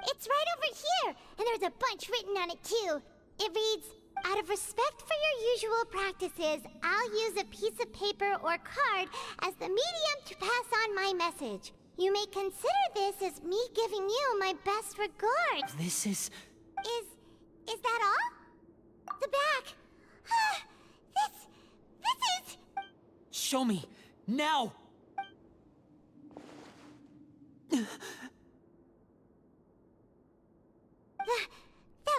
It's right over here, and there's a bunch written on it too. It reads, out of respect for your usual practices, I'll use a piece of paper or card as the medium to pass on my message. You may consider this as me giving you my best regards. This is... Is that all? The back. This is... Show me! Now! That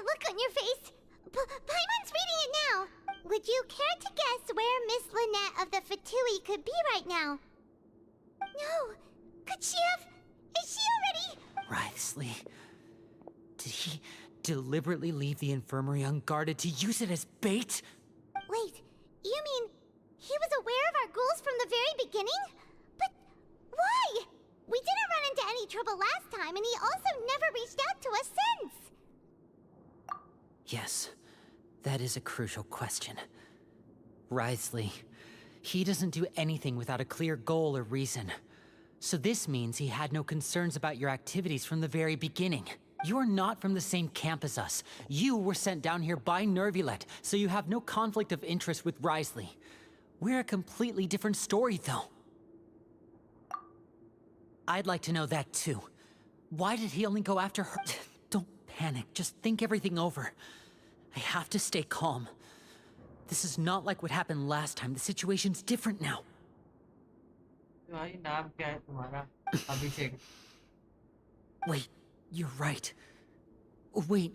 look on your face. Paimon's reading it now. Would you care to guess where Miss Lynette of the Fatui could be right now? No. Could she have... Is she already... Wriothesley. Did he deliberately leave the infirmary unguarded to use it as bait? Wait, you mean he was aware of our goals from the very beginning? But why? We didn't run into any trouble last time, and he also never reached out to us since. Yes, that is a crucial question. Wriothesley, he doesn't do anything without a clear goal or reason. So this means he had no concerns about your activities from the very beginning. You're not from the same camp as us. You were sent down here by Nervulet, so you have no conflict of interest with Wriothesley. We're a completely different story, though. I'd like to know that, too. Why did he only go after her? Don't panic, just think everything over. I have to stay calm. This is not like what happened last time. The situation's different now. भाई नाम क्या है तुम्हारा? अभिषेक. Wait, you're right. Wait,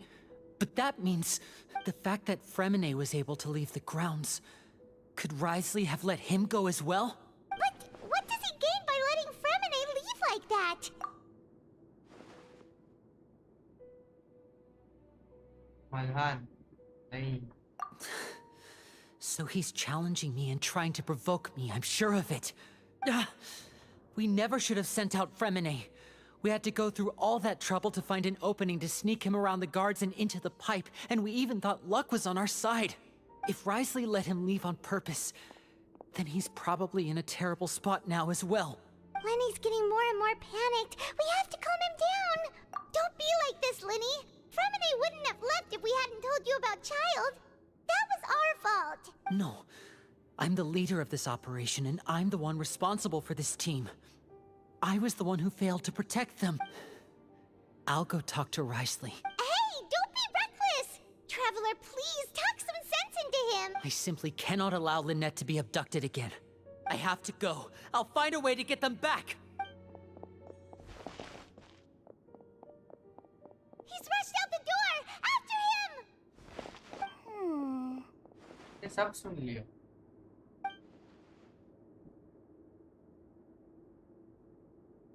but that means the fact that Fremine was able to leave the grounds. Could Wriothesley have let him go as well? But what does he gain by letting Fremine leave like that? Malhan. नहीं. So he's challenging me and trying to provoke me, I'm sure of it. We never should have sent out Fremine. We had to go through all that trouble to find an opening to sneak him around the guards and into the pipe, and we even thought luck was on our side. If Wriothesley let him leave on purpose, then he's probably in a terrible spot now as well. Lenny's getting more and more panicked. We have to calm him down. Don't be like this, Lenny. Fremine wouldn't have left if we hadn't told you about Child. That was our fault. No. I'm the leader of this operation, and I'm the one responsible for this team. I was the one who failed to protect them. I'll go talk to Wriothesley. Hey, don't be reckless! Traveler, please, talk some sense into him! I simply cannot allow Lynette to be abducted again. I have to go. I'll find a way to get them back! He's rushed out the door! After him! ये सब सुन लियो.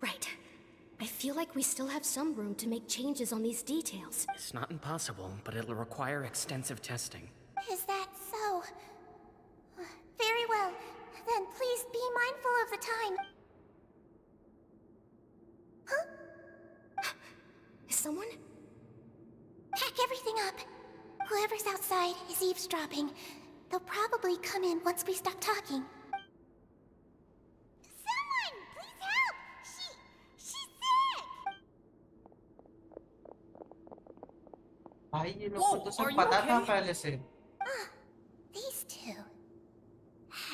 Right. I feel like we still have some room to make changes on these details. It's not impossible, but it'll require extensive testing. Is that so? Very well. Then please be mindful of the time. Huh? Is someone? Pack everything up. Whoever's outside is eavesdropping. They'll probably come in once we stop talking. Someone! Please help! She's sick! भाई ये लोग को तो सब पता था पहले से. These two.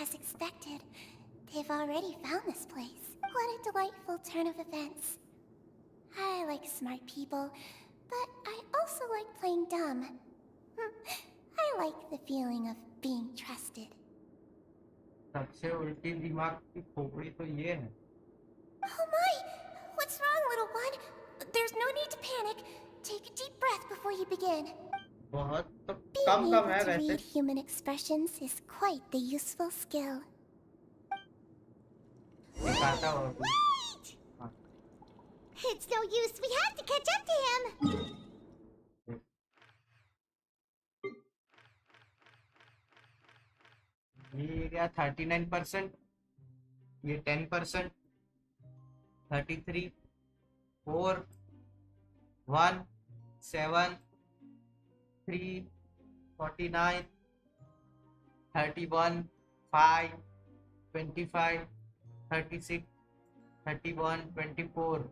As expected, they've already found this place. What a delightful turn of events. I like smart people, but I also like playing dumb. I like the feeling of being trusted. सबसे उल्टी दिमाग की खोपड़ी तो ये है. Oh my! What's wrong, little one? There's no need to panic. Take a deep breath before you begin. बहुत तो Being कम है able to वैसे. read human expressions is quite the useful skill. दिखाता हो. Wait! It's no use. We have to catch up to him. ये गया 39%. ये 10%. 33. 4. 1. 7. 3. 49. 31. 5. 25. 36. 31. 24.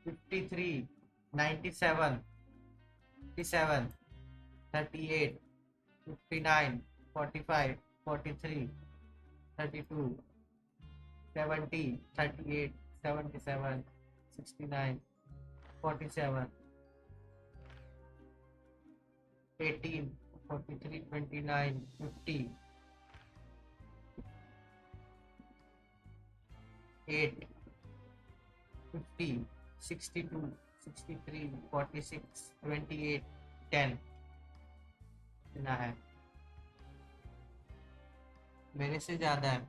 53. 97. 57. 38, 59, 45, 43, 32, 70, 38, 77, 69, 47, 18, 43, 29, 50, 8, 50, 62, 63, 46, 28, 10 इतना है, मेरे से ज्यादा है।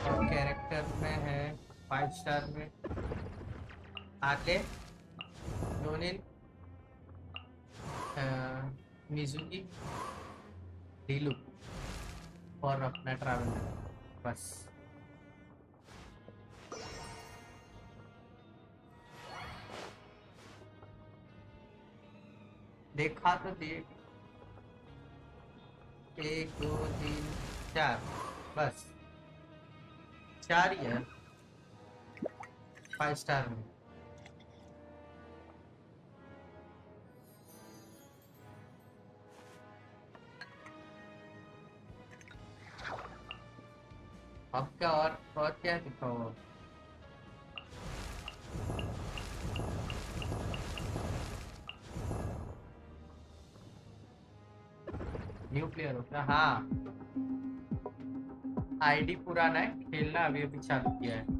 और कैरेक्टर में है 5 स्टार में आके रोनिन, मिजुकी, डीलू और अपना ट्रैवलर, बस। देखा तो देख, 1 2 3 4, बस 4 ही है 5 स्टार में। अब क्या और क्या दिखाओ? न्यू प्लेयर हो क्या? हाँ, आईडी पुराना है, खेलना अभी अभी चालू किया है।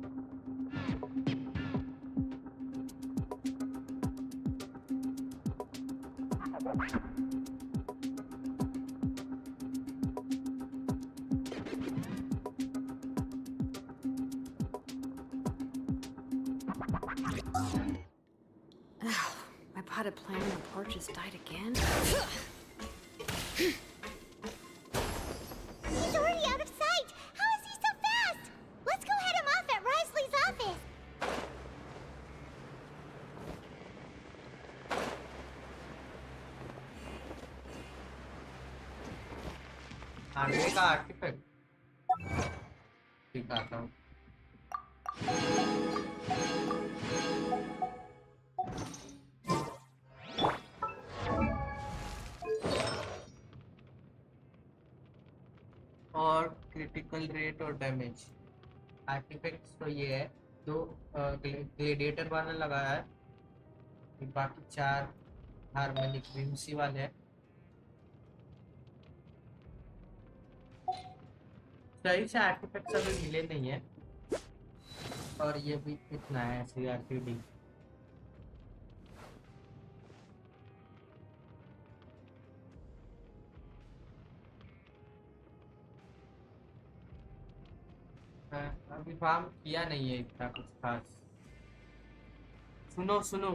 My potted plant on the porch just died again. He's already out of sight! How is he so fast? Let's go head him off at Risley's office! आगे का आर्टिफैक्ट दिखाता हूँ। और क्रिटिकल रेट और डैमेज आर्टिफैक्ट्स तो ये है, 2 gladiator वाला लगाया है, बाकी 4 हार्मोनिक विम्सी वाले हैं। सही से आर्टिफैक्ट्स अभी मिले नहीं है, और ये भी इतना है CRPD। अभी फार्म किया नहीं है इतना कुछ खास। सुनो सुनो,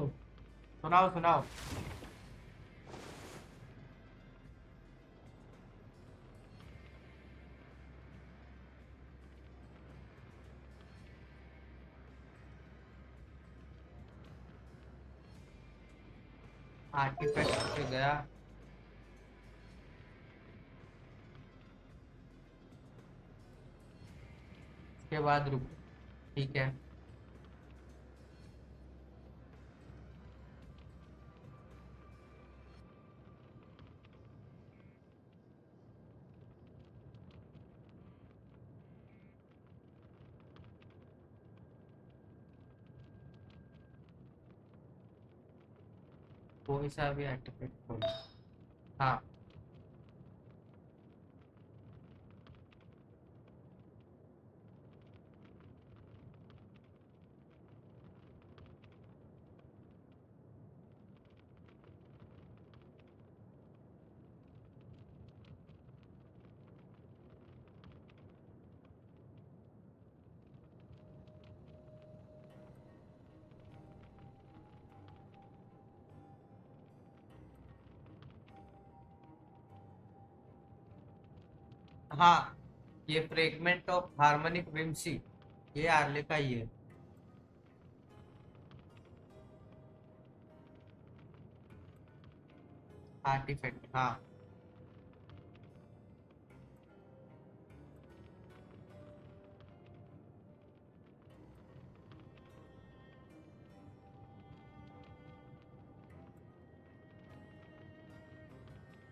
सुनाओ सुनाओ। आर्टिफैक्ट पे गया, उसके बाद रुक, ठीक है। कोई सा भी आर्टिफैक्ट खोलो। हाँ, हाँ, ये फ्रेगमेंट ऑफ हार्मोनिक विम्सी, ये आर्ले का ही है। आर्टिफैक्ट, हाँ।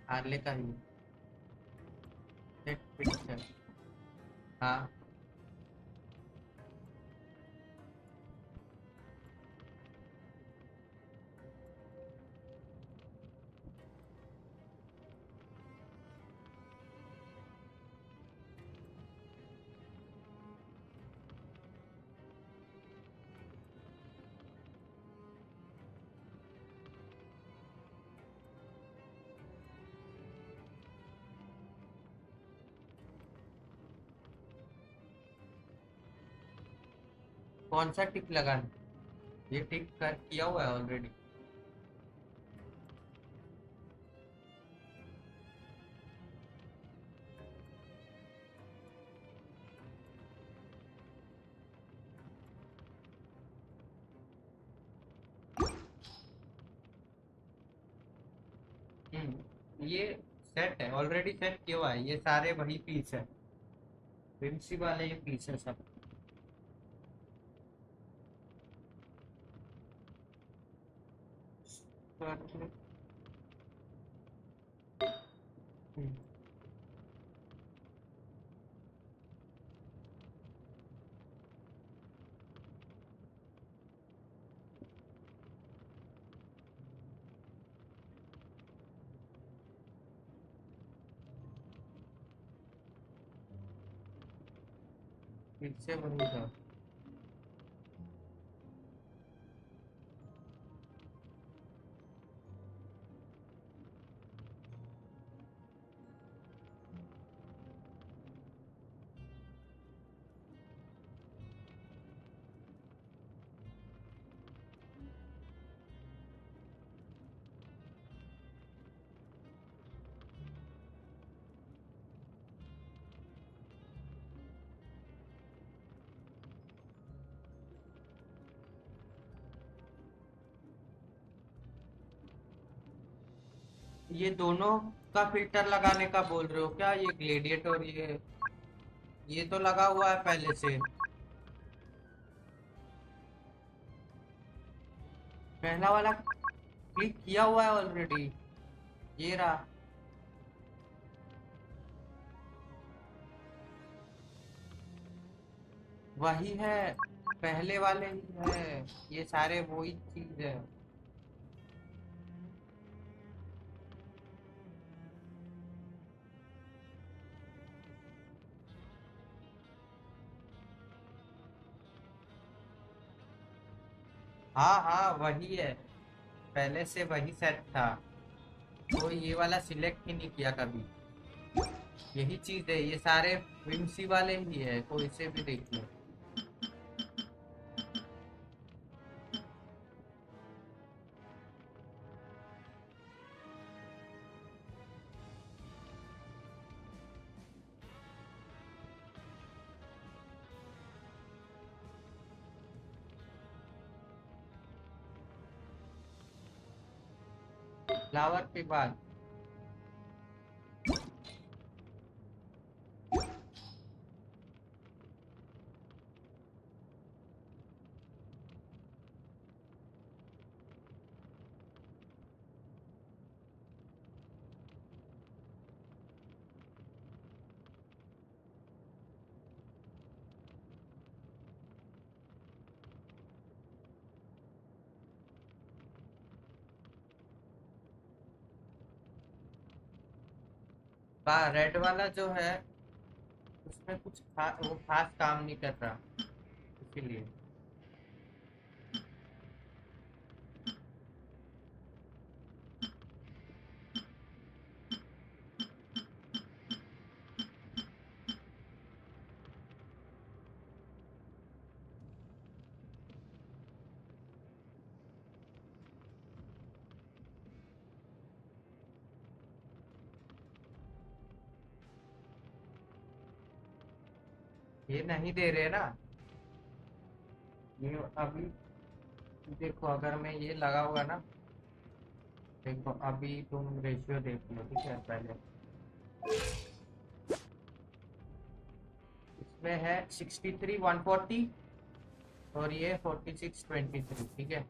आर्ले का ही है। एक पिक्चर, हाँ। कौन सा टिक लगाना? ये टिक कर किया हुआ है ऑलरेडी। ये सेट है, ऑलरेडी सेट किया हुआ है। ये सारे वही पीस है, विंसी वाले ये पीस है सब। फिर से वही था। ये दोनों का फिल्टर लगाने का बोल रहे हो क्या? ये ग्लेडिएट और ये तो लगा हुआ है पहले से। पहला वाला क्लिक किया हुआ है ऑलरेडी, ये रहा। वही है, पहले वाले ही है, ये सारे वही चीज है। हाँ हाँ वही है, पहले से वही सेट था, तो ये वाला सिलेक्ट ही नहीं किया कभी। यही चीज है, ये सारे विंसी वाले ही है, कोई से भी देख लो। फ्लावर के बाद रेड वाला जो है उसमें कुछ वो खास काम नहीं कर रहा, इसीलिए। ये नहीं दे रहे ना, ये अभी देखो, अगर मैं ये लगा हुआ ना, देखो अभी तुम रेशियो देख लो, ठीक है? पहले इसमें है 63:140 और ये 46:23, ठीक है?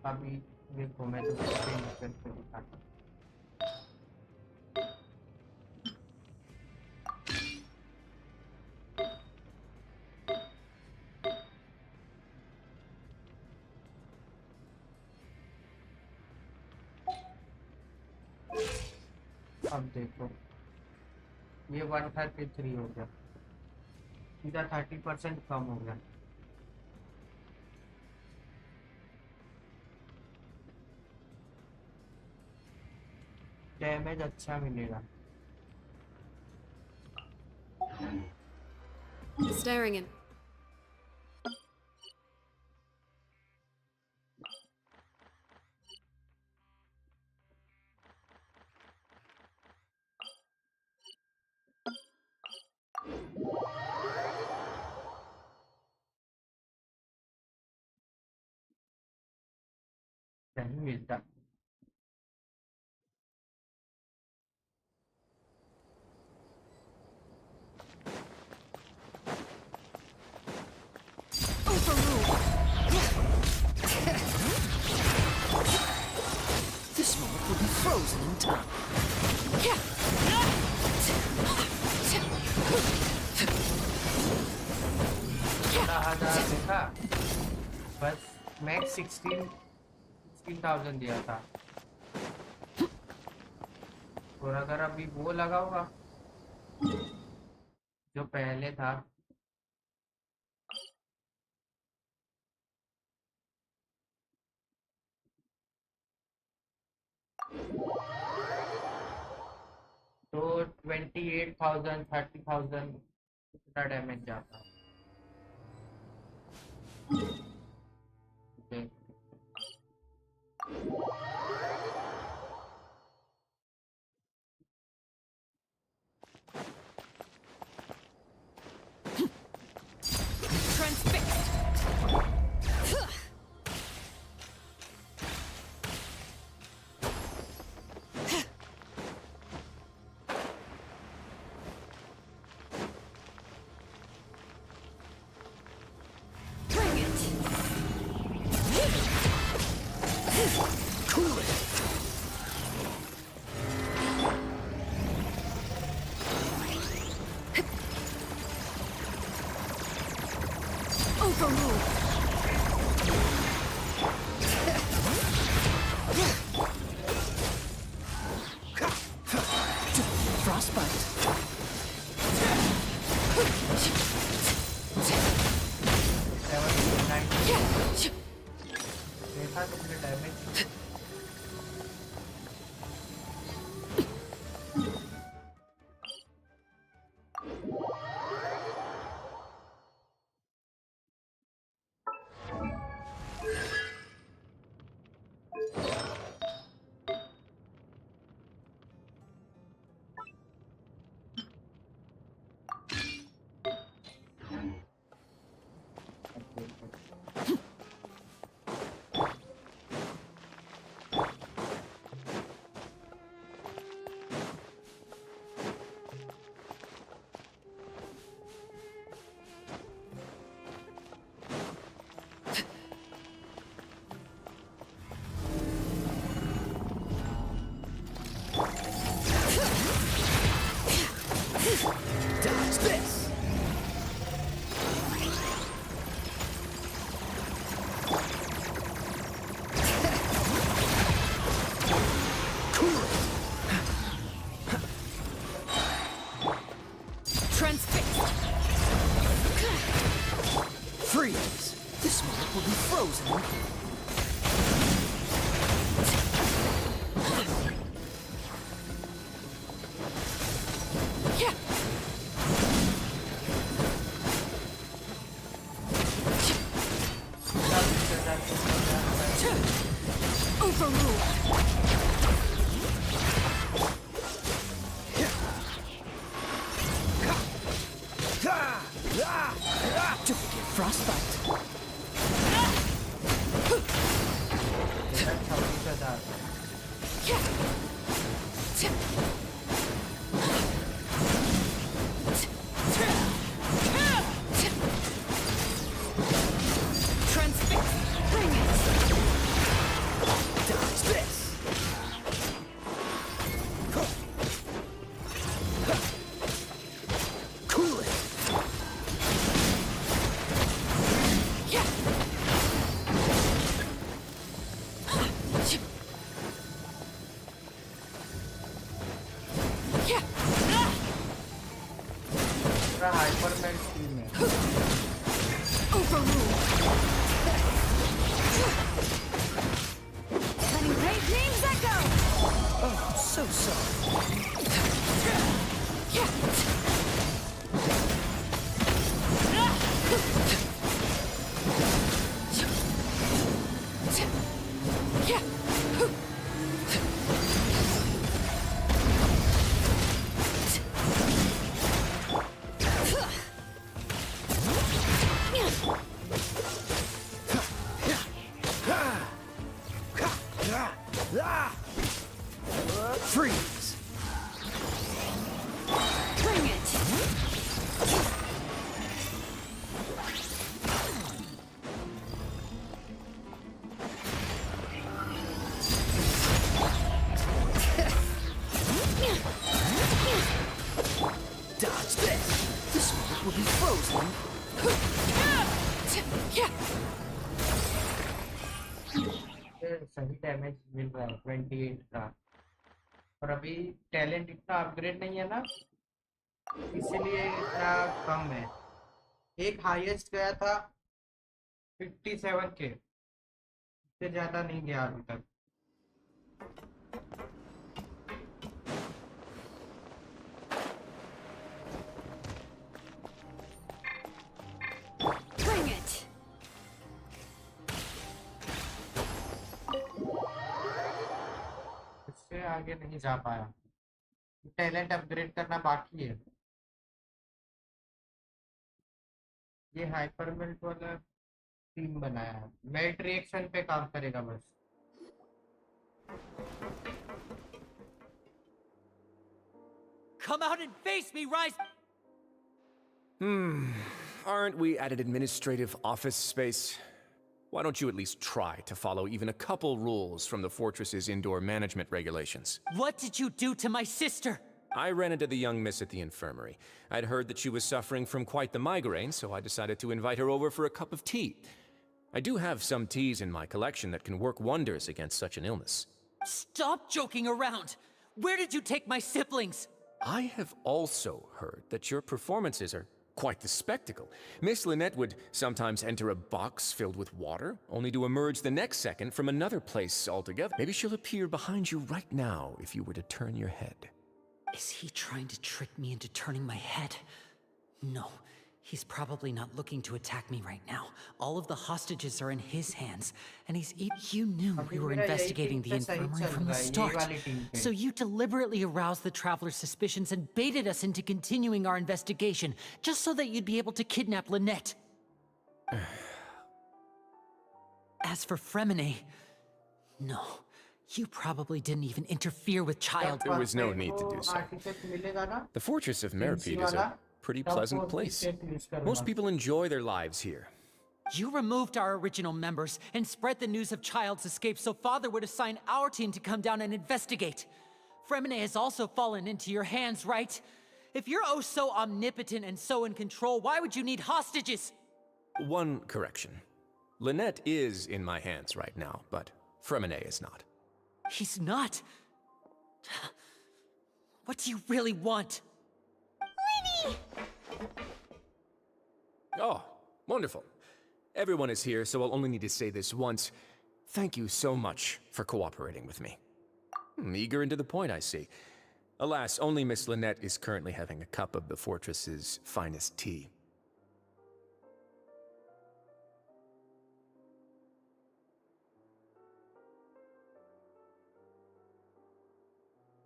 अभी देखो मैं तो करके दिखाता हूँ। अब देखो ये 133 हो गया, सीधा 30% कम हो गया। डैमेज अच्छा मिलेगा। Staring in. नहीं मिलता This moment will be frozen in time. देखा बस मैक्स 16,000 दिया था और अगर अभी वो लगा होगा जो पहले था तो 28,000 30,000 इतना डैमेज जाता देख देखा तुमने damage Dodge this! Cool it! Transfixed! Freeze! This moment will be frozen. Don't get frostbite. Transfix. Bring it. Dodge this. Freeze! Bring it! Dodge this! This one will be frozen! सही damage मिल रहा है 28 का और अभी talent इतना upgrade नहीं है ना इसलिए इतना कम है एक हाईएस्ट गया था 57K इससे ज्यादा नहीं गया अभी तक Bring it! इससे आगे नहीं जा पाया टैलेंट अपग्रेड करना बाकी है ये हाइपर मेल्ट वाला टीम बनाया है मेल्ट रिएक्शन पे काम करेगा बस Come out and face me, Rise! Aren't we at an administrative office space? Why don't you at least try to follow even a couple rules from the fortress's indoor management regulations? What did you do to my sister? I ran into the young miss at the infirmary. I'd heard that she was suffering from quite the migraine, so I decided to invite her over for a cup of tea. I do have some teas in my collection that can work wonders against such an illness. Stop joking around! Where did you take my siblings? I have also heard that your performances are quite the spectacle. Miss Lynette would sometimes enter a box filled with water, only to emerge the next second from another place altogether. Maybe she'll appear behind you right now if you were to turn your head. Is he trying to trick me into turning my head? No, he's probably not looking to attack me right now. All of the hostages are in his hands, and You knew we were investigating the infirmary from the start. So you deliberately aroused the Traveler's suspicions and baited us into continuing our investigation, just so that you'd be able to kidnap Lynette. As for Fremine, no. You probably didn't even interfere with child. There was no need to do so. The fortress of Meripede is a pretty pleasant place. Most people enjoy their lives here. You removed our original members and spread the news of Child's escape so Father would assign our team to come down and investigate. Fremine has also fallen into your hands, right? If you're oh so omnipotent and so in control, why would you need hostages? One correction. Lynette is in my hands right now, but Fremine is not. He's not. What do you really want? Lenny! Oh, wonderful. Everyone is here, so I'll only need to say this once. Thank you so much for cooperating with me. Eager and to the point, I see. Alas, only Miss Lynette is currently having a cup of the fortress's finest tea.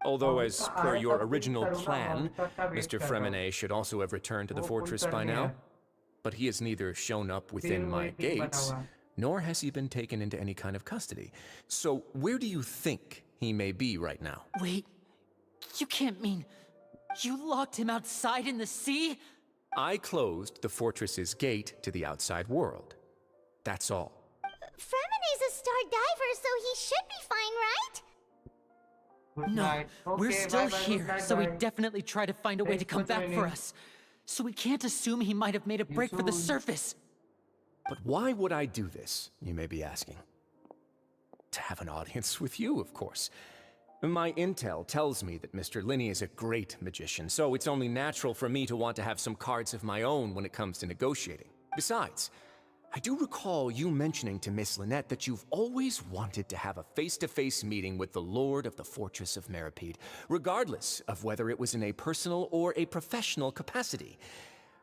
Although, as per your original plan, Mr. Fremine should also have returned to the fortress by now. But he has neither shown up within my gates, nor has he been taken into any kind of custody. So where do you think he may be right now? Wait, you can't mean you locked him outside in the sea? I closed the fortress's gate to the outside world. That's all. Fremine's a star diver, so he should be fine, right? No, we're still here, so he definitely tried to find a way to come back for us. So we can't assume he might have made a break for the surface. But why would I do this, you may be asking? To have an audience with you, of course. My intel tells me that Mr. Linney is a great magician, so it's only natural for me to want to have some cards of my own when it comes to negotiating. Besides, I do recall you mentioning to Miss Lynette that you've always wanted to have a face-to-face meeting with the Lord of the Fortress of Meripede, regardless of whether it was in a personal or a professional capacity.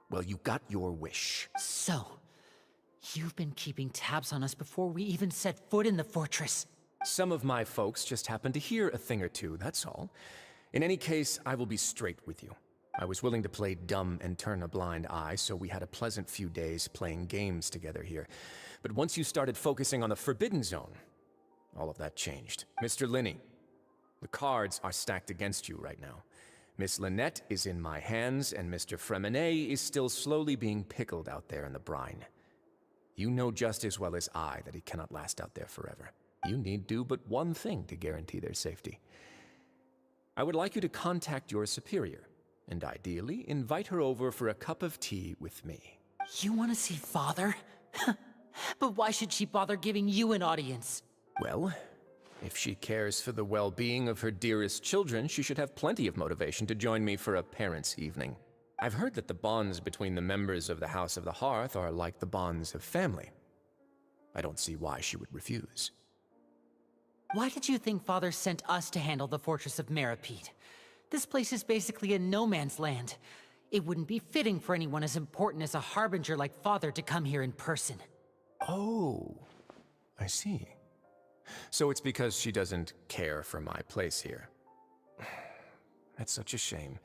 Well, you got your wish. So, you've been keeping tabs on us before we even set foot in the fortress. Some of my folks just happened to hear a thing or two, that's all. In any case, I will be straight with you. I was willing to play dumb and turn a blind eye, so we had a pleasant few days playing games together here. But once you started focusing on the Forbidden Zone, all of that changed. Mr. Linney, the cards are stacked against you right now. Miss Lynette is in my hands, and Mr. Fremenet is still slowly being pickled out there in the brine. You know just as well as I that he cannot last out there forever. You need do but one thing to guarantee their safety. I would like you to contact your superior, and ideally invite her over for a cup of tea with me. You want to see Father? But why should she bother giving you an audience? Well, if she cares for the well-being of her dearest children, she should have plenty of motivation to join me for a parents' evening. I've heard that the bonds between the members of the House of the Hearth are like the bonds of family. I don't see why she would refuse. Why did you think Father sent us to handle the Fortress of Meripede? This place is basically a no-man's land. It wouldn't be fitting for anyone as important as a Harbinger like Father to come here in person. Oh, I see. So it's because she doesn't care for my place here. That's such a shame.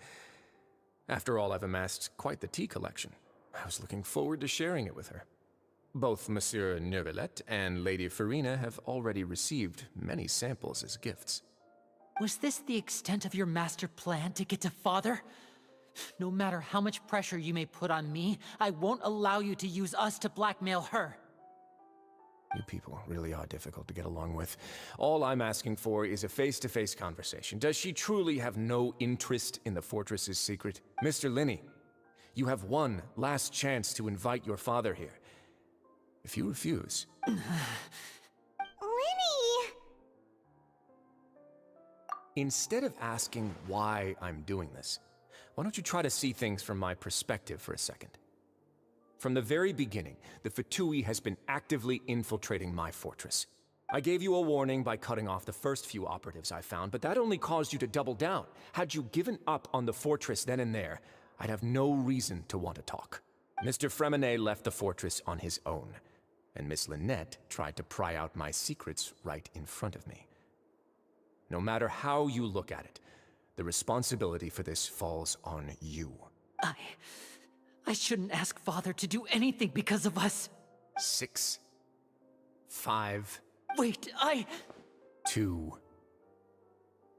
After all, I've amassed quite the tea collection. I was looking forward to sharing it with her. Both Monsieur Neuvillette and Lady Farina have already received many samples as gifts. Was this the extent of your master plan to get to Father? No matter how much pressure you may put on me, I won't allow you to use us to blackmail her. You people really are difficult to get along with. All I'm asking for is a face-to-face conversation. Does she truly have no interest in the fortress's secret? Mr. Linney, you have one last chance to invite your father here. If you refuse... Linny! Instead of asking why I'm doing this, why don't you try to see things from my perspective for a second? From the very beginning, the Fatui has been actively infiltrating my fortress. I gave you a warning by cutting off the first few operatives I found, but that only caused you to double down. Had you given up on the fortress then and there, I'd have no reason to want to talk. Mr. Fremenet left the fortress on his own, and Miss Lynette tried to pry out my secrets right in front of me. No matter how you look at it, the responsibility for this falls on you. I shouldn't ask Father to do anything because of us. 6, 5... Wait, 2,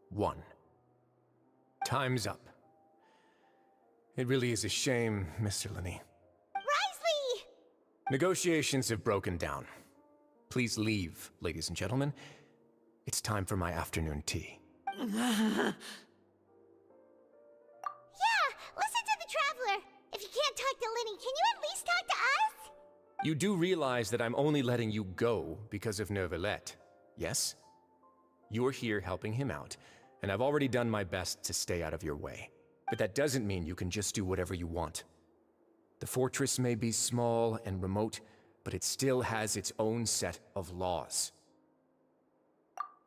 1. Time's up. It really is a shame, Mr. Linney. Risley! Negotiations have broken down. Please leave, ladies and gentlemen. It's time for my afternoon tea. Yeah, listen to the Traveler. If you can't talk to Linny, can you at least talk to us? You do realize that I'm only letting you go because of Neuvillette, yes? You're here helping him out, and I've already done my best to stay out of your way. But that doesn't mean you can just do whatever you want. The fortress may be small and remote, but it still has its own set of laws.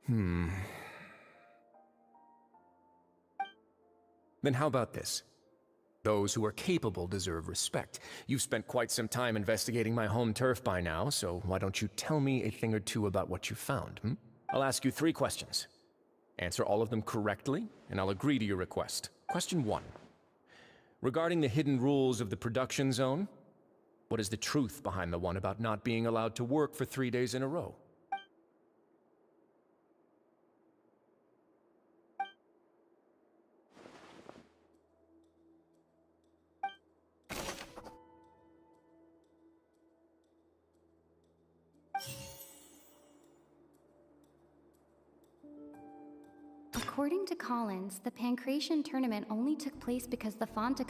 Then how about this? Those who are capable deserve respect. You've spent quite some time investigating my home turf by now, so why don't you tell me a thing or two about what you found, I'll ask you 3 questions. Answer all of them correctly, and I'll agree to your request. Question 1. Regarding the hidden rules of the production zone, what is the truth behind the one about not being allowed to work for 3 days in a row? According to Collins, the Pancration tournament only took place because the Fonta's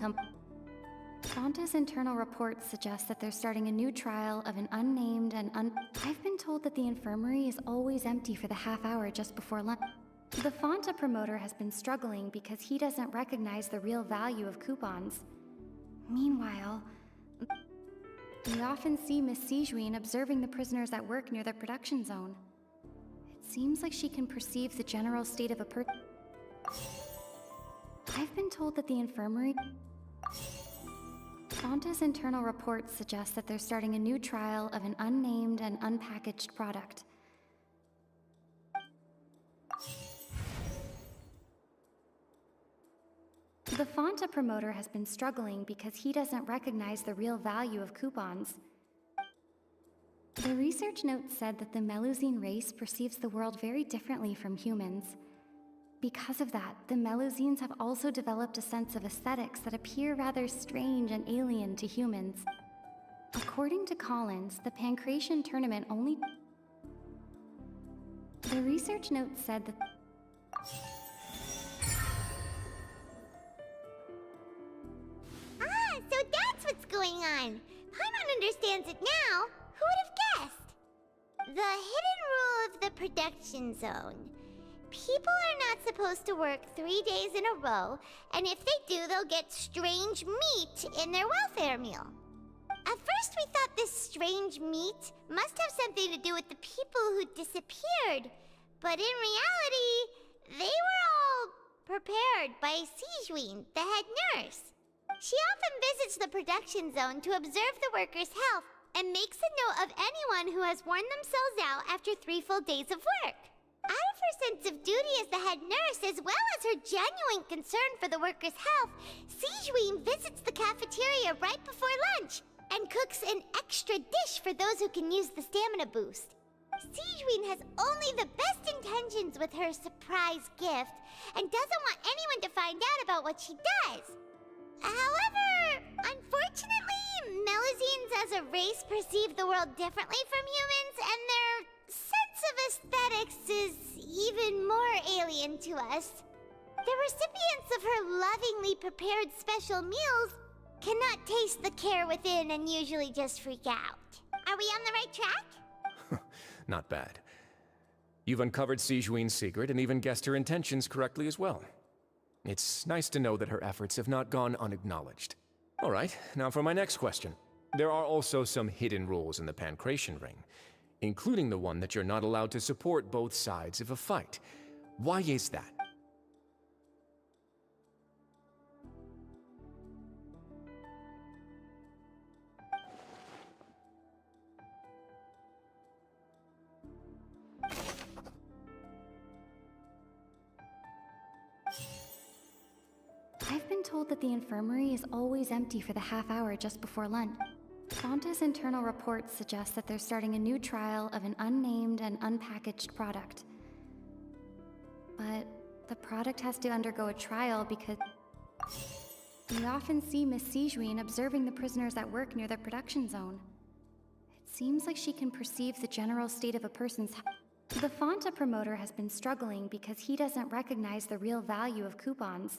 internal reports suggest that they're starting a new trial of an unnamed and I've been told that the infirmary is always empty for the half hour just before lunch. The Fonta promoter has been struggling because he doesn't recognize the real value of coupons. Meanwhile, we often see Miss Sijuin observing the prisoners at work near the production zone. Seems like she can perceive the general state of a person. I've been told that the infirmary... Fonta's internal reports suggest that they're starting a new trial of an unnamed and unpackaged product. The Fonta promoter has been struggling because he doesn't recognize the real value of coupons. The research note said that the Melusine race perceives the world very differently from humans. Because of that, the Melusines have also developed a sense of aesthetics that appear rather strange and alien to humans. According to Collins, the Pancration tournament only... The research note said that... Ah, so that's what's going on. Paimon understands it now. Who would have guessed? The hidden rule of the production zone. People are not supposed to work 3 days in a row, and if they do, they'll get strange meat in their welfare meal. At first we thought this strange meat must have something to do with the people who disappeared, but in reality, they were all prepared by Sijuin, the head nurse. She often visits the production zone to observe the workers' health and makes a note of anyone who has worn themselves out after 3 full days of work. Out of her sense of duty as the head nurse, as well as her genuine concern for the workers' health, Sijuin visits the cafeteria right before lunch and cooks an extra dish for those who can use the stamina boost. Sijuin has only the best intentions with her surprise gift and doesn't want anyone to find out about what she does. However, unfortunately, Melusines as a race perceive the world differently from humans, and their sense of aesthetics is even more alien to us. The recipients of her lovingly prepared special meals cannot taste the care within and usually just freak out. Are we on the right track? Not bad. You've uncovered Sijuin's secret and even guessed her intentions correctly as well. It's nice to know that her efforts have not gone unacknowledged. All right, now for my next question. There are also some hidden rules in the Pancration Ring, including the one that you're not allowed to support both sides of a fight. Why is that? I've been told that the infirmary is always empty for the half hour just before lunch. Fonta's internal reports suggest that they're starting a new trial of an unnamed and unpackaged product. But the product has to undergo a trial because we often see Miss Sijuin observing the prisoners at work near the production zone. It seems like she can perceive the general state of a person's health. The Fonta promoter has been struggling because he doesn't recognize the real value of coupons.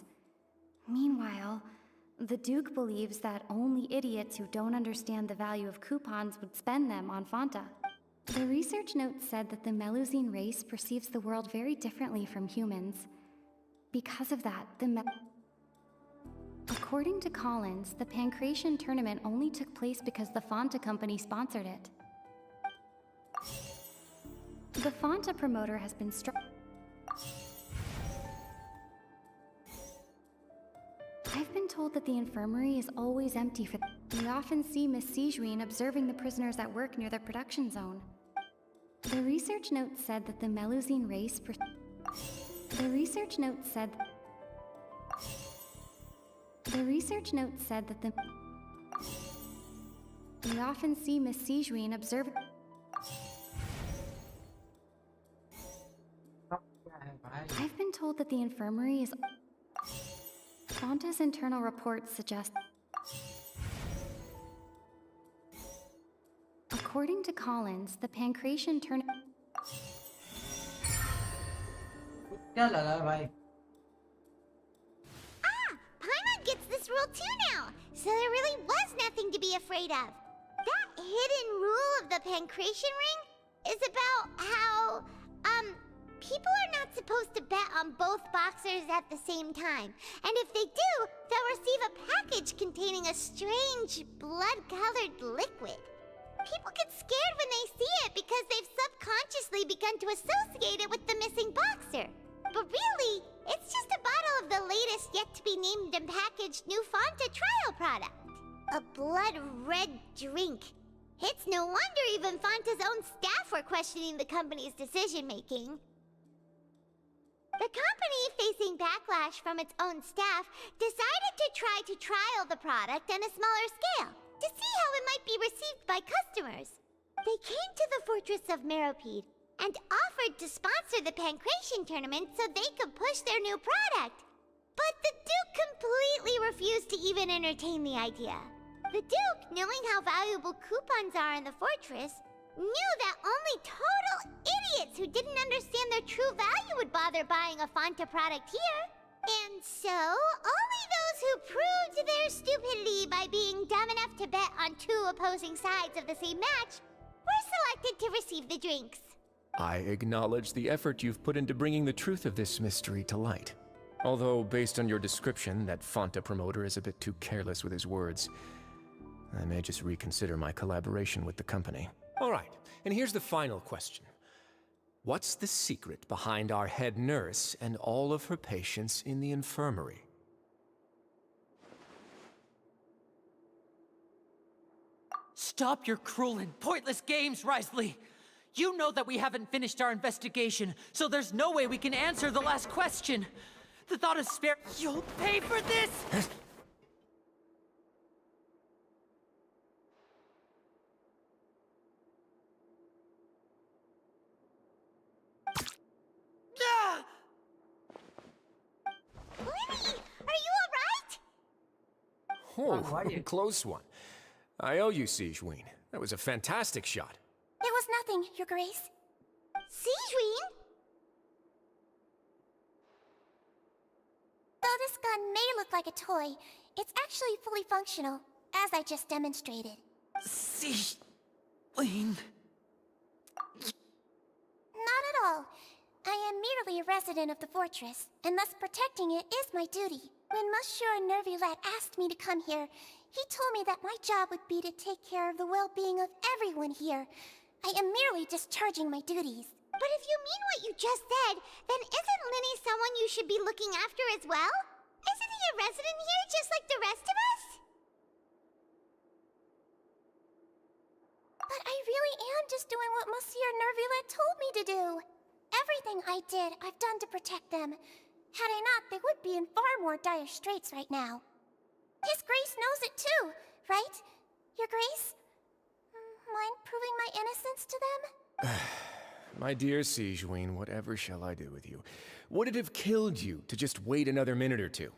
Meanwhile, the Duke believes that only idiots who don't understand the value of coupons would spend them on Fonta. The research note said that the Melusine race perceives the world very differently from humans. Because of that, According to Collins, the Pancration tournament only took place because the Fonta company sponsored it. The Fonta promoter has been I've been told that the infirmary is always empty for... We often see Miss Sijuin observing the prisoners at work near the production zone. The research note said that the Melusine race... The research note said that the... We often see Miss Sijuin observe... I've been told that the infirmary is... Fonta's internal reports suggest... According to Collins, the Pancration tournament... Paimon gets this rule too now, so there really was nothing to be afraid of. That hidden rule of the Pancration Ring is about how, people are not supposed to bet on both boxers at the same time. And if they do, they'll receive a package containing a strange, blood-colored liquid. People get scared when they see it because they've subconsciously begun to associate it with the missing boxer. But really, it's just a bottle of the latest yet-to-be-named and packaged new Fonta trial product. A blood-red drink. It's no wonder even Fonta's own staff were questioning the company's decision-making. The company, facing backlash from its own staff, decided to try trial the product on a smaller scale to see how it might be received by customers. They came to the fortress of Meropide and offered to sponsor the Pancration tournament so they could push their new product. But the Duke completely refused to even entertain the idea. The Duke, knowing how valuable coupons are in the fortress, knew that only total idiots who didn't understand their true value would bother buying a Fanta product here. And so, only those who proved their stupidity by being dumb enough to bet on two opposing sides of the same match were selected to receive the drinks. I acknowledge the effort you've put into bringing the truth of this mystery to light. Although, based on your description, that Fanta promoter is a bit too careless with his words. I may just reconsider my collaboration with the company. All right, and here's the final question. What's the secret behind our head nurse and all of her patients in the infirmary? Stop your cruel and pointless games, Risley! You know that we haven't finished our investigation, so there's no way we can answer the last question. The thought of spare— You'll pay for this! Lenny, are you alright? Oh, close one. I owe you, Sigewinne. That was a fantastic shot. It was nothing, Your Grace. Sigewinne? Though this gun may look like a toy, it's actually fully functional, as I just demonstrated. Sigewinne. Not at all. I am merely a resident of the fortress, and thus protecting it is my duty. When Monsieur Nervulette asked me to come here, he told me that my job would be to take care of the well-being of everyone here. I am merely discharging my duties. But if you mean what you just said, then isn't Lenny someone you should be looking after as well? Isn't he a resident here just like the rest of us? But I really am just doing what Monsieur Nervulette told me to do. Everything I did, I've done to protect them. Had I not, they would be in far more dire straits right now. His Grace knows it too, right? Your Grace? Mind proving my innocence to them? My dear Sigewinne, whatever shall I do with you? Would it have killed you to just wait another minute or two?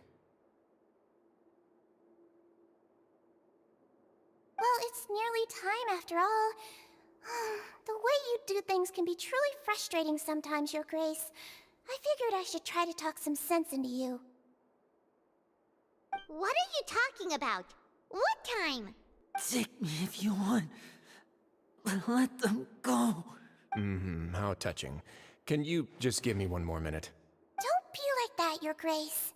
Well, it's nearly time after all. The way you do things can be truly frustrating sometimes, Your Grace. I figured I should try to talk some sense into you. What are you talking about? What time? Take me if you want. But let them go. How touching. Can you just give me one more minute? Don't be like that, Your Grace.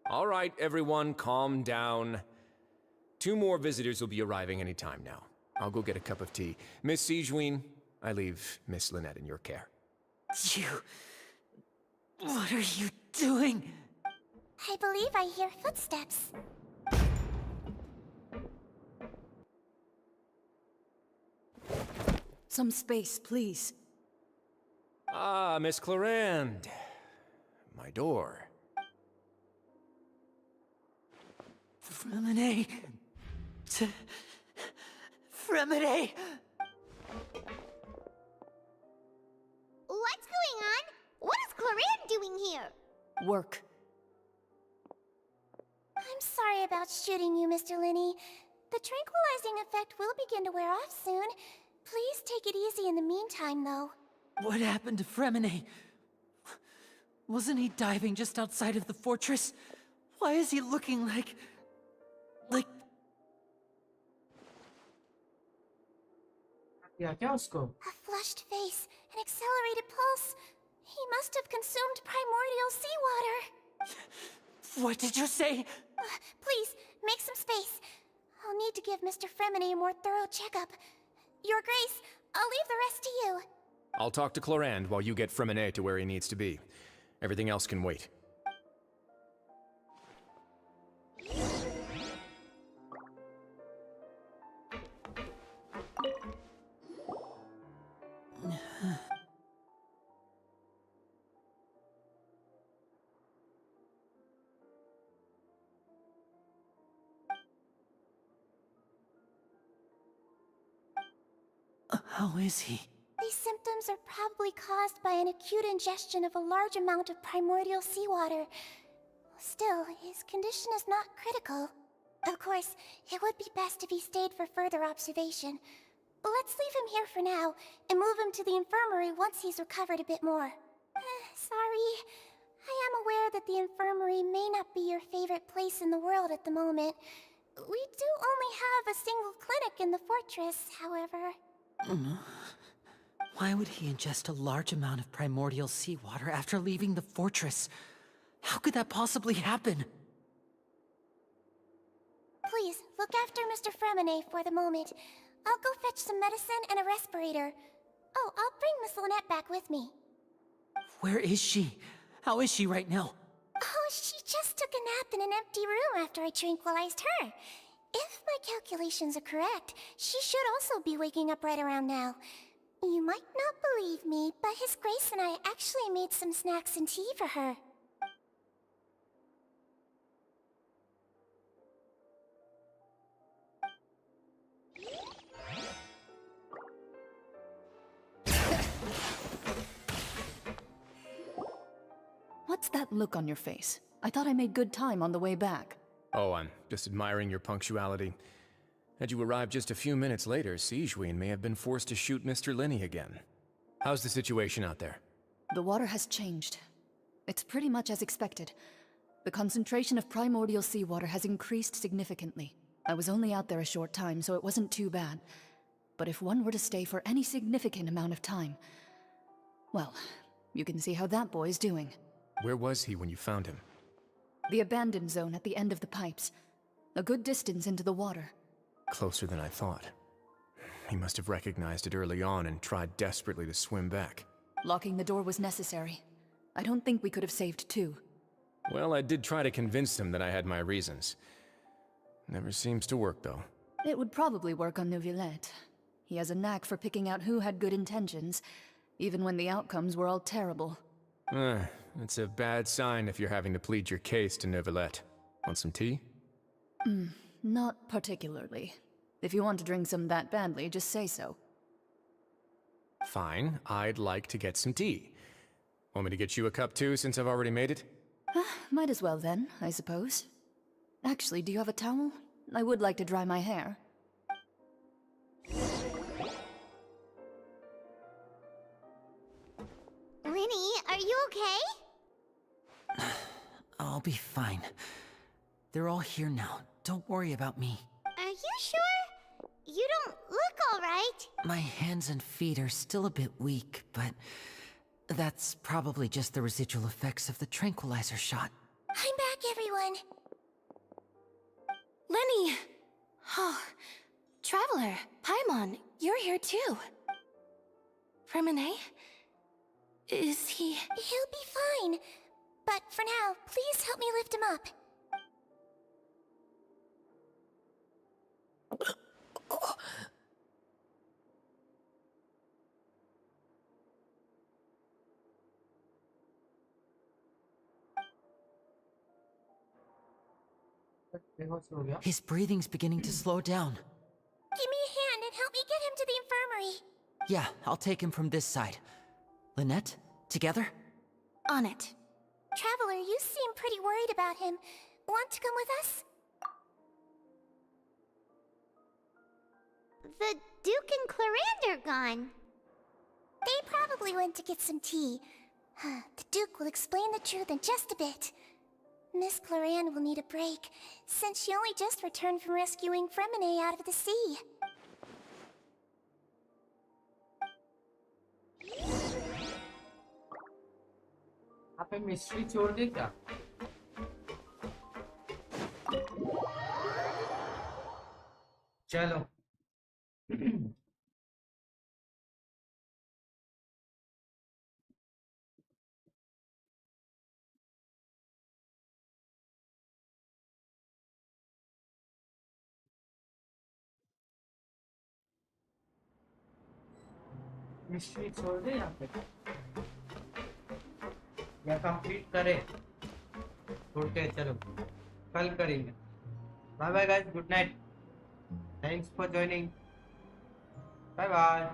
All right, everyone, calm down. 2 more visitors will be arriving any time now. I'll go get a cup of tea. Miss Sigewinne, I leave Miss Lynette in your care. You... What are you doing? I believe I hear footsteps. Some space, please. Ah, Miss Clarande. My door. Fremine... Fremine! What's going on? What is Clarande doing here? Work. I'm sorry about shooting you, Mr. Linney. The tranquilizing effect will begin to wear off soon. Please take it easy in the meantime, though. What happened to Fremine? Wasn't he diving just outside of the fortress? Why is he looking like... क्या क्या उसको? A flushed face, an accelerated pulse. He must have consumed primordial seawater. What did you say? Please, make some space. I'll need to give Mr. Fremine a more thorough checkup. Your Grace, I'll leave the rest to you. I'll talk to Clarande while you get Fremine to where he needs to be. Everything else can wait. How is he? These symptoms are probably caused by an acute ingestion of a large amount of primordial seawater. Still, his condition is not critical. Of course, it would be best if he stayed for further observation. But let's leave him here for now, and move him to the infirmary once he's recovered a bit more. Sorry. I am aware that the infirmary may not be your favorite place in the world at the moment. We do only have a single clinic in the fortress, however. Why would he ingest a large amount of primordial seawater after leaving the fortress? How could that possibly happen? Please, look after Mr. Fremine for the moment. I'll go fetch some medicine and a respirator. Oh, I'll bring Miss Lynette back with me. Where is she? How is she right now? Oh, she just took a nap in an empty room after I tranquilized her. If my calculations are correct, she should also be waking up right around now. You might not believe me, but His Grace and I actually made some snacks and tea for her. What's that look on your face? I thought I made good time on the way back. Oh, I'm just admiring your punctuality. Had you arrived just a few minutes later, Sigewinne may have been forced to shoot Mr. Linny again. How's the situation out there? The water has changed. It's pretty much as expected. The concentration of primordial seawater has increased significantly. I was only out there a short time, so it wasn't too bad. But if one were to stay for any significant amount of time... well, you can see how that boy's doing. Where was he when you found him? The abandoned zone at the end of the pipes. A good distance into the water. Closer than I thought. He must have recognized it early on and tried desperately to swim back. Locking the door was necessary. I don't think we could have saved two. Well, I did try to convince him that I had my reasons. Never seems to work, though. It would probably work on Neuvillette. He has a knack for picking out who had good intentions, even when the outcomes were all terrible. It's a bad sign if you're having to plead your case to Neuvillette. Want some tea? Not particularly. If you want to drink some that badly, just say so. Fine, I'd like to get some tea. Want me to get you a cup too, since I've already made it? Might as well then, I suppose. Actually, do you have a towel? I would like to dry my hair. Linny, are you okay? I'll be fine. They're all here now. Don't worry about me. Are you sure? You don't look alright. My hands and feet are still a bit weak, but that's probably just the residual effects of the tranquilizer shot. I'm back, everyone. Lenny! Oh, Traveler, Paimon, you're here too. Fremine? Is he... He'll be fine. But for now, please help me lift him up. His breathing's beginning to slow down. Give me a hand and help me get him to the infirmary. Yeah, I'll take him from this side. Lynette, together? On it. Traveler, you seem pretty worried about him. Want to come with us? The Duke and Clarande are gone. They probably went to get some tea. The Duke will explain the truth in just a bit. Miss Clarande will need a break, since she only just returned from rescuing Fremine out of the sea. आप mystery छोड़ दे क्या? चलो mystery छोड़ दे यहाँ पे या complete करे छोड़ के चलो कल करेंगे bye bye guys good night thanks for joining bye bye